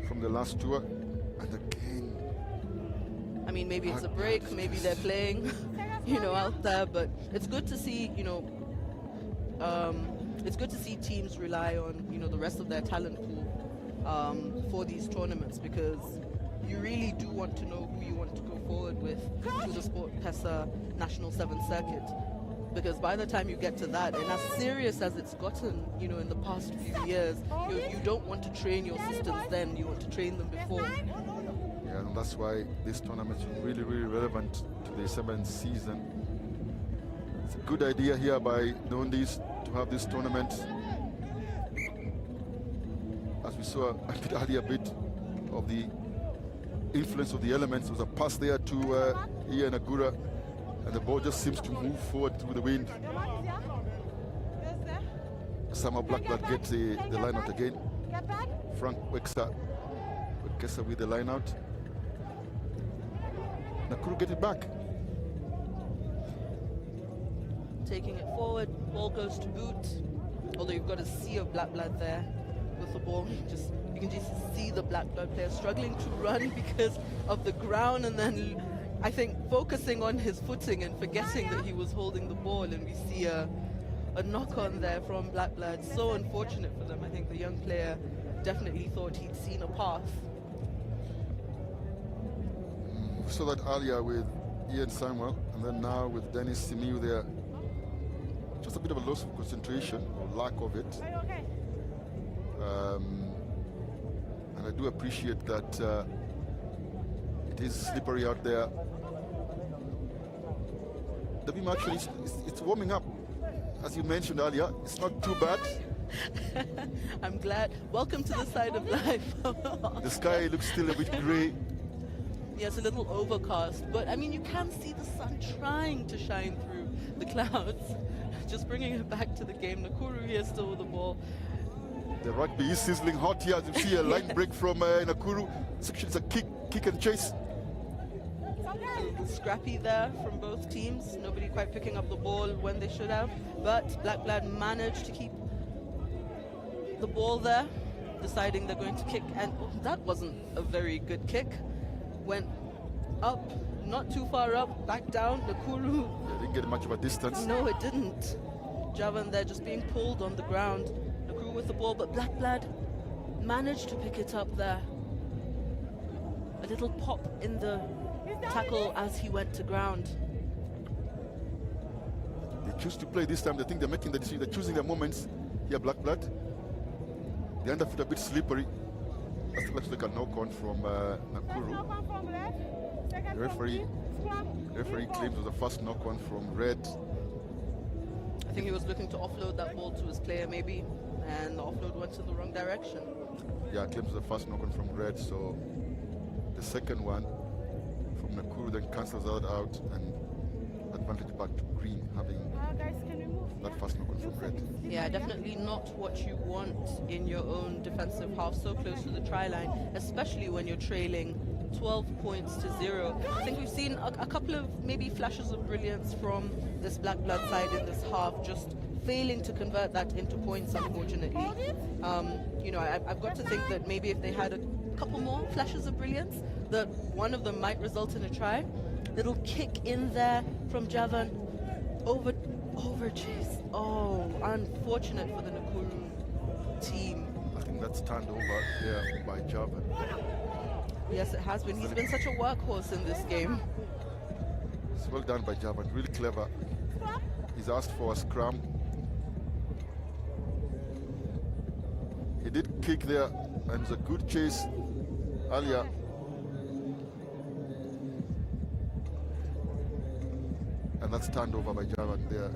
Speaker 1: from the last tour. And again.
Speaker 14: I mean, maybe it's a break, maybe they're playing, out there, but it's good to see, it's good to see teams rely on, the rest of their talent pool for these tournaments, because you really do want to know who you want to go forward with to the Sport Pesa National 7 circuit. Because by the time you get to that, and as serious as it's gotten, in the past few years, you don't want to train your systems then, you want to train them before.
Speaker 1: Yeah, and that's why this tournament is really, really relevant to the 7th season. It's a good idea here by Dondis to have this tournament. As we saw a bit earlier, a bit of the influence of the elements. There was a pass there to Ian Agura, and the ball just seems to move forward through the wind. Somehow Blackblood gets the line out again. Frank Wekesa with the line out. Nakuru get it back.
Speaker 14: Taking it forward, ball goes to boot. Although you've got a sea of Blackblood there with the ball. You can just see the Blackblood player struggling to run because of the ground, and then I think focusing on his footing and forgetting that he was holding the ball, and we see a knock on there from Blackblood. So unfortunate for them. I think the young player definitely thought he'd seen a path.
Speaker 1: We saw that earlier with Ian Samuel, and then now with Dennis Simiu there. Just a bit of a loss of concentration, or lack of it. And I do appreciate that it is slippery out there. The beam actually, it's warming up. As you mentioned earlier, it's not too bad.
Speaker 14: I'm glad. Welcome to the side of life.
Speaker 1: The sky looks still a bit grey.
Speaker 14: Yes, a little overcast, but I mean, you can see the sun trying to shine through the clouds. Just bringing it back to the game. Nakuru here still with the ball.
Speaker 1: The rugby is sizzling hot here. As you see a line break from Nakuru. It's a kick and chase.
Speaker 14: A little scrappy there from both teams. Nobody quite picking up the ball when they should have. But Blackblood managed to keep the ball there, deciding they're going to kick. And that wasn't a very good kick. Went up, not too far up, back down. Nakuru.
Speaker 1: Yeah, didn't get much of a distance.
Speaker 14: No, it didn't. Javan there just being pulled on the ground. Nakuru with the ball, but Blackblood managed to pick it up there. A little pop in the tackle as he went to ground.
Speaker 1: They choose to play this time. They think they're making the decision. They're choosing their moments. Here, Blackblood. The underfoot a bit slippery. That looks like a knock-on from Nakuru. The referee claims it was the first knock-on from Red.
Speaker 14: I think he was looking to offload that ball to his player maybe, and the offload went in the wrong direction.
Speaker 1: Yeah, claims the first knock-on from Red, so the second one from Nakuru then cancels that out, and advantage back to Green, having that first knock-on from Red.
Speaker 14: Yeah, definitely not what you want in your own defensive half so close to the try line, especially when you're trailing 12 points to 0. I think we've seen a couple of maybe flashes of brilliance from this Black Blood side in this half, just failing to convert that into points, unfortunately. You know, I've got to think that maybe if they had a couple more flashes of brilliance, that one of them might result in a try. Little kick in there from Javan, over chase. Oh, unfortunate for the Nakuru team.
Speaker 1: I think that's turned over there by Javan.
Speaker 14: Yes, it has been. He's been such a workhorse in this game.
Speaker 1: It's well done by Javan, really clever. He's asked for a scrum. He did kick there, and it's a good chase earlier. And that's turned over by Javan there.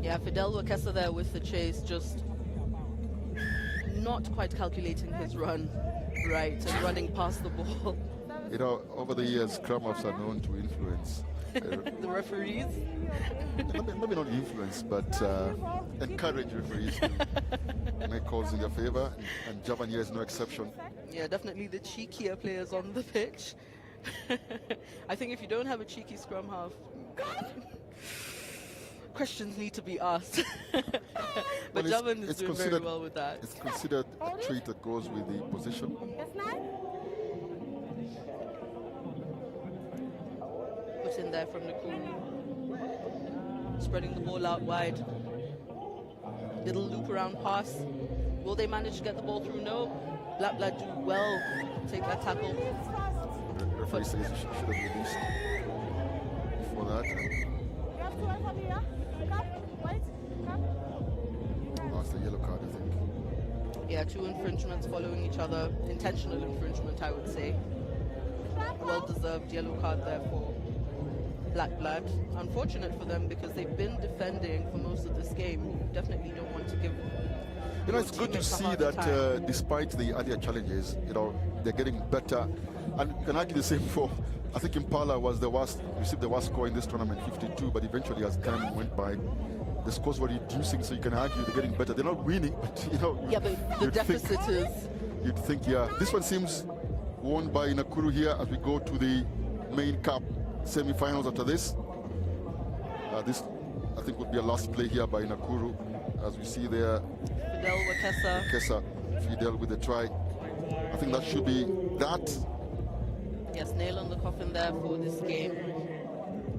Speaker 14: Yeah, Fidel Wakesa there with the chase, just not quite calculating his run right and running past the ball.
Speaker 1: You know, over the years, scrum halves are known to influence
Speaker 14: the referees.
Speaker 1: Maybe not influence, but encourage referees to make calls in their favor, and Javan here is no exception.
Speaker 14: Yeah, definitely the cheekier players on the pitch. I think if you don't have a cheeky scrum half, questions need to be asked. But Javan is doing very well with that.
Speaker 1: It's considered a trait that goes with the position.
Speaker 14: Put in there from Nakuru. Spreading the ball out wide. Little loop around pass. Will they manage to get the ball through? No. Black Blood do well. Take that tackle.
Speaker 1: The referee says he should have released for that. Oh, it's the yellow card, I think.
Speaker 14: Yeah, 2 infringements following each other. Intentional infringement, I would say. Well-deserved yellow card there for Black Blood. Unfortunate for them because they've been defending for most of this game. You definitely don't want to give.
Speaker 1: You know, it's good to see that despite the earlier challenges, you know, they're getting better. And you can argue the same for, I think Impala was the worst, received the worst score in this tournament, 52, but eventually as time went by, the scores were reducing, so you can argue they're getting better. They're not winning, but you know.
Speaker 14: Yeah, but the deficit is.
Speaker 1: You'd think, yeah. This one seems won by Nakuru here as we go to the main cup semi-finals after this. This, I think, would be a last play here by Nakuru, as we see there.
Speaker 14: Fidel Wakesa.
Speaker 1: Fidel with the try. I think that should be that.
Speaker 14: Yes, nail on the coffin there for this game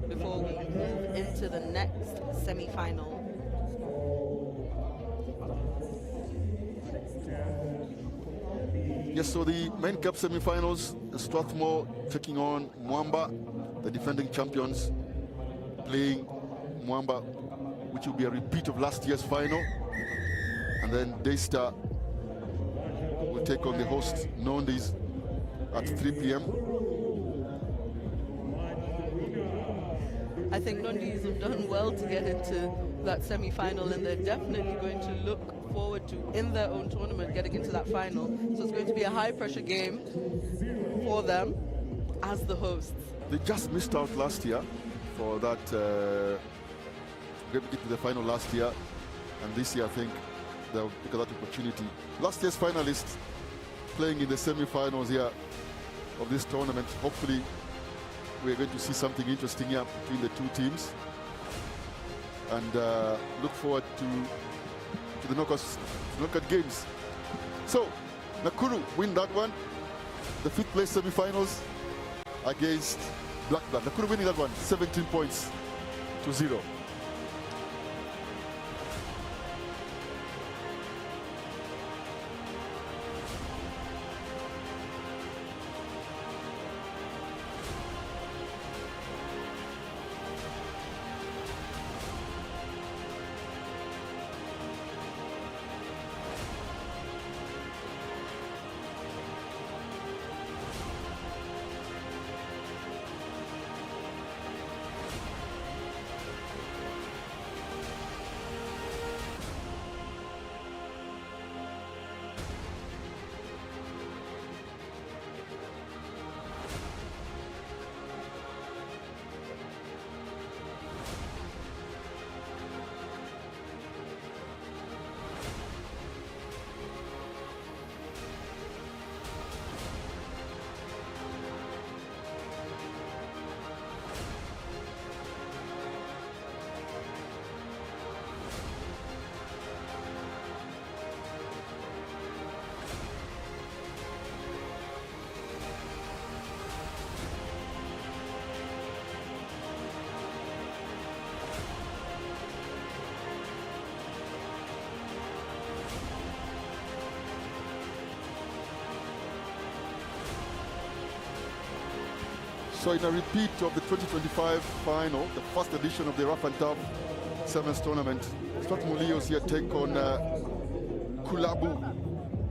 Speaker 14: before we move into the next semi-final.
Speaker 1: Yes, so the main cup semi-finals, Strathmore taking on Mwamba, the defending champions, playing Mwamba, which will be a repeat of last year's final. And then Daystar will take on the host Nondis at 3 p.m.
Speaker 14: I think Nondis have done well to get into that semi-final, and they're definitely going to look forward to, in their own tournament, getting into that final. So it's going to be a high-pressure game for them as the hosts.
Speaker 1: They just missed out last year for that, get to the final last year, and this year I think they'll pick that opportunity. Last year's finalists playing in the semi-finals here of this tournament. Hopefully we're going to see something interesting here between the two teams, and look forward to the knockout games. So Nakuru win that one, the 5th place semi-finals against Black Blood. Nakuru winning that one 17 points to 0. So in a repeat of the 2025 final, the first edition of the Ruff and Tuff Sevens tournament, Strathmore Leos here take on Kulabu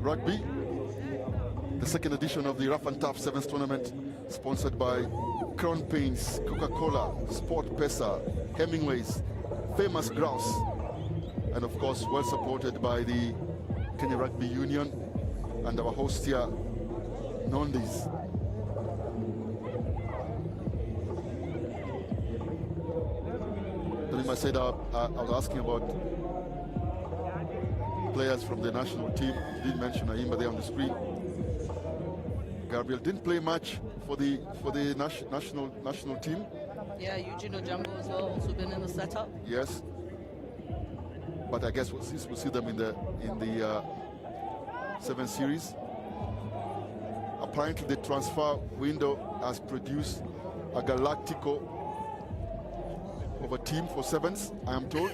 Speaker 1: Rugby. The second edition of the Ruff and Tuff Sevens tournament, sponsored by Crown Paints, Coca-Cola, Sport Pesa, Hemingway's, Famous Grouse, and of course well supported by the Kenya Rugby Union and our host here, Nondis. I said I was asking about players from the national team. You didn't mention Aimba there on the screen. Gabriel didn't play much for the national team.
Speaker 14: Yeah, Eugene Jumbo as well, also been in the setup.
Speaker 1: Yes, but I guess we'll see them in the 7 series. Apparently, the transfer window has produced a Galactico of a team for sevens, I am told.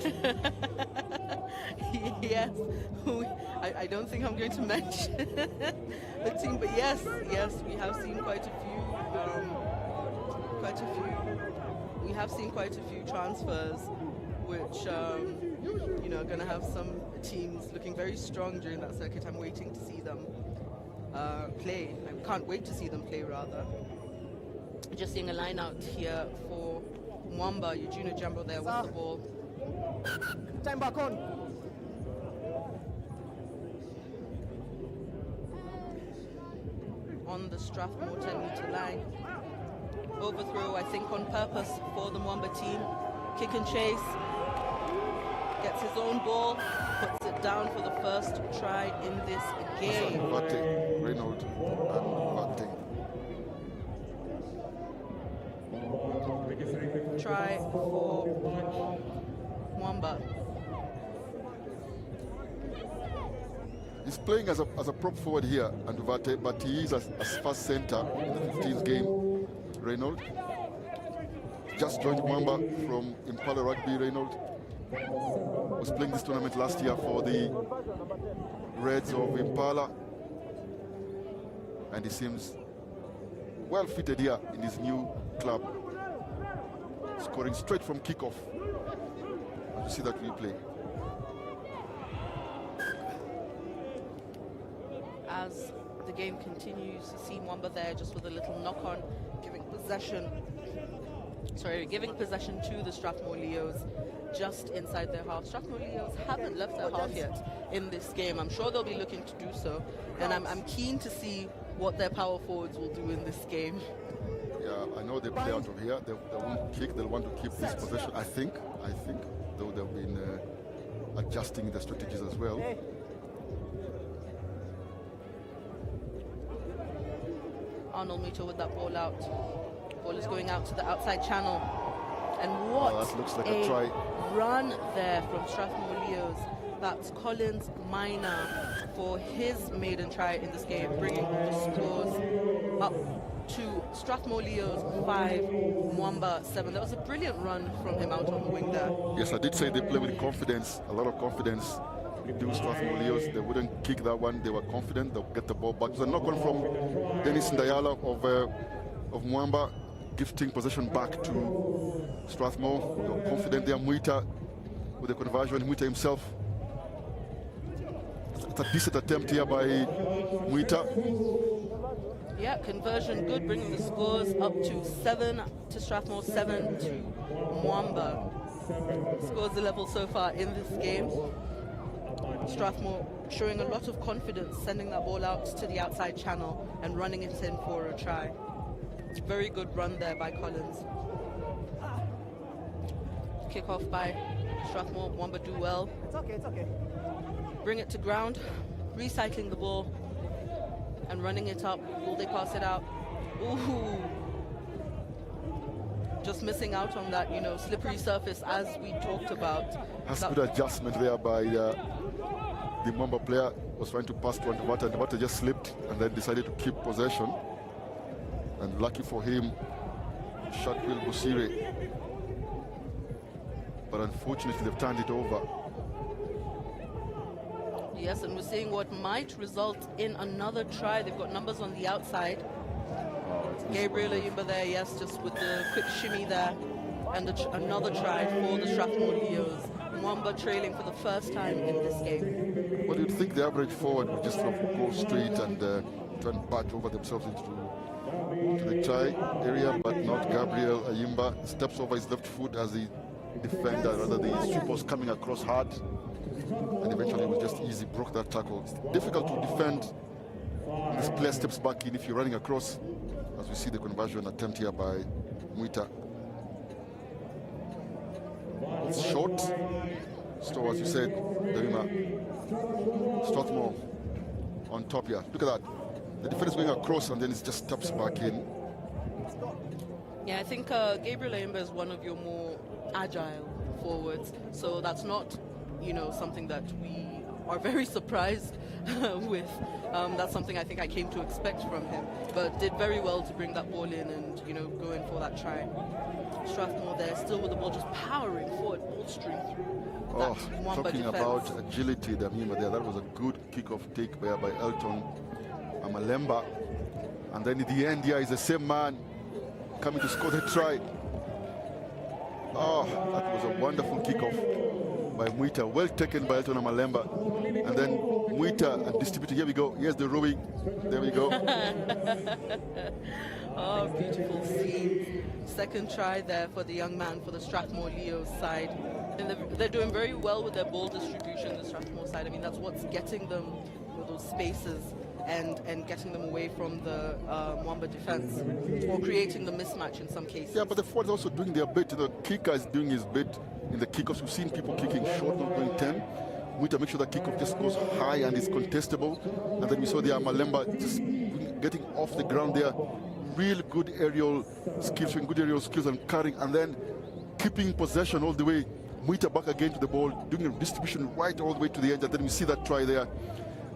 Speaker 14: Yes, I don't think I'm going to mention the team, but yes, we have seen quite a few transfers, which you know, are going to have some teams looking very strong during that circuit. I'm waiting to see them play. I can't wait to see them play, rather. Just seeing a line out here for Mwamba, Eugene Jumbo there with the ball.
Speaker 3: Time back on.
Speaker 14: On the Strathmore 10-meter line. Overthrow, I think, on purpose for the Mwamba team. Kick and chase. Gets his own ball, puts it down for the first try in this game.
Speaker 1: Reynolds and
Speaker 14: Try for Mwamba.
Speaker 1: He's playing as a prop forward here, Anduvate, but he is as first center in the 15th game. Reynolds just joined Mwamba from Impala Rugby. Reynolds was playing this tournament last year for the Reds of Impala, and he seems well fitted here in his new club, scoring straight from kickoff. You see that replay.
Speaker 14: As the game continues, you see Mwamba there just with a little knock on, giving possession to the Strathmore Leos just inside their half. Strathmore Leos haven't left their half yet in this game. I'm sure they'll be looking to do so, and I'm keen to see what their power forwards will do in this game.
Speaker 1: Yeah, I know they play out of here. They won't kick. They'll want to keep this possession. I think, though they've been adjusting the strategies as well.
Speaker 14: Arnold Muto with that ball out. Ball is going out to the outside channel. And what
Speaker 1: that looks like a try.
Speaker 14: Run there from Strathmore Leos. That's Collins Minor for his maiden try in this game, bringing the scores up to Strathmore Leos 5, Mwamba 7. That was a brilliant run from him out on the wing there.
Speaker 1: Yes, I did say they play with confidence, a lot of confidence. Do Strathmore Leos, they wouldn't kick that one. They were confident they'll get the ball back. It was a knock-on from Dennis Ndayala of Mwamba, gifting possession back to Strathmore. They were confident there. Muita with the conversion. Muita himself. It's a decent attempt here by Muita.
Speaker 14: Yeah, conversion good, bringing the scores up to 7 to Strathmore, 7 to Mwamba. Scores the level so far in this game. Strathmore showing a lot of confidence, sending that ball out to the outside channel and running it in for a try. It's a very good run there by Collins. Kick off by Strathmore. Mwamba do well.
Speaker 3: It's okay.
Speaker 14: Bring it to ground, recycling the ball and running it up. Will they pass it out? Ooh. Just missing out on that, slippery surface as we talked about.
Speaker 1: That's good adjustment there by the Mwamba player. Was trying to pass to Anduvate. Anduvate just slipped and then decided to keep possession. And lucky for him, Shakwil Busire. But unfortunately, they've turned it over.
Speaker 14: Yes, and we're seeing what might result in another try. They've got numbers on the outside. Gabriel Ayumba there, yes, just with the quick shimmy there. And another try for the Strathmore Leos. Mwamba trailing for the first time in this game.
Speaker 1: Well, you'd think the average forward would just sort of go straight and try and bat over themselves into the try area, but not. Gabriel Ayumba steps over his left foot as the defender, rather the sweep was coming across hard, and eventually it was just easy, broke that tackle. It's difficult to defend when this player steps back in if you're running across, as we see the conversion attempt here by Mwita. It's short. So as you said, Strathmore on top here. Look at that. The defender is going across and then it just steps back in.
Speaker 14: Yeah, I think Gabriel Ayumba is one of your more agile forwards. So that's not, something that we are very surprised with. That's something I think I came to expect from him. But did very well to bring that ball in and, go in for that try. Strathmore there, still with the ball, just powering forward, ball string through.
Speaker 1: Talking about agility, Damima there, that was a good kick-off take by Elton Amalemba. And then in the end here is the same man coming to score the try. Oh, that was a wonderful kick-off by Mwita, well taken by Elton Amalemba. And then Mwita and distributing, here we go, here's the rowing, there we go.
Speaker 14: Oh, beautiful scene. Second try there for the young man for the Strathmore Leos side. And they're doing very well with their ball distribution, the Strathmore side. I mean, that's what's getting them those spaces and getting them away from the Mwamba defense, or creating the mismatch in some cases.
Speaker 1: Yeah, but the forwards also doing their bit. The kicker is doing his bit in the kickoffs. We've seen people kicking short, not going 10. We need to make sure that kickoff just goes high and is contestable. And then we saw the Amalemba just getting off the ground there. Real good aerial skills, showing good aerial skills and carrying, and then keeping possession all the way. Mwita back again to the ball, doing a distribution right all the way to the edge, and then we see that try there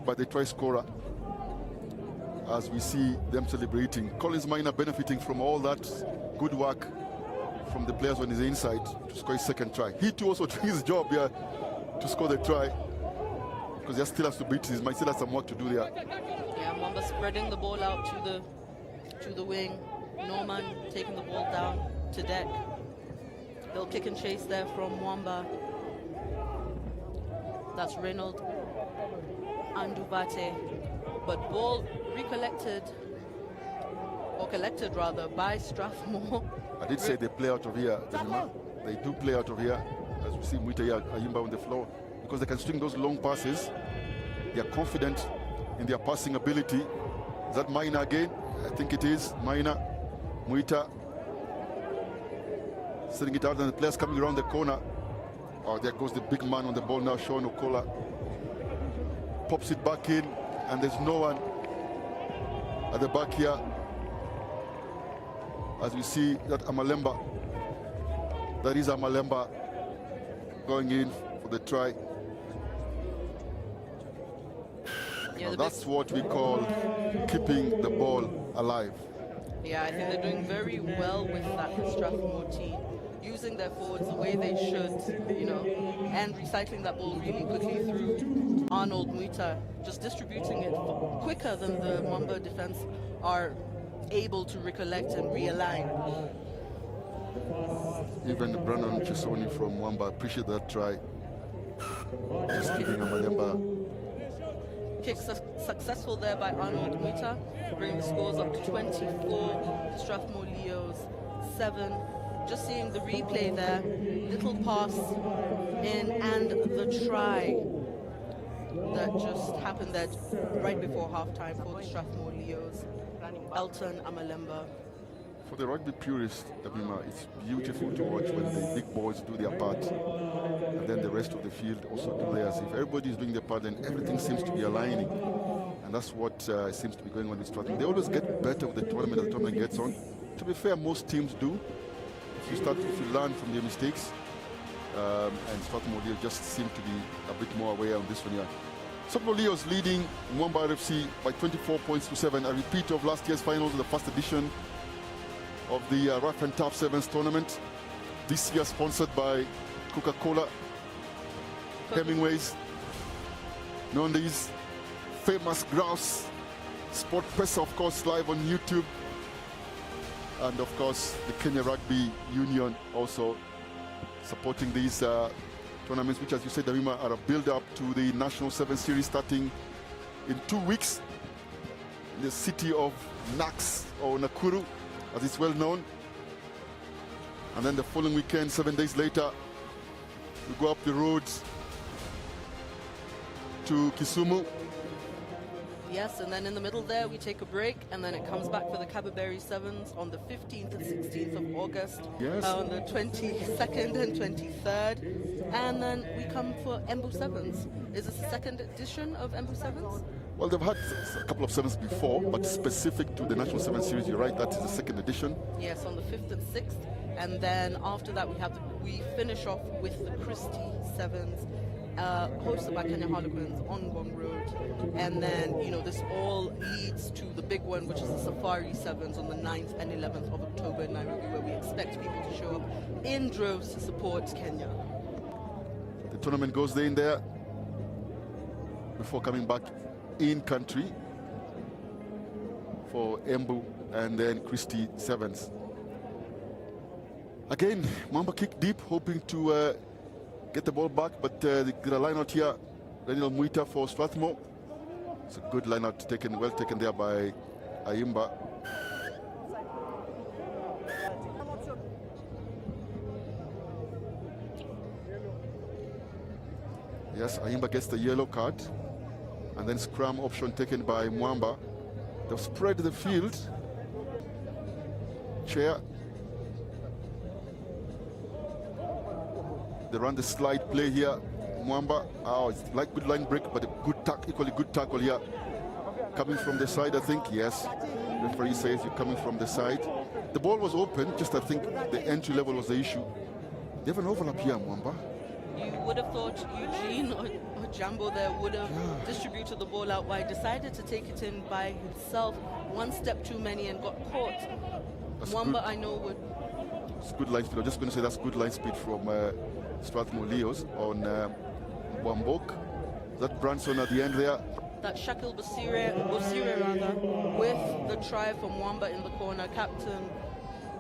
Speaker 1: by the try scorer. As we see them celebrating. Collins Minor benefiting from all that good work from the players on his inside to score his second try. He too also doing his job here to score the try, because he still has to beat his mind, still has some work to do there.
Speaker 14: Yeah, Mwamba spreading the ball out to the wing. Norman taking the ball down to deck. They'll kick and chase there from Mwamba. That's Reynolds Anduvate. But ball collected rather by Strathmore.
Speaker 1: I did say they play out of here. They do play out of here, as we see Mwita Ayumba on the floor, because they can string those long passes. They are confident in their passing ability. Is that Minor again? I think it is Minor. Mwita sending it out, and the players coming around the corner. Oh, there goes the big man on the ball now, Sean Okola. Pops it back in, and there's no one at the back here. As we see that Amalemba, that is Amalemba going in for the try. Yeah, that's what we call keeping the ball alive.
Speaker 14: Yeah, I think they're doing very well with that Strathmore team, using their forwards the way they should, and recycling that ball really quickly through Arnold Mwita, just distributing it quicker than the Mwamba defense are able to recollect and realign.
Speaker 1: Even Brandon Chisoni from Mwamba appreciate that try. Just giving Amalemba.
Speaker 14: Kick successful there by Arnold Mwita, bringing the scores up to 24, Strathmore Leos 7. Just seeing the replay there, little pass in, and the try that just happened there right before halftime for the Strathmore Leos. Elton Amalemba.
Speaker 1: For the rugby purist, Abima, it's beautiful to watch when the big boys do their part, and then the rest of the field also do theirs. If everybody is doing their part, then everything seems to be aligning, and that's what seems to be going on with Strathmore. They always get better with the tournament as the tournament gets on. To be fair, most teams do. If you learn from their mistakes, and Strathmore Leos just seem to be a bit more aware on this one here. Strathmore Leos leading Mwamba RFC by 24 points to 7, a repeat of last year's finals in the first edition of the Ruff and Tuff Sevens tournament. This year sponsored by Coca-Cola, Hemingway's, Nondi's, Famous Grouse, Sport Press, of course, live on YouTube. And of course, the Kenya Rugby Union also supporting these tournaments, which, as you said, Damima, are a build-up to the National 7 Series starting in 2 weeks in the city of Nax, or Nakuru, as it's well known. And then the following weekend, 7 days later, we go up the roads to Kisumu.
Speaker 14: Yes, and then in the middle there we take a break, and then it comes back for the Caberberry Sevens on the 15th and 16th of August,
Speaker 1: yes.
Speaker 14: On the 22nd and 23rd, and then we come for Embu Sevens. Is this the second edition of Embu Sevens?
Speaker 1: Well, they've had a couple of sevens before, but specific to the National 7 Series, you're right, that is the second edition.
Speaker 14: Yes, on the 5th and 6th, and then after that we finish off with the Christie Sevens, hosted by Kenya Harlequins on Ngong Road, and then this all leads to the big one, which is the Safari Sevens on the 9th and 11th of October in Nairobi, where we expect people to show up in droves to support Kenya.
Speaker 1: The tournament goes in there before coming back in country for Embu and then Christie Sevens. Again, Mamba kick deep, hoping to get the ball back, but they get a line out here. Daniel Muita for Strathmore. It's a good line out taken, well taken there by Ayimba. Yes, Ayimba gets the yellow card. And then scrum option taken by Mwamba. They've spread the field. Chair. They run the slide play here. Mwamba, it's like good line break, but a good equally good tackle here. Coming from the side, I think, yes. The referee says you're coming from the side. The ball was open, just I think the entry level was the issue. They have an overlap here, Mwamba.
Speaker 14: You would have thought Eugene or Jambo there would have distributed the ball out wide, decided to take it in by himself, one step too many and got caught.
Speaker 1: That's
Speaker 14: Mwamba,
Speaker 1: good.
Speaker 14: I know, would...
Speaker 1: It's good line speed. I'm just going to say that's good line speed from Strathmore Leos on Wambok. That Branson at the end there.
Speaker 14: That Shakil Basire rather, with the try from Mwamba in the corner, captain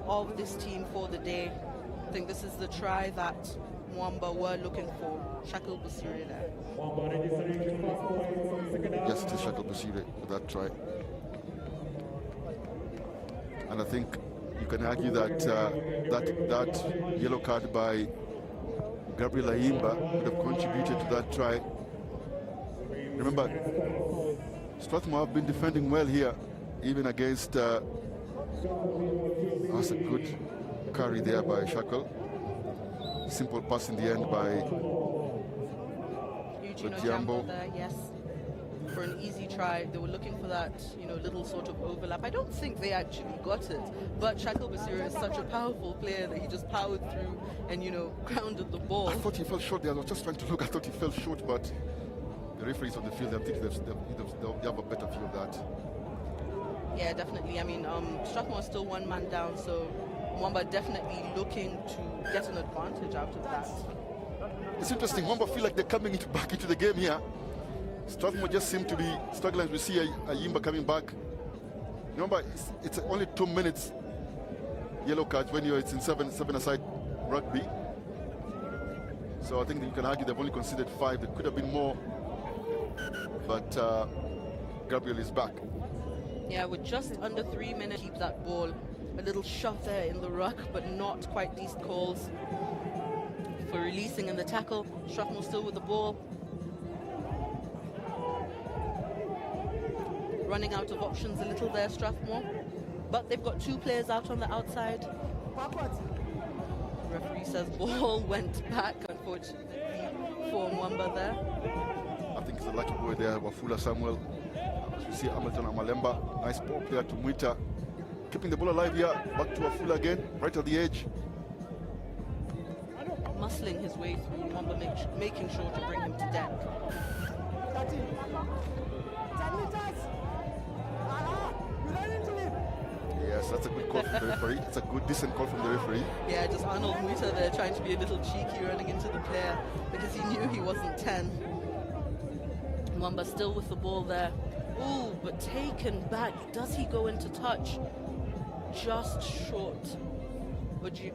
Speaker 14: of this team for the day. I think this is the try that Mwamba were looking for. Shakil Basire there.
Speaker 1: Yes, it is Shakil Basire with that try. And I think you can argue that that yellow card by Gabriel Ayimba would have contributed to that try. Remember, Strathmore have been defending well here, even against. That's a good carry there by Shackle. Simple pass in the end by
Speaker 14: Eugene Jambo there, yes. For an easy try, they were looking for that, little sort of overlap. I don't think they actually got it, but Shakil Basire is such a powerful player that he just powered through and, grounded the ball.
Speaker 1: I thought he fell short there. I was just trying to look. I thought he fell short, but the referees on the field, I think they have a better view of that.
Speaker 14: Yeah, definitely. I mean, Strathmore is still one man down, so Mwamba definitely looking to get an advantage out of that.
Speaker 1: It's interesting. Mwamba feel like they're coming back into the game here. Strathmore just seem to be struggling. We see Ayimba coming back. Remember, it's only 2 minutes yellow cards when it's in seven-a-side rugby. So I think that you can argue they've only considered 5. There could have been more. But Gabriel is back.
Speaker 14: Yeah, with just under 3 minutes, keep that ball. A little shove there in the ruck, but not quite decent calls for releasing in the tackle. Strathmore still with the ball. Running out of options a little there, Strathmore. But they've got 2 players out on the outside. The referee says ball went back, unfortunately, for Mwamba there.
Speaker 1: I think it's a lucky boy there, Wafula Samuel. As we see Hamilton Amalemba, nice ball player to Muita. Keeping the ball alive here, back to Wafula again, right at the edge.
Speaker 14: Muscling his way through, Mwamba making sure to bring him to deck.
Speaker 1: Yes, that's a good call from the referee. It's a good, decent call from the referee.
Speaker 14: Yeah, just Arnold Muita there trying to be a little cheeky, running into the player because he knew he wasn't 10. Mwamba still with the ball there. Ooh, but taken back. Does he go into touch? just short.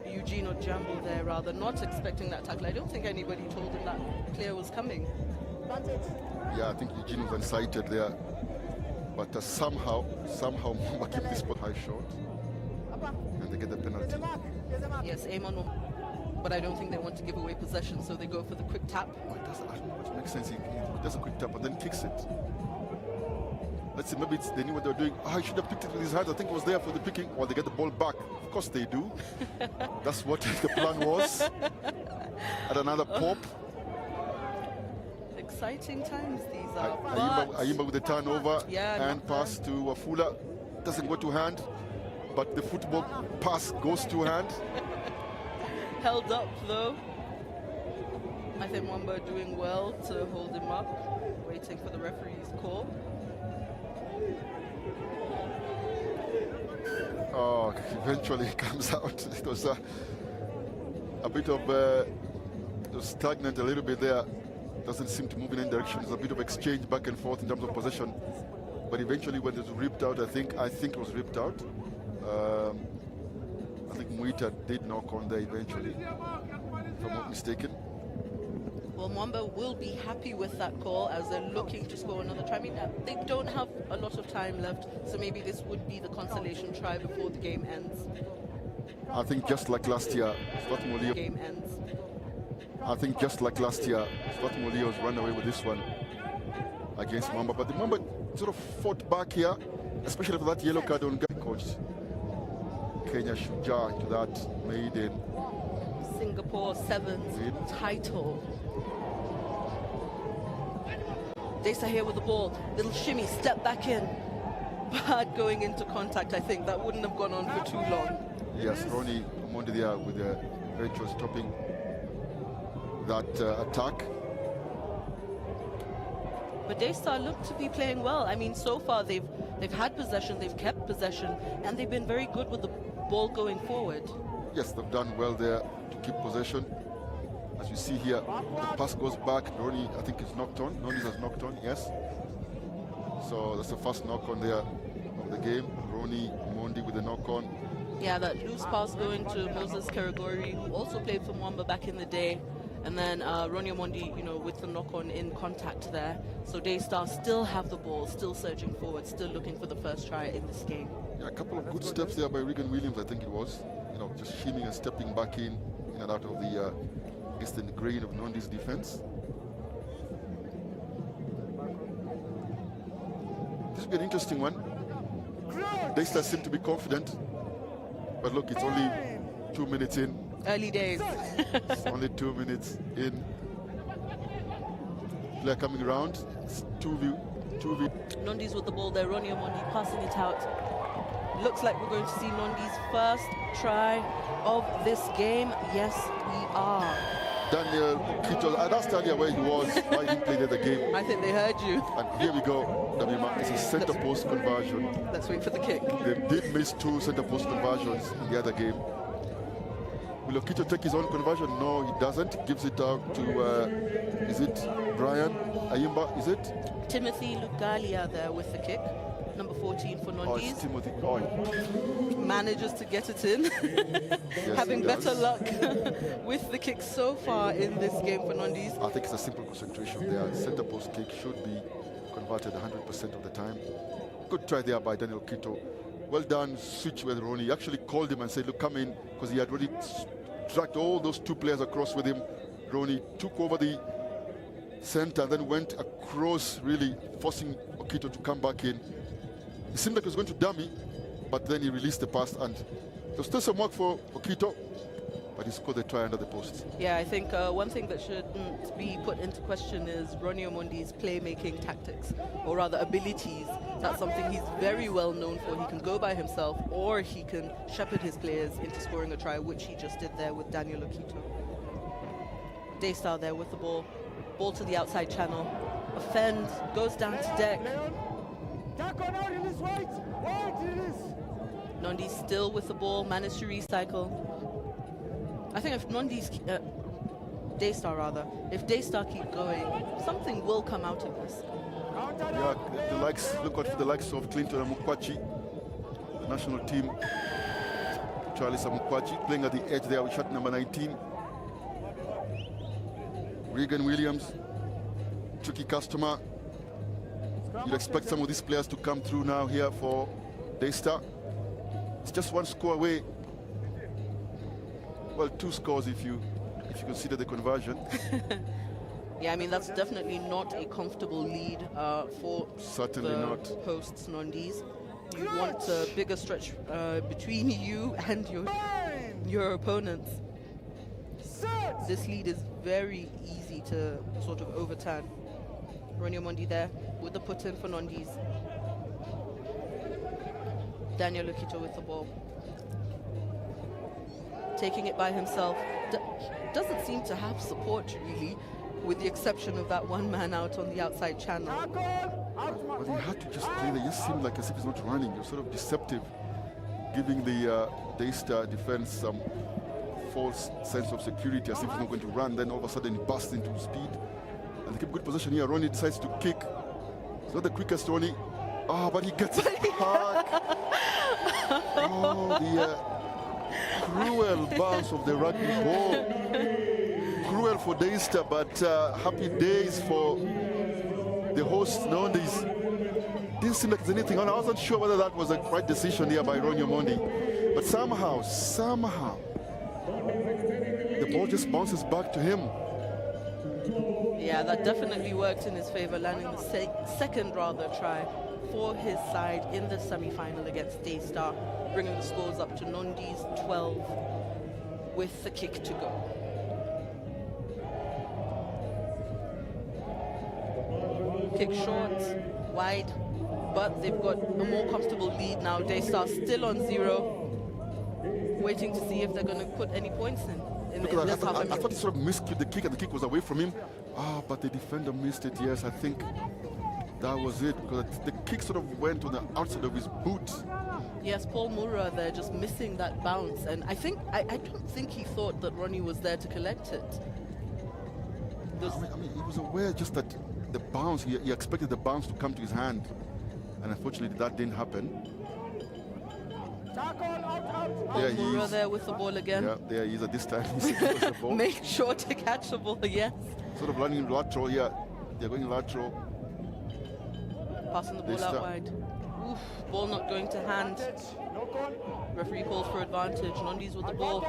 Speaker 14: Eugene Ojambo there, rather, not expecting that tackle. I don't think anybody told him that player was coming.
Speaker 1: Yeah, I think Eugene was unsighted there. But somehow Mamba kept this spot high short. And they get the penalty.
Speaker 14: Yes, Amon will, but I don't think they want to give away possession, so they go for the quick tap.
Speaker 1: Oh, it doesn't, I don't know what makes sense. He does a quick tap and then kicks it. Let's see, maybe they knew what they were doing. Oh, he should have picked it with his hands. I think it was there for the picking. Or they get the ball back. Of course they do. That's what the plan was. At another pop.
Speaker 14: Exciting times these are.
Speaker 1: Ayimba with the turnover
Speaker 14: yeah,
Speaker 1: and pass to Wafula. Doesn't go to hand, but the football pass goes to hand.
Speaker 14: Held up though. I think Mwamba doing well to hold him up, waiting for the referee's call.
Speaker 1: Oh, eventually it comes out. It was a bit of it was stagnant a little bit there. Doesn't seem to move in any direction. There's a bit of exchange back and forth in terms of possession. But eventually when it was ripped out, I think it was ripped out. I think Muita did knock on there eventually, if I'm not mistaken.
Speaker 14: Well, Mwamba will be happy with that call as they're looking to score another try. I mean, they don't have a lot of time left, so maybe this would be the consolation try before the game ends.
Speaker 1: I think just like last year,
Speaker 14: Game ends.
Speaker 1: I think just like last year, Molio's run away with this one against Mwamba. But the Mwamba sort of fought back here, especially for that yellow card on coach. Kenya Shujaa into that maiden.
Speaker 14: Singapore Sevens title. Desa here with the ball. Little shimmy, step back in. But going into contact, I think that wouldn't have gone on for too long.
Speaker 1: Yes, Ronnie Mondi there with the eventual stopping that attack.
Speaker 14: But Daystar look to be playing well. I mean, so far they've had possession, they've kept possession, and they've been very good with the ball going forward.
Speaker 1: Yes, they've done well there to keep possession. As you see here, the pass goes back. Ronnie, I think, is knocked on. Ronnie has knocked on, yes. So that's the first knock on there of the game. Ronnie Mondi with the knock on.
Speaker 14: Yeah, that loose pass going to Moses Karagori, who also played for Mwamba back in the day. And then Ronnie Mondi, with the knock-on in contact there. So Daystar still have the ball, still surging forward, still looking for the first try in this game.
Speaker 1: Yeah, a couple of good steps there by Regan Williams, I think it was. Just shimmy and stepping back in and out of the the grain of Nondi's defense. This will be an interesting one. Daystar seem to be confident, but look, it's only 2 minutes in.
Speaker 14: Early days.
Speaker 1: It's only 2 minutes in. Player coming around. It's 2v.
Speaker 14: Nondi's with the ball there. Ronnie Mondi passing it out. Looks like we're going to see Nondi's first try of this game. Yes, we are.
Speaker 1: Daniel Kito, I asked earlier where he was, why he didn't play the game.
Speaker 14: I think they heard you.
Speaker 1: And here we go. It's a center post conversion.
Speaker 14: Let's wait for the kick.
Speaker 1: They did miss 2 center post conversions in the other game. Will Okito take his own conversion? No, he doesn't. Gives it out to, is it Brian Ayimba? Is it?
Speaker 14: Timothy Lugalia there with the kick. Number 14 for Nondis.
Speaker 1: Oh, it's Timothy.
Speaker 14: Manages to get it in.
Speaker 1: Yes,
Speaker 14: having better luck with the kick so far in this game for Nondis.
Speaker 1: I think it's a simple concentration there. Center post kick should be converted 100% of the time. Good try there by Daniel Kito. Well done, switch with Ronnie. He actually called him and said, look, come in, because he had already dragged all those 2 players across with him. Ronnie took over the center and then went across, really forcing Okito to come back in. It seemed like he was going to dummy, but then he released the pass, and there's still some work for Okito, but he scored the try under the post.
Speaker 14: Yeah, I think one thing that shouldn't be put into question is Ronnie Omondi's playmaking tactics, or rather abilities. That's something he's very well known for. He can go by himself, or he can shepherd his players into scoring a try, which he just did there with Daniel Okito. Daystar there with the ball. Ball to the outside channel. Offend, goes down to deck. Nondi still with the ball, managed to recycle. I think if Nondi's, Daystar rather, if Daystar keep going, something will come out of this.
Speaker 1: Yeah, look out for the likes of Clinton and Mukwachi, the national team Charlie Samukwachi playing at the edge there with shot number 19. Regan Williams, tricky customer. You'd expect some of these players to come through now here for Daystar. It's just one score away. Well, 2 scores if you consider the conversion.
Speaker 14: Yeah, I mean, that's definitely not a comfortable lead for
Speaker 1: Certainly
Speaker 14: the
Speaker 1: not.
Speaker 14: hosts, Nondies. You want a bigger stretch between you and your opponents. This lead is very easy to sort of overturn. Ronnie Omondi there with the put-in for Nondies. Daniel Lukito with the ball. Taking it by himself. Doesn't seem to have support, really, with the exception of that one man out on the outside channel.
Speaker 1: But he had to just play there. It just seemed like as if he's not running. You're sort of deceptive, giving the Daystar defense some false sense of security, as if he's not going to run. Then all of a sudden he busts into speed. And they keep good position here. Ronnie decides to kick. It's not the quickest, Ronnie. Oh, but he gets it back. Oh, the cruel bounce of the rugby ball. Cruel for Daystar, but happy days for the hosts, Nondies. Didn't seem like there's anything on. I wasn't sure whether that was a right decision here by Ronnie Omondi. But somehow, the ball just bounces back to him.
Speaker 14: Yeah, that definitely worked in his favor, landing the second try for his side in the semi-final against Daystar, bringing the scores up to Nondies 12 with the kick to go. Kick short, wide, but they've got a more comfortable lead now. Daystar still on 0, waiting to see if they're going to put any points in this half.
Speaker 1: I thought he sort of missed the kick and the kick was away from him. But the defender missed it. Yes, I think that was it, because the kick sort of went on the outside of his boot.
Speaker 14: Yes, Paul Mura there just missing that bounce, and I don't think he thought that Ronnie was there to collect it.
Speaker 1: I mean, he was aware just that the bounce, he expected the bounce to come to his hand, and unfortunately that didn't happen.
Speaker 14: Paul Mura there with the ball again.
Speaker 1: Yeah, there he is at this time. He's the ball.
Speaker 14: Make sure to catch the ball, yes.
Speaker 1: Sort of running lateral here. They're going lateral.
Speaker 14: Passing the ball out wide. Oof, ball not going to hand. Referee calls for advantage. Nondies with the ball.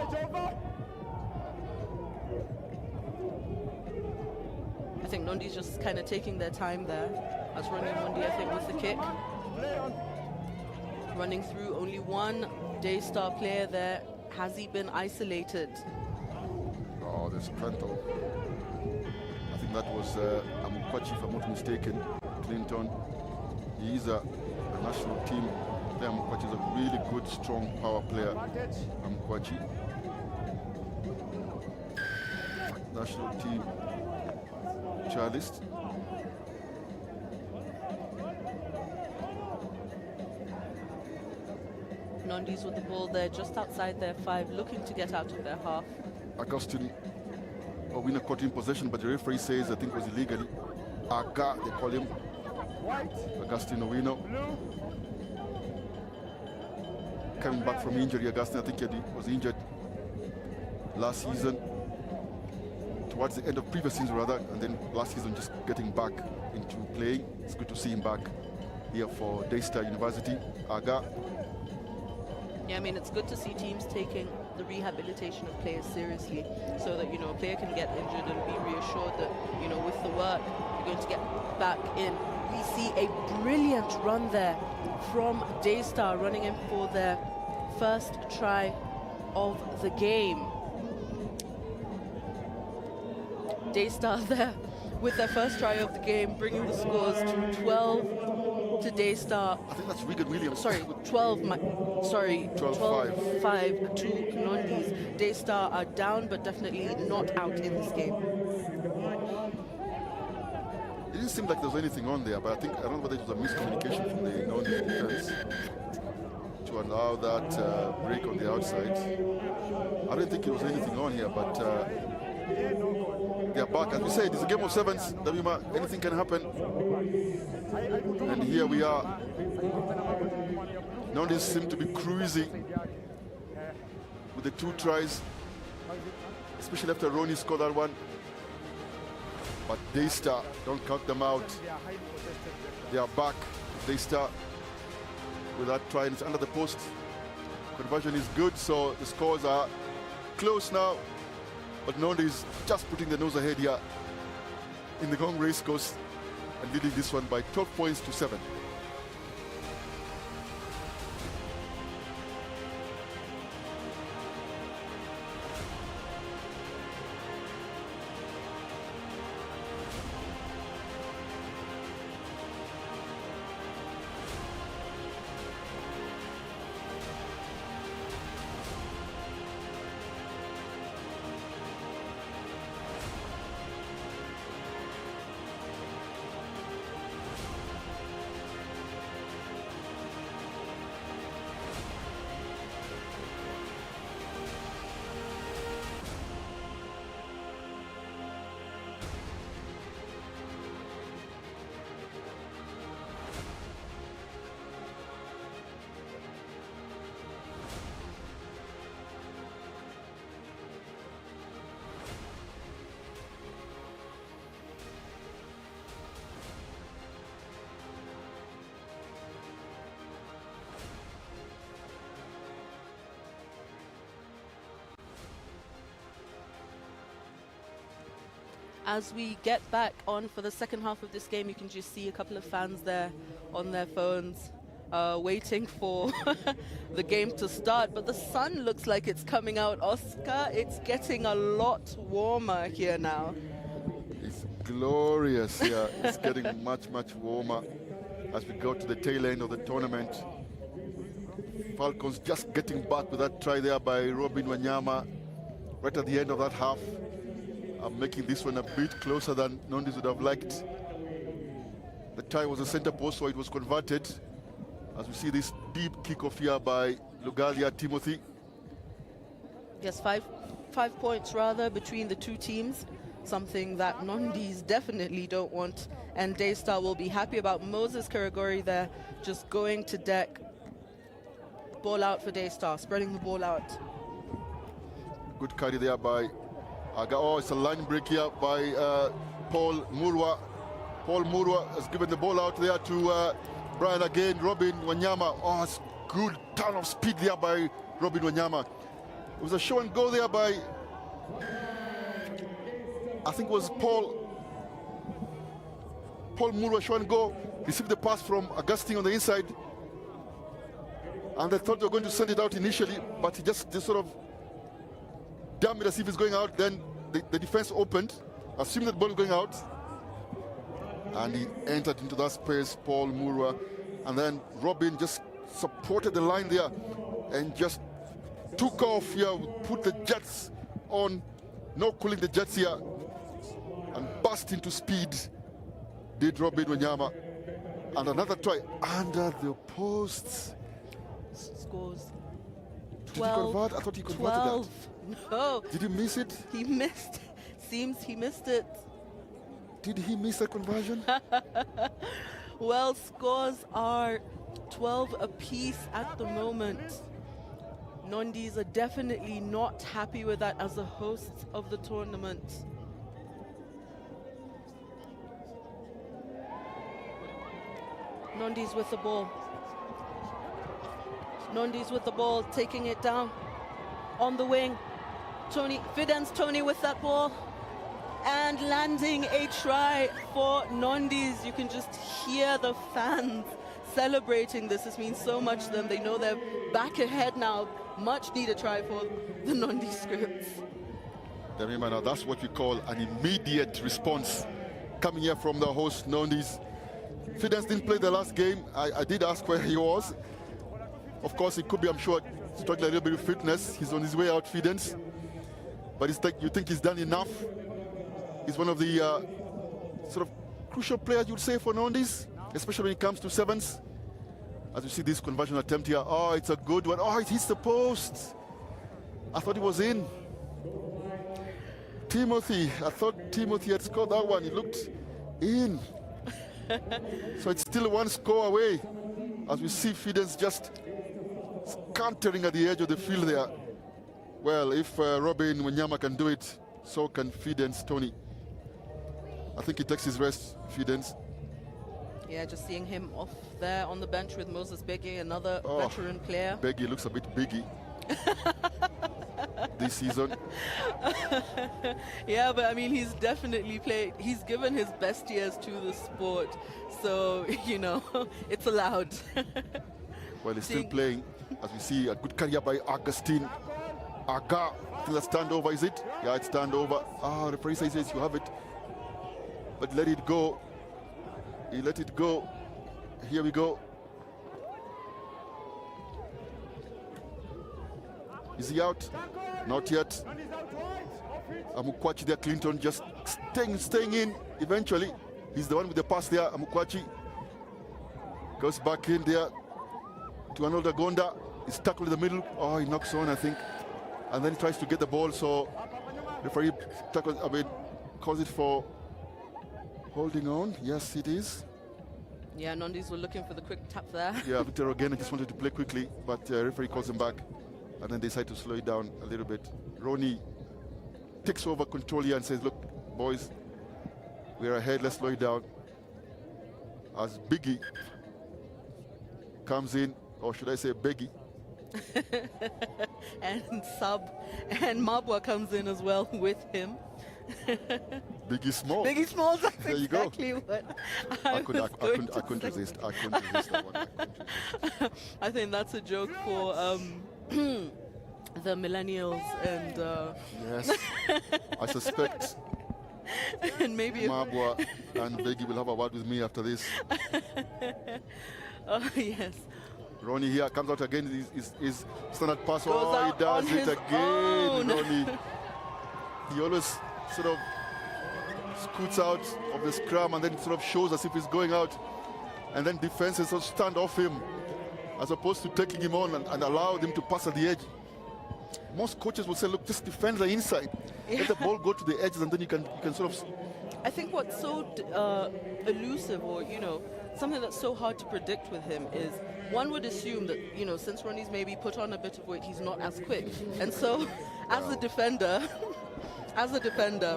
Speaker 14: I think Nondies just kind of taking their time there. As Ronnie Omondi, I think, with the kick. Running through, only one Daystar player there. Has he been isolated?
Speaker 1: Oh, there's Cranto. I think that was Amukwachi, if I'm not mistaken. Clinton. He is a national team player. Amukwachi is a really good, strong power player. Amukwachi. National team charlist.
Speaker 14: Nondies with the ball there, just outside their 5, looking to get out of their half.
Speaker 1: Augustine Owino caught in possession, but the referee says I think it was illegally. Aga, they call him. Augustine Owino. Coming back from injury, Augustine, I think he was injured last season. Towards the end of previous season rather, and then last season just getting back into playing. It's good to see him back here for Daystar University. Aga.
Speaker 14: Yeah, I mean, it's good to see teams taking the rehabilitation of players seriously, so that, a player can get injured and be reassured that, with the work, you're going to get back in. We see a brilliant run there from Daystar, running in for their first try of the game. Daystar there with their first try of the game, bringing the scores to 12 to Daystar.
Speaker 1: I think that's Regan Williams.
Speaker 14: Sorry, 12-5 to Nondies. Daystar are down, but definitely not out in this game.
Speaker 1: It didn't seem like there was anything on there, but I don't know whether it was a miscommunication from the Nondies defense to allow that break on the outside. I don't think it was anything on here, but they're back. As we said, it's a game of sevens. Anything can happen. And here we are. Nondies seem to be cruising. with the 2 tries, especially after Ronnie scored that one. But Daystar, don't count them out. They are back. Daystar with that try, and it's under the post. Conversion is good, so the scores are close now. But Nondi is just putting the nose ahead here in the Ngong Racecourse and leading this one by 12 points to 7.
Speaker 14: As we get back on for the second half of this game, you can just see a couple of fans there on their phones waiting for the game to start. But the sun looks like it's coming out, Oscar. It's getting a lot warmer here now.
Speaker 1: It's glorious here. It's getting much, much warmer as we go to the tail end of the tournament. Falcons just getting back with that try there by Robin Wanyama right at the end of that half. Making this one a bit closer than Nondis would have liked. The try was a center post, so it was converted. As we see this deep kickoff here by Lugalia Timothy.
Speaker 14: Yes, five points rather between the two teams. Something that Nondis definitely don't want. And Daystar will be happy about. Moses Karagori there just going to deck. Ball out for Daystar, spreading the ball out.
Speaker 1: Good carry there by oh, it's a line break here by Paul Murwa. Paul Murwa has given the ball out there to Brian again. Robin Wanyama. Oh, it's good turn of speed there by Robin Wanyama. It was a show and go there by, I think it was Paul Murwa, show and go. Received the pass from Augustine on the inside. And they thought they were going to send it out initially, but he just sort of damn it as if it's going out. Then the defense opened, assumed that the ball was going out, and he entered into that space, Paul Murwa, and then Robin just supported the line there and just took off here, put the jets on, no cooling the jets here, and burst into speed, did Robin Wanyama. And another try under the posts.
Speaker 14: Scores 12.
Speaker 1: Did he convert? I thought he converted
Speaker 14: 12.
Speaker 1: that.
Speaker 14: No.
Speaker 1: Did he miss it?
Speaker 14: He missed. Seems he missed it.
Speaker 1: Did he miss a conversion?
Speaker 14: Well, scores are 12 apiece at the moment. Nondis are definitely not happy with that as the hosts of the tournament. Nondis with the ball. Nondis with the ball, taking it down on the wing. Fidens Tony with that ball and landing a try for Nondis. You can just hear the fans celebrating this. This means so much to them. They know they're back ahead now. Much needed try for the Nondis scripts.
Speaker 1: Now that's what we call an immediate response coming here from the host Nondis. Fidens didn't play the last game. I did ask where he was. Of course, it could be, I'm sure, struggling a little bit with fitness. He's on his way out, Fidens. But it's like, you think he's done enough? He's one of the sort of crucial players, you'd say, for Nondis, especially when it comes to sevens. As you see this conversion attempt here, oh, it's a good one. Oh, it hits the post. I thought he was in. Timothy, I thought Timothy had scored that one. He looked in. So it's still one score away. As we see Fidens just scattering at the edge of the field there. Well, if Robin Wanyama can do it, so can Fidens Tony. I think he takes his rest, Fidens.
Speaker 14: Yeah, just seeing him off there on the bench with Moses Beggy, another veteran player.
Speaker 1: Beggy looks a bit biggie this season.
Speaker 14: Yeah, but I mean, he's definitely played. He's given his best years to the sport, so you know, it's allowed.
Speaker 1: Well, he's still playing, as we see a good career by Augustine. Aga, I think that's standover, is it? Yeah, it's standover. Ah, the referee says yes, you have it. But let it go. He let it go. Here we go. Is he out? Not yet. Amukwachi there, Clinton just staying in eventually. He's the one with the pass there. Amukwachi goes back in there to Arnold Gonda. He's tackled in the middle. Oh, he knocks on, I think. And then he tries to get the ball, so referee tackles, calls it for holding on. Yes, it is.
Speaker 14: Yeah, Nondis were looking for the quick tap there.
Speaker 1: Yeah, Victor again just wanted to play quickly, but referee calls him back. And then they decide to slow it down a little bit. Ronnie takes over control here and says, look, boys, we're ahead, let's slow it down. As Biggie comes in, or should I say Beggy.
Speaker 14: And Mabwa comes in as well with him.
Speaker 1: Biggie Small.
Speaker 14: Biggie Small, that's
Speaker 1: there you
Speaker 14: exactly
Speaker 1: go.
Speaker 14: what
Speaker 1: I couldn't resist. I couldn't resist that one.
Speaker 14: I think that's a joke for the millennials and
Speaker 1: yes, I suspect
Speaker 14: and maybe
Speaker 1: Mabwa and Beggy will have a word with me after this.
Speaker 14: Oh yes.
Speaker 1: Ronnie here comes out again. His standard pass.
Speaker 14: Goes
Speaker 1: oh, he
Speaker 14: out
Speaker 1: does
Speaker 14: on
Speaker 1: it
Speaker 14: his
Speaker 1: again.
Speaker 14: own.
Speaker 1: Ronnie. He always sort of scoots out of the scrum and then sort of shows as if he's going out, and then defenses sort of stand off him as opposed to taking him on and allow him to pass at the edge. Most coaches will say, look, just defend the inside.
Speaker 14: Yeah.
Speaker 1: Let the ball go to the edges and then you can sort of...
Speaker 14: I think what's so elusive, or, you know, something that's so hard to predict with him is one would assume that, you know, since Ronnie's maybe put on a bit of weight, he's not as quick. And so as a defender,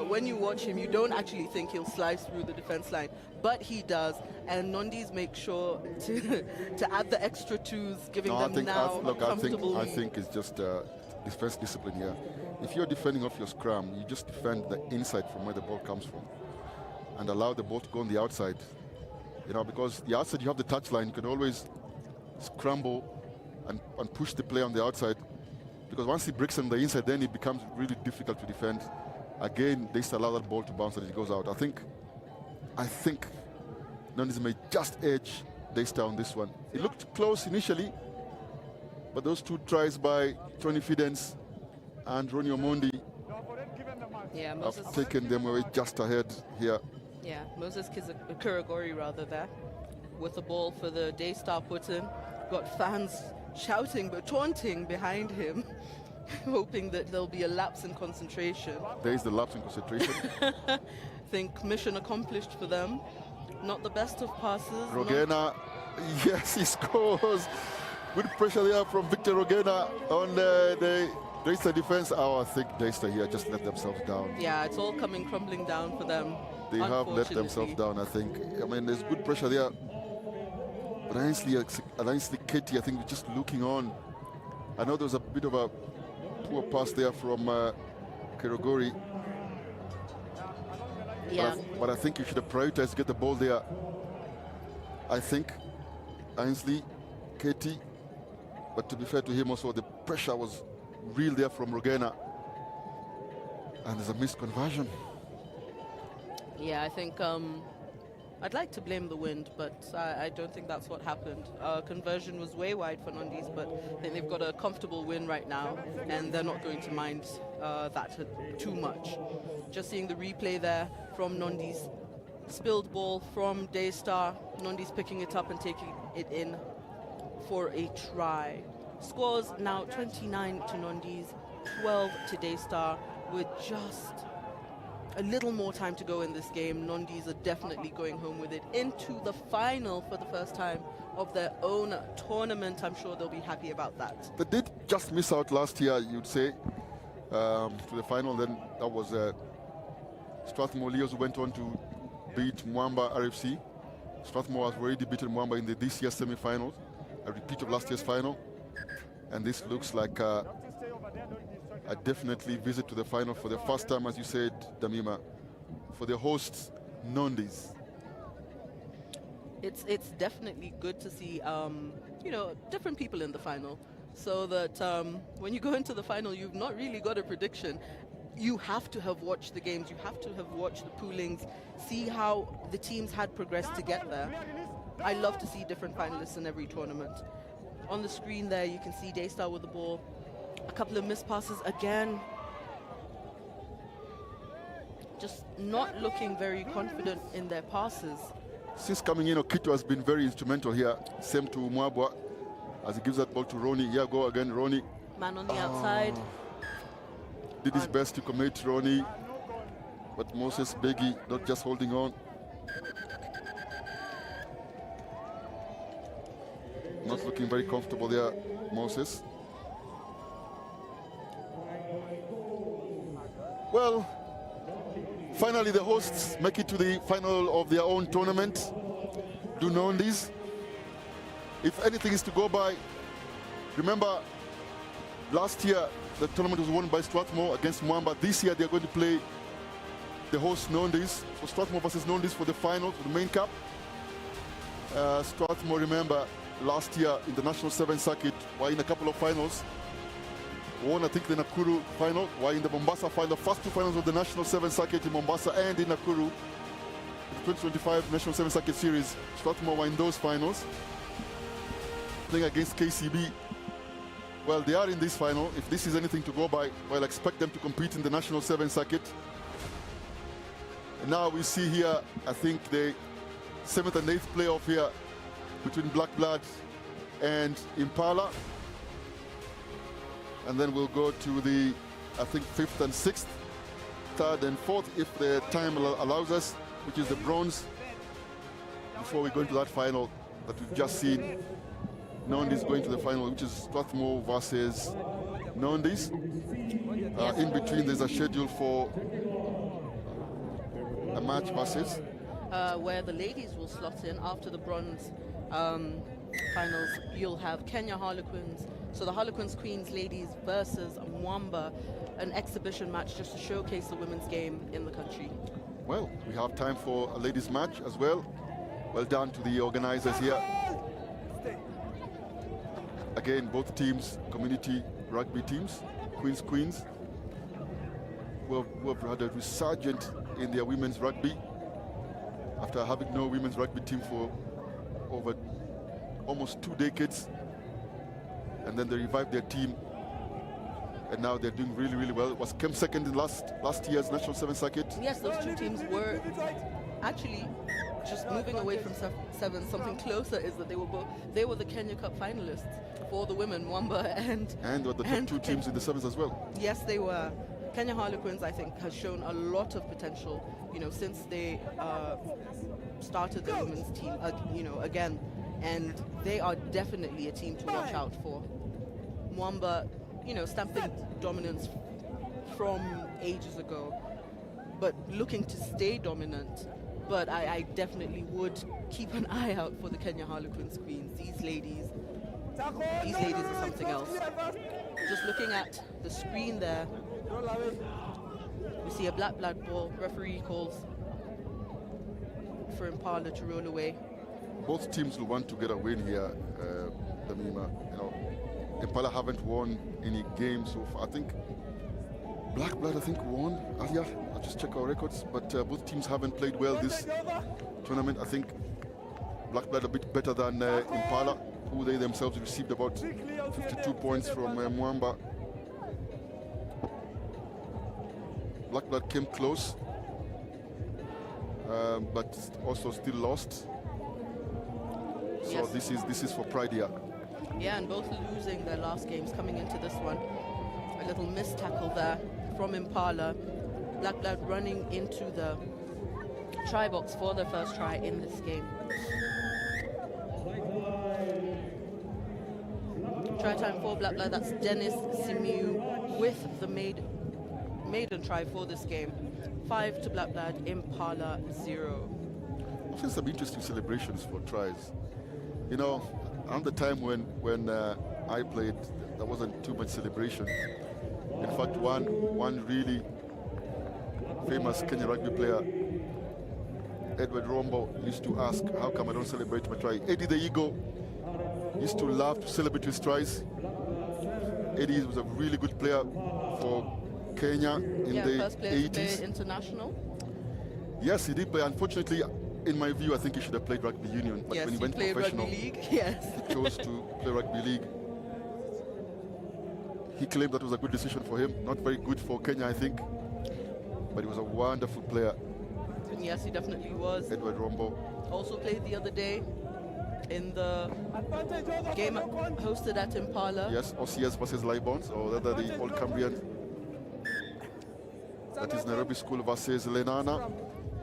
Speaker 14: when you watch him, you don't actually think he'll slice through the defense line, but he does. And Nondis make sure to add the extra twos, giving them comfortable.
Speaker 1: I think it's just defense discipline here. If you're defending off your scrum, you just defend the inside from where the ball comes from and allow the ball to go on the outside. You know, because the outside you have the touch line, you can always scramble and push the play on the outside, because once he breaks on the inside, then it becomes really difficult to defend. Again, they still allow that ball to bounce and it goes out. I think Nondis may just edge Daystar on this one. It looked close initially, but those two tries by Tony Fidens and Ronnie Omondi have taken them away just ahead here.
Speaker 14: Yeah, Moses Kiragori rather there with the ball for the Daystar put in. Got fans shouting but taunting behind him, hoping that there'll be a lapse in concentration.
Speaker 1: There is the lapse in concentration.
Speaker 14: Think mission accomplished for them. Not the best of passes.
Speaker 1: Rogena, yes, he scores. Good pressure there from Victor Rogena on the Daystar defense. Oh, I think Daystar here just let themselves down.
Speaker 14: Yeah, it's all coming crumbling down for them.
Speaker 1: They have let themselves down, I think. I mean, there's good pressure there. But honestly, Katie, I think, just looking on. I know there was a bit of a poor pass there from Kirogori.
Speaker 14: Yeah.
Speaker 1: But I think you should have prioritized to get the ball there. I think, Ainsley, Katie. But to be fair to him also, the pressure was real there from Rogena. And there's a missed conversion.
Speaker 14: Yeah, I think I'd like to blame the wind, but I don't think that's what happened. Conversion was way wide for Nondis, but I think they've got a comfortable win right now, and they're not going to mind that too much. Just seeing the replay there from Nondis. Spilled ball from Daystar. Nondis picking it up and taking it in for a try. Scores now 29 to Nondis, 12 to Daystar, with just a little more time to go in this game. Nondis are definitely going home with it into the final for the first time of their own tournament. I'm sure they'll be happy about that.
Speaker 1: They did just miss out last year, you'd say. to the final. Then that was Strathmore Leos who went on to beat Mwamba RFC. Strathmore has already beaten Mwamba in this year's semi-final, a repeat of last year's final. And this looks like a definitely visit to the final for the first time, as you said, Damima, for the hosts, Nondis.
Speaker 14: It's definitely good to see, you know, different people in the final, so that when you go into the final, you've not really got a prediction. You have to have watched the games, you have to have watched the poolings, see how the teams had progressed to get there. I love to see different finalists in every tournament. On the screen there, you can see Daystar with the ball. A couple of missed passes again. Just not looking very confident in their passes.
Speaker 1: Since coming in, Okito has been very instrumental here. Same to Mwabwa as he gives that ball to Ronnie. Here go again, Ronnie.
Speaker 14: Man on the outside.
Speaker 1: Did his best to commit Ronnie, but Moses Begi not just holding on. Not looking very comfortable there, Moses. Well, finally the hosts make it to the final of their own tournament. Do Nondis. If anything is to go by, remember last year the tournament was won by Strathmore against Mwamba. This year they're going to play the host Nondis. So Strathmore versus Nondis for the final, for the main cup. Strathmore, remember, last year in the National 7 circuit, were in a couple of finals. Won, I think, the Nakuru final, were in the Mombasa final. The first two finals of the National 7 circuit in Mombasa and in Nakuru. The 2025 National 7 circuit series, Strathmore were in those finals. Playing against KCB. Well, they are in this final. If this is anything to go by, well, expect them to compete in the National 7 circuit. And now we see here, I think, the 7th and 8th playoff here between Black Blood and Impala. And then we'll go to the, I think, 5th and 6th, 3rd and 4th, if the time allows us, which is the bronze, before we go into that final that we've just seen. Nondis going to the final, which is Strathmore versus Nondis. In between, there's a schedule for a match versus
Speaker 14: where the ladies will slot in after the bronze finals. You'll have Kenya Harlequins, so the Harlequins Queens ladies versus Mwamba, an exhibition match just to showcase the women's game in the country.
Speaker 1: Well, we have time for a ladies match as well. Well done to the organizers here. Again, both teams, community rugby teams, Queens, who have had a resurgent in their women's rugby after having no women's rugby team for over almost 2 decades. And then they revived their team, and now they're doing really, really well. Came second in last year's National 7 circuit.
Speaker 14: Yes, those two teams were actually just moving away from 7. Something closer is that they were the Kenya Cup finalists for the women, Mwamba and
Speaker 1: were the top two teams in the 7s as well.
Speaker 14: Yes, they were. Kenya Harlequins, I think, has shown a lot of potential, you know, since they started the women's team, you know, again, and they are definitely a team to watch out for. Mwamba, you know, stamping dominance from ages ago, but looking to stay dominant. But I definitely would keep an eye out for the Kenya Harlequins Queens. These ladies are something else. Just looking at the screen there, we see a Black Blood ball. Referee calls for Impala to roll away.
Speaker 1: Both teams will want to get a win here, Damima. You know, Impala haven't won any games so far. I think Black Blood, won earlier. I'll just check our records. But both teams haven't played well this tournament. I think Black Blood a bit better than Impala, who they themselves received about 52 points from Mwamba. Black Blood came close, but also still lost. So yes. This is for pride here.
Speaker 14: Yeah, and both losing their last games coming into this one. A little missed tackle there from Impala. Black Blood running into the try box for their first try in this game. Try time for Black Blood. That's Dennis Simiu with the made maiden try for this game. 5 to Black Blood, Impala 0.
Speaker 1: I've seen some interesting celebrations for tries. You know, around the time when I played, there wasn't too much celebration. In fact, one really famous Kenya rugby player, Edward Rombo, used to ask, how come I don't celebrate my try? Eddie the Eagle used to love to celebrate his tries. Eddie was a really good player for Kenya in the
Speaker 14: first player to
Speaker 1: 80s.
Speaker 14: play international.
Speaker 1: Yes, he did play. Unfortunately, in my view, I think he should have played rugby union. But
Speaker 14: Yes,
Speaker 1: when he
Speaker 14: he
Speaker 1: went
Speaker 14: played
Speaker 1: professional,
Speaker 14: rugby league, yes.
Speaker 1: he chose to play rugby league. He claimed that was a good decision for him. Not very good for Kenya, I think. But he was a wonderful player.
Speaker 14: Yes, he definitely was.
Speaker 1: Edward Rombo.
Speaker 14: Also played the other day in the game hosted at Impala.
Speaker 1: Yes, OCS versus Libons, or rather the All Cambrian. That is Nairobi School versus Lenana,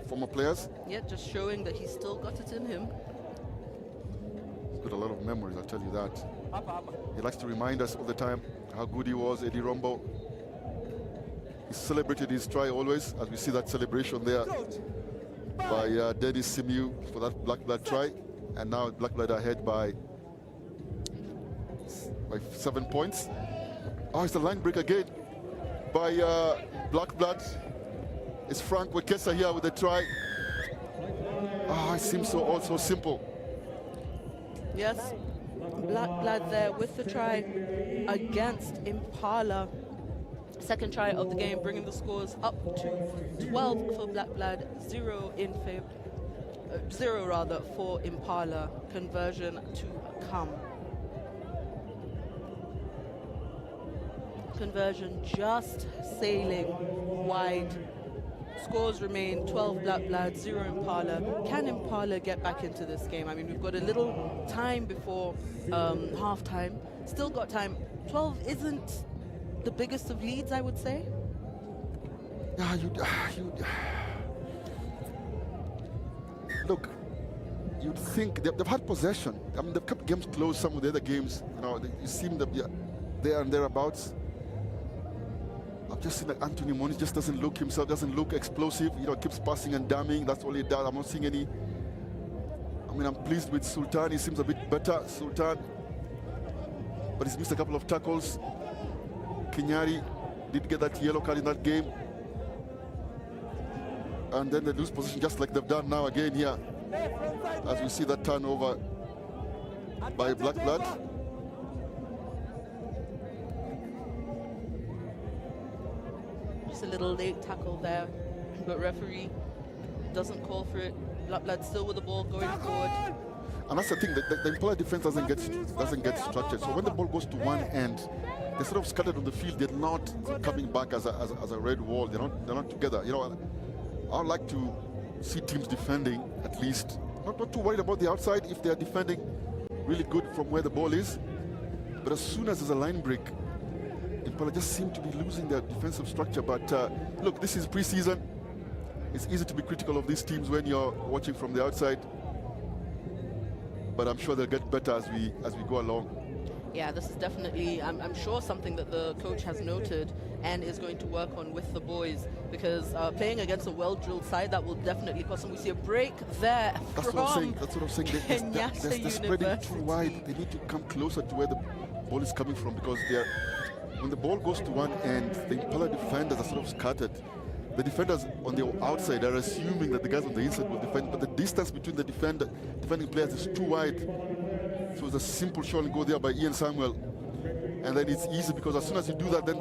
Speaker 1: former players.
Speaker 14: Yeah, just showing that he's still got it in him.
Speaker 1: He's got a lot of memories, I'll tell you that. He likes to remind us all the time how good he was, Eddie Rombo. He celebrated his try always, as we see that celebration there by Dennis Simiu for that Black Blood try. And now Black Blood ahead by 7 points. Oh, it's a line break again by Black Blood. It's Frank Wekesa here with the try. Oh, it seems so simple.
Speaker 14: Yes, Black Blood there with the try against Impala. Second try of the game, bringing the scores up to 12 for Black Blood, 0 for Impala. Conversion to come. Conversion just sailing wide. Scores remain 12 Black Blood, 0 Impala. Can Impala get back into this game? I mean, we've got a little time before half-time. Still got time. 12 isn't the biggest of leads, I would say.
Speaker 1: Yeah, look, you'd think they've had possession. I mean, they've kept games close. Some of the other games, you know, you seem to be there and thereabouts. I've just seen that Anthony Moniz just doesn't look explosive. You know, keeps passing and damming. That's all he does. I'm not seeing any. I mean, I'm pleased with Sultan. He seems a bit better, Sultan. But he's missed a couple of tackles. Kenyari did get that yellow card in that game. And then they lose position just like they've done now again here. As we see that turnover by Black Blood.
Speaker 14: Just a little late tackle there, but referee doesn't call for it. Black Blood still with the ball going forward.
Speaker 1: And that's the thing, the Impala defense doesn't get structured. So when the ball goes to one end, they're sort of scattered on the field. They're not coming back as a red wall. They're not together. You know, I'd like to see teams defending at least. Not too worried about the outside if they're defending really good from where the ball is. But as soon as there's a line break, Impala just seem to be losing their defensive structure. But look, this is preseason. It's easy to be critical of these teams when you're watching from the outside. But I'm sure they'll get better as we go along.
Speaker 14: Yeah, this is definitely, I'm sure, something that the coach has noted and is going to work on with the boys, because playing against a well-drilled side, that will definitely cost them. We see a break there
Speaker 1: That's
Speaker 14: from
Speaker 1: what I'm saying. That's what I'm saying. They're spreading too wide. They need to come closer to where the ball is coming from, because when the ball goes to one end, the Impala defenders are sort of scattered. The defenders on the outside are assuming that the guys on the inside will defend, but the distance between the defending players is too wide. So it's a simple shot and go there by Ian Samuel. And then it's easy, because as soon as you do that, then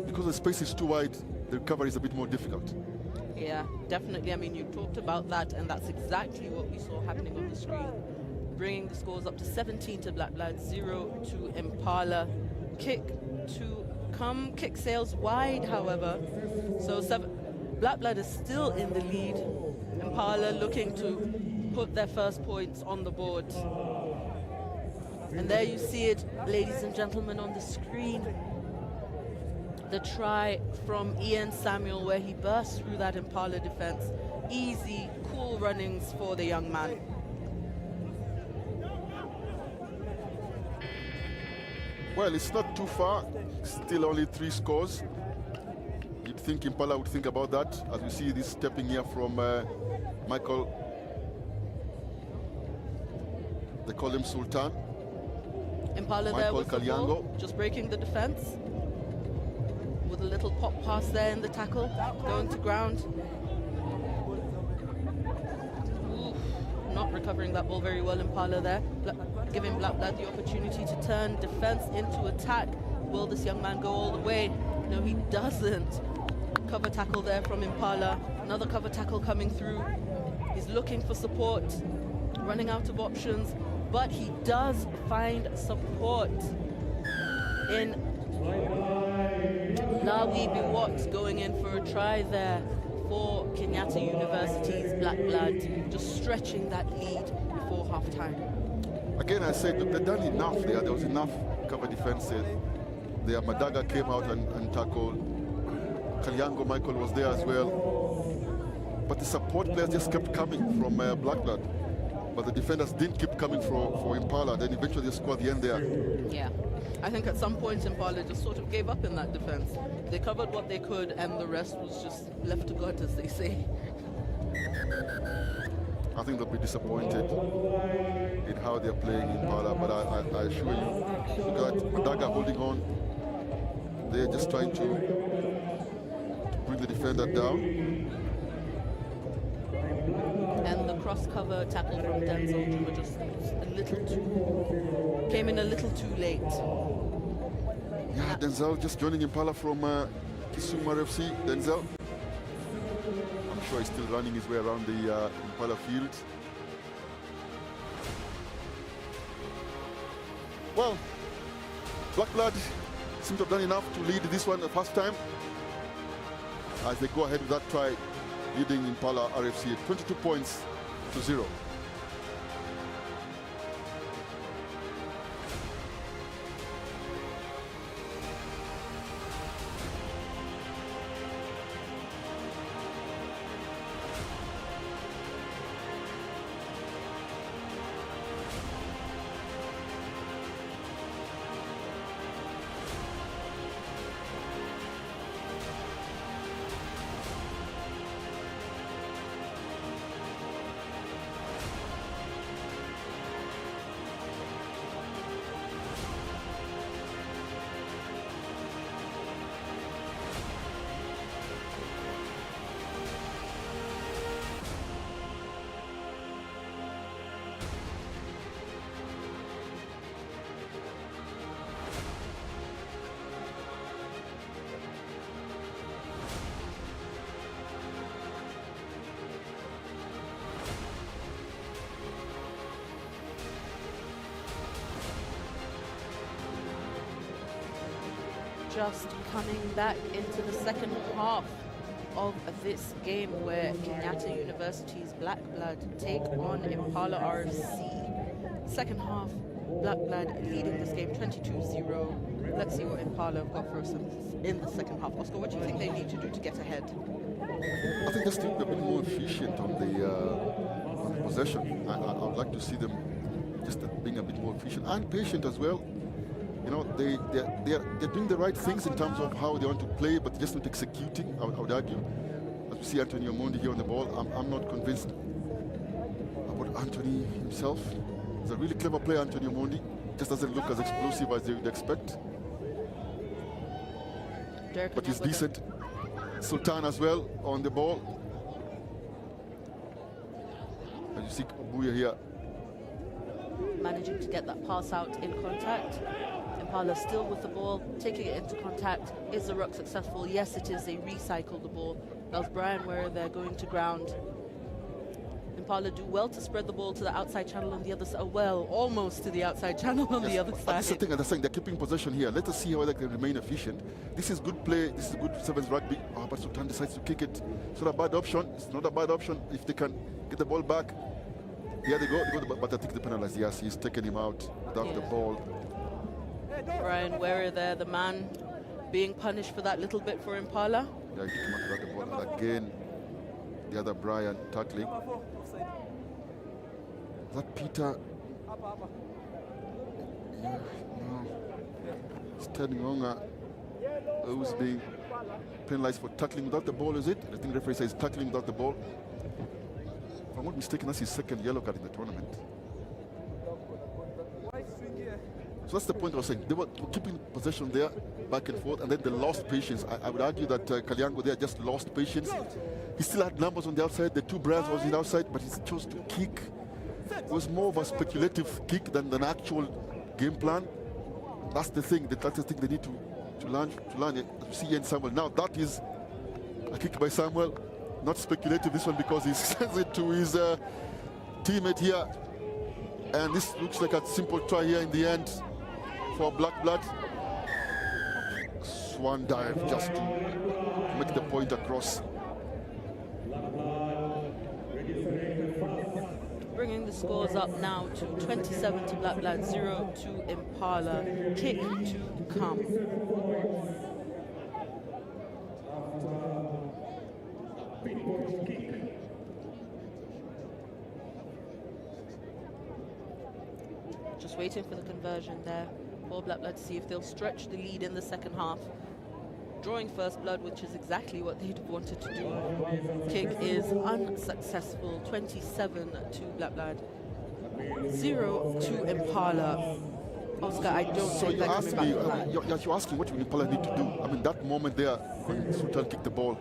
Speaker 1: because the space is too wide, the recovery is a bit more difficult.
Speaker 14: Yeah, definitely. I mean, you talked about that, and that's exactly what we saw happening on the screen. Bringing the scores up to 17 to Black Blood, 0 to Impala. Kick to come. Kick sails wide, however. So Black Blood is still in the lead. Impala looking to put their first points on the board. And there you see it, ladies and gentlemen, on the screen. The try from Ian Samuel, where he burst through that Impala defense. Easy, cool runnings for the young man.
Speaker 1: Well, it's not too far. Still only 3 scores. you'd think Impala would think about that, as we see this stepping here from Michael. They call him Sultan.
Speaker 14: Impala there with the ball, just breaking the defense. With a little pop pass there in the tackle, going to ground. Ooh, not recovering that ball very well, Impala there. Giving Black Lad the opportunity to turn defense into attack. Will this young man go all the way? No, he doesn't. Cover tackle there from Impala. Another cover tackle coming through. He's looking for support, running out of options, but he does find support in Lawi Biwot, going in for a try there for Kenyatta University's Black Blood, just stretching that lead before half-time.
Speaker 1: Again, I said, look, they've done enough there. There was enough cover defense there. Madaga came out and tackled. Kalyango Michael was there as well. But the support players just kept coming from Black Blood. But the defenders didn't keep coming for Impala. Then eventually they scored the end there.
Speaker 14: Yeah. I think at some point Impala just sort of gave up in that defense. They covered what they could and the rest was just left to God, as they say.
Speaker 1: I think they'll be disappointed in how they're playing Impala, but I assure you, look at Madaga holding on. They're just trying to bring the defender down.
Speaker 14: And the cross-cover tackle from Denzel Juma just a little too, came in a little too late.
Speaker 1: Yeah, Denzel just joining Impala from Kisumu RFC. Denzel, I'm sure he's still running his way around the Impala field. Well, Black Blood seem to have done enough to lead this one the first time, as they go ahead with that try, leading Impala RFC 22 points to 0.
Speaker 14: Just coming back into the second half of this game, where Kenyatta University's Black Blood take on Impala RFC. Second half, Black Blood leading this game 22-0. Let's see what Impala have got for us in the second half. Oscar, what do you think they need to do to get ahead?
Speaker 1: I think just to be a bit more efficient on the possession. I would like to see them just being a bit more efficient and patient as well. You know, they're doing the right things in terms of how they want to play, but just not executing, I would argue. As we see Anthony Omondi here on the ball, I'm not convinced about Anthony himself. He's a really clever player, Anthony Omondi. Just doesn't look as explosive as they would expect. But he's decent. Sultan as well on the ball. As you see Obuya here.
Speaker 14: Managing to get that pass out in contact. Impala still with the ball, taking it into contact. Is the ruck successful? Yes, it is. They recycle the ball. That was Brian Ware there going to ground. Impala do well to spread the ball to the outside channel on the other side. Well, almost to the outside channel on the other side.
Speaker 1: That's the thing, and they're keeping possession here. Let us see how they can remain efficient. This is good play. This is good sevens rugby. Oh, but Sultan decides to kick it. It's not a bad option. It's not a bad option if they can get the ball back. Here they go, but I think the penalty, yes, he's taken him out without the ball.
Speaker 14: Brian Ware there, the man being punished for that little bit for Impala.
Speaker 1: Yeah, he came out without the ball. And again, the other Brian tackling. Is that Peter? Yeah, no. It's Ted Ngonga who's being penalized for tackling without the ball, is it? I think the referee says tackling without the ball. If I'm not mistaken, that's his second yellow card in the tournament. So that's the point I was saying. They were keeping possession there, back and forth, and then they lost patience. I would argue that Kalyango there just lost patience. He still had numbers on the outside. The two brands was on the outside, but he chose to kick. It was more of a speculative kick than an actual game plan. That's the thing. That's the thing they need to learn. To see Ian Samuel. Now that is a kick by Samuel, not speculative. This one because he sends it to his teammate here, and this looks like a simple try here in the end for Black Blood. Swan dive just to make the point across.
Speaker 14: Bringing the scores up now to 27 to Black Blood, 0 to Impala. Kick to come. Just waiting for the conversion there for Black Blood to see if they'll stretch the lead in the second half. Drawing first blood, which is exactly what they'd wanted to do. Kick is unsuccessful, 27 to Black Blood, 0 to Impala. Oscar, I don't
Speaker 1: So
Speaker 14: think
Speaker 1: you
Speaker 14: that
Speaker 1: ask me, you're asking what will Impala need to do? I mean, that moment there when Sultan kicked the ball,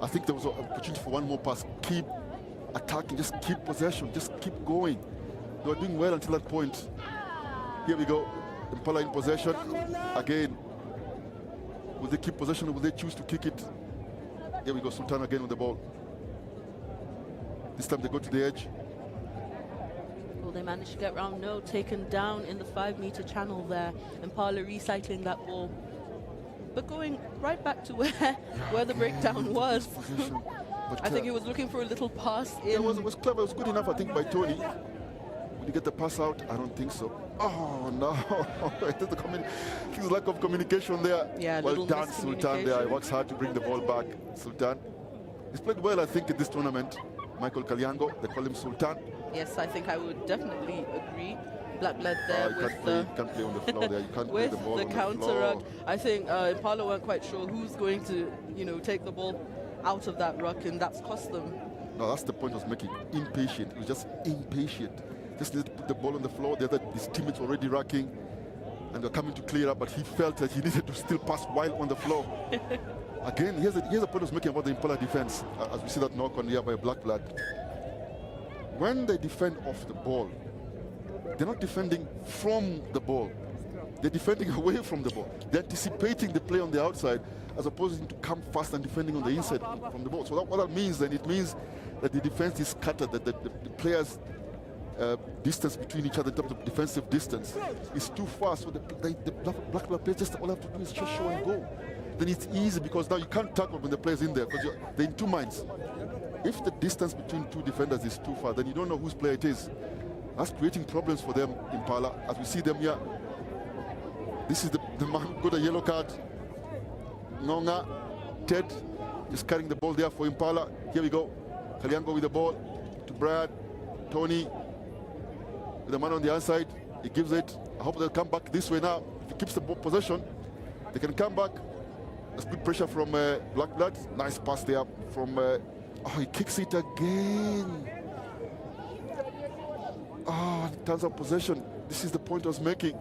Speaker 1: I think there was an opportunity for one more pass. Keep attacking, just keep possession, just keep going. They were doing well until that point. Here we go, Impala in possession again. Will they keep possession or will they choose to kick it? Here we go, Sultan again with the ball. This time they go to the edge.
Speaker 14: Will they manage to get round? No, taken down in the 5-meter channel there. Impala recycling that ball, but going right back to where the breakdown was. I think he was looking for a little pass in.
Speaker 1: It was clever, it was good enough, I think, by Tony. Will he get the pass out? I don't think so. Oh no, his lack of communication there.
Speaker 14: Yeah,
Speaker 1: well done, Sultan there. He works hard to bring the ball back. Sultan. He's played well, I think, in this tournament. Michael Kalyango, they call him Sultan.
Speaker 14: Yes, I think I would definitely agree. Black Blood there
Speaker 1: You
Speaker 14: with
Speaker 1: can't play on the floor there. You can't play
Speaker 14: with
Speaker 1: the ball
Speaker 14: the
Speaker 1: on the
Speaker 14: counter
Speaker 1: floor.
Speaker 14: ruck. I think Impala weren't quite sure who's going to, take the ball out of that ruck, and that's cost them.
Speaker 1: No, that's the point I was making. Impatient. He was just impatient. Just needed to put the ball on the floor. His teammates were already racking, and they're coming to clear up, but he felt that he needed to still pass while on the floor. Again, here's the point I was making about the Impala defense, as we see that knock on here by Black Blood. When they defend off the ball, they're not defending from the ball. They're defending away from the ball. They're anticipating the play on the outside as opposed to come fast and defending on the inside from the ball. So what that means then, it means that the defense is scattered, that the players' distance between each other in terms of defensive distance is too far. So the Black Blood players just all have to do is just show and go. Then it's easy because now you can't tackle when the player's in there because they're in two minds. If the distance between two defenders is too far, then you don't know whose player it is. That's creating problems for them, Impala. As we see them here, this is the man who got a yellow card. Ngonga, Ted, just carrying the ball there for Impala. Here we go. Kalyango with the ball to Brad. Tony with the man on the outside. He gives it. I hope they'll come back this way now. If he keeps the ball possession, they can come back. There's good pressure from Black Blood. Nice pass there from... he kicks it again. In terms of possession, this is the point I was making.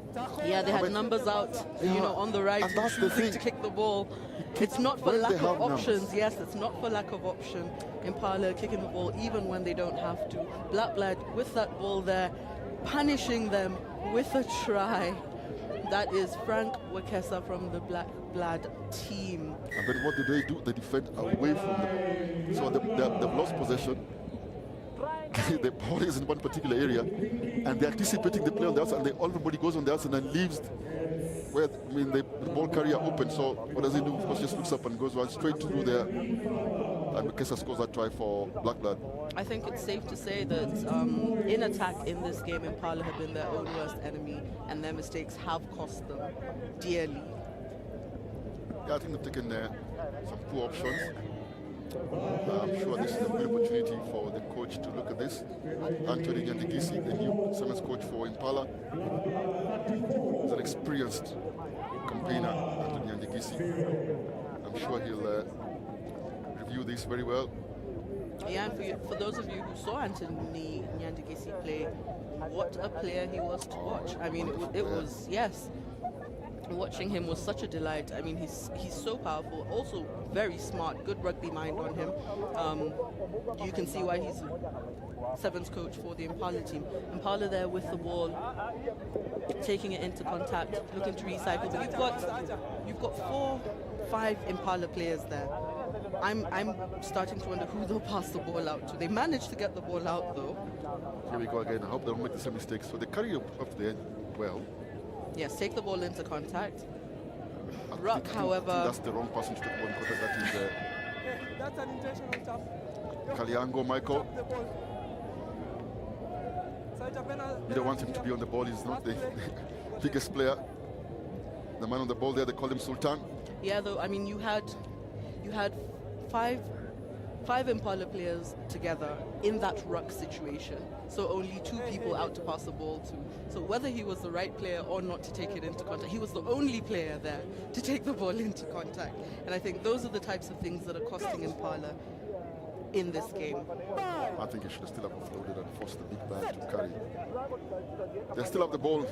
Speaker 14: Yeah, they had numbers out, on the right, choosing to kick the ball. It's not for lack of options. Numbers. Yes, it's not for lack of option. Impala kicking the ball even when they don't have to. Black Blood with that ball there, punishing them with a try. That is Frank Wakesa from the Black Blood team.
Speaker 1: And then what do? They defend away from them. So they've lost possession. The ball is in one particular area, and they're anticipating the play on the outside, and everybody goes on the outside and leaves where the ball carrier open. So what does he do? Of course, just looks up and goes right straight through there. And Wakesa scores that try for Black Blood.
Speaker 14: I think it's safe to say that in attack in this game, Impala have been their own worst enemy, and their mistakes have cost them dearly.
Speaker 1: Yeah, I think they've taken some poor options. I'm sure this is a good opportunity for the coach to look at this. Anthony Nyandigisi, the new Simmons coach for Impala, is an experienced campaigner, Anthony Nyandigisi. I'm sure he'll review this very well.
Speaker 14: Yeah, and for those of you who saw Anthony Nyandigisi play, what a player he was to watch. I mean, it was, yes. Watching him was such a delight. I mean, he's so powerful, also very smart, good rugby mind on him. You can see why he's sevens coach for the Impala team. Impala there with the ball, taking it into contact, looking to recycle. But you've got 4-5 Impala players there. I'm starting to wonder who they'll pass the ball out to. They managed to get the ball out though.
Speaker 1: Here we go again. I hope they don't make the same mistakes. So they carry up to the end well.
Speaker 14: Yes, take the ball into contact. Ruck, however...
Speaker 1: That's the wrong person to take the ball in contact. That is
Speaker 7: That's an intentional tap.
Speaker 1: Kaliango, Michael. You don't want him to be on the ball. He's not the biggest player. The man on the ball there, they call him Sultan.
Speaker 14: Yeah, though, I mean, you had five Impala players together in that ruck situation. So only 2 people out to pass the ball to. So whether he was the right player or not to take it into contact, he was the only player there to take the ball into contact. And I think those are the types of things that are costing Impala in this game.
Speaker 1: I think he should still have offloaded and forced the big man to carry. They still have the ball.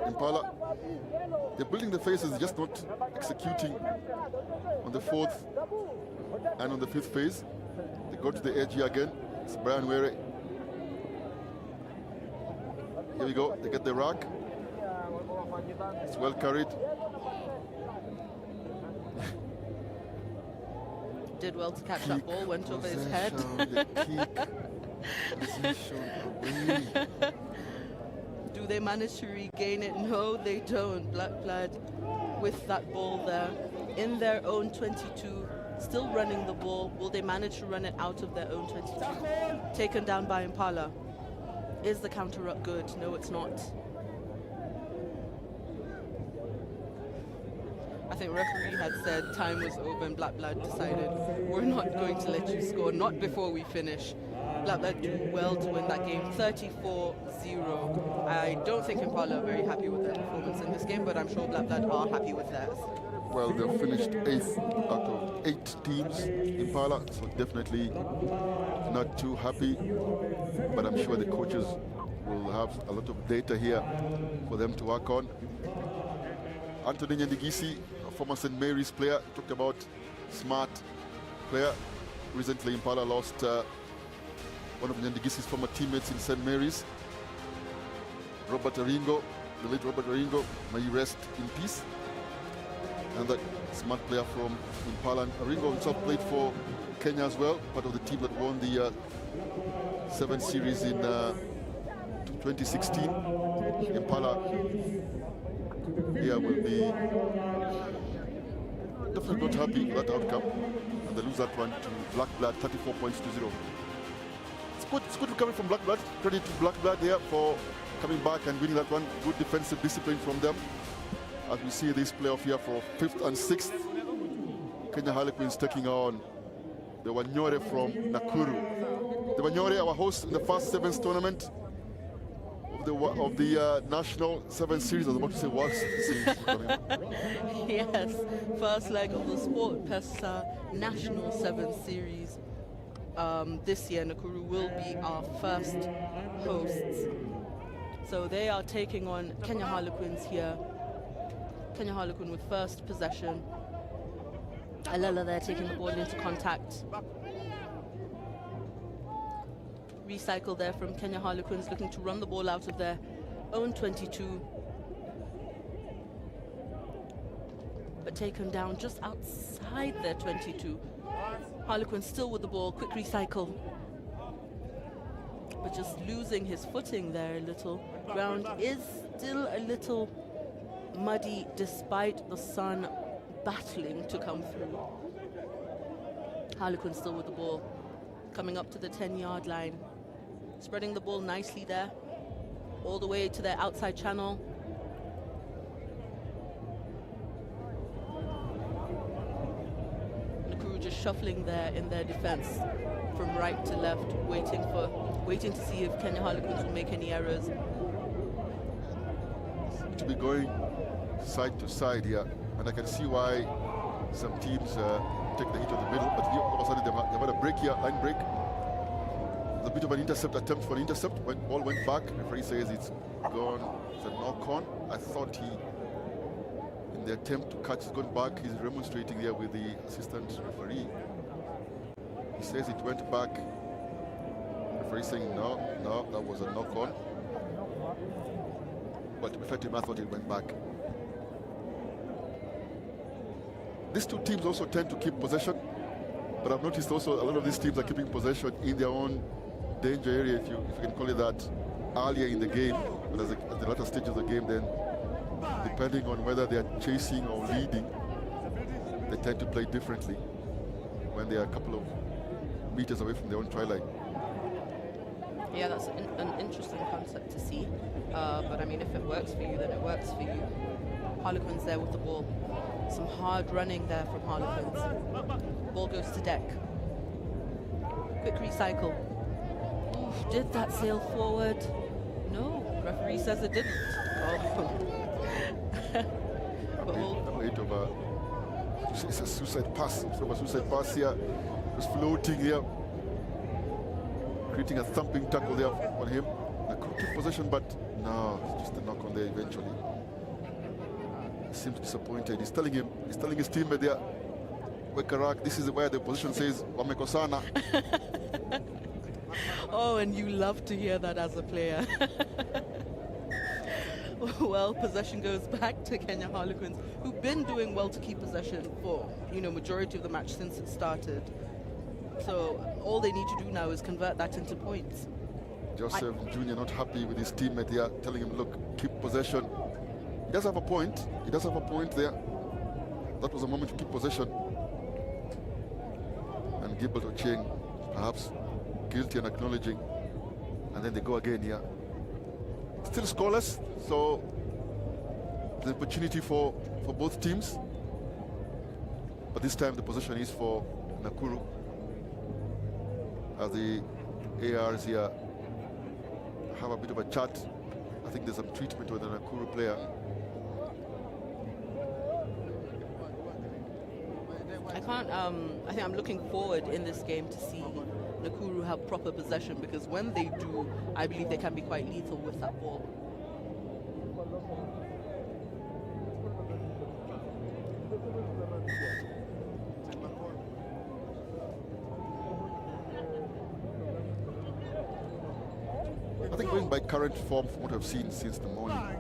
Speaker 1: Impala, they're building the phases, just not executing on the 4th and on the 5th phase. They go to the edge here again. It's Brian Were. Here we go. They get the rack. It's well carried.
Speaker 14: Did well to catch that ball, went over his head. Do they manage to regain it? No, they don't. Black Blood with that ball there in their own 22, still running the ball. Will they manage to run it out of their own 22? Taken down by Impala. Is the counter ruck good? No, it's not. I think referee had said time was over and Black Blood decided we're not going to let you score, not before we finish. Black Blood do well to win that game, 34-0. I don't think Impala are very happy with their performance in this game, but I'm sure Black Blood are happy with theirs.
Speaker 1: Well, they've finished 8th out of 8 teams, Impala, so definitely not too happy. But I'm sure the coaches will have a lot of data here for them to work on. Anthony Nyandigisi, a former St. Mary's player, talked about smart player. Recently, Impala lost one of Nyandigisi's former teammates in St. Mary's, Robert Aringo, the late Robert Aringo. May he rest in peace. And that smart player from Impala. Aringo himself played for Kenya as well, part of the team that won the 7 series in 2016. Impala here will be definitely not happy with that outcome, and they lose that one to Black Blood, 34 points to 0. It's good recovery from Black Blood. Credit to Black Blood here for coming back and winning that one. Good defensive discipline from them. As we see this playoff here for 5th and 6th. Kenya Harlequins taking on the Wanyore from Nakuru. The Wanyore, our host in the first 7th tournament of the National 7 Series. I was about to say World Series.
Speaker 14: Yes, first leg of the Sport Pesa National 7 Series. This year, Nakuru will be our first hosts. So they are taking on Kenya Harlequins here. Kenya Harlequin with first possession. Alela there taking the ball into contact. Recycle there from Kenya Harlequins, looking to run the ball out of their own 22. But taken down just outside their 22. Harlequin still with the ball, quick recycle. But just losing his footing there a little. Ground is still a little muddy despite the sun battling to come through. Harlequin still with the ball, coming up to the 10-yard line. Spreading the ball nicely there, all the way to their outside channel. Nakuru just shuffling there in their defense from right to left, waiting to see if Kenya Harlequins will make any errors.
Speaker 1: To be going side to side here, and I can see why some teams take the hit of the middle, but here all of a sudden they've had a break here, line break. There's a bit of an intercept attempt for an intercept. When ball went back, the referee says it's gone. It's a knock on. I thought he, in the attempt to catch, it's gone back. He's remonstrating there with the assistant referee. He says it went back. The referee saying no, that was a knock on. But to be fair to him, I thought it went back. These two teams also tend to keep possession, but I've noticed also a lot of these teams are keeping possession in their own danger area, if you can call it that, earlier in the game. But at the latter stage of the game, then depending on whether they are chasing or leading, they tend to play differently when they are a couple of meters away from their own try line.
Speaker 14: Yeah, that's an interesting concept to see. But I mean, if it works for you, then it works for you. Harlequins there with the ball. Some hard running there from Harlequins. Ball goes to deck. Quick recycle. Oof, did that sail forward? No, referee says it didn't. Oh. But
Speaker 1: it's a suicide pass. It's a suicide pass here. It's floating here, creating a thumping tackle there on him. The crew took possession, but no, it's just a knock on there eventually. He seems disappointed. He's telling his teammate there, Wekarak, this is where the position says Wamekosana.
Speaker 14: Oh, and you love to hear that as a player. Well, possession goes back to Kenya Harlequins, who've been doing well to keep possession for, majority of the match since it started. So all they need to do now is convert that into points.
Speaker 1: Joseph Jr. not happy with his teammate here, telling him, look, keep possession. He does have a point. He does have a point there. That was a moment to keep possession. And Gilbert Ochieng, perhaps guilty and acknowledging. And then they go again here. Still scoreless, so the opportunity for both teams. But this time the possession is for Nakuru. As the ARs here have a bit of a chat. I think there's some treatment with the Nakuru player.
Speaker 14: I think I'm looking forward in this game to see Nakuru have proper possession, because when they do, I believe they can be quite lethal with that ball.
Speaker 1: I think going by current form, from what I've seen since the morning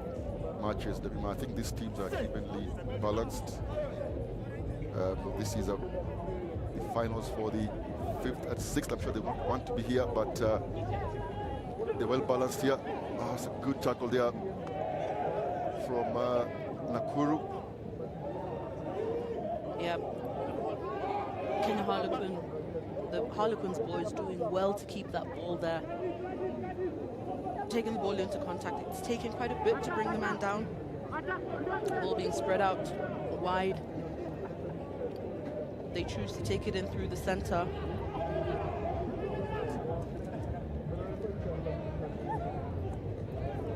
Speaker 1: matches, I think these teams are evenly balanced. This is the finals for the 5th and 6th. I'm sure they want to be here, but they're well balanced here. Oh, it's a good tackle there from Nakuru.
Speaker 14: Yeah. Kenya the Harlequins boys doing well to keep that ball there. Taking the ball into contact. It's taken quite a bit to bring the man down. Ball being spread out wide. They choose to take it in through the center.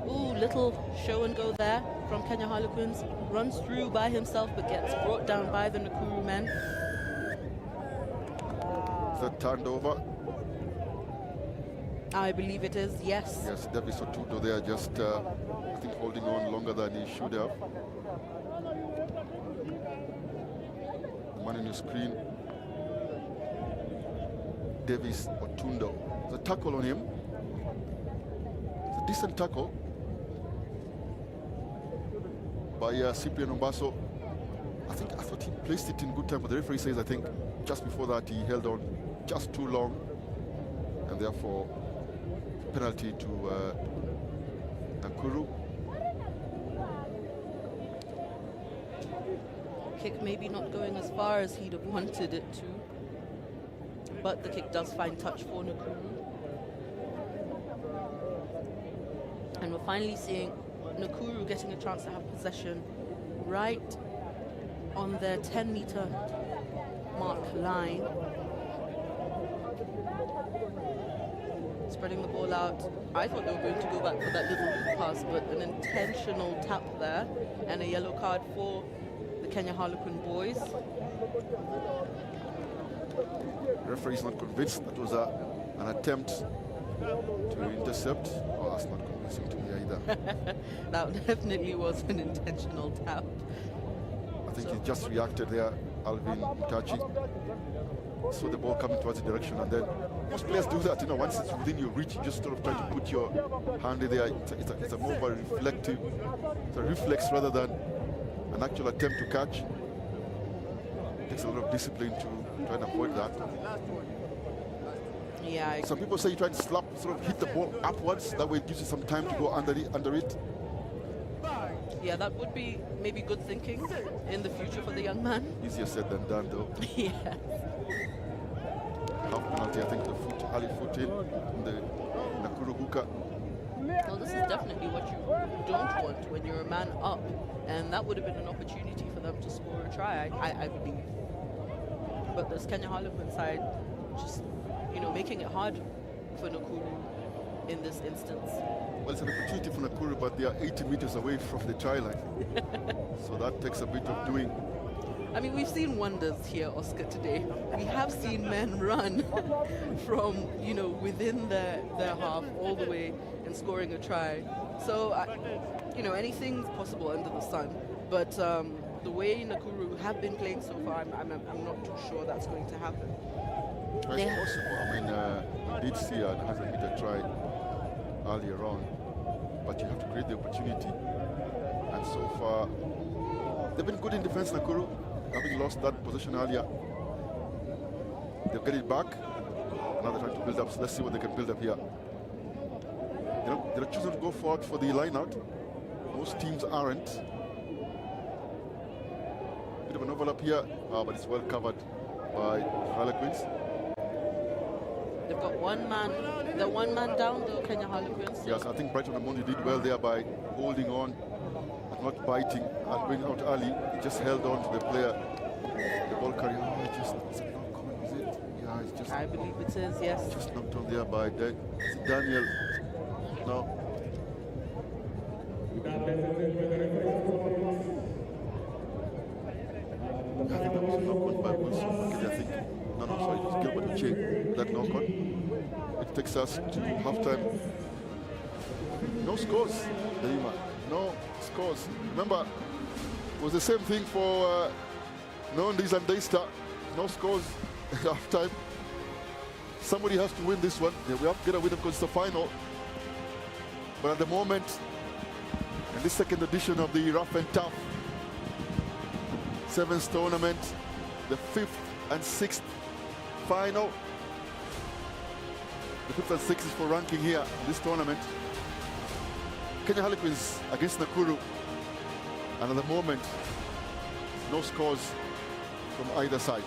Speaker 14: Ooh, little show and go there from Kenya Harlequins. Runs through by himself but gets brought down by the Nakuru men.
Speaker 1: Is that turned over?
Speaker 14: I believe it is, yes.
Speaker 1: Yes, Davis Otudo there just, I think, holding on longer than he should have. Man on your screen, Davis Otundo. There's a tackle on him. It's a decent tackle by Cyprian Ombaso. I thought he placed it in good time, but the referee says, I think, just before that he held on just too long, and therefore penalty to Nakuru.
Speaker 14: Kick maybe not going as far as he'd have wanted it to, but the kick does find touch for Nakuru. And we're finally seeing Nakuru getting a chance to have possession right on their 10-meter mark line. Spreading the ball out. I thought they were going to go back for that little loop pass, but an intentional tap there and a yellow card for the Kenya Harlequin boys.
Speaker 1: Referee is not convinced that was an attempt to intercept. Oh, that's not convincing to me either.
Speaker 14: That definitely was an intentional tap.
Speaker 1: I think he just reacted there, Alvin Mutachi. Saw the ball coming towards the direction, and then most players do that. Once it's within your reach, you just sort of try to put your hand in there. It's a more of a reflective, it's a reflex rather than an actual attempt to catch. It takes a lot of discipline to try and avoid that.
Speaker 14: Yeah.
Speaker 1: Some people say you try to slap, sort of hit the ball upwards. That way it gives you some time to go under it.
Speaker 14: Yeah, that would be maybe good thinking in the future for the young man.
Speaker 1: Easier said than done, though.
Speaker 14: Yeah.
Speaker 1: Half penalty, I think, the early foot in the Nakuru Huka.
Speaker 14: Well, this is definitely what you don't want when you're a man up, and that would have been an opportunity for them to score a try, I believe. But this Kenya Harlequin side just, making it hard for Nakuru in this instance.
Speaker 1: Well, it's an opportunity for Nakuru, but they are 80 meters away from the try line. So that takes a bit of doing.
Speaker 14: I mean, we've seen wonders here, Oscar, today. We have seen men run from, within their half all the way and scoring a try. So, anything's possible under the sun. But the way Nakuru have been playing so far, I'm not too sure that's going to happen.
Speaker 1: It's possible. I mean, we did see a 100-meter try earlier on, but you have to create the opportunity. And so far, they've been good in defense, Nakuru, having lost that position earlier. They'll get it back. Now they're trying to build up, so let's see what they can build up here. They're choosing to go forward for the line-out. Most teams aren't. Bit of an overlap here, but it's well covered by Harlequins.
Speaker 14: They've got one man down, though, Kenya Harlequins. So.
Speaker 1: Yes, I think Brighton Amondi did well there by holding on, but not biting and bringing out early. He just held on to the player, the ball carrier. Is it not coming, is it? Yeah, it's just...
Speaker 14: I believe it is, yes.
Speaker 1: Just knocked on there by Daniel. No. I think that was a knock-on by Wilson. Okay, I think. No, sorry, it was Gilbert Uche, that knock-on. It takes us to halftime. No scores, Daima. No scores. Remember, it was the same thing for Nondis and Daystar. No scores at halftime. Somebody has to win this one. Yeah, we have to get a winner because it's the final. But at the moment, in this second edition of the Ruff and Tuff Sevens tournament, the 5th and 6th final. The 5th and 6th is for ranking here in this tournament. Kenya Harlequins against Nakuru. And at the moment, no scores from either side.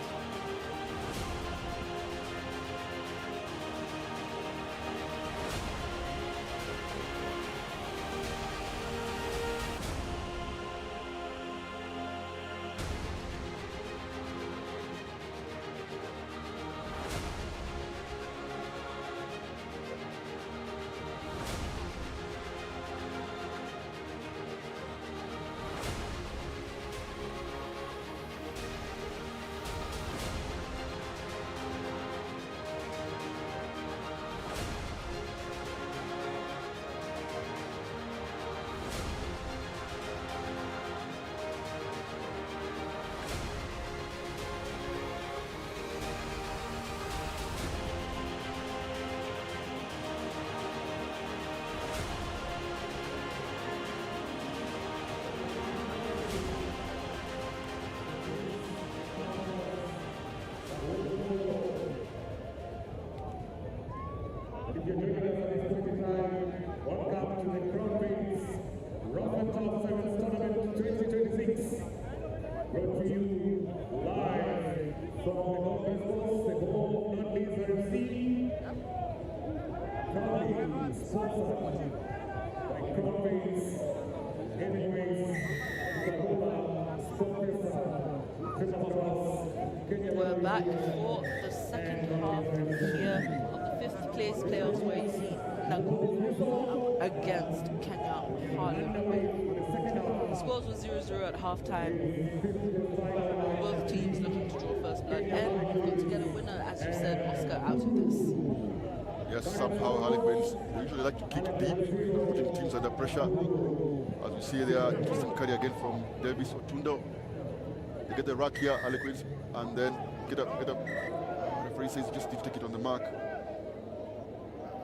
Speaker 14: We're back for the second half here of the 5th place playoffs, where you see Nakuru against Kenya Harlequin. The scores were 0-0 at halftime. Both teams looking to draw first blood, and we've got to get a winner, as you said, Oscar, out of this.
Speaker 1: Yes, somehow Harlequins, they usually like to kick deep, putting teams under pressure. As we see there, Tristan Curry again from Davis Otundo. They get the rack here, Harlequins, and then get up. Referee says just need to take it on the mark.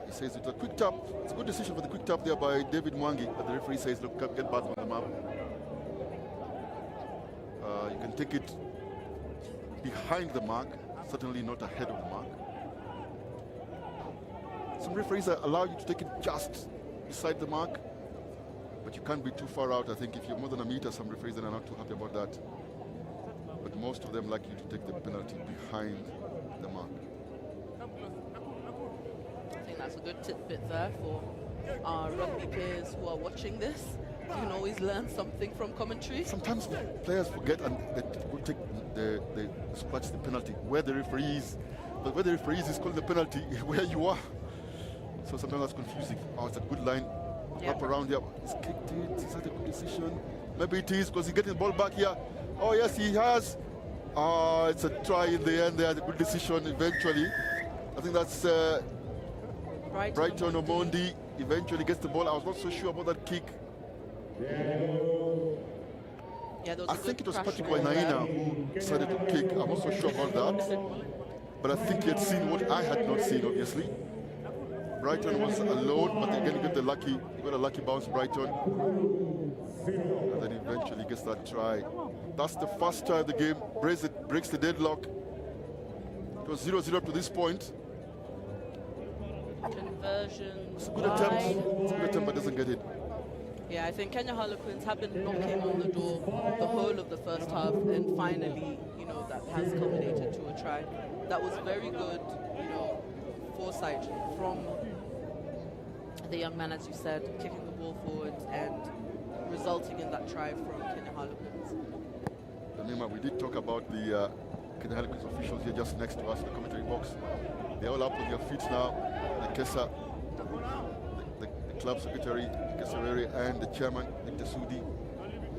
Speaker 1: He says it's a quick tap. It's a good decision for the quick tap there by David Mwangi. But the referee says, look, get back on the map. You can take it behind the mark, certainly not ahead of the mark. Some referees allow you to take it just beside the mark, but you can't be too far out. I think if you're more than a meter, some referees are not too happy about that. But most of them like you to take the penalty behind the mark.
Speaker 14: I think that's a good tidbit there for our rugby players who are watching this. You can always learn something from commentary.
Speaker 1: Sometimes players forget and they will take the scratch the penalty where the referee is. But where the referee is calling the penalty where you are. So sometimes that's confusing. Oh, it's a good line. Up around here. He's kicked it. Is that a good decision? Maybe it is because he's getting the ball back here. Oh, yes, he has. It's a try in the end there. A good decision eventually. I think that's Brighton Omondi eventually gets the ball. I was not so sure about that kick.
Speaker 14: Yeah,
Speaker 1: I think it was Patrick Wainaina who decided to kick. I'm not so sure about that. But I think he had seen what I had not seen, obviously. Brighton was alone, but again, he got a lucky bounce, Brighton. And then eventually gets that try. That's the first try of the game. Breaks the deadlock. It was 0-0 to this point.
Speaker 14: Conversion.
Speaker 1: It's a good attempt. It's a good attempt, but doesn't get it.
Speaker 14: Yeah, I think Kenya Harlequins have been knocking on the door the whole of the first half, and finally, that has culminated to a try. That was very good, foresight from the young man, as you said, kicking the ball forward and resulting in that try from Kenya Harlequins.
Speaker 1: Remember, we did talk about the Kenya Harlequins officials here just next to us in the commentary box. They're all up on their feet now. Nekesa, the club secretary, Nekesa Were, and the chairman, Victor Sudi,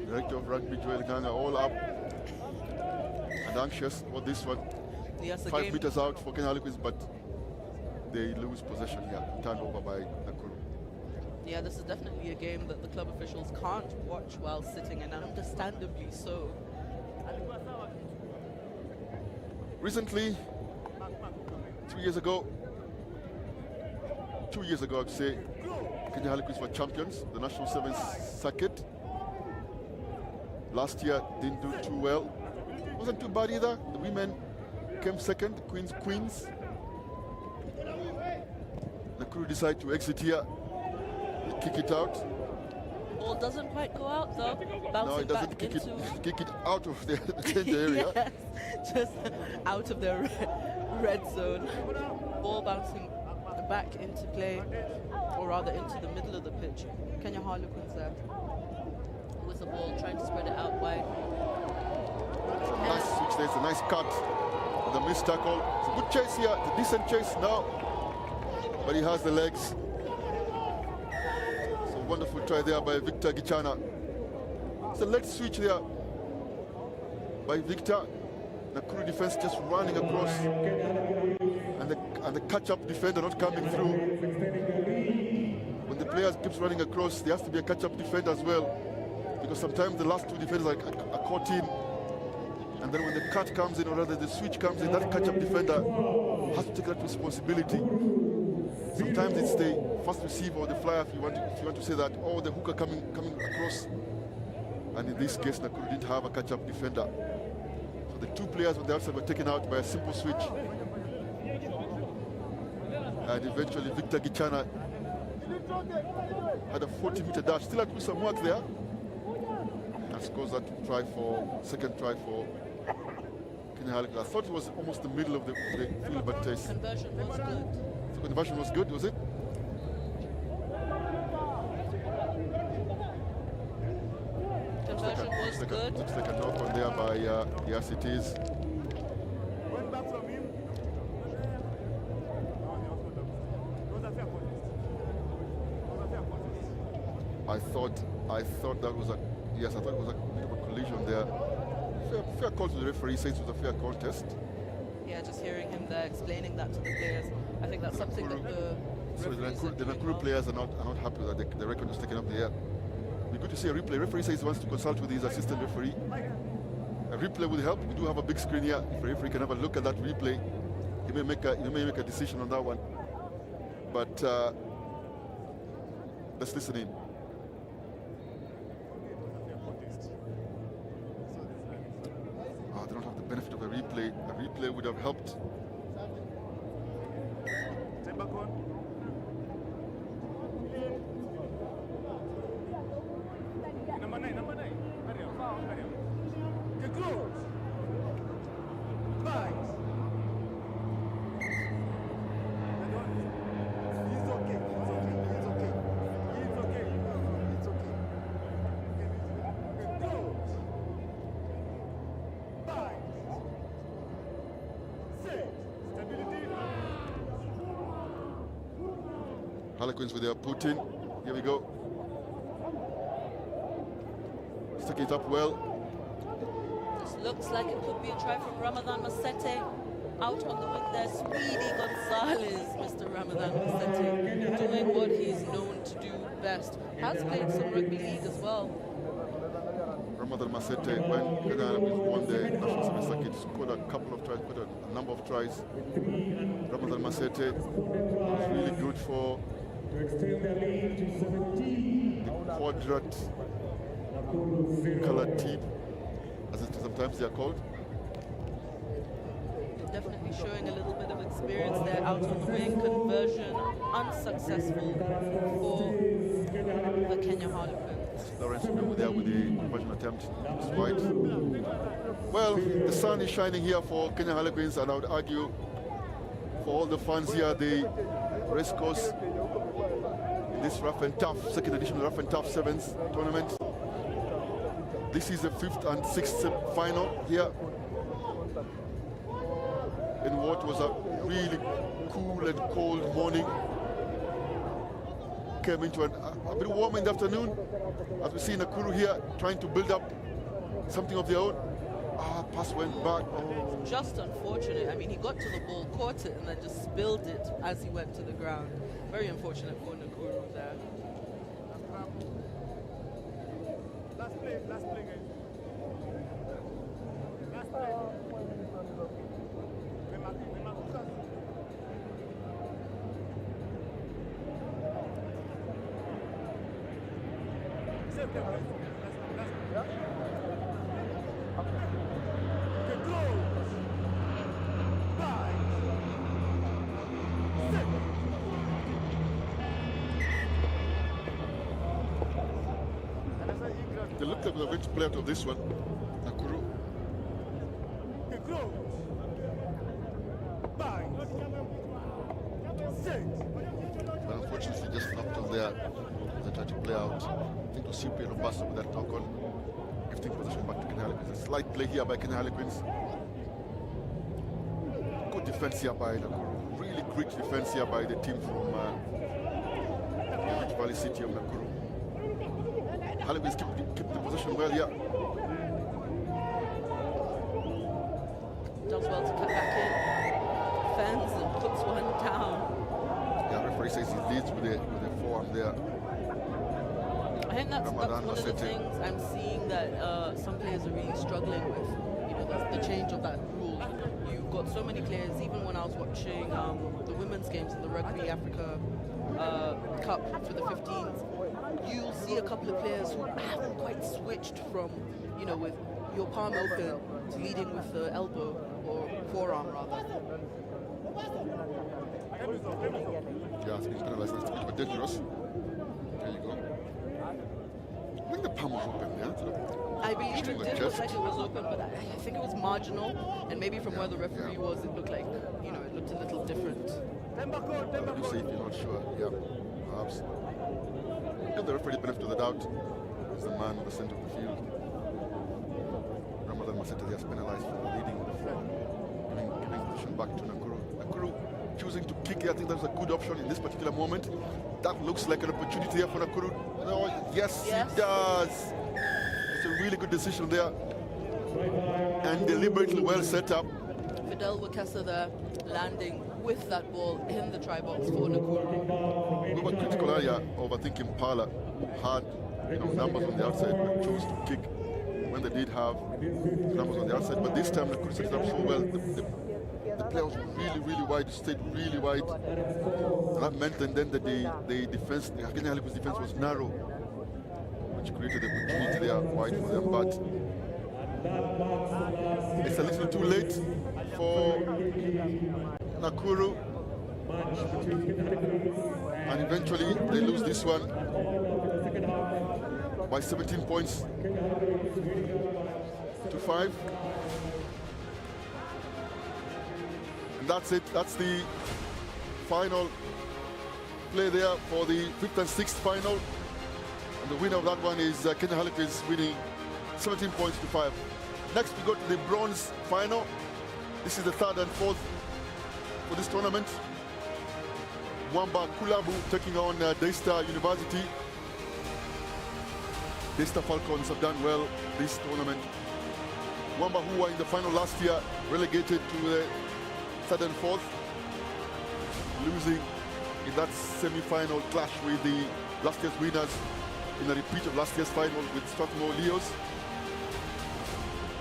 Speaker 1: director of rugby, Joel Ngong, all up and anxious about this one.
Speaker 14: Yes,
Speaker 1: 5 meters out for Kenya Harlequins, but they lose possession here, turned over by Nakuru.
Speaker 14: Yeah, this is definitely a game that the club officials can't watch while sitting, and understandably so.
Speaker 1: Recently, 2 years ago, I'd say, Kenya Harlequins were champions, the National Sevens circuit. Last year, didn't do too well. Wasn't too bad either. The women came second, Queens. Nakuru decide to exit here, they kick it out.
Speaker 14: Ball doesn't quite go out though.
Speaker 1: No, it doesn't kick it out of the area.
Speaker 14: Yes, just out of the red zone. Ball bouncing back into play, or rather into the middle of the pitch. Kenya Harlequins there with the ball, trying to spread it out wide.
Speaker 1: It's a nice switch there, it's a nice cut. The missed tackle. It's a good chase here, it's a decent chase now. But he has the legs. It's a wonderful try there by Victor Gichana. It's a leg switch there by Victor. Nakuru defense just running across. And the catch-up defender not coming through. When the players keeps running across, there has to be a catch-up defender as well. Because sometimes the last two defenders are caught in. And then when the cut comes in, or rather the switch comes in, that catch-up defender has to take that responsibility. Sometimes it's the first receiver or the flyer, if you want to say that, or the hooker coming across. And in this case, Nakuru didn't have a catch-up defender. So the two players on the outside were taken out by a simple switch. And eventually Victor Gichana had a 40-meter dash, still had to do some work there. And scores that second try for Kenya Harlequins. I thought it was almost the middle of the field, but
Speaker 14: conversion was good.
Speaker 1: So conversion was good, was it?
Speaker 14: Conversion was good.
Speaker 1: Looks like a knock on there by yes, it is. I thought that was a Yes, I thought it was a bit of a collision there. Fair call to the referee, says it was a fair contest.
Speaker 14: Yeah, just hearing him there explaining that to the players. I think that's something that the
Speaker 1: the Nakuru players are not happy that the record was taken up the air. It'd be good to see a replay. Referee says he wants to consult with his assistant referee. A replay would help. We do have a big screen here. If a referee can have a look at that replay, he may make a decision on that one. But let's listen in. They don't have the benefit of a replay. A replay would have helped. Harlequins with their Putin. Here we go. Sticking it up well.
Speaker 15: This looks like it could be a try from Ramadan Masete. Out on the wing there, Speedy Gonzalez, Mr. Ramadan Masete, doing what he's known to do best. Has played some rugby league as well.
Speaker 1: Ramadan Masete, when Kenya won the national service circuit, scored a couple of tries, scored a number of tries. Ramadan Masete was really good for the quadrant colored team, as it sometimes they are called.
Speaker 15: Definitely showing a little bit of experience there out on the wing. Conversion unsuccessful for the Kenya Harlequins.
Speaker 1: Lawrence over there with the conversion attempt. It's wide. Well, the sun is shining here for Kenya Harlequins, and I would argue for all the fans here at the Racecourse in this Ruff and Tuff, second edition of Ruff and Tuff Sevens tournament. This is the 5th and 6th final here in what was a really cool and cold morning. Came into a bit warm in the afternoon, as we see Nakuru here trying to build up something of their own. Pass went back. Oh.
Speaker 14: Just unfortunate. I mean, he got to the ball, caught it, and then just spilled it as he went to the ground. Very unfortunate for Nakuru there.
Speaker 3: Last play, guys. Last play.
Speaker 1: They look like they're going to play out of this one. Nakuru. But unfortunately, just knocked on there. They tried to play out. I think it was CP Robassa with that knock on. Gifting position back to Kenya Harlequins. A slight play here by Kenya Harlequins. Good defense here by Nakuru. Really great defense here by the team from the Rift Valley City of Nakuru. Harlequins keep the position well here.
Speaker 14: Does well to cut back in. Fends and puts one down.
Speaker 1: Yeah, referee says he leads with a forearm there.
Speaker 14: I think that's one of the things I'm seeing that some players are really struggling with. You know, the change of that rule. You've got so many players, even when I was watching the women's games in the Rugby Africa Cup for the 15s, you'll see a couple of players who haven't quite switched from, you know, with your palm open to leading with the elbow or forearm rather.
Speaker 1: Yeah, I think it's penalized. It's a bit dangerous. There you go. I think the palm was open, yeah?
Speaker 14: I believe it did look like it was open, but I think it was marginal, and maybe from where the referee was, it looked like, you know, it looked a little different.
Speaker 1: You say if you're not sure, yeah, perhaps. Give the referee the benefit of the doubt. He's the man in the center of the field. Ramadan Masete has penalized for leading with the forearm, giving position back to Nakuru. Nakuru choosing to kick it. I think that's a good option in this particular moment. That looks like an opportunity here for Nakuru. No, yes, it does. really good decision there. And deliberately well set up.
Speaker 15: Fidel Wakesa there, landing with that ball in the try box for Nakuru.
Speaker 1: We were critical area of, I think, Impala had numbers on the outside but chose to kick when they did have numbers on the outside. But this time Nakuru set it up so well. The player was really, really wide, stayed really wide. And that meant and then that the defense, the Kenya Harlequins defense was narrow, which created the opportunity there wide for them. But it's a little too late for Nakuru. And eventually they lose this one by 17 points to 5. And that's it. That's the final play there for the 5th and 6th final. And the winner of that one is Kenya Harlequins winning 17 points to 5. Next we go to the bronze final. This is the 3rd and 4th for this tournament. Mwamba Kulabu taking on Daystar University. Daystar Falcons have done well this tournament. Mwamba, who were in the final last year, relegated to the 3rd and 4th, losing in that semi-final clash with the last year's winners in a repeat of last year's final with Strathmore Leos.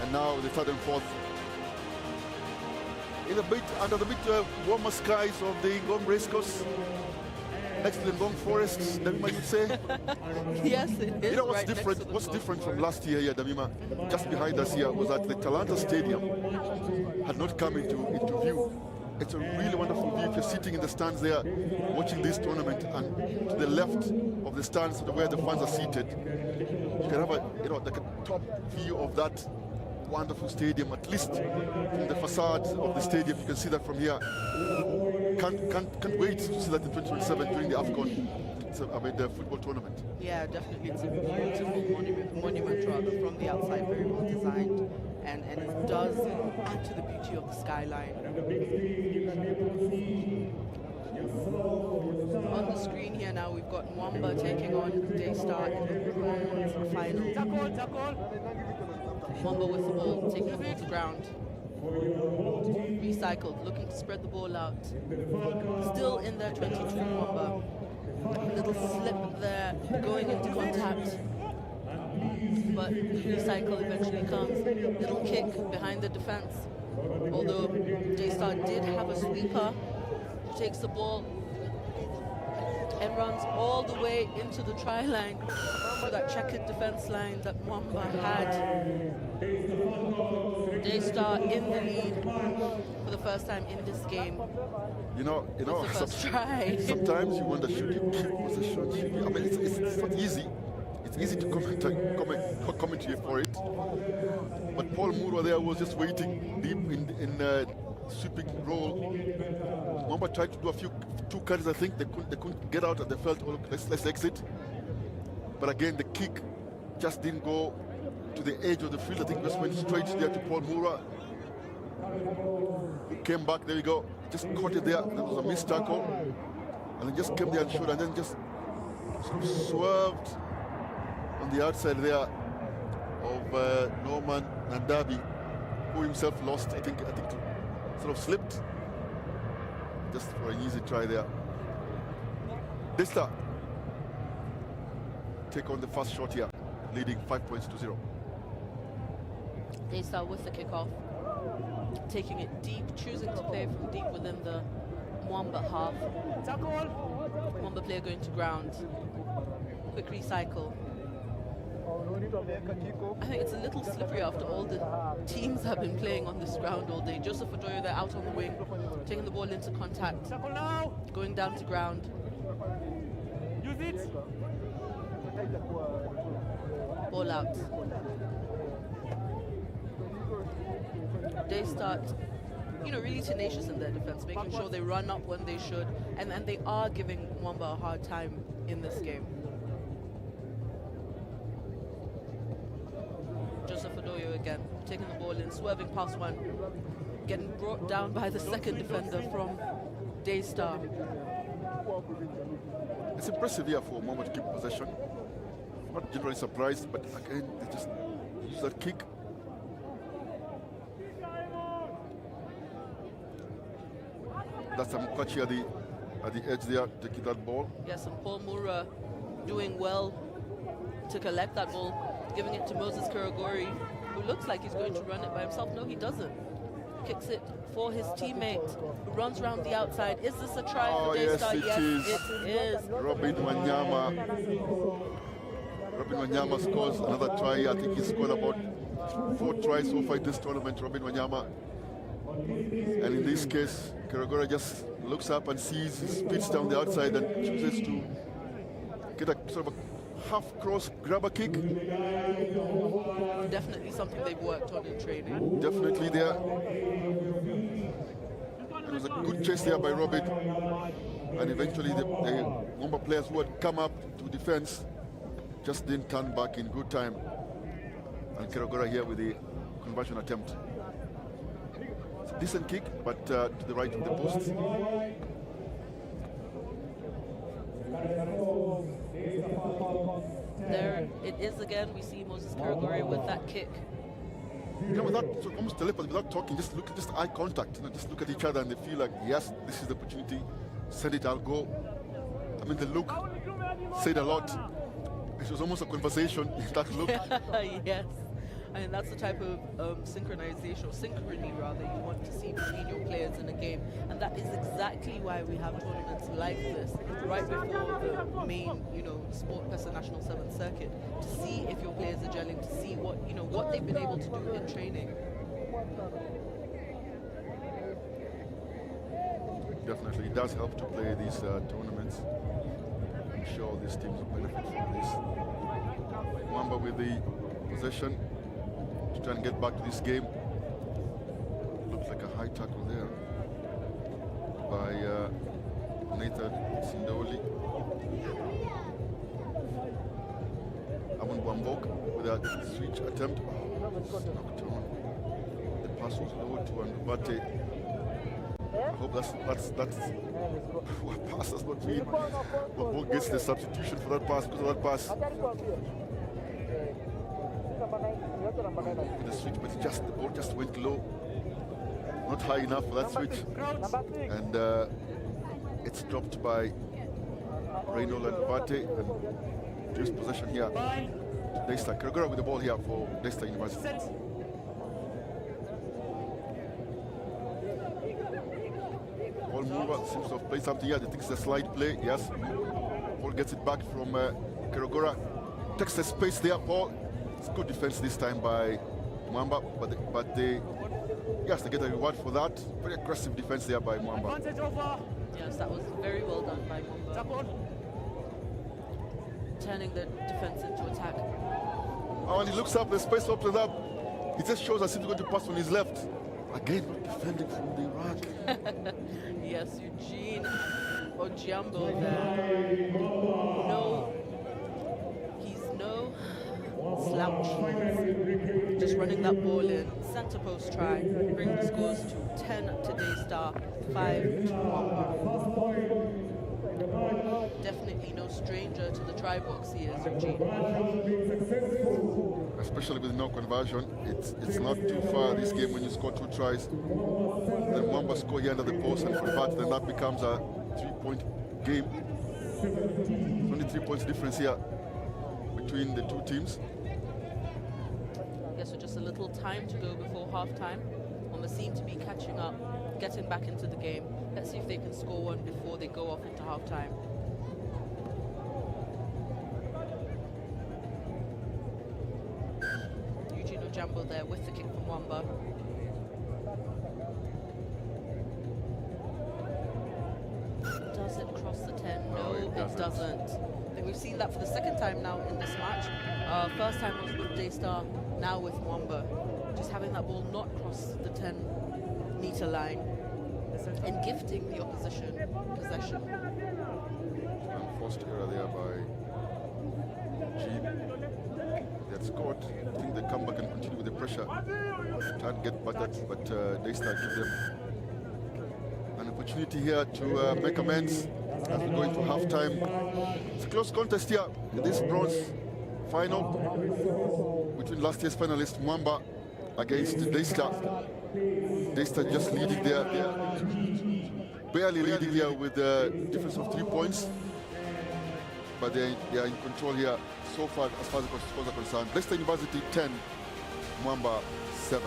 Speaker 1: And now the 3rd and 4th in a bit under the warmer skies of the Ngong Racecourse, next to the Ngong forests, Damima, you'd say?
Speaker 15: Yes, it is.
Speaker 1: You know what's
Speaker 15: right
Speaker 1: different? What's different from last year here, Damima? Just behind us here was that the Talanta Stadium had not come into view. It's a really wonderful view. If you're sitting in the stands there watching this tournament, and to the left of the stands where the fans are seated, you can have a like a top view of that wonderful stadium, at least from the facade of the stadium. You can see that from here. Can't wait to see that in 2027 during the AFCON, the football tournament.
Speaker 14: Yeah, definitely. It's a beautiful monument rather from the outside, very well designed, and it does add to the beauty of the skyline. On the screen here now, we've got Mwamba taking on Daystar in the bronze final. Mwamba with the ball, taking the ball to ground. Recycled, looking to spread the ball out. Still in there, 22 Mwamba. A little slip there, going into contact. But recycle eventually comes. Little kick behind the defense. Although Daystar did have a sweeper, takes the ball and runs all the way into the try line for that checkered defense line that Mwamba had. Daystar in the lead for the first time in this game.
Speaker 1: Sometimes you wonder, should you keep possession? I mean, it's not easy. It's easy to comment here for it. But Paul Murwa there was just waiting deep in sweeping role. Mwamba tried to do two carries, I think. They couldn't get out, and they felt, oh, look, let's exit. But again, the kick just didn't go to the edge of the field. I think it just went straight there to Paul Murwa, who came back. There you go. Just caught it there. That was a missed tackle. And then just came there and shot, and then just sort of swerved on the outside there of Norman Nandabi, who himself lost, I think sort of slipped just for an easy try there. Daystar take on the first shot here, leading 5 points to 0.
Speaker 15: Daystar with the kickoff, taking it deep, choosing to play from deep within the Mwamba half. Mwamba player going to ground. Quick recycle. I think it's a little slippery after all the teams have been playing on this ground all day. Joseph Odoyo there out on the wing, taking the ball into contact, going down to ground.
Speaker 3: Use it.
Speaker 15: Ball out. Daystar, really tenacious in their defense, making sure they run up when they should, and they are giving Mwamba a hard time in this game. Joseph Odoyo again, taking the ball in, swerving past one, getting brought down by the second defender from Daystar.
Speaker 1: It's impressive here for Mwamba to keep possession. Not generally surprised, but again, they just that kick. That's Mukwachi at the edge there, taking that ball.
Speaker 15: Yes, and Paul Moura doing well to collect that ball, giving it to Moses Kiragori, who looks like he's going to run it by himself. No, he doesn't. Kicks it for his teammate, who runs around the outside. Is this a try for Daystar?
Speaker 1: Yes, it is. Robin Wanyama. Robin Wanyama scores another try. I think he scored about 4 tries so far in this tournament, Robin Wanyama. And in this case, Kiragora just looks up and sees, spins down the outside and chooses to get a sort of a half-cross grabber kick.
Speaker 15: Definitely something they've worked on in training.
Speaker 1: Definitely there. It was a good chase there by Robin. And eventually the Wamba players who had come up to defense just didn't turn back in good time. And Kiragora here with the conversion attempt. It's a decent kick, but to the right of the post.
Speaker 15: There it is again. We see Moses Kiragori with that kick.
Speaker 1: You know, without almost telepathy, without talking, just look at just eye contact. You know, just look at each other and they feel like, yes, this is the opportunity. Send it, I'll go. I mean, the look said a lot. It was almost a conversation. That look.
Speaker 15: Yes. And that's the type of synchronization, or synchrony rather, you want to see between your players in a game. And that is exactly why we have tournaments like this, right before the main, Sport Pesa National 7th Circuit, to see if your players are gelling, to see what, what they've been able to do in training.
Speaker 1: Definitely, it does help to play these tournaments. I'm sure these teams will benefit from this. Mamba with the possession to try and get back to this game. Looks like a high tackle there by Nathan Sindoli. Amon Bambok with a switch attempt. Knocked on. The pass was low to Andubate. I hope that's what pass does not mean. Bambok gets the substitution for that pass because of that pass. With the switch, but the ball just went low, not high enough for that switch, and it's dropped by Reynold and Vate, and just possession here to Daystar. Kiragora with the ball here for Daystar University. Paul Moura seems to have played something here. I think it's a slide play. Yes, Paul gets it back from Kiragora, takes the space there. Paul. It's good defense this time by Mwamba, but they get a reward for that. Very aggressive defense there by Mwamba.
Speaker 15: Yes, that was very well done by Mwamba. Turning the defense into attack.
Speaker 1: Oh, and he looks up, the space opens up. He just shows us he's going to pass on his left. Again, not defending from the rack.
Speaker 15: Yes, Eugene Ojiambo there. No. Slouch. Just running that ball in. Center post try. Bring the scores to 10 to Daystar, 5 to Wamba. Definitely no stranger to the try box he is, Eugene.
Speaker 1: Especially with no conversion. It's not too far this game when you score 2 tries. Then Wamba score here under the post and convert, then that becomes a 3-point game. It's only 3 points difference here between the two teams.
Speaker 15: So just a little time to go before half-time. Wamba seem to be catching up, getting back into the game. Let's see if they can score one before they go off into half-time. Eugene Ojambo there with the kick from Wamba. Does it cross the 10? No, it doesn't. I think we've seen that for the second time now in this match. First time was with Daystar, now with Wamba. Just having that ball not cross the 10-meter line and gifting the opposition possession.
Speaker 1: Forced error there by Gene. They had scored. I think they come back and continue with the pressure. Try and get battered, but Daystar give them an opportunity here to make amends as we go into halftime. It's a close contest here in this bronze final between last year's finalist Mwamba against Daystar. Daystar just leading there, barely leading here with a difference of 3 points. But they are in control here so far as the scores are concerned. Leicester University 10, Mwamba 7.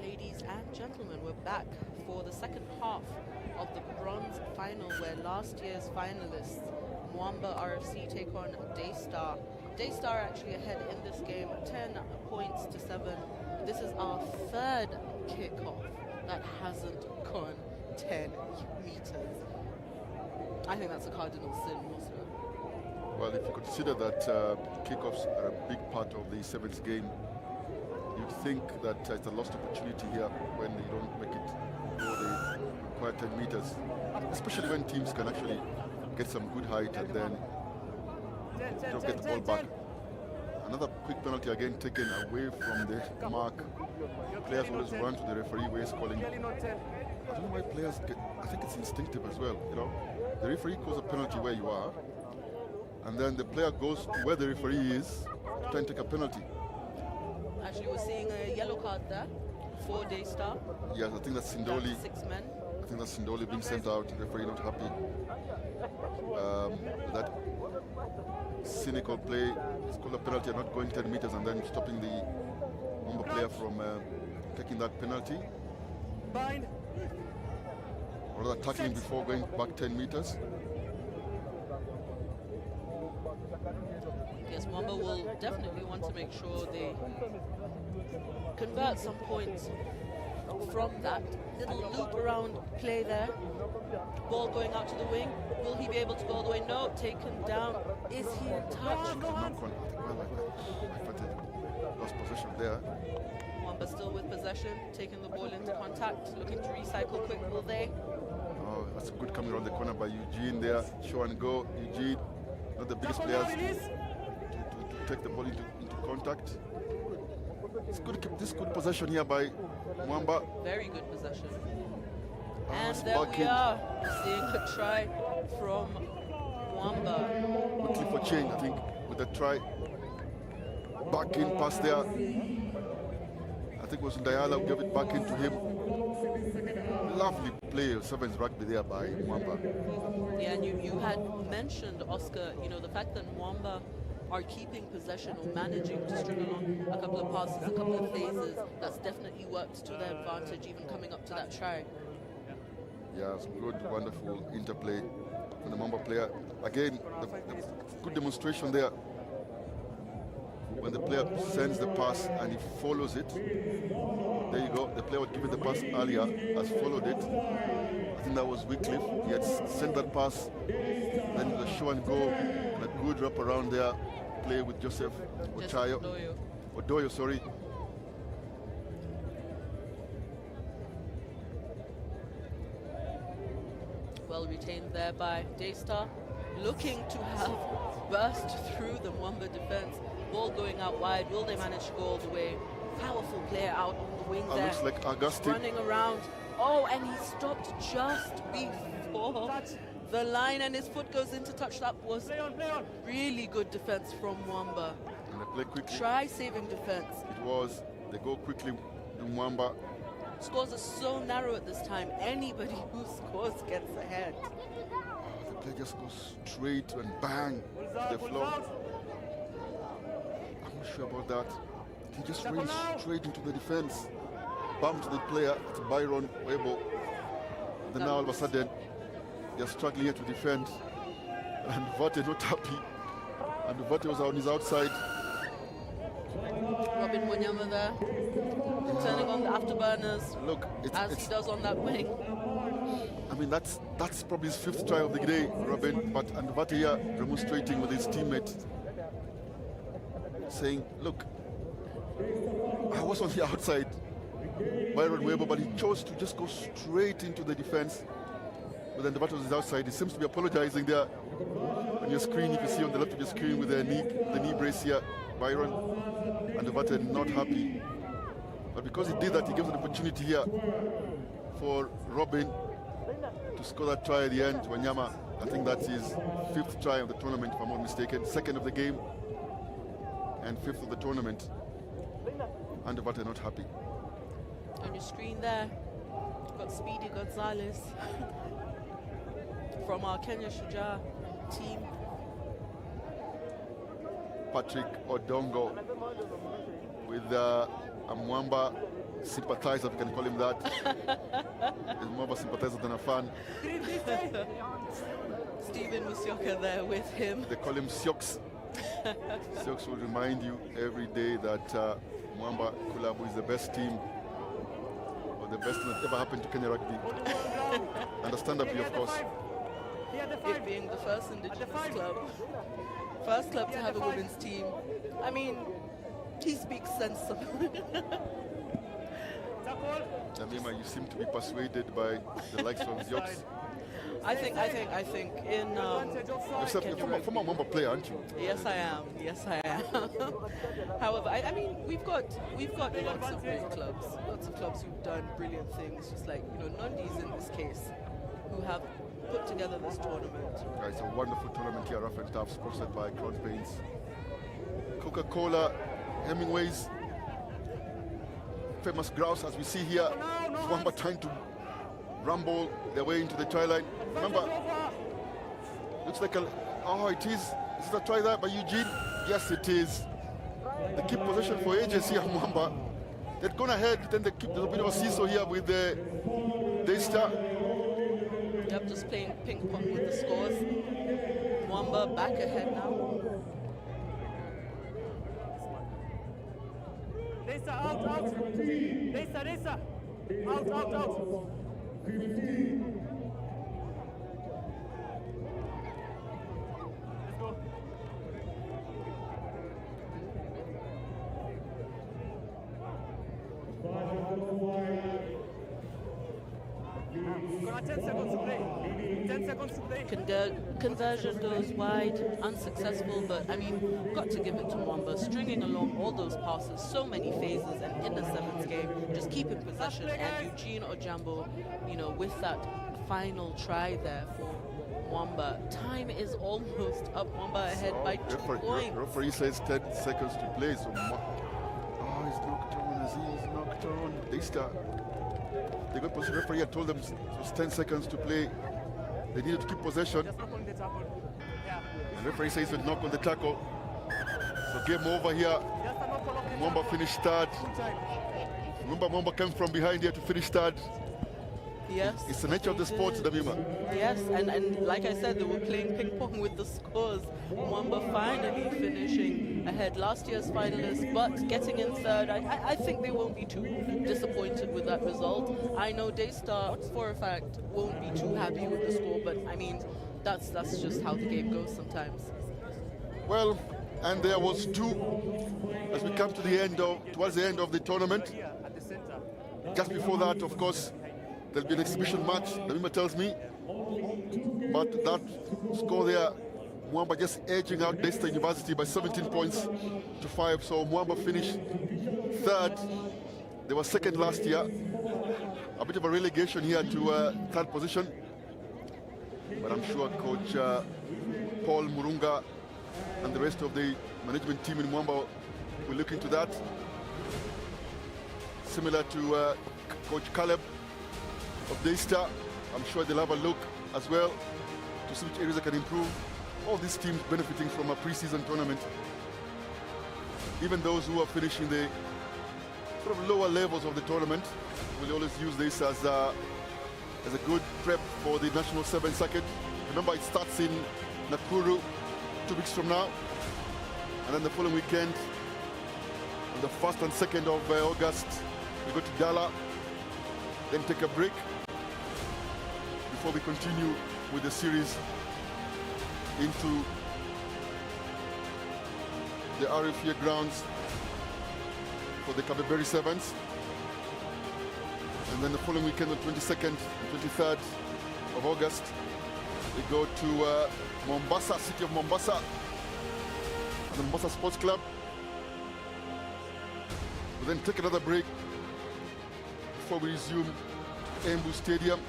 Speaker 14: Ladies and gentlemen, we're back for the second half of the bronze final, where last year's finalists Mwamba RFC take on Daystar. Daystar actually ahead in this game, 10 points to 7. This is our third kickoff that hasn't gone 10 meters. I think that's a cardinal sin, also.
Speaker 1: Well, if you consider that kickoffs are a big part of the sevens game, you'd think that it's a lost opportunity here when you don't make it go the required 10 meters, especially when teams can actually get some good height and then don't get the ball back. Another quick penalty again taken away from the mark. Players always run to the referee where he's calling. I don't know why players get, I think it's instinctive as well, you know. The referee calls a penalty where you are, and then the player goes to where the referee is to try and take a penalty.
Speaker 14: Actually, we're seeing a yellow card there for Daystar.
Speaker 1: Yes, I think that's Sindoli.
Speaker 14: 6 men.
Speaker 1: I think that's Sindoli being sent out. The referee not happy. That cynical play. It's called a penalty, not going 10 meters and then stopping the Mwamba player from taking that penalty.
Speaker 3: Bind.
Speaker 1: Or rather tackling before going back 10 meters.
Speaker 14: Yes, Mwamba will definitely want to make sure they convert some points from that little loop around play there. Ball going out to the wing. Will he be able to go all the way? No, taken down. Is he in touch?
Speaker 1: Lost possession there.
Speaker 14: Mwamba still with possession, taking the ball into contact, looking to recycle quick. Will they?
Speaker 1: Oh, that's a good coming around the corner by Eugene there. Show and go. Eugene, not the biggest players to take the ball into contact. It's good to keep this good possession here by Mwamba.
Speaker 14: Very good possession. And there we are, seeing a try from Mwamba.
Speaker 1: Quickly for change, I think, with the try. Back in pass there. I think it was Ndayala who gave it back into him. Lovely play of sevens rugby there by Mwamba.
Speaker 14: Yeah, and you had mentioned, Oscar, you know, the fact that Mwamba are keeping possession or managing to string along a couple of passes, a couple of phases. That's definitely worked to their advantage, even coming up to that try.
Speaker 1: Yeah, it's good, wonderful interplay from the Mwamba player. Again, the good demonstration there. When the player sends the pass and he follows it, there you go. The player would give it the pass earlier, has followed it. I think that was Wycliffe. He had sent that pass, then the show and go, and a good wrap around there. Play with Joseph Ochayo. Odoyo, sorry.
Speaker 14: Well retained there by Daystar, looking to have burst through the Mwamba defense.
Speaker 15: Ball going out wide. Will they manage to go all the way? Powerful player out on the wing there.
Speaker 1: Looks like Augustine.
Speaker 15: Running around. Oh, and he stopped just before the line, and his foot goes into touch. That was really good defense from Mwamba.
Speaker 1: And they play quickly.
Speaker 15: Try saving defense.
Speaker 1: It was. They go quickly to Mwamba.
Speaker 15: Scores are so narrow at this time. Anybody who scores gets ahead.
Speaker 1: The play just goes straight and bang to the floor. I'm not sure about that. He just ran straight into the defense. Bumped the player, it's Byron Webo. Then now all of a sudden, they're struggling here to defend. And Vate not happy. And Vate was on his outside.
Speaker 15: Robin Wanyama there, turning on the afterburners.
Speaker 1: Look,
Speaker 15: as he does on that wing.
Speaker 1: I mean, that's probably his 5th try of the day, Robin. But and Vate here demonstrating with his teammate, saying, look, I was on the outside, Byron Weber, but he chose to just go straight into the defense. But then the battle is outside. He seems to be apologizing there on your screen. You can see on the left of your screen with the knee brace here, Byron, and the battle not happy. But because he did that, he gives an opportunity here for Robin to score that try at the end. Wanyama, I think that's his 5th try of the tournament, if I'm not mistaken. 2nd of the game and 5th of the tournament. And the battle not happy.
Speaker 15: On your screen there, got Speedy Gonzalez from our Kenya Shujaa team.
Speaker 1: Patrick Odongo with a Mwamba sympathizer, if you can call him that. He's more of a sympathizer than a fan.
Speaker 15: Stephen Musyoka there with him.
Speaker 1: They call him Sioks. Sioks will remind you every day that Mwamba Kulabu is the best team, or the best thing that ever happened to Kenya Rugby. Understandably, of course.
Speaker 15: It being the first indigenous club. First club to have a women's team. I mean, he speaks sensible.
Speaker 1: Jamima, you seem to be persuaded by the likes of Sioks.
Speaker 15: I think in
Speaker 1: yourself, you're a former Mwamba player, aren't you?
Speaker 15: Yes, I am. Yes, I am. However, I mean, we've got lots of great clubs, lots of clubs who've done brilliant things, just like Nondi's in this case, who have put together this tournament.
Speaker 1: It's a wonderful tournament here, Ruff and Tuff, sponsored by Crown Paints, Coca-Cola, Hemingway's, famous grouse, as we see here. Mwamba trying to rumble their way into the try line. Remember, looks like it is. Is it a try there by Eugene? Yes, it is. They keep possession for ages here, Mwamba. They'd gone ahead, then there's a bit of a seesaw here with the Daystar.
Speaker 15: Yep, just playing ping pong with the scores. Mwamba back ahead now.
Speaker 3: Daystar out. Daystar. Out. 15. Let's go. We've got 10 seconds to play. 10 seconds to play.
Speaker 15: Conversion goes wide, unsuccessful, but I mean, got to give it to Mwamba, stringing along all those passes, so many phases, and in the 7th game, just keeping possession. And Eugene Ojambo, with that final try there for Mwamba. Time is almost up. Mwamba ahead by 2 points.
Speaker 1: Referee says 10 seconds to play, so he's knocked on. He's knocked on. Daystar. The good position referee had told them it was 10 seconds to play. They needed to keep possession. The referee says he'll knock on the tackle. So game over here. Mwamba finished 3rd. Remember, Mwamba came from behind here to finish 3rd.
Speaker 15: Yes.
Speaker 1: It's the nature of the sport, Damima.
Speaker 15: Yes, and like I said, they were playing ping pong with the scores. Mwamba finally finishing ahead. Last year's finalists, but getting in 3rd. I think they won't be too disappointed with that result. I know Daystar, for a fact, won't be too happy with the score, but I mean, that's just how the game goes sometimes.
Speaker 1: Well, and there was 2 as we come to towards the end of the tournament. Just before that, of course, there'll be an exhibition match, Damima tells me. But that score there Mwamba just edging out Leicester University by 17 points to 5. So Mwamba finished third. They were second last year. A bit of a relegation here to third position. But I'm sure Coach Paul Murunga and the rest of the management team in Mwamba will look into that. Similar to Coach Caleb of Daystar, I'm sure they'll have a look as well to see which areas they can improve. All these teams benefiting from a pre-season tournament. Even those who are finishing the sort of lower levels of the tournament will always use this as a good prep for the National 7 circuit. Remember, it starts in Nakuru 2 weeks from now, and then the following weekend, on the 1st and 2nd of August, we go to Dala, then take a break before we continue with the series into the RFA grounds for the Kabeberi Sevens. And then the following weekend, on 22nd and 23rd of August, we go to Mombasa, city of Mombasa, and the Mombasa Sports Club. We'll then take another break before we resume Embu Stadium,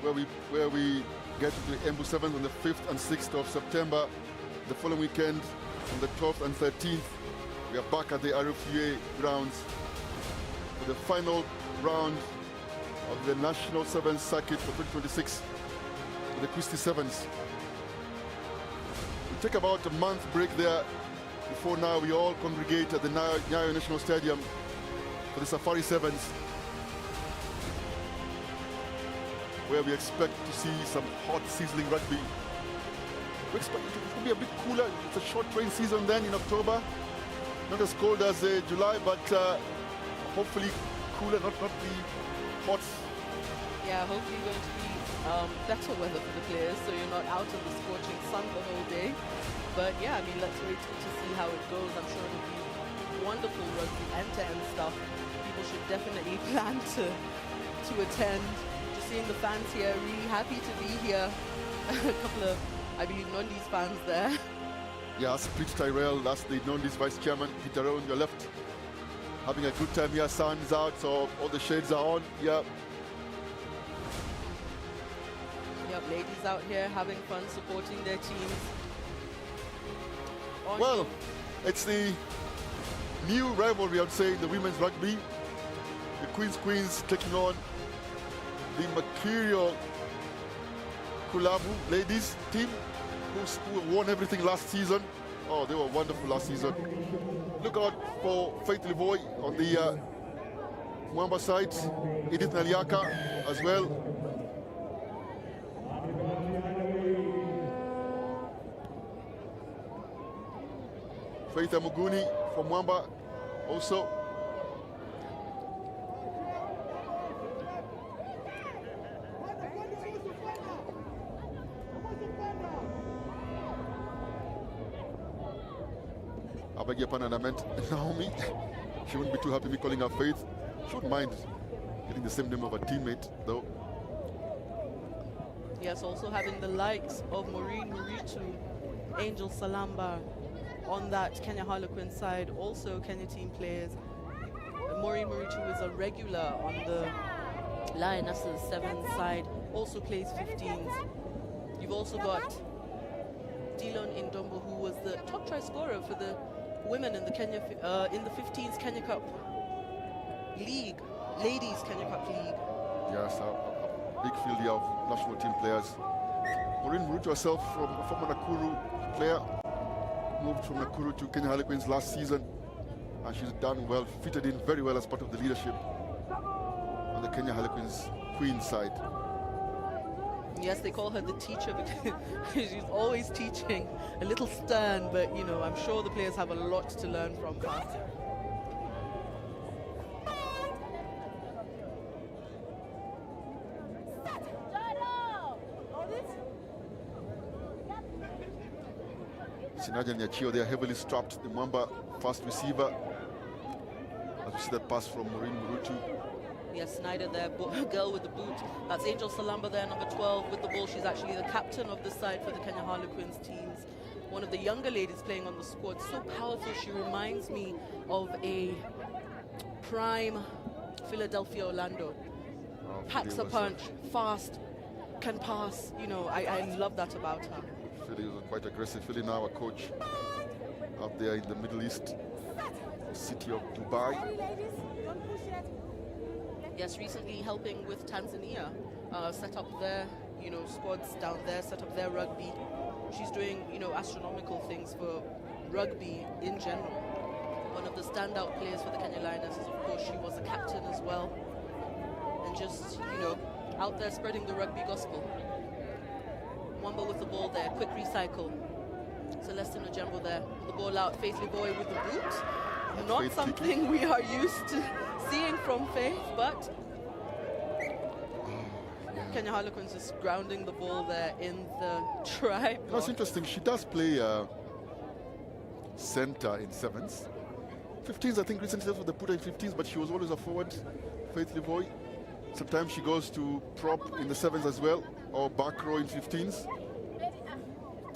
Speaker 1: where we get to the Embu Sevens on the 5th and 6th of September. The following weekend, on the 12th and 13th, we are back at the RFA grounds for the final round of the National Sevens circuit for 2026 with the Christie Sevens. We take about a month break there before now we all congregate at the Nyayo National Stadium for the Safari Sevens, where we expect to see some hot, sizzling rugby. We expect it to be a bit cooler. It's a short train season then in October. Not as cold as July, but hopefully cooler, not the hot.
Speaker 14: Yeah, hopefully going to be better weather for the players, so you're not out in the scorching sun the whole day. But yeah, I mean, let's wait to see how it goes. I'm sure it'll be wonderful rugby, end-to-end stuff. People should definitely plan to attend. Just seeing the fans here, really happy to be here. A couple of, I believe, Nondi's fans there.
Speaker 1: Yes, Peter Tyrell, that's the Nondi's vice chairman. Peter on your left, having a good time here. Sun's out, so all the shades are on. Yeah.
Speaker 14: Yep, ladies out here having fun, supporting their teams.
Speaker 1: Well, it's the new rivalry, I'd say, in the women's rugby. The Queens taking on the Mercurial Kulabu ladies team, who won everything last season. Oh, they were wonderful last season. Look out for Faith Livoy on the Mwamba side, Edith Naliaka as well. Faith Muguni from Mwamba also. I beg your pardon, I meant Naomi. She wouldn't be too happy me calling her Faith. She wouldn't mind getting the same name of a teammate, though.
Speaker 14: Yes, also having the likes of Maureen Muritu, Angel Salamba on that Kenya Harlequin side, also Kenya team players. Maureen Muritu is a regular on the Lionesses 7 side, also plays 15s. You've also got Dillon Indombo, who was the top try scorer for the women in the Kenya in the 15s Kenya Cup League, Ladies Kenya Cup League.
Speaker 1: Yes, a big field here of national team players. Maureen Muritu herself, from a former Nakuru player, moved from Nakuru to Kenya Harlequins last season, and she's done well, fitted in very well as part of the leadership on the Kenya Harlequins Queen side.
Speaker 14: Yes, they call her the teacher because she's always teaching, a little stern, but you know, I'm sure the players have a lot to learn from her.
Speaker 1: Sinaja Nyachio, they are heavily strapped. The Mwamba fast receiver. As we see that pass from Maureen Murutu.
Speaker 15: Yes, Snyder there, girl with the boot. That's Angel Salamba there, number 12 with the ball. She's actually the captain of this side for the Kenya Harlequins teams. One of the younger ladies playing on the squad. So powerful. She reminds me of a prime Philadelphia Orlando. Packs a punch, fast, can pass. You know, I love that about her.
Speaker 1: Philly was quite aggressive. Philly now a coach out there in the Middle East, the city of Dubai.
Speaker 15: Yes, recently helping with Tanzania, set up their, you know, squads down there, set up their rugby. She's doing, you know, astronomical things for rugby in general. One of the standout players for the Kenya Lionesses, of course, she was a captain as well. And just, you know, out there spreading the rugby gospel. Wamba with the ball there, quick recycle. Celestine Ojembo there, with the ball out, Faith Liboy with the boot. Not
Speaker 1: Faith
Speaker 15: something
Speaker 1: kicking.
Speaker 15: we are used to seeing from Faith, but Kenya Harlequins is grounding the ball there in the try.
Speaker 1: That's interesting. She does play center in sevens. 15s, I think recently that's what they put her in 15s, but she was always a forward, Faith Livoy. Sometimes she goes to prop in the sevens as well, or back row in 15s.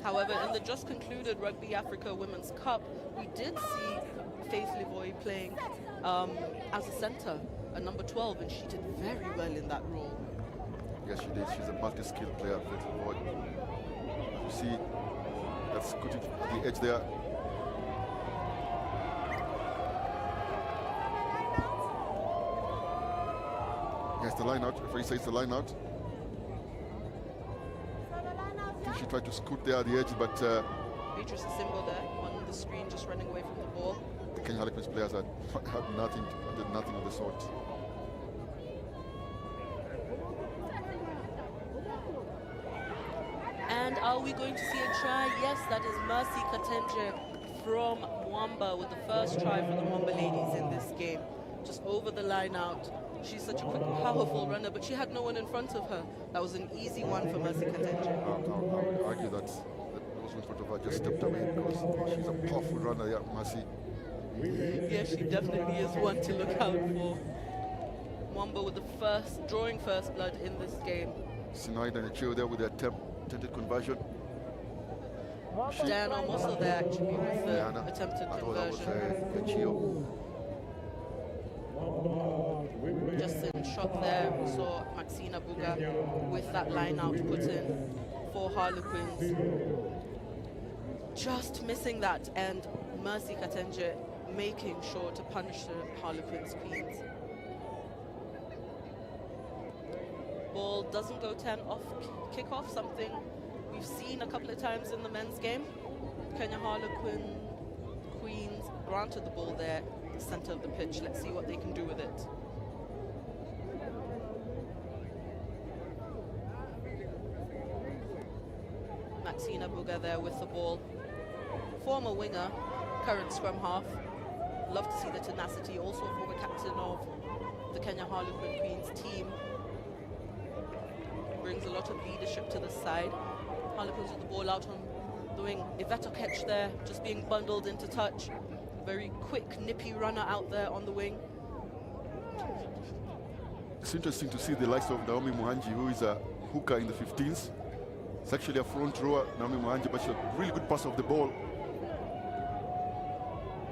Speaker 15: However, in the just concluded Rugby Africa Women's Cup, we did see Faith Livoy playing as a center, a number 12, and she did very well in that role.
Speaker 1: Yes, she did. She's a multi-skilled player, Faith Livoy. You see, that's good to the edge there. Yes, the line out. Referee says the line out. I think she tried to scoot there at the edge, but
Speaker 15: Beatrice Asimbo there on the screen, just running away from the ball.
Speaker 1: the Kenya Harlequins players had nothing, did nothing of the sort.
Speaker 15: And are we going to see a try? Yes, that is Mercy Katenje from Mwamba with the first try for the Mwamba ladies in this game. Just over the line out. She's such a quick, powerful runner, but she had no one in front of her. That was an easy one for Mercy Katenje.
Speaker 1: I would argue that those in front of her just stepped away because she's a powerful runner, yeah, Mercy.
Speaker 15: Yeah, she definitely is one to look out for. Mwamba with the drawing first blood in this game.
Speaker 1: Sinaida and Chio there with the attempted conversion.
Speaker 15: Dan also there actually with the attempted conversion.
Speaker 1: That was Chio.
Speaker 15: Just in shot there, we saw Maxina Buga with that line out put in for Harlequins. Just missing that, and Mercy Katenje making sure to punish the Harlequins queens. Ball doesn't go 10 off kickoff, something we've seen a couple of times in the men's game. Kenya Harlequin queens granted the ball there, the center of the pitch. Let's see what they can do with it. Maxina Buga there with the ball. Former winger, current scrum half. Love to see the tenacity. Also former captain of the Kenya Harlequin Queens team. Brings a lot of leadership to the side. Harlequins with the ball out on the wing. Iveto catch there, just being bundled into touch. Very quick, nippy runner out there on the wing.
Speaker 1: It's interesting to see the likes of Naomi Muhanji, who is a hooker in the 15s. It's actually a front rower, Naomi Muhanji, but she's a really good pass of the ball.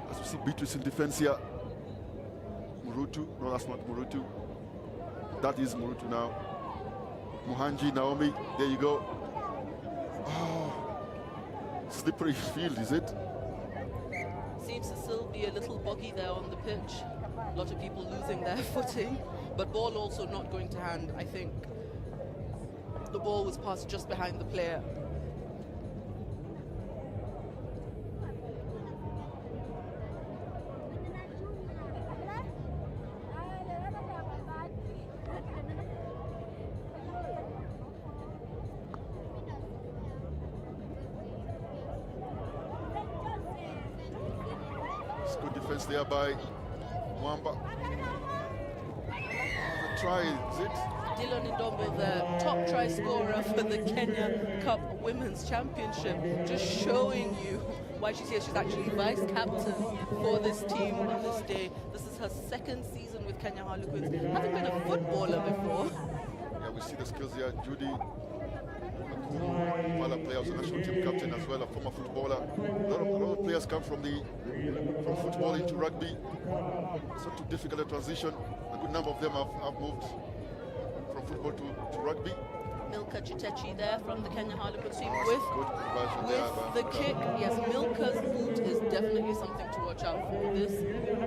Speaker 1: As we see Beatrice in defense here. Murutu, no, that's not Murutu. That is Murutu now. Muhanji, Naomi, there you go. Oh, slippery field, is it?
Speaker 15: Seems to still be a little boggy there on the pitch. A lot of people losing their footing, but ball also not going to hand. I think the ball was passed just behind the player.
Speaker 1: Good defense there by Mwamba. The try, is it?
Speaker 15: Dylan Ndombo, the top try scorer for the Kenya Cup Women's Championship, just showing you why she's here. She's actually vice captain for this team on this day. This is
Speaker 14: is her second season with Kenya Harlequins. Hasn't been a footballer before.
Speaker 1: Yeah, we see the skills here. Judy, Impala player, also national team captain as well, a former footballer. A lot of players come from football into rugby. It's not too difficult a transition. A good number of them have moved from football to rugby.
Speaker 15: Milka Chitechi there from the Kenya Harlequins team
Speaker 1: Good conversion
Speaker 15: with the kick. Yes, Milka's boot is definitely something to watch out for. This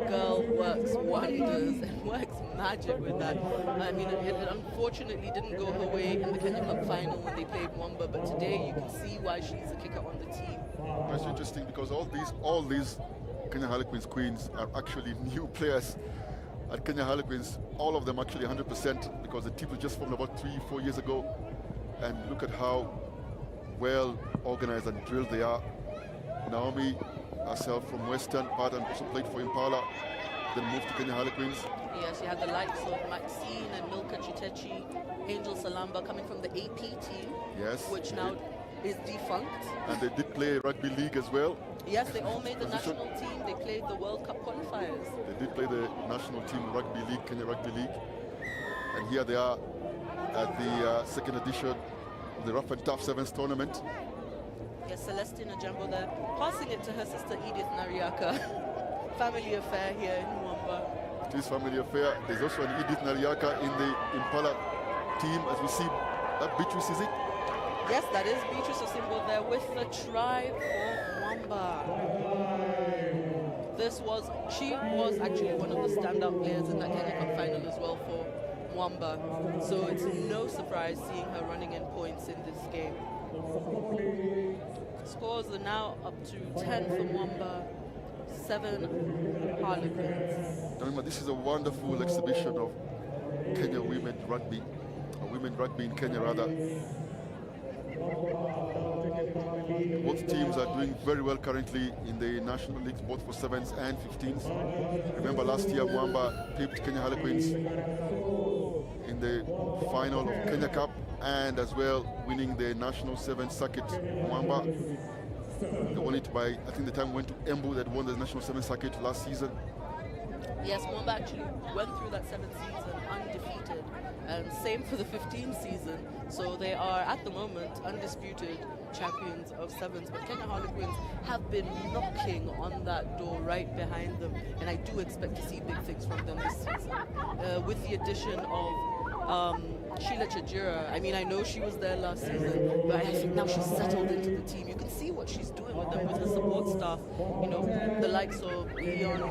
Speaker 15: girl works wonders and works magic with that. I mean, it unfortunately didn't go her way in the Kenya Cup final when they played Wamba, but today you can see why she's a kicker on the team.
Speaker 1: That's interesting because all these Kenya Harlequins queens are actually new players. At Kenya Harlequins, all of them actually 100% because the team was just formed about 3-4 years ago. And look at how well organized and drilled they are. Naomi herself from Western part and also played for Impala, then moved to Kenya Harlequins.
Speaker 15: Yes, you had the likes of Maxine and Milka Chitechi, Angel Salamba coming from the AP team,
Speaker 1: yes,
Speaker 15: which now is defunct.
Speaker 1: And they did play rugby league as well.
Speaker 15: Yes, they all made the national team. They played the World Cup qualifiers.
Speaker 1: They did play the national team rugby league, Kenya Rugby League. And here they are at the second edition of the Ruff and Tuff Sevens tournament.
Speaker 15: Yes, Celestina Jambo there, passing it to her sister Edith Nariaka. Family affair here in Mwamba.
Speaker 1: It is family affair. There's also an Edith Nariaka in the Impala team, as we see. That Beatrice, is it?
Speaker 15: Yes, that is Beatrice Osimbo there with the try for Mwamba. She was actually one of the standout players in that Kenya Cup final as well for Mwamba. So it's no surprise seeing her running in points in this game. Scores are now up to 10 for Mwamba, 7 Harlequins.
Speaker 1: Remember, this is a wonderful exhibition of Kenya women rugby, or women rugby in Kenya rather. Both teams are doing very well currently in the national leagues, both for 7s and 15s. Remember last year, Mwamba pipped Kenya Harlequins in the final of Kenya Cup and as well winning the national 7 circuit. Mwamba, they won it by, I think the time went to Embu that won the national 7 circuit last season.
Speaker 15: Yes, Mwamba actually went through that 7th season undefeated. And same for the 15th season. So they are, at the moment, undisputed champions of 7s. But Kenya Harlequins have been knocking on that door right behind them. And I do expect to see big things from them this season. With the addition of Sheila Chajira. I mean, I know she was there last season, but I think now she's settled into the team. You can see what she's doing with them, with her support staff, you know, the likes of Leon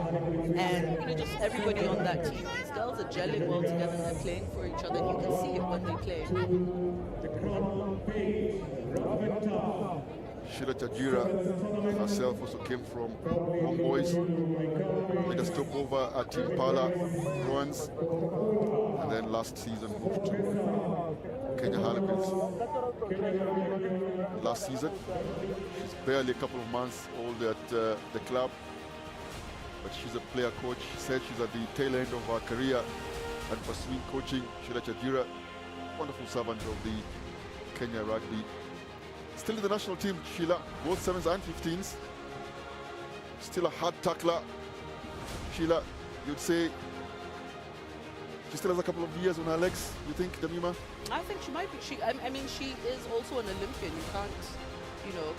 Speaker 15: and, you know, just everybody on that team. These girls are gelling well together and they're playing for each other. And you can see it when they play.
Speaker 1: Sheila Chajira herself also came from Ngong Boys, made a stopover at Impala Ruans, and then last season moved to Kenya Harlequins. Last season, she's barely a couple of months old at the club, but she's a player coach. She said she's at the tail end of her career and pursuing coaching. Sheila Chajira, wonderful servant of the Kenya Rugby. Still in the national team, Sheila, both 7s and 15s. Still a hard tackler. Sheila, you'd say she still has a couple of years on her legs, you think, Damima?
Speaker 15: I think she might be. I mean, she is also an Olympian. You can't, you know,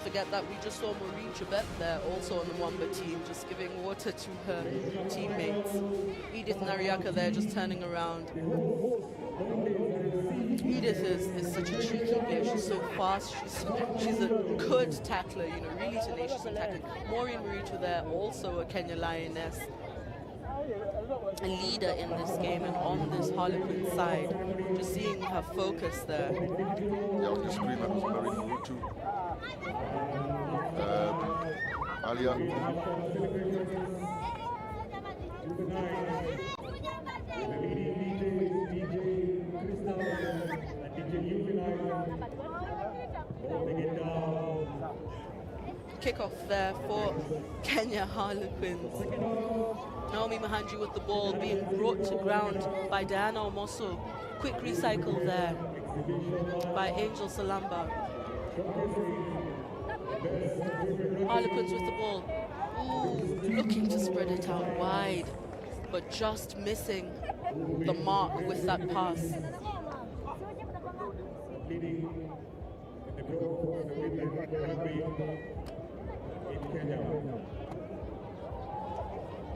Speaker 15: forget that. We just saw Maureen Chebet there, also on the Mwamba team, just giving water to her teammates. Edith Nariaka there, just turning around. Edith is such a cheeky player. She's so fast. She's a good tackler, you know, really tenacious in tackling. Maureen Maritu there, also a Kenya Lioness, a leader in this game and on this Harlequin side. Just seeing her focus there.
Speaker 1: Yeah, on the screen that was Maureen Maritu. Alia.
Speaker 15: Kickoff there for Kenya Harlequins. Naomi Mahanji with the ball being brought to ground by Diana Omoso. Quick recycle there by Angel Salamba. Harlequins with the ball. Ooh, looking to spread it out wide, but just missing the mark with that pass.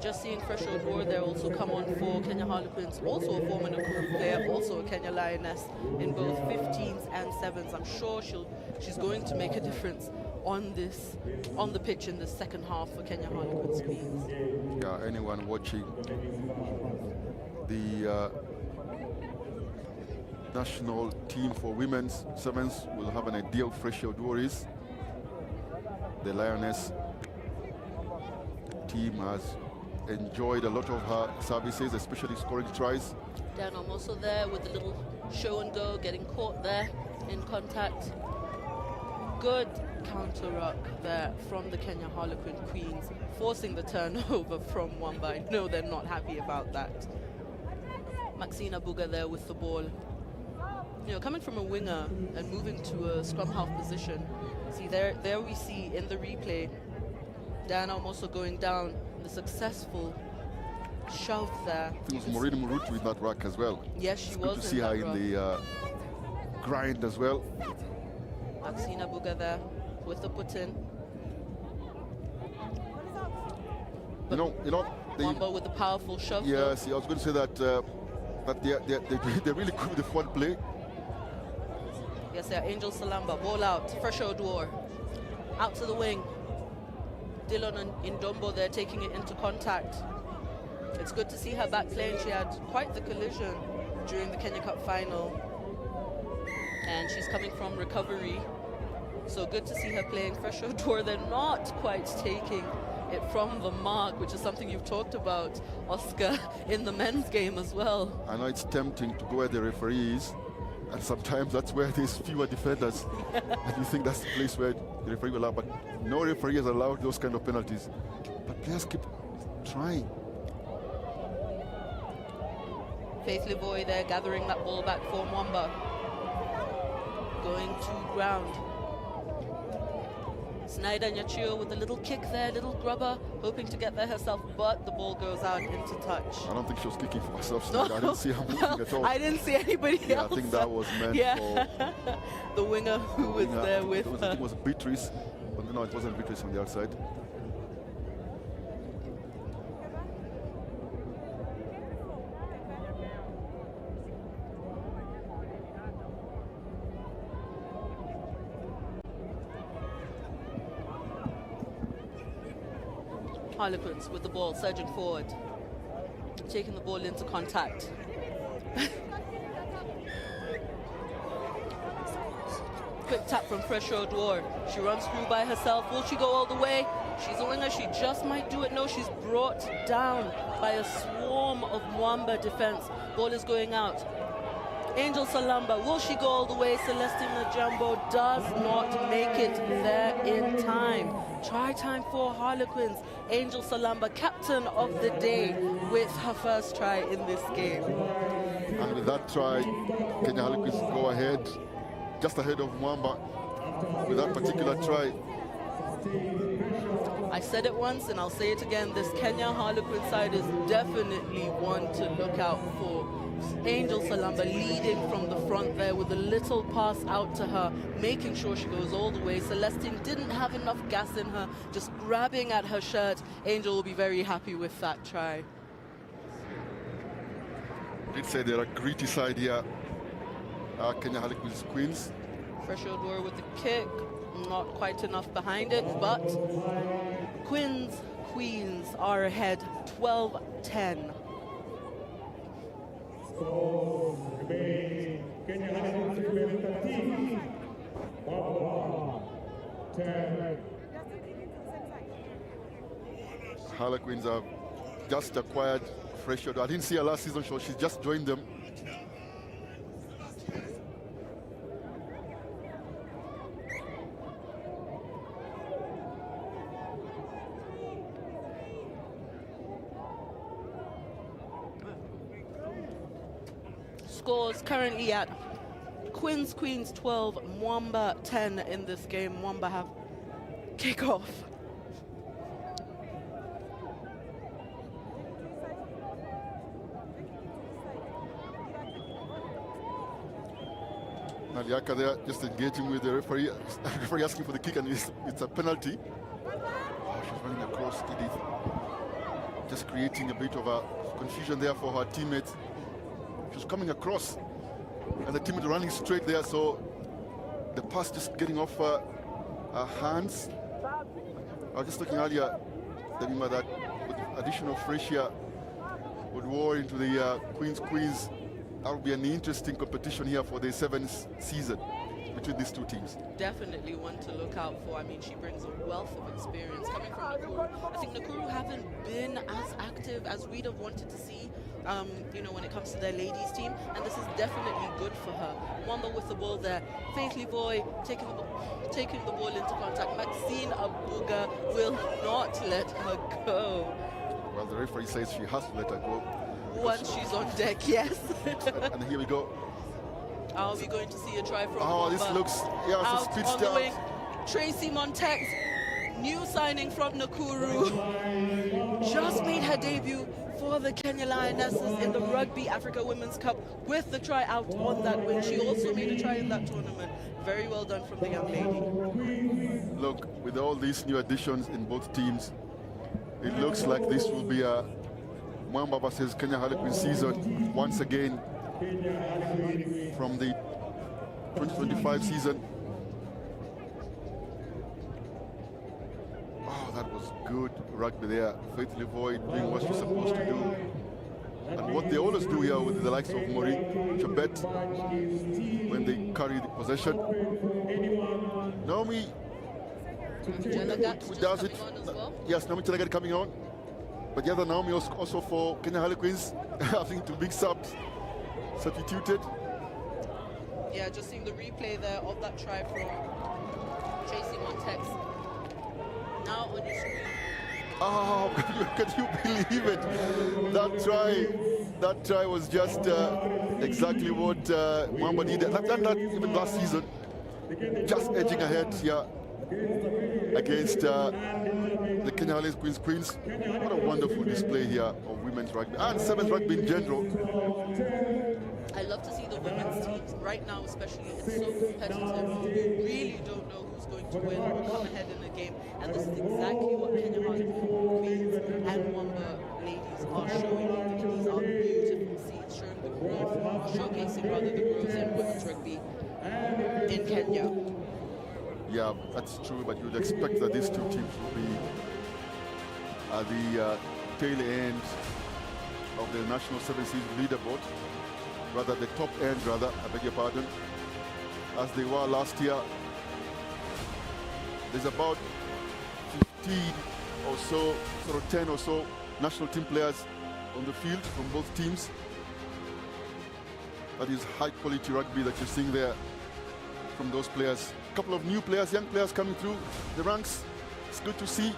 Speaker 15: Just seeing Fresh Odwar there also come on for Kenya Harlequins, also a former Nakuru player, also a Kenya Lioness in both 15s and 7s. I'm sure she's going to make a difference on the pitch in the second half for Kenya Harlequins Queens.
Speaker 1: Yeah, anyone watching the national team for women's 7s will have an idea of Fresh Odwar is. The Lioness team has enjoyed a lot of her services, especially scoring tries.
Speaker 15: Dan, I'm also there with the little show and go, getting caught there in contact. Good counter ruck there from the Kenya Harlequin Queens, forcing the turnover from Mwamba. I know they're not happy about that. Maxina Buga there with the ball. You know, coming from a winger and moving to a scrum half position. See, there we see in the replay, Dan also going down. The successful shove there.
Speaker 1: It was Maureen Murutu with that rack as well.
Speaker 15: Yes, she
Speaker 1: it's
Speaker 15: was.
Speaker 1: Good to see her in the grind as well.
Speaker 15: Maxina Buga there with the put-in.
Speaker 1: You know,
Speaker 15: Mwamba with the powerful shove.
Speaker 1: Yes, I was going to say that they're really good with the forward play.
Speaker 15: Yes, yeah, Angel Salamba, ball out. Fresh Odwar out to the wing. Dillon and Indombo there taking it into contact. It's good to see her back playing. She had quite the collision during the Kenya Cup final. And she's coming from recovery. So good to see her playing. Fresh Odwar, they're not quite taking it from the mark, which is something you've talked about, Oscar, in the men's game as well.
Speaker 1: I know it's tempting to go where the referee is, and sometimes that's where there's fewer defenders. And you think that's the place where the referee will allow, but no referee has allowed those kind of penalties. But players keep trying.
Speaker 15: Faith Livoy there gathering that ball back for Mwamba. Going to ground. Snyder Nyachio with a little kick there, little grubber, hoping to get there herself, but the ball goes out into touch.
Speaker 1: I don't think she was kicking for herself, Snyder. I didn't see her moving at all.
Speaker 15: I didn't see anybody else.
Speaker 1: I think that was meant for
Speaker 15: the winger who was there with her.
Speaker 1: I think it was Beatrice, but no, it wasn't Beatrice on the outside.
Speaker 15: Harlequins with the ball, surging forward, taking the ball into contact. Quick tap from Fresh Odwar. She runs through by herself. Will she go all the way? She's a winger. She just might do it. No, she's brought down by a swarm of Mwamba defense. Ball is going out. Angel Salamba, will she go all the way? Celestine Najambo does not make it there in time. Try time for Harlequins. Angel Salamba, captain of the day, with her first try in this game.
Speaker 1: And with that try, Kenya Harlequins go ahead, just ahead of Mwamba with that particular try.
Speaker 15: I said it once and I'll say it again, this Kenya Harlequin side is definitely one to look out for. Angel Salamba leading from the front there with a little pass out to her, making sure she goes all the way. Celestine didn't have enough gas in her, just grabbing at her shirt. Angel will be very happy with that try.
Speaker 1: I did say they're a gritty side here, Kenya Harlequins Queens.
Speaker 15: Fresh Odwar with the kick, not quite enough behind it, but Queens are ahead 12-10.
Speaker 1: Harlequins have just acquired Fresh Odwar. I didn't see her last season, so she's just joined them.
Speaker 15: Scores currently at Queens 12, Mwamba 10 in this game. Mwamba have kick off.
Speaker 1: Naliaka there just engaging with the referee. Referee asking for the kick, and it's a penalty. Oh, she's running across Edith. Just creating a bit of a confusion there for her teammates. She's coming across, and the teammate running straight there, so the pass just getting off her hands. I was just looking earlier, Danima, that with additional Freshia would war into the Queens. That would be an interesting competition here for the 7th season between these two teams.
Speaker 15: Definitely one to look out for. I mean, she brings a wealth of experience coming from Nakuru. I think Nakuru haven't been as active as we'd have wanted to see, you know, when it comes to their ladies team, and this is definitely good for her. Wamba with the ball there. Faith Levoy taking the ball into contact. Maxine Abuga will not let her go.
Speaker 1: Well, the referee says she has to let her go.
Speaker 15: Once she's on deck, yes.
Speaker 1: and here we go.
Speaker 15: Are we going to see a try from
Speaker 1: Oh, this
Speaker 15: Wamba?
Speaker 1: looks, yeah, it's a
Speaker 15: Out
Speaker 1: speed
Speaker 15: on the
Speaker 1: start.
Speaker 15: wing. Tracy Montex, new signing from Nakuru, just made her debut for the Kenya Lionesses in the Rugby Africa Women's Cup with the try out on that wing. She also made a try in that tournament. Very well done from the young lady.
Speaker 1: Look, with all these new additions in both teams, it looks like this will be a Mwamba versus Kenya Harlequin season once again from the 2025 season. Oh, that was good rugby there. Faith Levoy doing what she's supposed to do. And what they always do here with the likes of Maureen Chabet when they carry the possession. Naomi who does it. Yes, Naomi Chelagat coming on. But the other Naomi also for Kenya Harlequins having two big subs substituted.
Speaker 15: Yeah, just seeing the replay there of that try from Tracy Montex. Now on your screen.
Speaker 1: Oh, can you believe it? That try was just exactly what Mwamba needed. I've done that even last season. Just edging ahead here against the Kenya Harlequins Queens. What a wonderful display here of women's rugby and 7th rugby in general.
Speaker 15: I love to see the women's teams right now, especially. It's so competitive. You really don't know who's going to win or come ahead in the game. And this is exactly what Kenya Harlequins Queens and Wamba ladies are showing. These are beautiful scenes, showing the growth, showcasing rather the growth in women's rugby in Kenya.
Speaker 1: Yeah, that's true, but you'd expect that these two teams will be at the tail end of the national 7th season leaderboard, rather the top end, rather, I beg your pardon, as they were last year. There's about 15 or so, sort of 10 or so national team players on the field from both teams. That is high quality rugby that you're seeing there from those players. A couple of new players, young players coming through the ranks. It's good to see.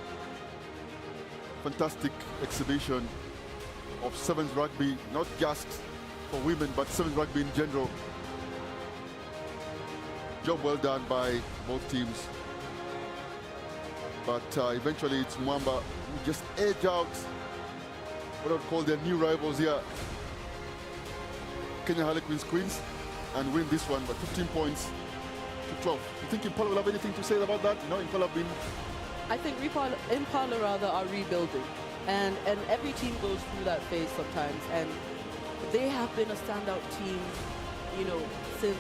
Speaker 1: Fantastic exhibition of 7th rugby, not just for women, but 7th rugby in general. Job well done by both teams. But eventually it's Mwamba who just edge out what I would call their new rivals here, Kenya Harlequins Queens, and win this one by 15 points to 12. You think Impala will have anything to say about that? You know, Impala have been...
Speaker 14: I think Impala rather are rebuilding, and every team goes through that phase sometimes, and they have been a standout team, you know, since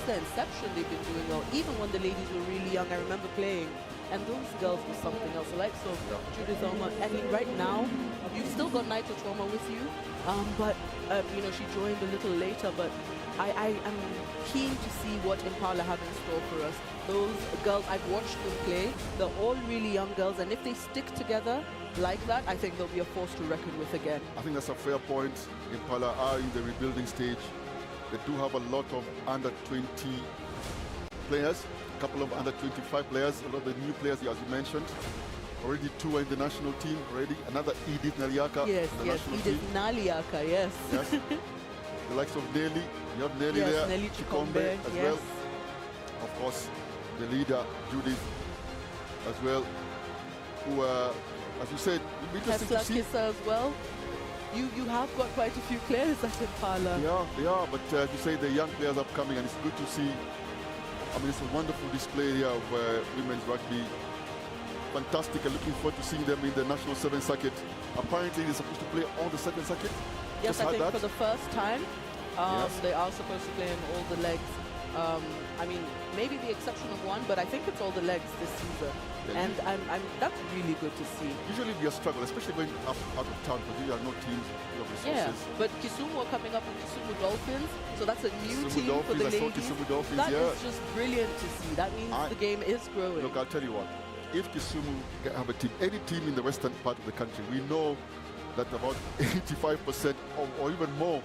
Speaker 14: their inception they've been doing well. Even when the ladies were really young, I remember playing, and those girls were something else. The likes of Judith Elma. I mean, right now, you've still got Naito Trauma with you, but you know, she joined a little later, but I am keen to see what Impala have in store for us. Those girls, I've watched them play. They're all really young girls, and if they stick together like that, I think they'll be a force to reckon with again.
Speaker 1: I think that's a fair point. Impala are in the rebuilding stage. They do have a lot of under 20 players, a couple of under 25 players, a lot of the new players, as you mentioned. Already 2 are in the national team already. Another Edith Naliaka.
Speaker 14: Yes,
Speaker 1: in the
Speaker 14: yes,
Speaker 1: national
Speaker 14: Edith
Speaker 1: team.
Speaker 14: Naliaka, yes.
Speaker 1: Yes. The likes of Nelly. You have Nelly
Speaker 14: yes,
Speaker 1: there.
Speaker 14: Nelly
Speaker 1: Chikombe as
Speaker 14: yes.
Speaker 1: well. Of course, the leader, Judith, as well, who, as you said, it'll be interesting to see.
Speaker 14: Kissa as well. you have got quite a few players at Impala.
Speaker 1: Yeah, but as you say, the young players are coming, and it's good to see. I mean, it's a wonderful display here of women's rugby. Fantastic, and looking forward to seeing them in the National 7 circuit. Apparently, they're supposed to play on the 2nd circuit.
Speaker 14: Yes, I think for the first time, they are supposed to play in all the legs. I mean, maybe the exception of one, but I think it's all the legs this season.
Speaker 1: Yeah,
Speaker 14: and that's really good to see.
Speaker 1: Usually we are struggling, especially going out of town, because you have no teams, you have resources.
Speaker 14: Yeah, but Kisumu are coming up with Kisumu Dolphins, so that's a new
Speaker 1: Kisumu
Speaker 14: team
Speaker 1: Dolphins,
Speaker 14: for the
Speaker 1: I saw
Speaker 14: ladies.
Speaker 1: Kisumu Dolphins,
Speaker 14: That is just brilliant to see. That means the game is growing.
Speaker 1: Look, I'll tell you what. If Kisumu have a team, any team in the western part of the country, we know that about 85% or even more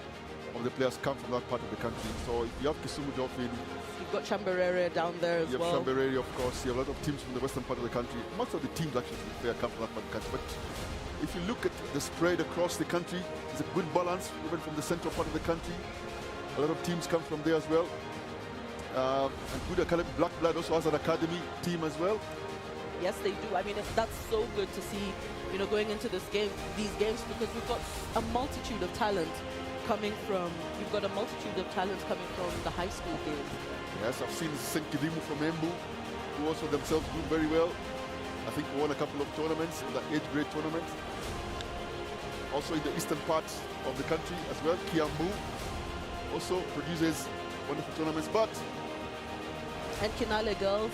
Speaker 1: of the players come from that part of the country. So if you have Kisumu Dolphins,
Speaker 14: you've got Chamberere down there as well.
Speaker 1: You have Chamberere, of course. You have a lot of teams from the western part of the country. Most of the teams actually come from that part of the country. But if you look at the spread across the country, there's a good balance, even from the central part of the country. A lot of teams come from there as well. And good academy. Black Blood also has an academy team as well.
Speaker 14: Yes, they do. I mean, that's so good to see, going into these games, because we've got a multitude of talent coming from the high school games.
Speaker 1: Yes, I've seen St. Kidimu from Embu, who also themselves do very well. I think won a couple of tournaments, in the age grade tournament. Also in the eastern part of the country as well, Kiambu also produces wonderful tournaments. But
Speaker 14: and Kinale girls,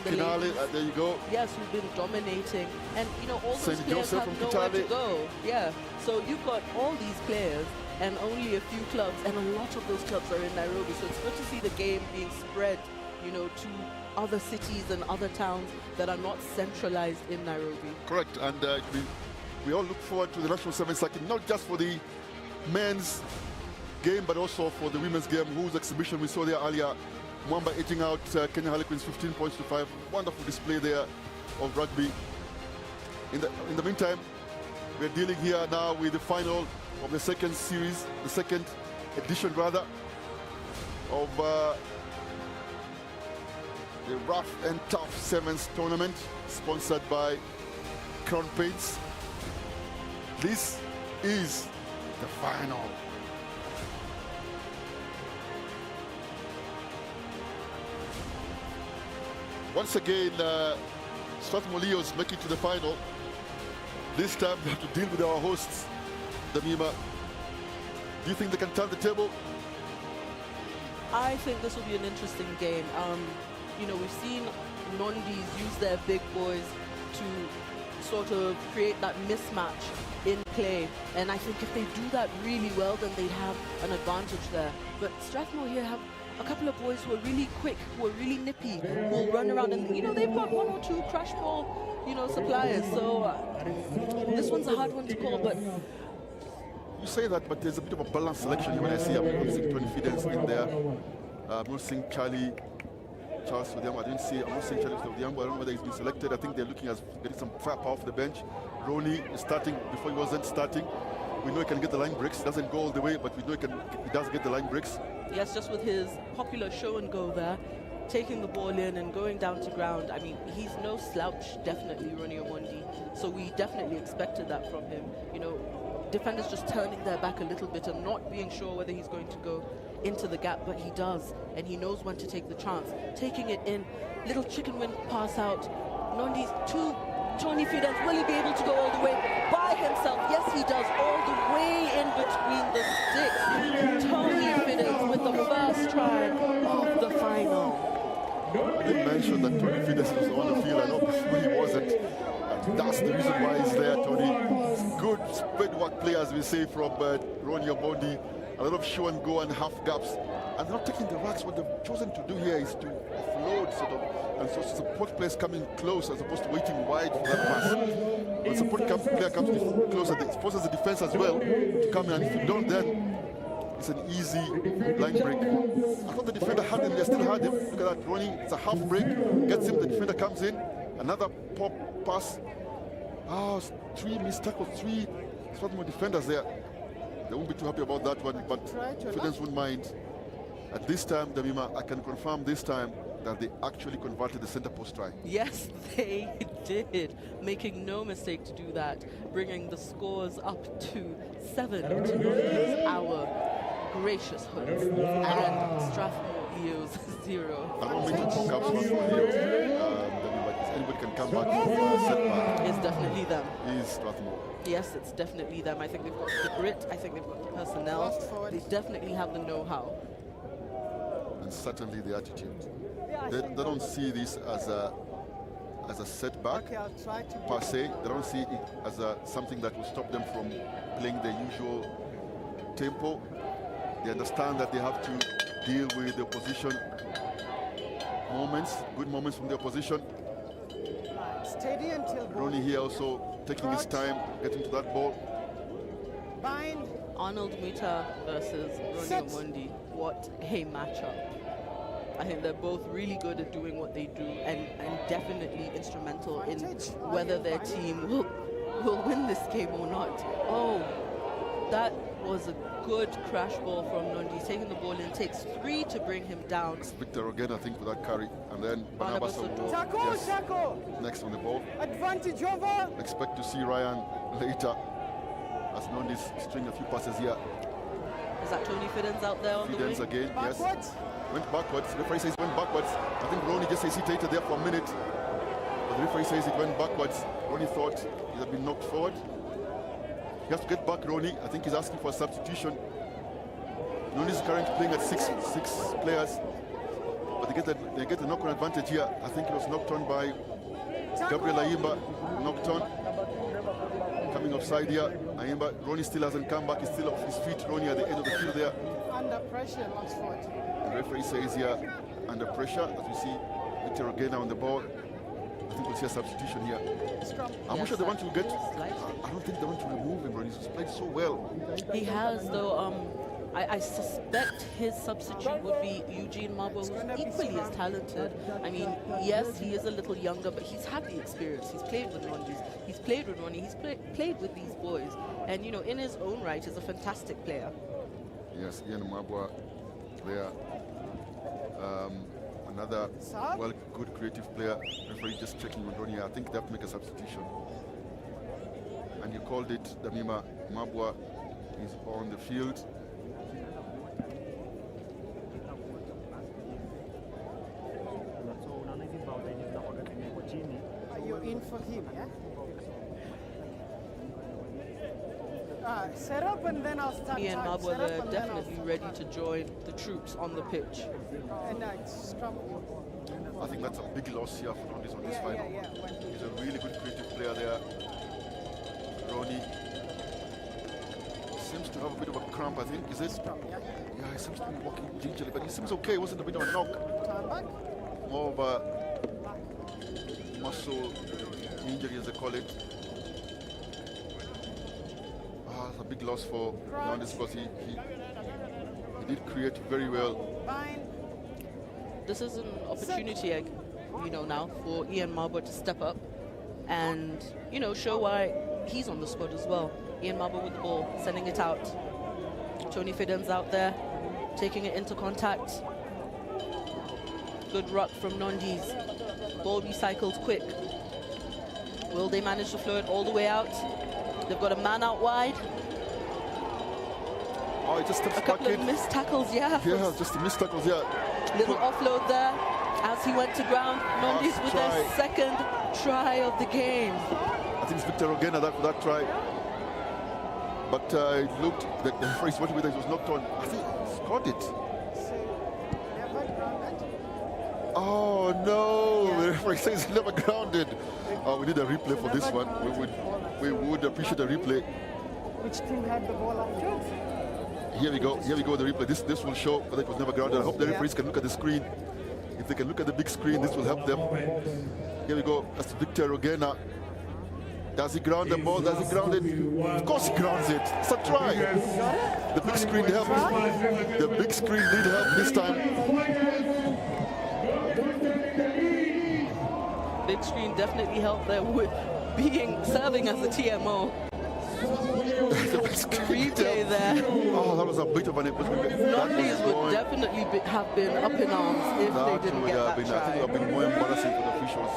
Speaker 14: in the ladies.
Speaker 1: There you go.
Speaker 14: Yes, we've been dominating. And, all those
Speaker 1: Saint
Speaker 14: players
Speaker 1: Joseph
Speaker 14: have
Speaker 1: from
Speaker 14: nowhere to
Speaker 1: Kitale.
Speaker 14: go. Yeah, so you've got all these players and only a few clubs, and a lot of those clubs are in Nairobi. So it's good to see the game being spread, to other cities and other towns that are not centralized in Nairobi.
Speaker 1: Correct, and we all look forward to the National 7 circuit, not just for the men's game, but also for the women's game, whose exhibition we saw there earlier. Mwamba edging out Kenya Harlequins 15 points to 5. Wonderful display there of rugby. In the meantime, we're dealing here now with the final of the second series, the second edition rather, of the Ruff and Tuff Sevens tournament, sponsored by Crown Paints. This is the final. Once again, Strathmore Leos make it to the final. This time we have to deal with our hosts, Damima. Do you think they can turn the table?
Speaker 14: I think this will be an interesting game. We've seen Nondis use their big boys to sort of create that mismatch in play. And I think if they do that really well, then they'd have an advantage there. But Strathmore here have a couple of boys who are really quick, who are really nippy, who will run around, and they've got one or two crash ball, suppliers. So this one's a hard one to call, but
Speaker 1: you say that, but there's a bit of a balanced selection when I see I'm not seeing Tony Fidens in there. I'm not seeing Charles Odiambo. I'm not seeing Charles Odiambo. I don't know whether he's been selected. I think they're looking at getting some firepower off the bench. Ronnie is starting before he wasn't starting. We know he can get the line breaks. Doesn't go all the way, but we know he does get the line breaks.
Speaker 14: Yes, just with his popular show and go there, taking the ball in and going down to ground. I mean, he's no slouch, definitely, Ronnie Omondi. So we definitely expected that from him. Defenders just turning their back a little bit and not being sure whether he's going to go into the gap, but he does, and he knows when to take the chance. Taking it in, little chicken wing pass out. Nondi's to Tony Fidens. Will he be able to go all the way by himself? Yes, he does, all the way in between the sticks. Tony Fidens with the first try of the final.
Speaker 1: I did mention that Tony Fidens was on the field. I know before he wasn't. And that's the reason why he's there, Tony. Good spread work play, as we say, from Ronnie Omondi. A lot of show and go and half gaps. And they're not taking the racks. What they've chosen to do here is to offload, sort of, and so support players coming close as opposed to waiting wide for that pass. When support player comes close, it forces the defense as well to come in. And if you don't, then it's an easy line break. I thought the defender had him. They still had him. Look at that, Ronnie. It's a half break. Gets him. The defender comes in. Another pop pass. Three missed tackles. 3 Strathmore defenders there. They won't be too happy about that one, but Fidens wouldn't mind. At this time, Damima, I can confirm this time, that they actually converted the center post try.
Speaker 14: Yes, they did, making no mistake to do that, bringing the scores up to 7 to our gracious host, and Strathmore Eels 0.
Speaker 1: I don't mean to talk up Strathmore Eels. Anybody can come back from a setback.
Speaker 14: It's definitely them.
Speaker 1: Is Strathmore.
Speaker 14: Yes, it's definitely them. I think they've got the grit. I think they've got the personnel. They definitely have the know-how.
Speaker 1: And certainly the attitude. They don't see this as a setback per se. They don't see it as something that will stop them from playing their usual tempo. They understand that they have to deal with the opposition moments, good moments from the opposition.
Speaker 2: Steady until
Speaker 1: Ronnie here also taking his time getting to that ball.
Speaker 2: Bind.
Speaker 14: Arnold Muta versus Ronnie Omondi. What a matchup. I think they're both really good at doing what they do and definitely instrumental in whether their team will win this game or not. Oh, that was a good crash ball from Nondi. He's taking the ball in, takes 3 to bring him down.
Speaker 1: Victor again, I think, with that carry. And then Barnabas next on the ball.
Speaker 2: Advantage over.
Speaker 1: Expect to see Ryan later as Nondi's string a few passes here.
Speaker 14: Is that Tony Fiddens out there on the wing?
Speaker 1: Again,
Speaker 2: backwards.
Speaker 1: Yes. Went backwards. The referee says went backwards. I think Ronnie just hesitated there for a minute. But the referee says it went backwards. Ronnie thought he had been knocked forward. He has to get back, Ronnie. I think he's asking for a substitution. Ronnie's currently playing at six players. But they get the knock-on advantage here. I think it was knocked on by Gabriel Ayimba. Knocked on. Coming offside here. Ayimba. Ronnie still hasn't come back. He's still off his feet. Ronnie at the end of the field there.
Speaker 2: Under pressure, Oxford.
Speaker 1: The referee says here, under pressure, as we see Victor Ogena on the ball. I think we'll see a substitution here. I'm not sure they want to get. I don't think they want to remove him, Ronnie. He's played so well.
Speaker 14: He has, though. I suspect his substitute would be Eugene Mabwa, who's equally as talented. I mean, yes, he is a little younger, but he's had the experience. He's played with Nondis, he's played with Ronnie, he's played with these boys. And, you know, in his own right, is a fantastic player.
Speaker 1: Yes, Ian Mabwa there. Another good creative player. Referee just checking on Ronnie. I think they have to make a substitution. And you called it, Damima. Mabwa is on the field.
Speaker 2: Are you in for him, yeah? Set up and then I'll start.
Speaker 14: Ian Mabwa, they're definitely ready to join the troops on the pitch.
Speaker 2: And it's strong.
Speaker 1: I think that's a big loss here for Ronnie on this final. He's a really good creative player there. Ronnie seems to have a bit of a cramp, I think. Is it? Yeah, he seems to be walking gingerly, but he seems okay. It wasn't a bit of a knock. More of a muscle injury, as they call it. It's a big loss for Nandis because he did create very well.
Speaker 14: This is an opportunity, you know, now for Ian Mabwa to step up and, you know, show why he's on the squad as well. Ian Mabwa with the ball, sending it out. Tony Fiddens out there, taking it into contact. Good ruck from Nondis. Ball recycled quick. Will they manage to flow it all the way out? They've got a man out wide.
Speaker 1: Oh, it just steps
Speaker 14: back in. A couple of missed tackles, yeah.
Speaker 1: Yeah, just missed tackles, yeah.
Speaker 14: Little offload there as he went to ground. Nondis with their second try of the game.
Speaker 1: I think it's Victor Ogena for that try. But it looked that the first one with it was knocked on. I think he scored it. Oh no! Yeah. The referee says never grounded. Oh, we need a replay for this one. We would appreciate a replay.
Speaker 2: Which team had the ball after?
Speaker 1: Here we go. Here we go. The replay. This will show whether it was never grounded. I hope the referees can look at the screen. If they can look at the big screen, this will help them. Here we go. That's Victor Ogena. Does he ground the ball? Does he ground it? Of course he grounds it. It's a try. The big screen helped. The big screen did help this time.
Speaker 14: Big screen definitely helped there with serving as a TMO.
Speaker 1: the best
Speaker 14: the
Speaker 1: kick
Speaker 14: replay there.
Speaker 1: Oh, that was a bit of an...
Speaker 14: Nondies would definitely have been up in arms if they didn't get that
Speaker 1: I think
Speaker 14: try.
Speaker 1: it would have been more embarrassing for the officials.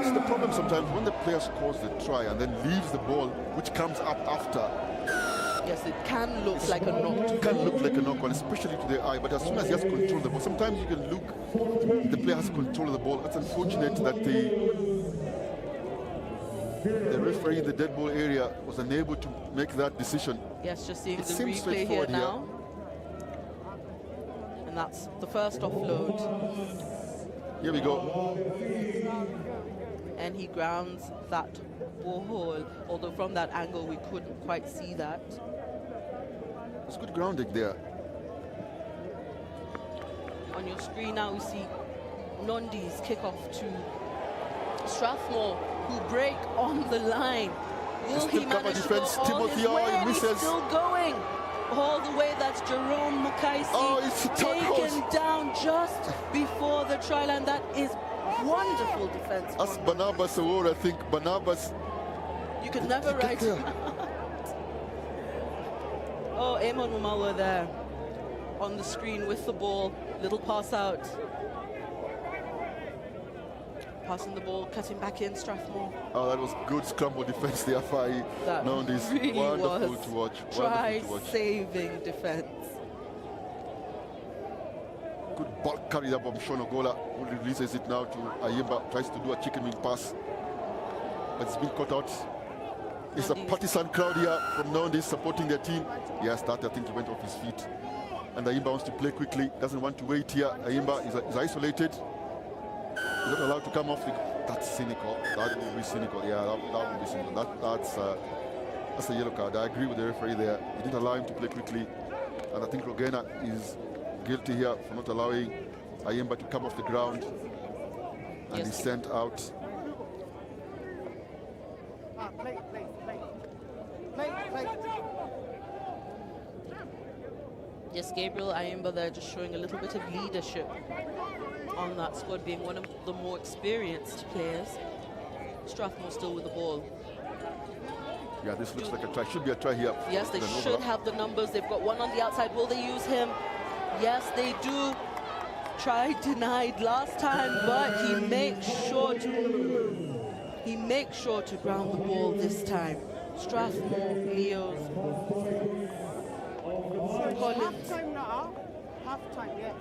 Speaker 1: It's the problem sometimes when the player scores the try and then leaves the ball, which comes up after.
Speaker 14: Yes, it can look like a knock.
Speaker 1: It can look like a knock on, especially to the eye, but as soon as he has control of the ball, sometimes you can look, the player has control of the ball. It's unfortunate that the referee in the dead ball area was unable to make that decision.
Speaker 14: Yes, just seeing
Speaker 1: It
Speaker 14: the
Speaker 1: seems
Speaker 14: replay here
Speaker 1: straightforward
Speaker 14: now. And that's the first offload.
Speaker 1: Here we go.
Speaker 14: And he grounds that ball, although from that angle we couldn't quite see that.
Speaker 1: It's good grounding there.
Speaker 14: On your screen now we see Nondi's kickoff to Strathmore, who break on the line. Will he manage to go all his way? And he's still going all the way. That's Jerome Mukaisi taken down just before the try line. That is wonderful defense.
Speaker 1: That's Barnabas Award, I think. Barnabas.
Speaker 14: You could never write him out. Oh, Amon Mumawa there on the screen with the ball. Little pass out. Passing the ball, cutting back in, Strathmore.
Speaker 1: Oh, that was good scramble defense there by Nondies.
Speaker 14: Really
Speaker 1: wonderful
Speaker 14: was
Speaker 1: to watch.
Speaker 14: Try-saving defense.
Speaker 1: Good ball carried up from Sean Ogola, who releases it now to Ayimba, tries to do a chicken wing pass, but it's been caught out. It's a partisan crowd here from Nondies supporting their team. Yes, that I think he went off his feet. And Ayimba wants to play quickly, doesn't want to wait here. Ayimba is isolated. He's not allowed to come off. That's cynical. That would be cynical. Yeah, that would be cynical. That's a yellow card. I agree with the referee there. He didn't allow him to play quickly. And I think Rogena is guilty here for not allowing Ayimba to come off the ground. And he's sent out.
Speaker 2: Play.
Speaker 14: Yes, Gabriel Ayimba there just showing a little bit of leadership on that squad, being one of the more experienced players. Strathmore still with the ball.
Speaker 1: Yeah, this looks like a try. Should be a try here.
Speaker 14: Yes, they should have the numbers. They've got one on the outside. Will they use him? Yes, they do. Try denied last time, but he makes sure to ground the ball this time. Strathmore, Leos. Collins.
Speaker 2: Half-time now. Half-time, yeah.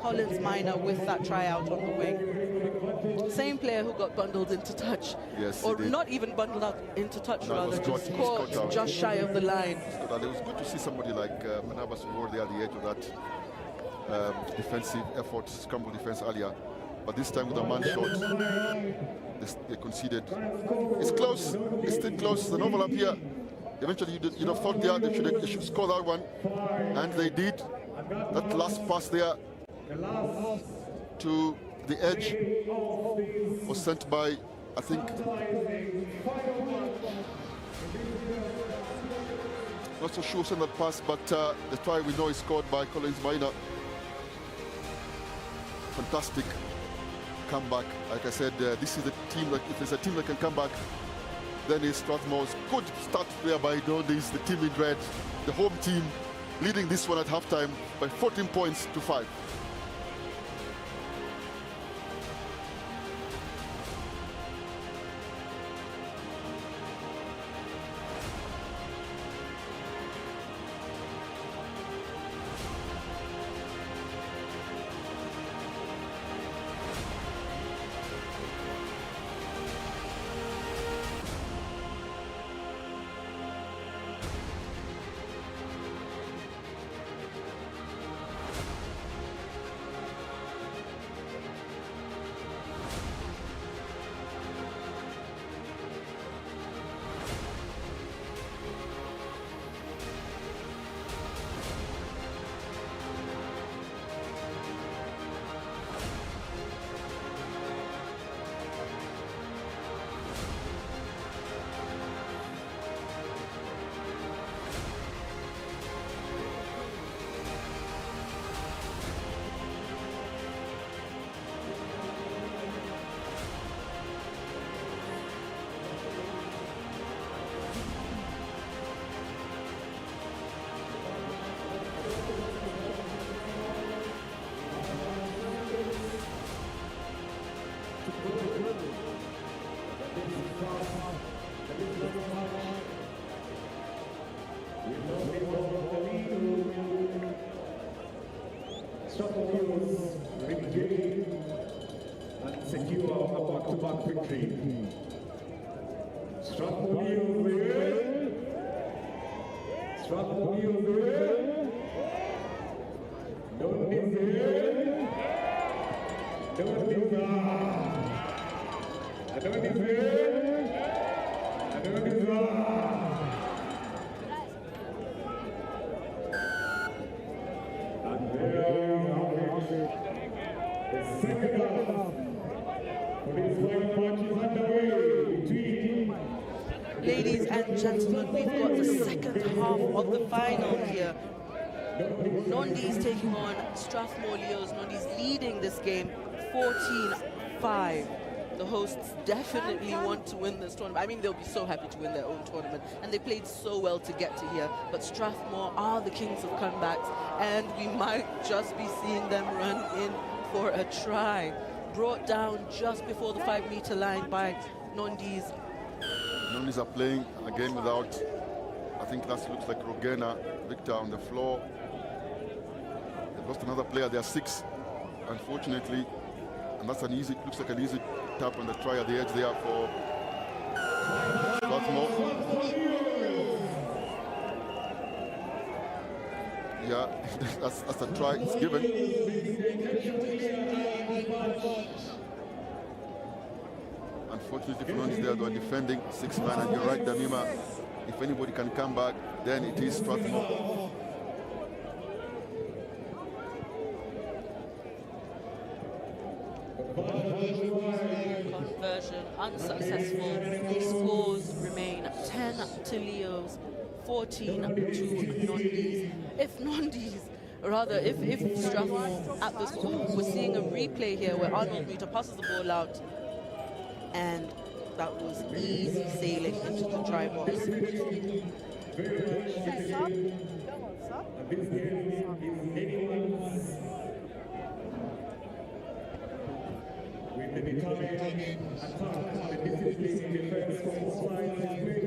Speaker 14: Collins Minor with that tryout on the wing. Same player who got bundled into touch.
Speaker 1: Yes,
Speaker 14: or not even bundled out into touch,
Speaker 1: no,
Speaker 14: rather, just caught just shy of the line.
Speaker 1: It was good to see somebody like Barnabas Award there at the edge of that defensive effort, scramble defense earlier. But this time with a man shot, they conceded. It's close. It's still close. There's an overlap here. Eventually, you'd have thought they should score that one. And they did. That last pass there to the edge was sent by, I think, not so sure who sent that pass, but the try we know is scored by Collins Minor. Fantastic comeback. Like I said, this is the team that if there's a team that can come back, then it's Strathmore's. Good start there by Nondies, the team in red, the home team, leading this one at halftime by 14 points to 5.
Speaker 6: Strathmore Heroes regain and secure a back-to-back victory. Strathmore Heroes win. Strathmore Heroes win. Don't win. Don't win. I don't win. I don't win.
Speaker 14: Ladies and gentlemen, we've got the second half of the final here. Nondi's taking on Strathmore Leos. Nondi's leading this game 14-5. The hosts definitely want to win this tournament. I mean, they'll be so happy to win their own tournament. And they played so well to get to here. But Strathmore are the kings of comebacks. And we might just be seeing them run in for a try. Brought down just before the 5-meter line by Nondi's.
Speaker 1: Nondi's are playing again without, I think that looks like Rogena, Victor on the floor. They've lost another player, they are 6, unfortunately. And that's an easy, looks like an easy tap on the try at the edge there for Strathmore. Yeah, that's a try, it's given. Unfortunately for Nondi's there, they are defending 6-man, and you're right, Damima. If anybody can come back, then it is Strathmore.
Speaker 15: Conversion unsuccessful. The scores remain 10 to Leos, 14 to Nondi's. If Strathmore at the score, we're seeing a replay here where Arnold Muta passes the ball out, and that was easy sailing into the try box.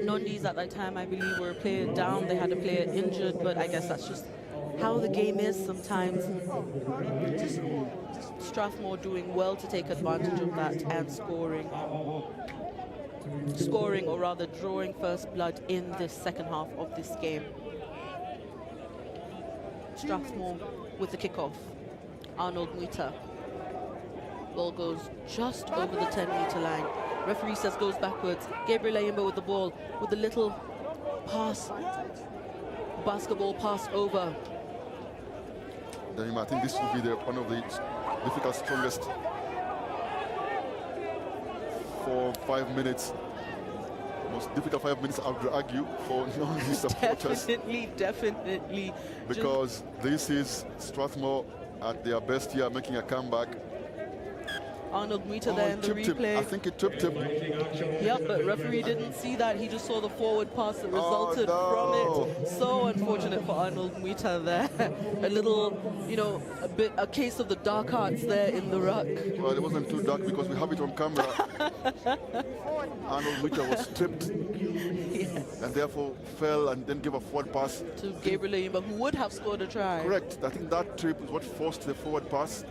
Speaker 15: Nondi's at that time, I believe, were a player down. They had a player injured, but I guess that's just how the game is sometimes. Strathmore doing well to take advantage of that and scoring, or rather drawing first blood in this second half of this game. Strathmore with the kickoff. Arnold Muita. Ball goes just over the 10-meter line. Referee says goes backwards. Gabriel Ayimba with the ball, with a little pass, basketball pass over.
Speaker 1: I think this will be one of the difficult, strongest 4-5 minutes. Most difficult 5 minutes, I would argue, for Nondi's supporters.
Speaker 14: Definitely.
Speaker 1: Because this is Strathmore at their best here, making a comeback.
Speaker 14: Arnold Muita there in the replay.
Speaker 1: I think it tripped him.
Speaker 14: Yep, but referee didn't see that. He just saw the forward pass that resulted from it. So unfortunate for Arnold Muita there. A little, a case of the dark arts there in the ruck.
Speaker 1: Well, it wasn't too dark because we have it on camera. Arnold Muita was tripped, and therefore fell and then gave a forward pass
Speaker 14: to Gabriel Ayimba, who would have scored a try.
Speaker 1: Correct. I think that trip is what forced the forward pass.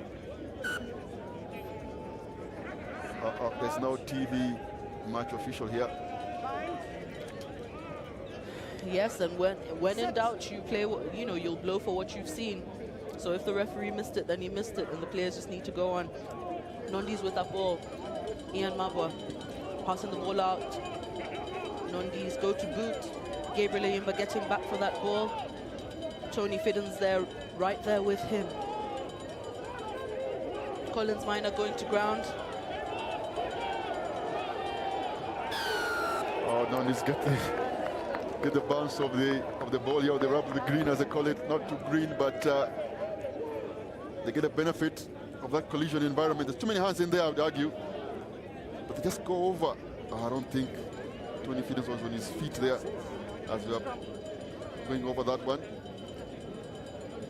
Speaker 1: There's no TV match official here.
Speaker 14: Yes, and when in doubt, you play. You'll blow for what you've seen. So if the referee missed it, then he missed it, and the players just need to go on. Nondi's with that ball. Ian Mabwa passing the ball out. Nondi's go to boot. Gabriel Ayimba getting back for that ball. Tony Fiddens there, right there with him. Collins Minor going to ground.
Speaker 1: Oh, Nondi's get the bounce of the ball here, the rub, the green as they call it, not too green, but they get a benefit of that collision environment. There's too many hands in there, I would argue, but they just go over. I don't think Tony Fiddens was on his feet there as we are going over that one.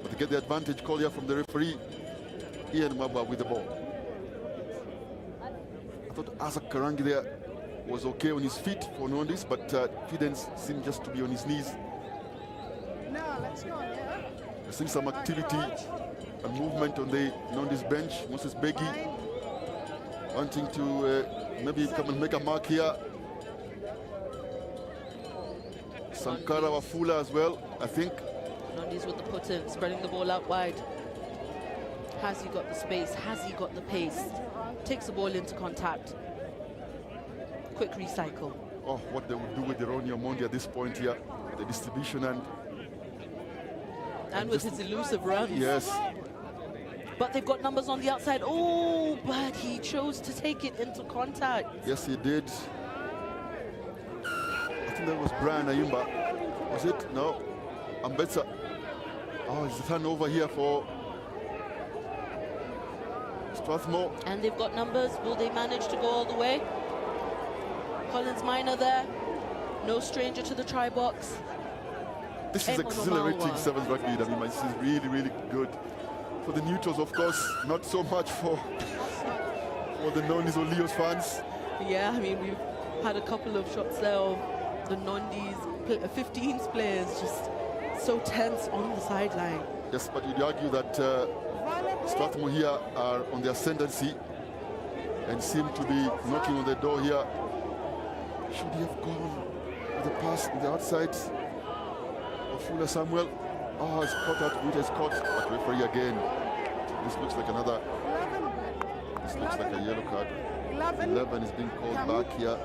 Speaker 1: But they get the advantage call here from the referee, Ian Mabwa with the ball. I thought Isaac Karangi there was okay on his feet for Nondi's, but Fiddens seemed just to be on his knees.
Speaker 2: No, let's go, yeah.
Speaker 1: We're seeing some activity and movement on the Nondi's bench. Moses Begi wanting to maybe come and make a mark here. Sankara Wafula as well, I think.
Speaker 15: Nondi's with the put-in, spreading the ball out wide. Has he got the space? Has he got the pace? Takes the ball into contact. Quick recycle.
Speaker 1: Oh, what they would do with the Ronnie Omondi at this point here. The distribution
Speaker 15: and with his elusive runs.
Speaker 1: Yes.
Speaker 15: But they've got numbers on the outside. Oh, but he chose to take it into contact.
Speaker 1: Yes, he did. I think that was Brian Ayimba. Was it? No. Ambetsa. Oh, it's a turnover here for Strathmore.
Speaker 15: And they've got numbers. Will they manage to go all the way? Collins Minor there. No stranger to the try box.
Speaker 1: This is exhilarating sevens rugby. I mean, this is really, really good. For the neutrals, of course, not so much for the Nondis or Leos fans.
Speaker 15: Yeah, I mean, we've had a couple of shots there of the Nondis, 15s players just so tense on the sideline.
Speaker 1: Yes, but you'd argue that Strathmore here are on the ascendancy and seem to be knocking on the door here. Should he have gone with the pass on the outside of Fuller Samuel? Oh, it's caught out. It's caught. But referee again. This looks like another. This looks like a yellow card. 11 is being called back here.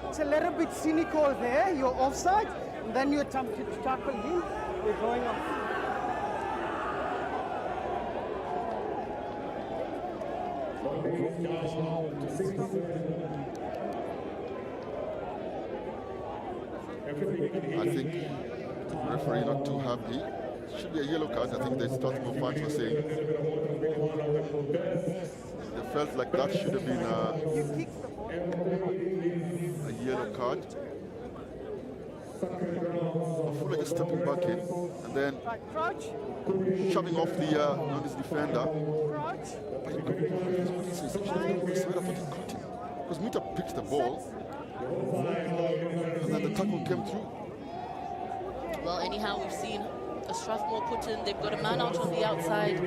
Speaker 2: It's a little bit cynical there. You're offside, and then you attempted to tackle him. You're going off.
Speaker 1: I think the referee not too happy. Should be a yellow card. I think the Strathmore fans were saying they felt like that should have been a yellow card. Fuller just stepping back in and then shoving off the Nondi's defender. Because Mita picked the ball and then the tackle came through.
Speaker 15: Well, anyhow, we've seen a Strathmore put in. They've got a man out on the outside.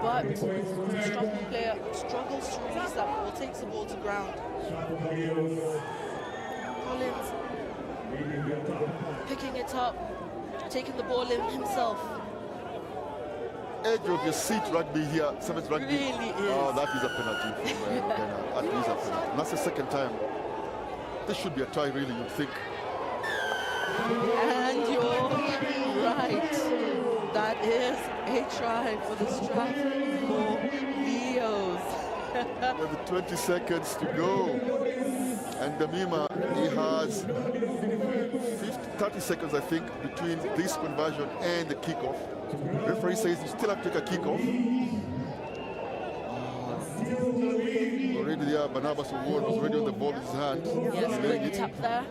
Speaker 15: But the Strathmore player struggles to release that ball, takes the ball to ground. Collins picking it up, taking the ball in himself.
Speaker 1: Edge of your seat rugby here, sevens rugby.
Speaker 15: Really is.
Speaker 1: Oh, that is a penalty from Ghana. That is a penalty. And that's the second time. This should be a try, really, you'd think.
Speaker 15: And you're right. That is a try for the Strathmore Leos.
Speaker 1: With 20 seconds to go. And Damima, he has 30 seconds, I think, between this conversion and the kickoff. Referee says you still have to take a kickoff. Already there, Barnabas Award was already on the ball in his hand.
Speaker 15: Yes, quick tap there.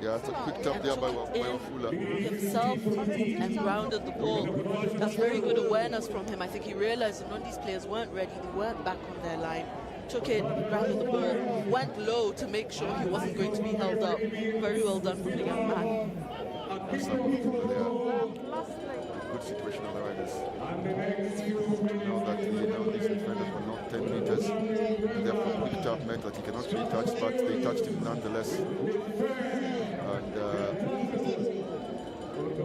Speaker 1: Yeah, it's a quick tap there by Wafula.
Speaker 15: Himself and grounded the ball. That's very good awareness from him. I think he realized the Nondi's players weren't ready. They weren't back on their line. Took it, grounded the ball, went low to make sure he wasn't going to be held up. Very well done from the young man.
Speaker 1: Good situational awareness. To know that these defenders were not 10 meters. And therefore, quick tap meant that he cannot be touched, but they touched him nonetheless. And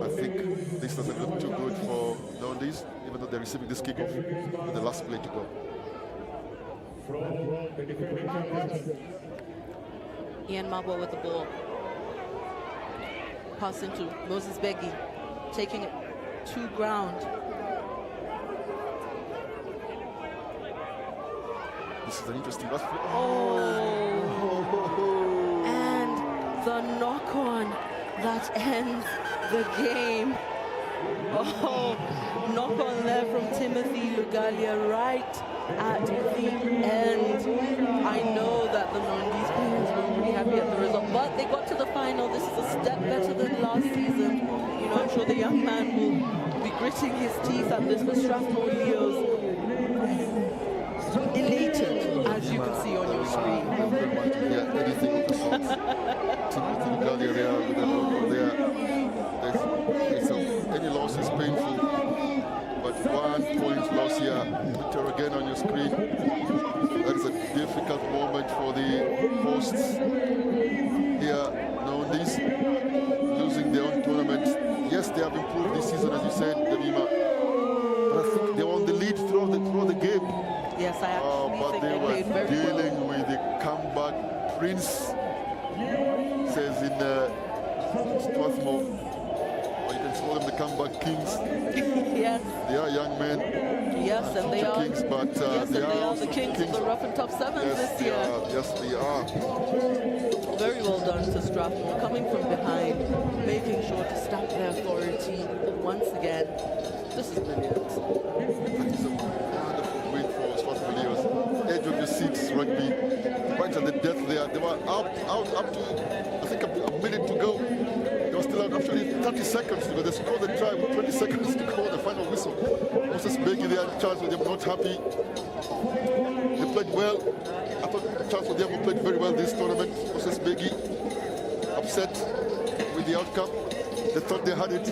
Speaker 1: I think this doesn't look too good for Nondi's, even though they're receiving this kickoff with the last play to go.
Speaker 15: Ian Mabwa with the ball. Passing to Moses Begi, taking it to ground.
Speaker 1: This is an interesting last play.
Speaker 15: And the knock-on that ends the game. Oh, knock-on there from Timothy Lugalia right at the end. I know that the Nondi's players were really happy at the result, but they got to the final. This is a step better than last season. You know, I'm sure the young man will be gritting his teeth at this. The Strathmore Leos elated, as you can see on your screen.
Speaker 1: Yeah, anything of the sort. Timothy Lugalia there with the logo there. Any loss is painful. screen. That is a difficult moment for the hosts here. Now this losing their own tournament. Yes, they have improved this season, as you said, Demima. But I think they were on the lead throughout the game.
Speaker 14: Yes, I actually
Speaker 1: but
Speaker 14: think
Speaker 1: they
Speaker 14: they
Speaker 1: were
Speaker 14: played very
Speaker 1: dealing
Speaker 14: well.
Speaker 1: with the comeback. Prince says in Strathmore, or you can call them the comeback kings.
Speaker 14: Yes.
Speaker 1: They are young men.
Speaker 14: Yes, and they are
Speaker 1: kings, but
Speaker 14: yes,
Speaker 1: they
Speaker 14: and they
Speaker 1: are
Speaker 14: are the kings of the Rough and Tough Sevens this year.
Speaker 1: Yes, they are.
Speaker 14: Very well done to Strathmore, coming from behind, making sure to stamp their authority once again. This is brilliant.
Speaker 1: That is a wonderful win for Strathmore Leos. Edge of your seats, Rugby. Right at the death there. They were out up to, I think, a minute to go. They were still out, actually 30 seconds to go. They scored the try with 20 seconds to go, the final whistle. Moses Beggy there, Charles Odiamo not happy. They played well. I thought Charles Odiamo played very well this tournament. Moses Beggy upset with the outcome. They thought they had it.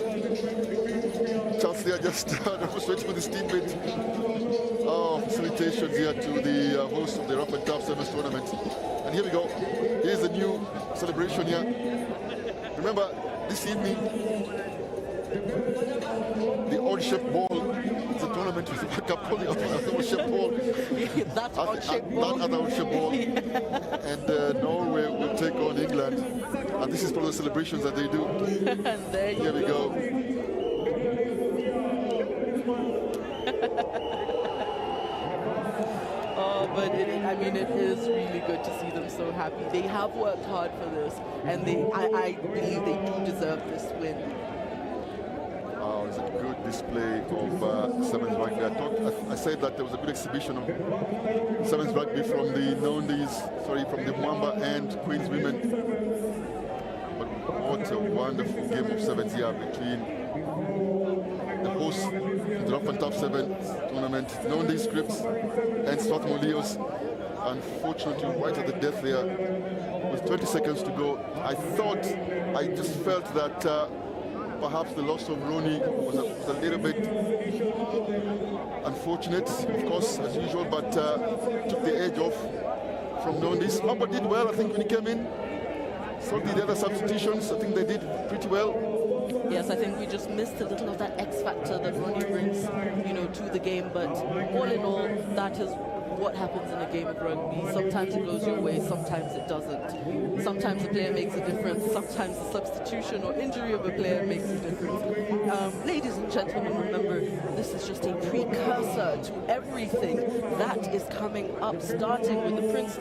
Speaker 1: Charles there just demonstrating with his teammates. Felicitations here to the host of the Rough and Tough Sevens tournament. And here we go. Here's a new celebration here. Remember, this evening, the odd-shaped ball, it's a tournament with a backup called the odd-shaped ball.
Speaker 14: That odd-shaped ball.
Speaker 1: That other odd-shaped ball. And Norway will take on England. And this is part of the celebrations that they do.
Speaker 14: And there you
Speaker 1: Here we go.
Speaker 14: But it is really good to see them so happy. They have worked hard for this, and I believe they do deserve this win.
Speaker 1: Oh, it's a good display of Sevens Rugby. I said that there was a good exhibition of Sevens Rugby from the from the Mwamba and Queens women. But what a wonderful game of Sevens here between the hosts of the Rough and Tough Sevens tournament, Nondi Scripps and Strathmore Leos. Unfortunately, right at the death there, with 20 seconds to go, I just felt that perhaps the loss of Ronnie was a little bit unfortunate, of course, as usual, but took the edge off from Nondis. Mamba did well, I think, when he came in. So did the other substitutions. I think they did pretty well.
Speaker 14: Yes, I think we just missed a little of that X factor that Ronnie brings, to the game. But all in all, that is what happens in a game of rugby. Sometimes it goes your way, sometimes it doesn't. Sometimes a player makes a difference, sometimes the substitution or injury of a player makes a difference. Ladies and gentlemen, remember, this is just a precursor to everything that is coming up, starting with the Prince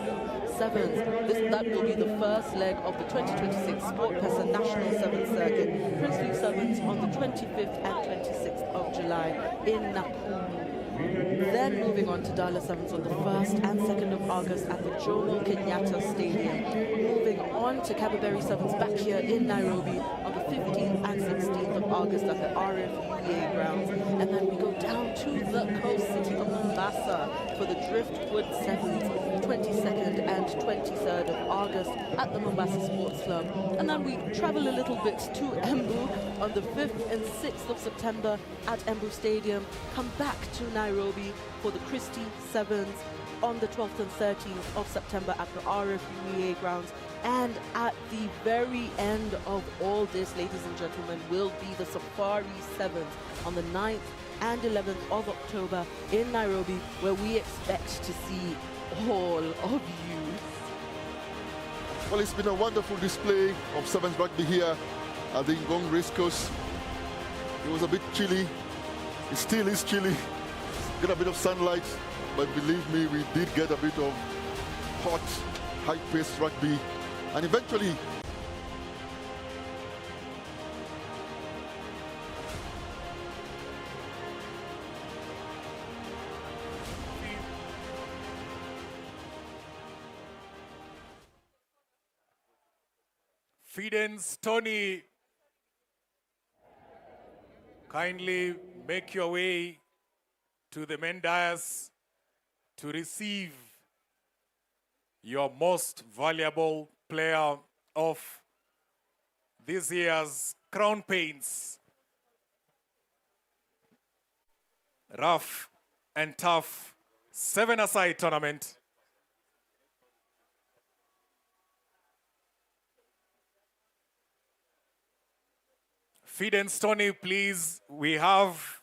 Speaker 14: Sevens. That will be the first leg of the 2026 Sport Pesa National Sevens Circuit. Princely Sevens on the 25th and 26th of July in Nakuru. Then moving on to Dala Sevens on the 1st and 2nd of August at the Jomo Kenyatta Stadium. Moving on to Caberberry Sevens back here in Nairobi on the 15th and 16th of August at the RFUEA grounds. And then we go down to the coast city of Mombasa for the Driftwood Sevens, 22nd and 23rd of August at the Mombasa Sports Club. And then we travel a little bit to Embu on the 5th and 6th of September at Embu Stadium. Come back to Nairobi for the Christie Sevens on the 12th and 13th of September at the RFUEA grounds. And at the very end of all this, ladies and gentlemen, will be the Safari Sevens on the 9th and 11th of October in Nairobi, where we expect to see all of you.
Speaker 1: Well, it's been a wonderful display of Sevens Rugby here at the Ngong Racecourse. It was a bit chilly. It still is chilly. Got a bit of sunlight, but believe me, we did get a bit of hot, high-paced rugby. And eventually,
Speaker 16: Fidens, Tony, kindly make your way to the main dais to receive your most valuable player of this year's Crown Paints, Ruff and Tuff 7-a-side tournament. Fidens Tony, please, we have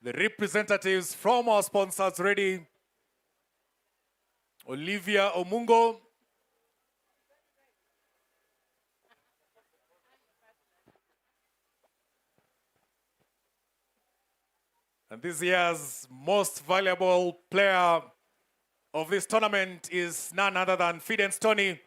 Speaker 16: the representatives from our sponsors ready. Olivia Omungo. And this year's most valuable player of this tournament is none other than Fidens Tony.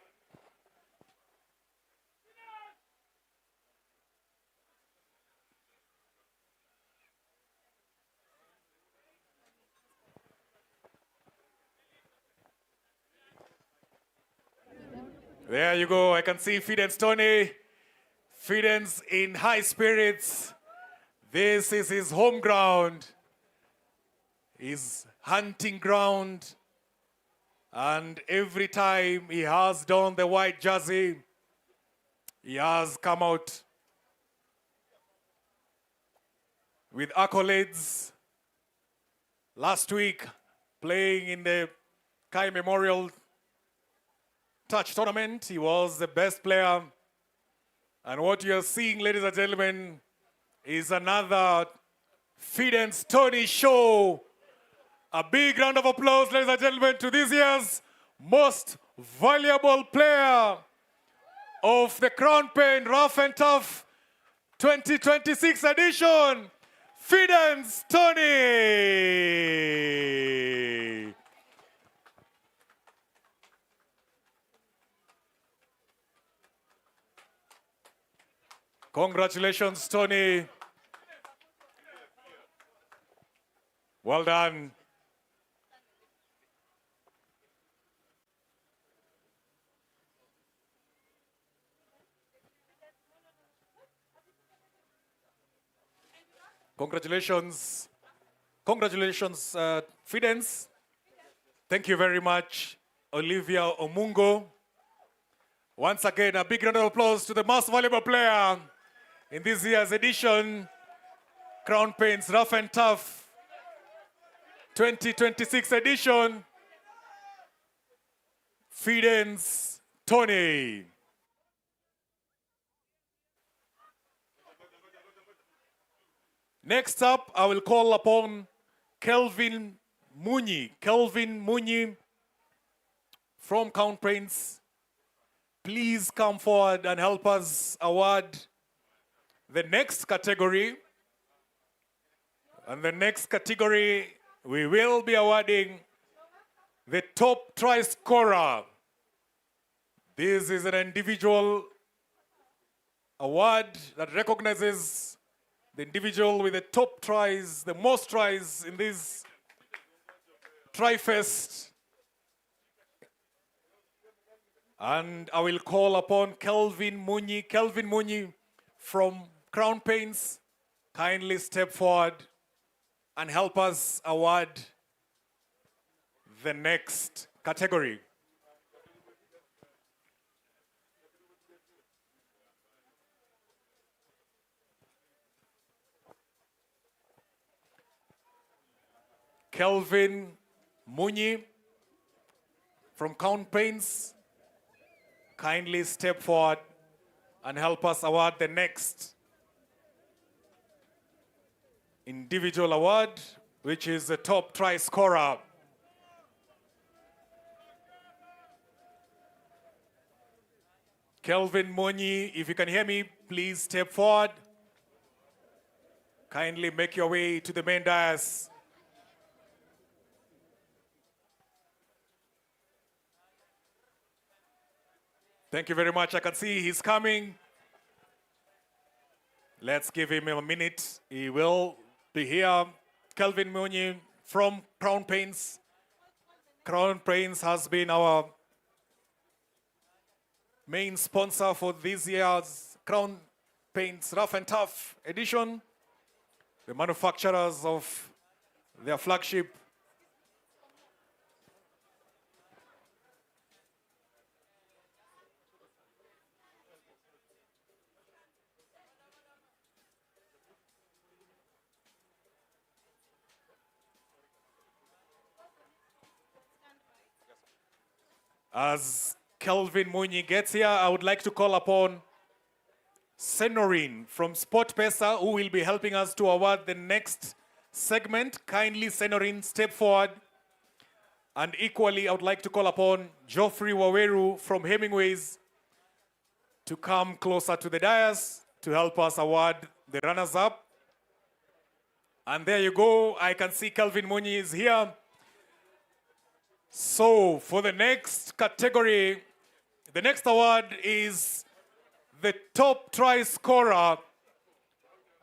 Speaker 16: There you go. I can see Fidens Tony. Fidens in high spirits. This is his home ground, his hunting ground. And every time he has donned the white jersey, he has come out with accolades. Last week, playing in the Kai Memorial Touch Tournament, he was the best player. And what you're seeing, ladies and gentlemen, is another Fidens Tony show. A big round of applause, ladies and gentlemen, to this year's most valuable player of the Crown Pain Ruff and Tuff 2026 edition, Fidens Tony. Congratulations, Tony. Well done. Congratulations. Congratulations, Fidens. Thank you very much, Olivia Omungo. Once again, a big round of applause to the most valuable player in this year's edition, Crown Paints Ruff and Tuff 2026 edition, Fidens Tony. Next up, I will call upon Kelvin Munyi. Kelvin Munyi from Crown Paints. Please come forward and help us award the next category. And the next category, we will be awarding the top try scorer. This is an individual award that recognizes the individual with the top tries, the most tries in this Tri-Fest. And I will call upon Kelvin Munyi. Kelvin Munyi from Crown Paints, kindly step forward and help us award the next category. Kelvin Munyi from Crown Paints, kindly step forward and help us award the next individual award, which is the top try scorer. Kelvin Munyi, if you can hear me, please step forward. Kindly make your way to the main dais. Thank you very much. I can see he's coming. Let's give him a minute. He will be here. Kelvin Munyi from Crown Paints. Crown Paints has been our main sponsor for this year's Crown Paints Ruff and Tuff edition. The manufacturers of their flagship As Kelvin Munyi gets here, I would like to call upon Senorin from Sport Pesa, who will be helping us to award the next segment. Kindly, Senorin, step forward. And equally, I would like to call upon Geoffrey Waweru from Hemingways to come closer to the dais to help us award the runners-up. And there you go. I can see Kelvin Munyi is here. So for the next category, the next award is the top try scorer.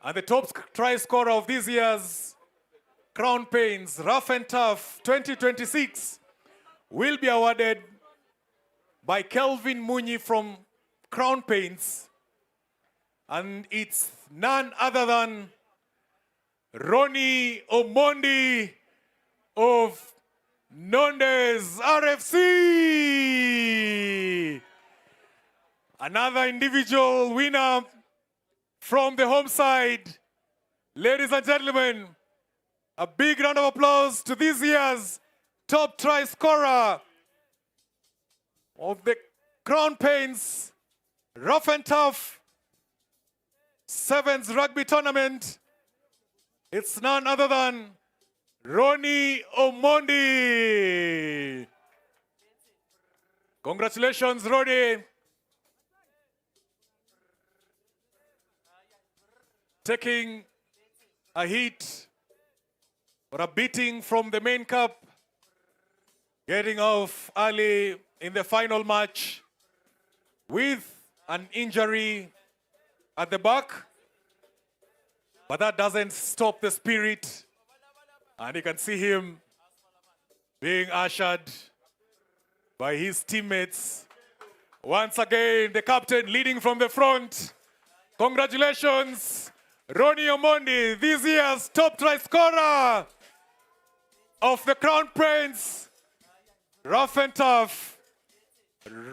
Speaker 16: And the top try scorer of this year's Crown Paints Ruff and Tuff 2026 will be awarded by Kelvin Munyi from Crown Paints. And it's none other than Ronnie Omondi of Nondes RFC. Another individual winner from the home side. Ladies and gentlemen, a big round of applause to this year's top try scorer of the Crown Paints Ruff and Tuff Sevens Rugby Tournament. It's none other than Ronnie Omondi. Congratulations, Ronnie. Taking a hit or a beating from the main cup. Getting off early in the final match with an injury at the back. But that doesn't stop the spirit. And you can see him being ushered by his teammates. Once again, the captain leading from the front. Congratulations, Ronnie Omondi, this year's top try scorer of the Crown Prince Ruff and Tuff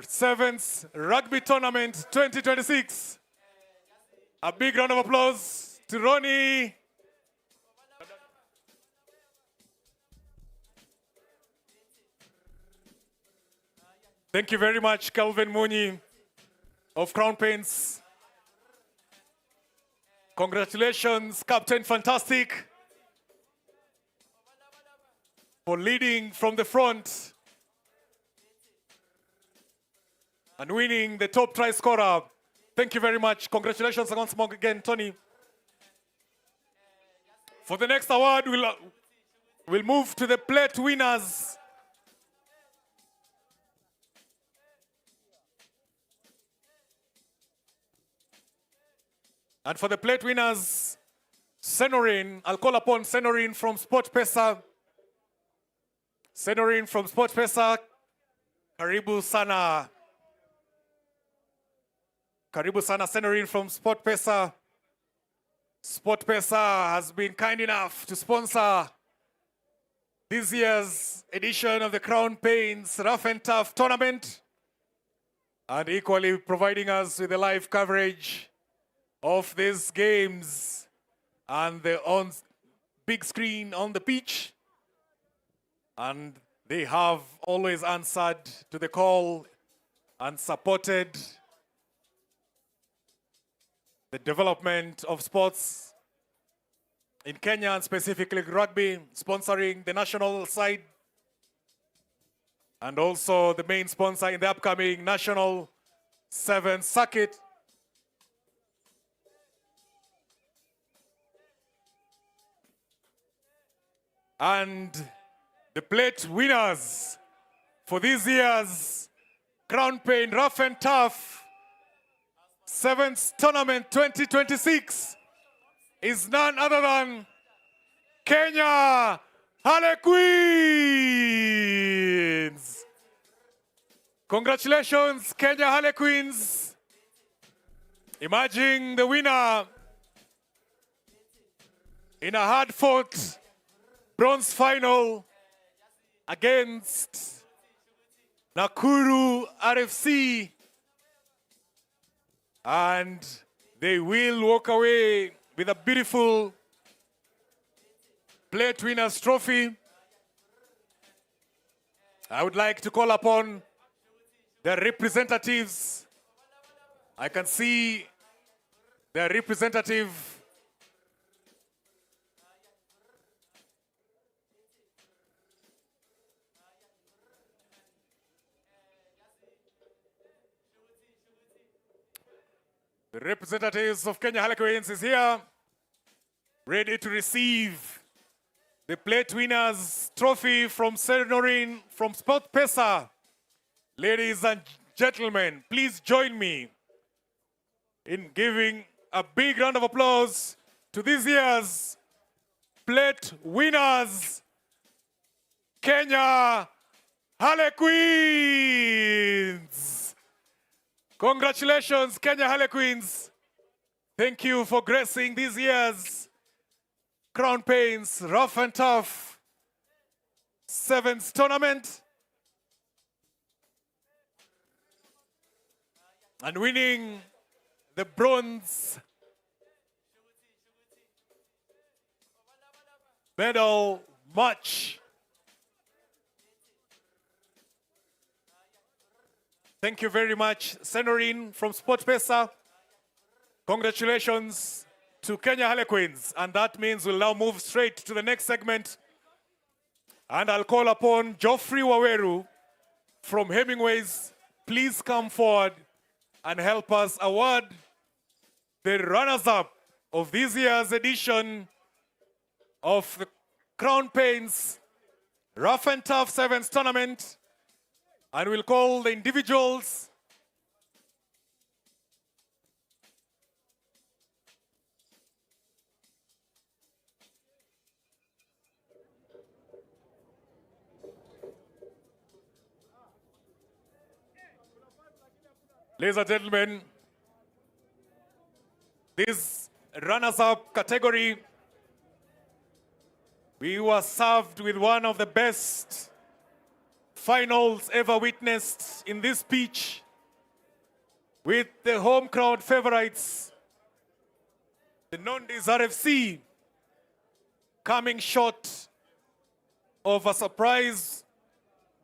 Speaker 16: Sevens Rugby Tournament 2026. A big round of applause to Ronnie. Thank you very much, Kelvin Munyi of Crown Paints. Congratulations, Captain Fantastic, for leading from the front and winning the top try scorer. Thank you very much. Congratulations once more again, Tony. For the next award, we'll move to the plate winners. And for the plate winners, Senorin, I'll call upon Senorin from Sport Pesa. Senorin from Sport Pesa, karibu sana. Karibu sana, Senorin from Sport Pesa. Sport Pesa has been kind enough to sponsor this year's edition of the Crown Paints Ruff and Tuff Tournament, and equally providing us with the live coverage of these games and the on big screen on the pitch. And they have always answered to the call and supported the development of sports in Kenya, and specifically rugby, sponsoring the national side and also the main sponsor in the upcoming National Sevens Circuit. And the plate winners for this year's Crown Paint Ruff and Tuff Sevens Tournament 2026 is none other than Kenya Harlequins. Congratulations, Kenya Harlequins, emerging the winner in a hard-fought bronze final against Nakuru RFC. And they will walk away with a beautiful plate winners trophy. I would like to call upon their representatives. I can see their representative. The representatives of Kenya Harlequins is here, ready to receive the plate winners trophy from Senorin from Sport Pesa. Ladies and gentlemen, please join me in giving a big round of applause to this year's plate winners, Kenya Harlequins. Congratulations, Kenya Harlequins. Thank you for gracing this year's Crown Paints Ruff and Tuff Sevens tournament and winning the bronze medal match. Thank you very much, Senorin from Sport Pesa. Congratulations to Kenya Harlequins. And that means we'll now move straight to the next segment. And I'll call upon Geoffrey Waweru from Hemingways. Please come forward and help us award the runners-up of this year's edition of the Crown Paints Ruff and Tuff Sevens tournament. And we'll call the individuals. Ladies and gentlemen, this runners-up category, we were served with one of the best finals ever witnessed in this pitch, with the home crowd favorites, the Nondis RFC, coming short of a surprise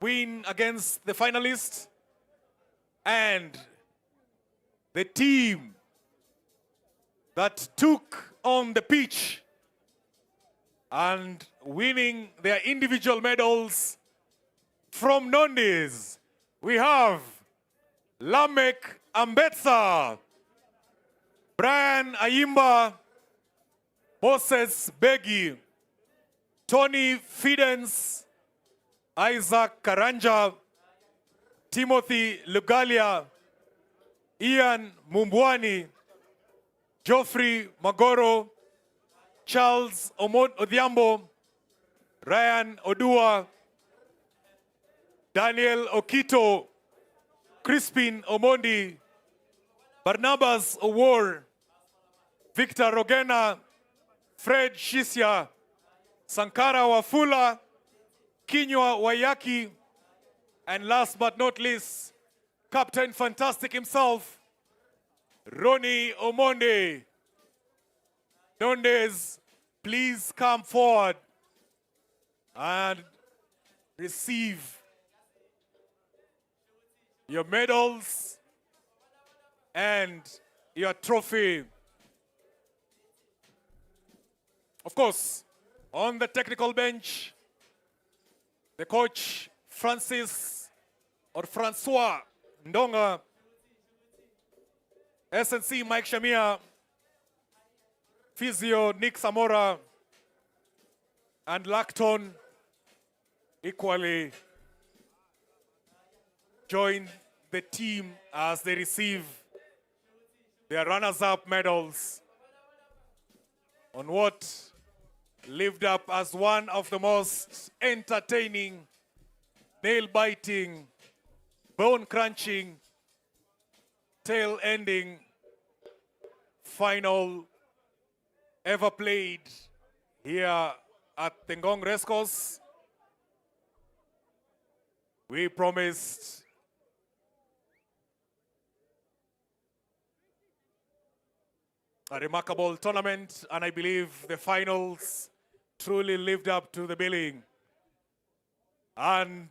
Speaker 16: win against the finalists, and the team that took on the pitch and winning their individual medals from Nondis, we have Lamek Ambetsa, Brian Ayimba, Moses Begi, Tony Fidens, Isaac Karanja, Timothy Lugalia, Ian Mumbwani, Geoffrey Magoro, Charles Odhiambo, Ryan Odua, Daniel Okito, Crispin Omondi, Barnabas Owor, Victor Rogena, Fred Shisia, Sankara Wafula, Kinywa Wayaki, and last but not least, Captain Fantastic himself, Ronnie Omonde. Nondis, please come forward and receive your medals and your trophy. Of course, on the technical bench, the coach, Francois Ndonga, SNC Mike Shamia, Physio Nick Samora, and Lacton equally join the team as they receive their runners-up medals on what lived up as one of the most entertaining, nail-biting, bone-crunching, tail-ending final ever played here at the Ngong Racecourse. We promised a remarkable tournament, and I believe the finals truly lived up to the billing. And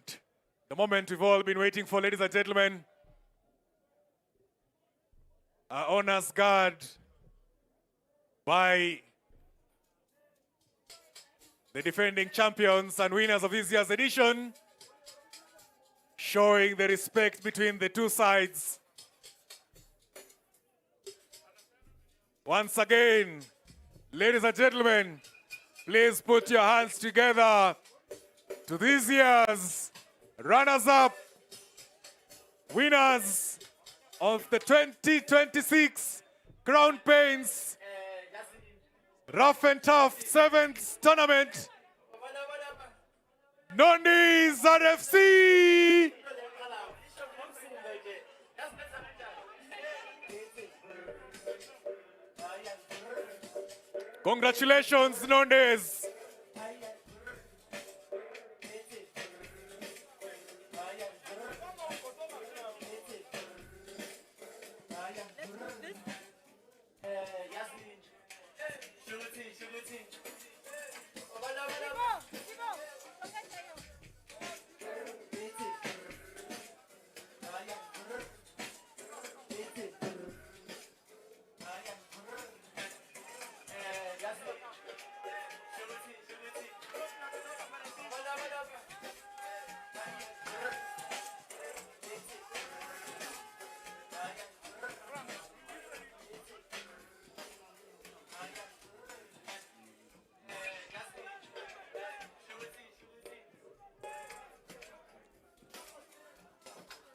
Speaker 16: the moment we've all been waiting for, ladies and gentlemen, honors guard by the defending champions and winners of this year's edition, showing the respect between the two sides. Once again, ladies and gentlemen, please put your hands together to this year's runners-up, winners of the 2026 Crown Paints Ruff and Tuff 7th tournament, Nondi's RFC. Congratulations, Nondes.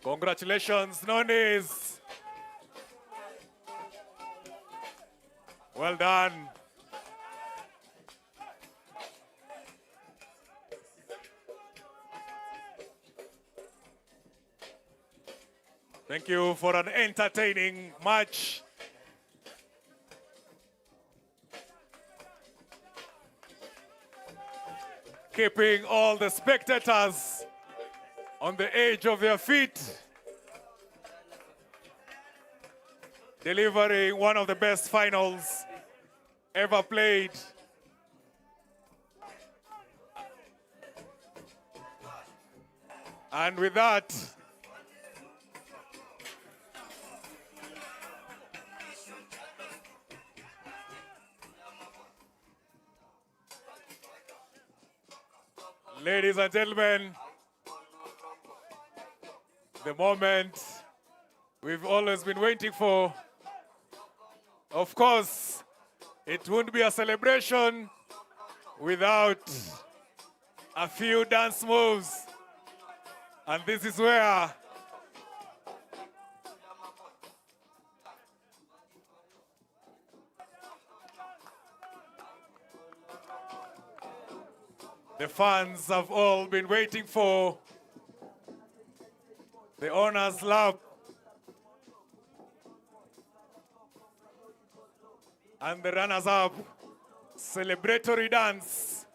Speaker 16: Congratulations, Nondies. Well done. Thank you for an entertaining match. Keeping all the spectators on the edge of their feet. Delivering one of the best finals ever played. And with that, ladies and gentlemen, the moment we've always been waiting for. Of course, it wouldn't be a celebration without a few dance moves. And this is where the fans have all been waiting for. The honors lap and the runners-up celebratory dance.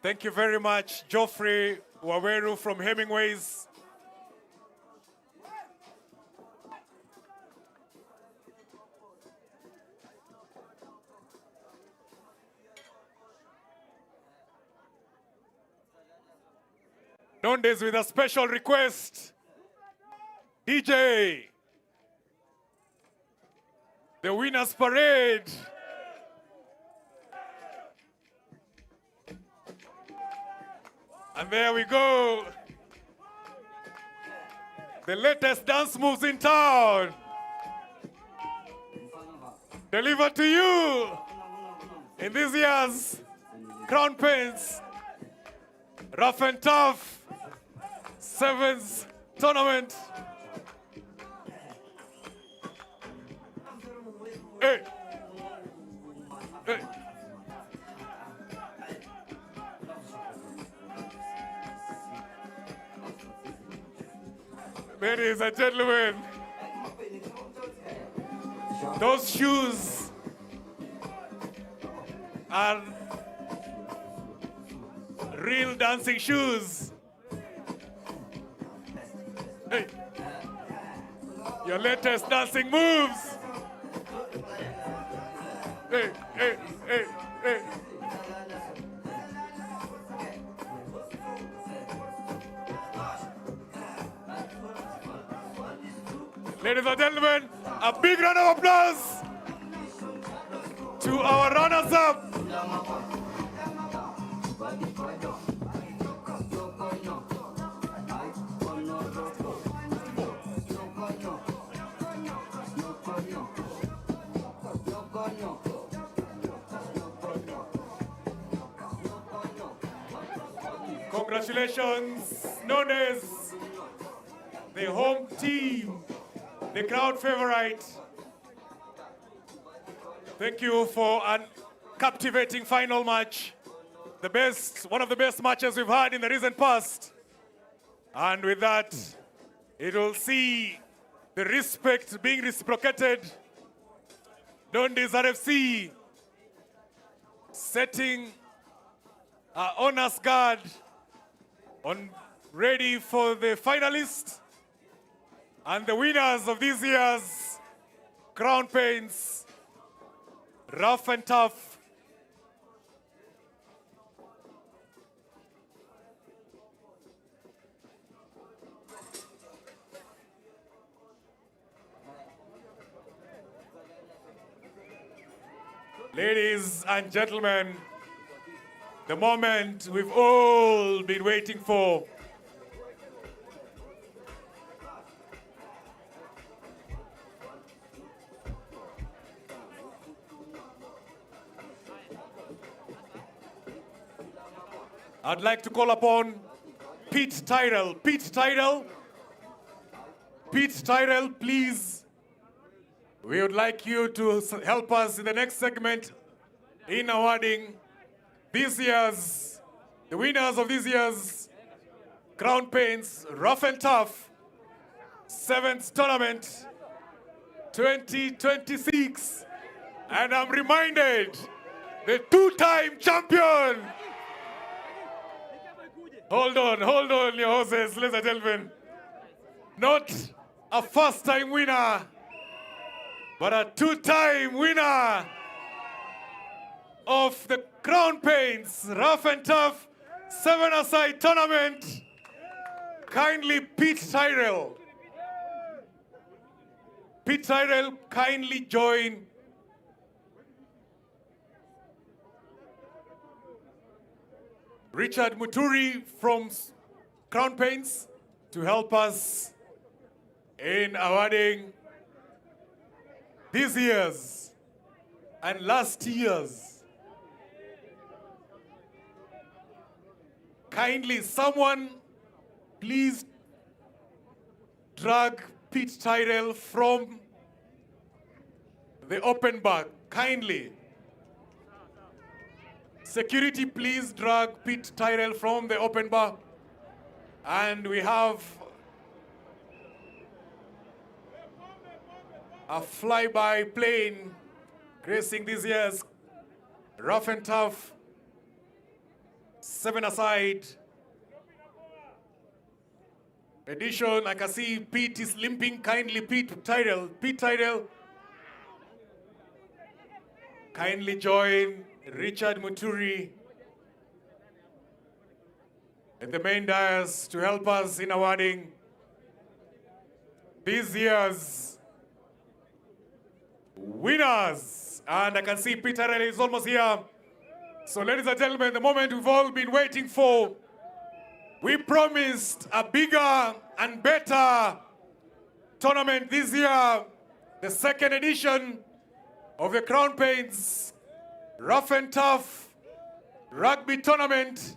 Speaker 16: Thank you very much, Geoffrey Waweru from Hemingways. Nondes with a special request. DJ, the winners parade. And there we go. The latest dance moves in town. Delivered to you in this year's Crown Paints Ruff and Tuff 7th tournament. Hey. Hey. Ladies and gentlemen, those shoes are real dancing shoes. Hey. Your latest dancing moves. Hey, hey, hey, hey. Ladies and gentlemen, a big round of applause to our runners-up. Congratulations, known as the home team, the crowd favorite. Thank you for a captivating final match. The best, one of the best matches we've had in the recent past. And with that, it will see the respect being reciprocated. Dundee's RFC setting our honors guard on ready for the finalists and the winners of this year's Crown Paints, Ruff and Tuff. Ladies and gentlemen, the moment we've all been waiting for. I'd like to call upon Pete Tyrrell. Pete Tyrrell, please. We would like you to help us in the next segment in awarding the winners of this year's Crown Paints Ruff and Tuff 7th Tournament 2026. And I'm reminded, the two-time champion. Hold on, your horses, ladies and gentlemen. Not a first-time winner, but a two-time winner of the Crown Paints Ruff and Tuff 7-a-side tournament. Kindly Pete Tyrrell. Pete Tyrrell, kindly join Richard Muturi from Crown Paints to help us in awarding this year's and last year's. Kindly, someone, please drag Pete Tyrrell from the open bar. Kindly. Security, please drag Pete Tyrrell from the open bar. And we have a flyby plane gracing this year's Ruff and Tuff 7-a-side edition. I can see Pete is limping. Kindly, Pete Tyrrell, kindly join Richard Muturi at the main dais to help us in awarding this year's winners. And I can see Peter is almost here. So ladies and gentlemen, the moment we've all been waiting for. We promised a bigger and better tournament this year, the second edition of the Crown Paints Ruff and Tuff Rugby Tournament.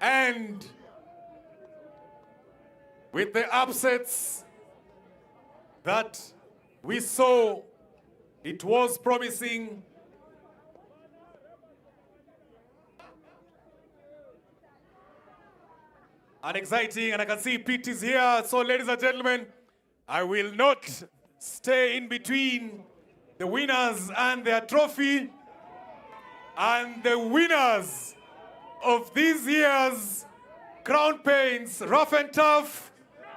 Speaker 16: And with the upsets that we saw, it was promising. And exciting, and I can see Pete is here. So ladies and gentlemen, I will not stay in between the winners and their trophy. And the winners of this year's Crown Paints Ruff and Tuff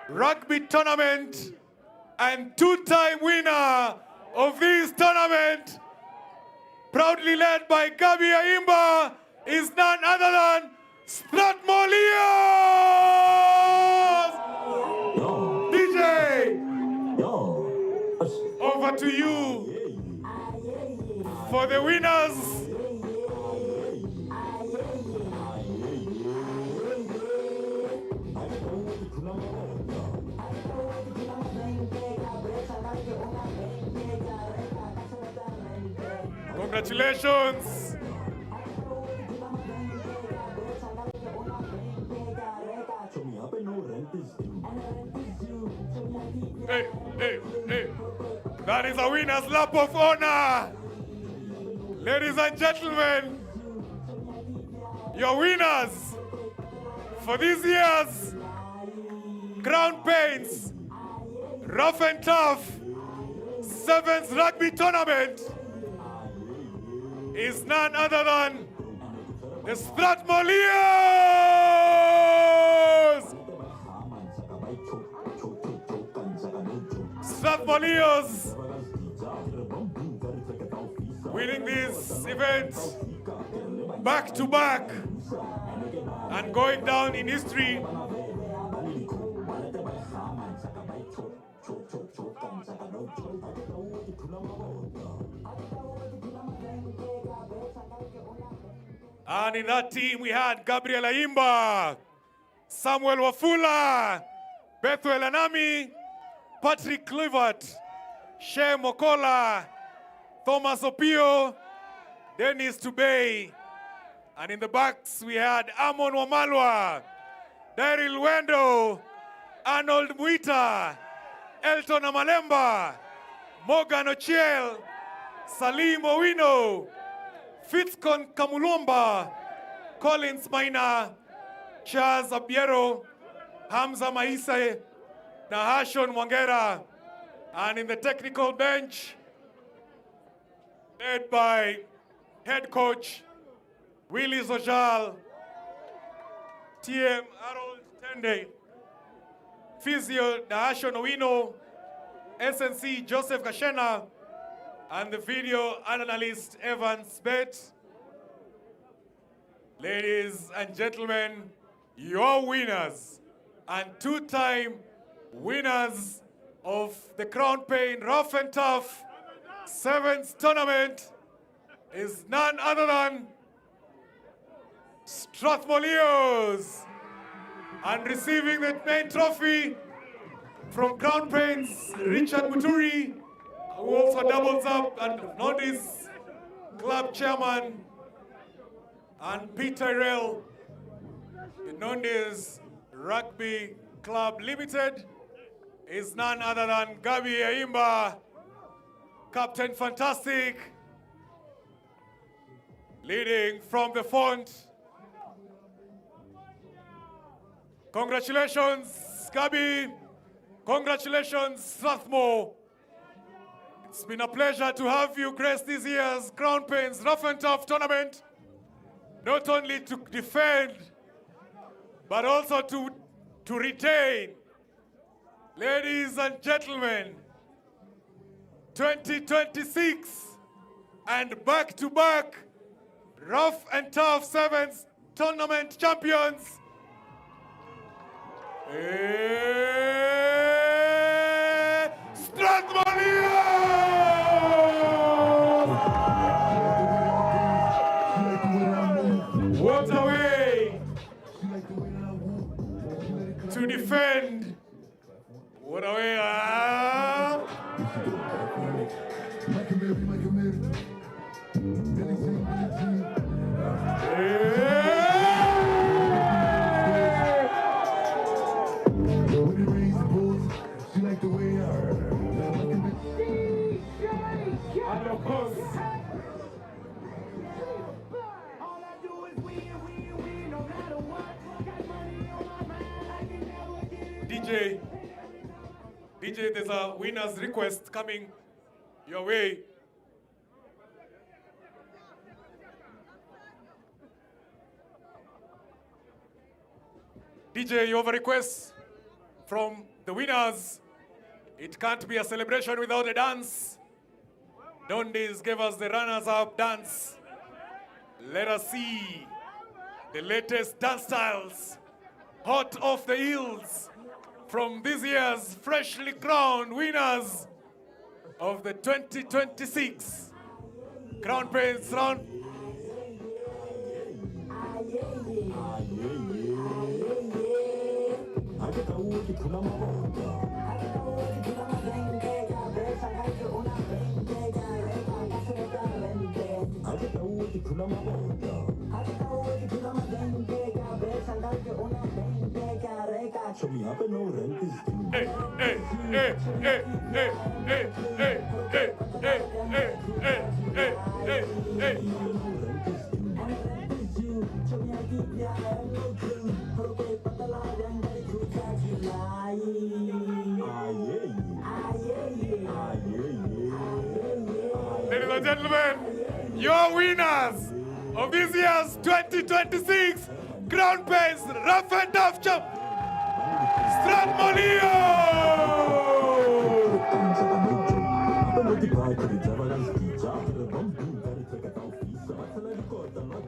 Speaker 16: Rugby Tournament and two-time winner of this tournament, proudly led by Gabi Aimba, is none other than Stratmolios! DJ to you for the winners. Congratulations. Hey, hey, hey. That is a winner's lap of honor. Ladies and gentlemen, your winners for this year's Crown Paints Ruff and Tuff 7th Rugby Tournament is none other than the Strathmolleos! Strathmolleos winning this event back to back and going down in history. And in that team we had Gabriel Aimba, Samuel Wafula, Bethuel Anami, Patrick Kluivert, Shea Mokola, Thomas Opio, Dennis Tubey. And in the backs we had Amon Wamalwa, Daryl Wendo, Arnold Muita, Elton Amalemba, Morgan Ochiel, Salim Owino, Fitzcon Kamulomba, Collins Maina, Charles Abiero, Hamza Maise, Nahashon Mwangera, and in the technical bench, led by head coach Willie Zojal, TM Harold Tende, Physio Nahashon Owino, SNC Joseph Kashena, and the video analyst Evans Bet. Ladies and gentlemen, your winners and two-time winners of the Crown Pain Ruff and Tuff 7th tournament is none other than Strathmolleos. And receiving the main trophy from Crown Pain's Richard Muturi, who also doubles up and Nodis club chairman, and Pete Tyrell, the Nondes Rugby Club Limited, is none other than Gabi Aimba, Captain Fantastic, leading from the font. Congratulations, Gabi. Congratulations, Strathmore. It's been a pleasure to have you grace this year's Crown Paints Ruff and Tuff tournament, not only to defend, but also to retain. Ladies and gentlemen, 2026 and back-to-back Ruff and Tuff 7th tournament champions, What a way to defend. What a way. And of course, DJ, there's a winner's request coming your way. DJ, you have a request from the winners. It can't be a celebration without a dance. Dondes gave us the runners-up dance. Let us see the latest dance styles, hot off the heels, from this year's freshly crowned winners of the 2026 Crown Prince round. Ladies and gentlemen, your winners of this year's 2026 Crown Prince Rough and Tough Champ,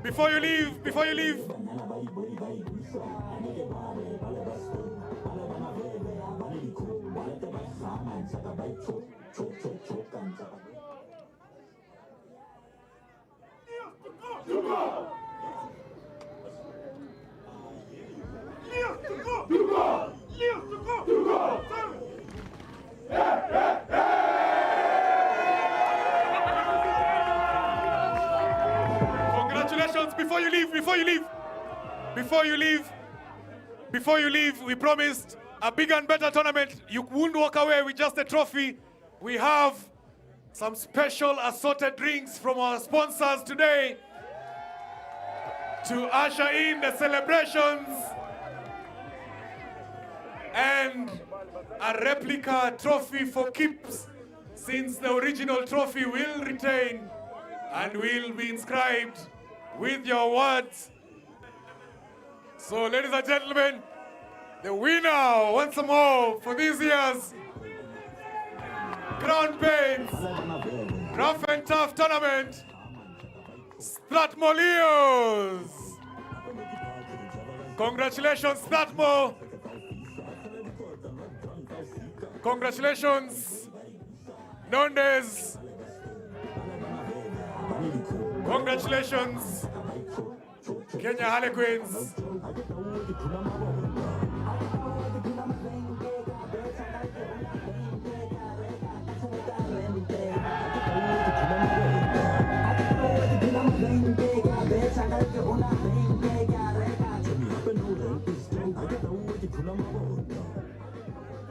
Speaker 16: Before you leave. Congratulations, before you leave, we promised a big and better tournament. You won't walk away with just a trophy. We have some special assorted drinks from our sponsors today to usher in the celebrations, and a replica trophy for keeps, since the original trophy will retain and will be inscribed with your words. So, ladies and gentlemen, the winner once more for this year's Crown Prince Rough and Tough Tournament, Strathmore Leos. Congratulations, Strathmore. Congratulations, Nondes. Congratulations, Kenya Harlequins.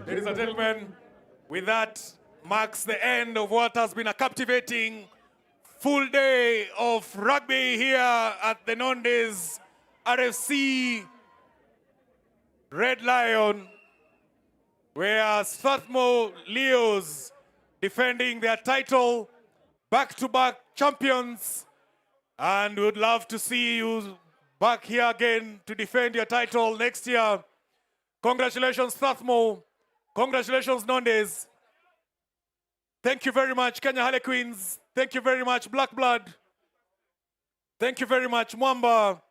Speaker 16: Ladies and gentlemen, with that marks the end of what has been a captivating full day of rugby here at the Nondes RFC Red Lion, where Strathmore Leos defending their title, back-to-back champions, and would love to see you back here again to defend your title next year. Congratulations, Strathmore. Congratulations, Nondes. Thank you very much, Kenya Harlequins. Thank you very much, Black Blood. Thank you very much, Mwamba.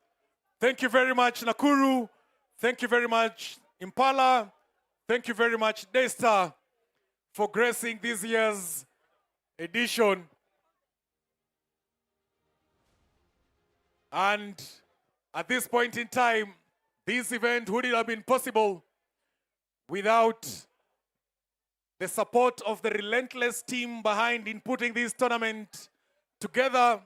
Speaker 16: Thank you very much, Nakuru. Thank you very much, Impala. Thank you very much, Daystar, for gracing this year's edition. And at this point in time, this event wouldn't have been possible without the support of the relentless team behind in putting this tournament together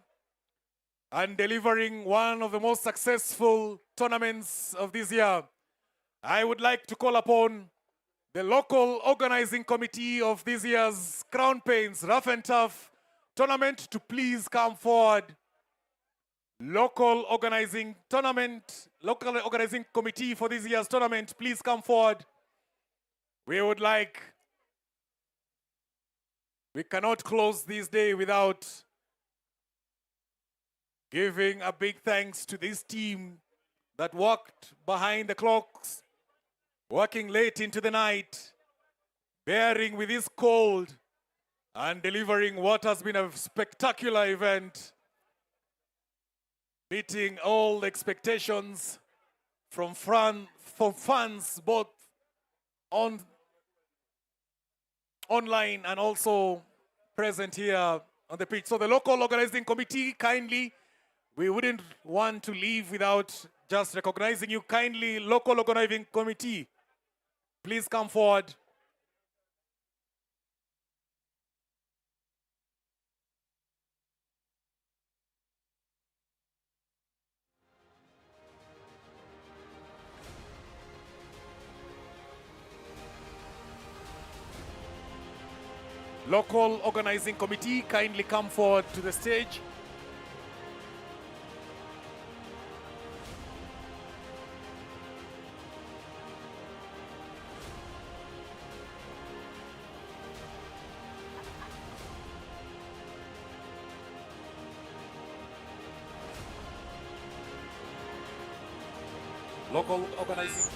Speaker 16: and delivering one of the most successful tournaments of this year. I would like to call upon the local organizing committee of this year's Crown Prince Rough and Tough tournament to please come forward. Local organizing committee for this year's tournament, please come forward. We cannot close this day without giving a big thanks to this team that worked behind the clocks, working late into the night, bearing with this cold, and delivering what has been a spectacular event, beating all expectations from fans, both online and also present here on the pitch. So the local organizing committee, kindly, we wouldn't want to leave without just recognizing you. Kindly, local organizing committee, please come forward. Local organizing committee, kindly come forward to the stage. Local organizing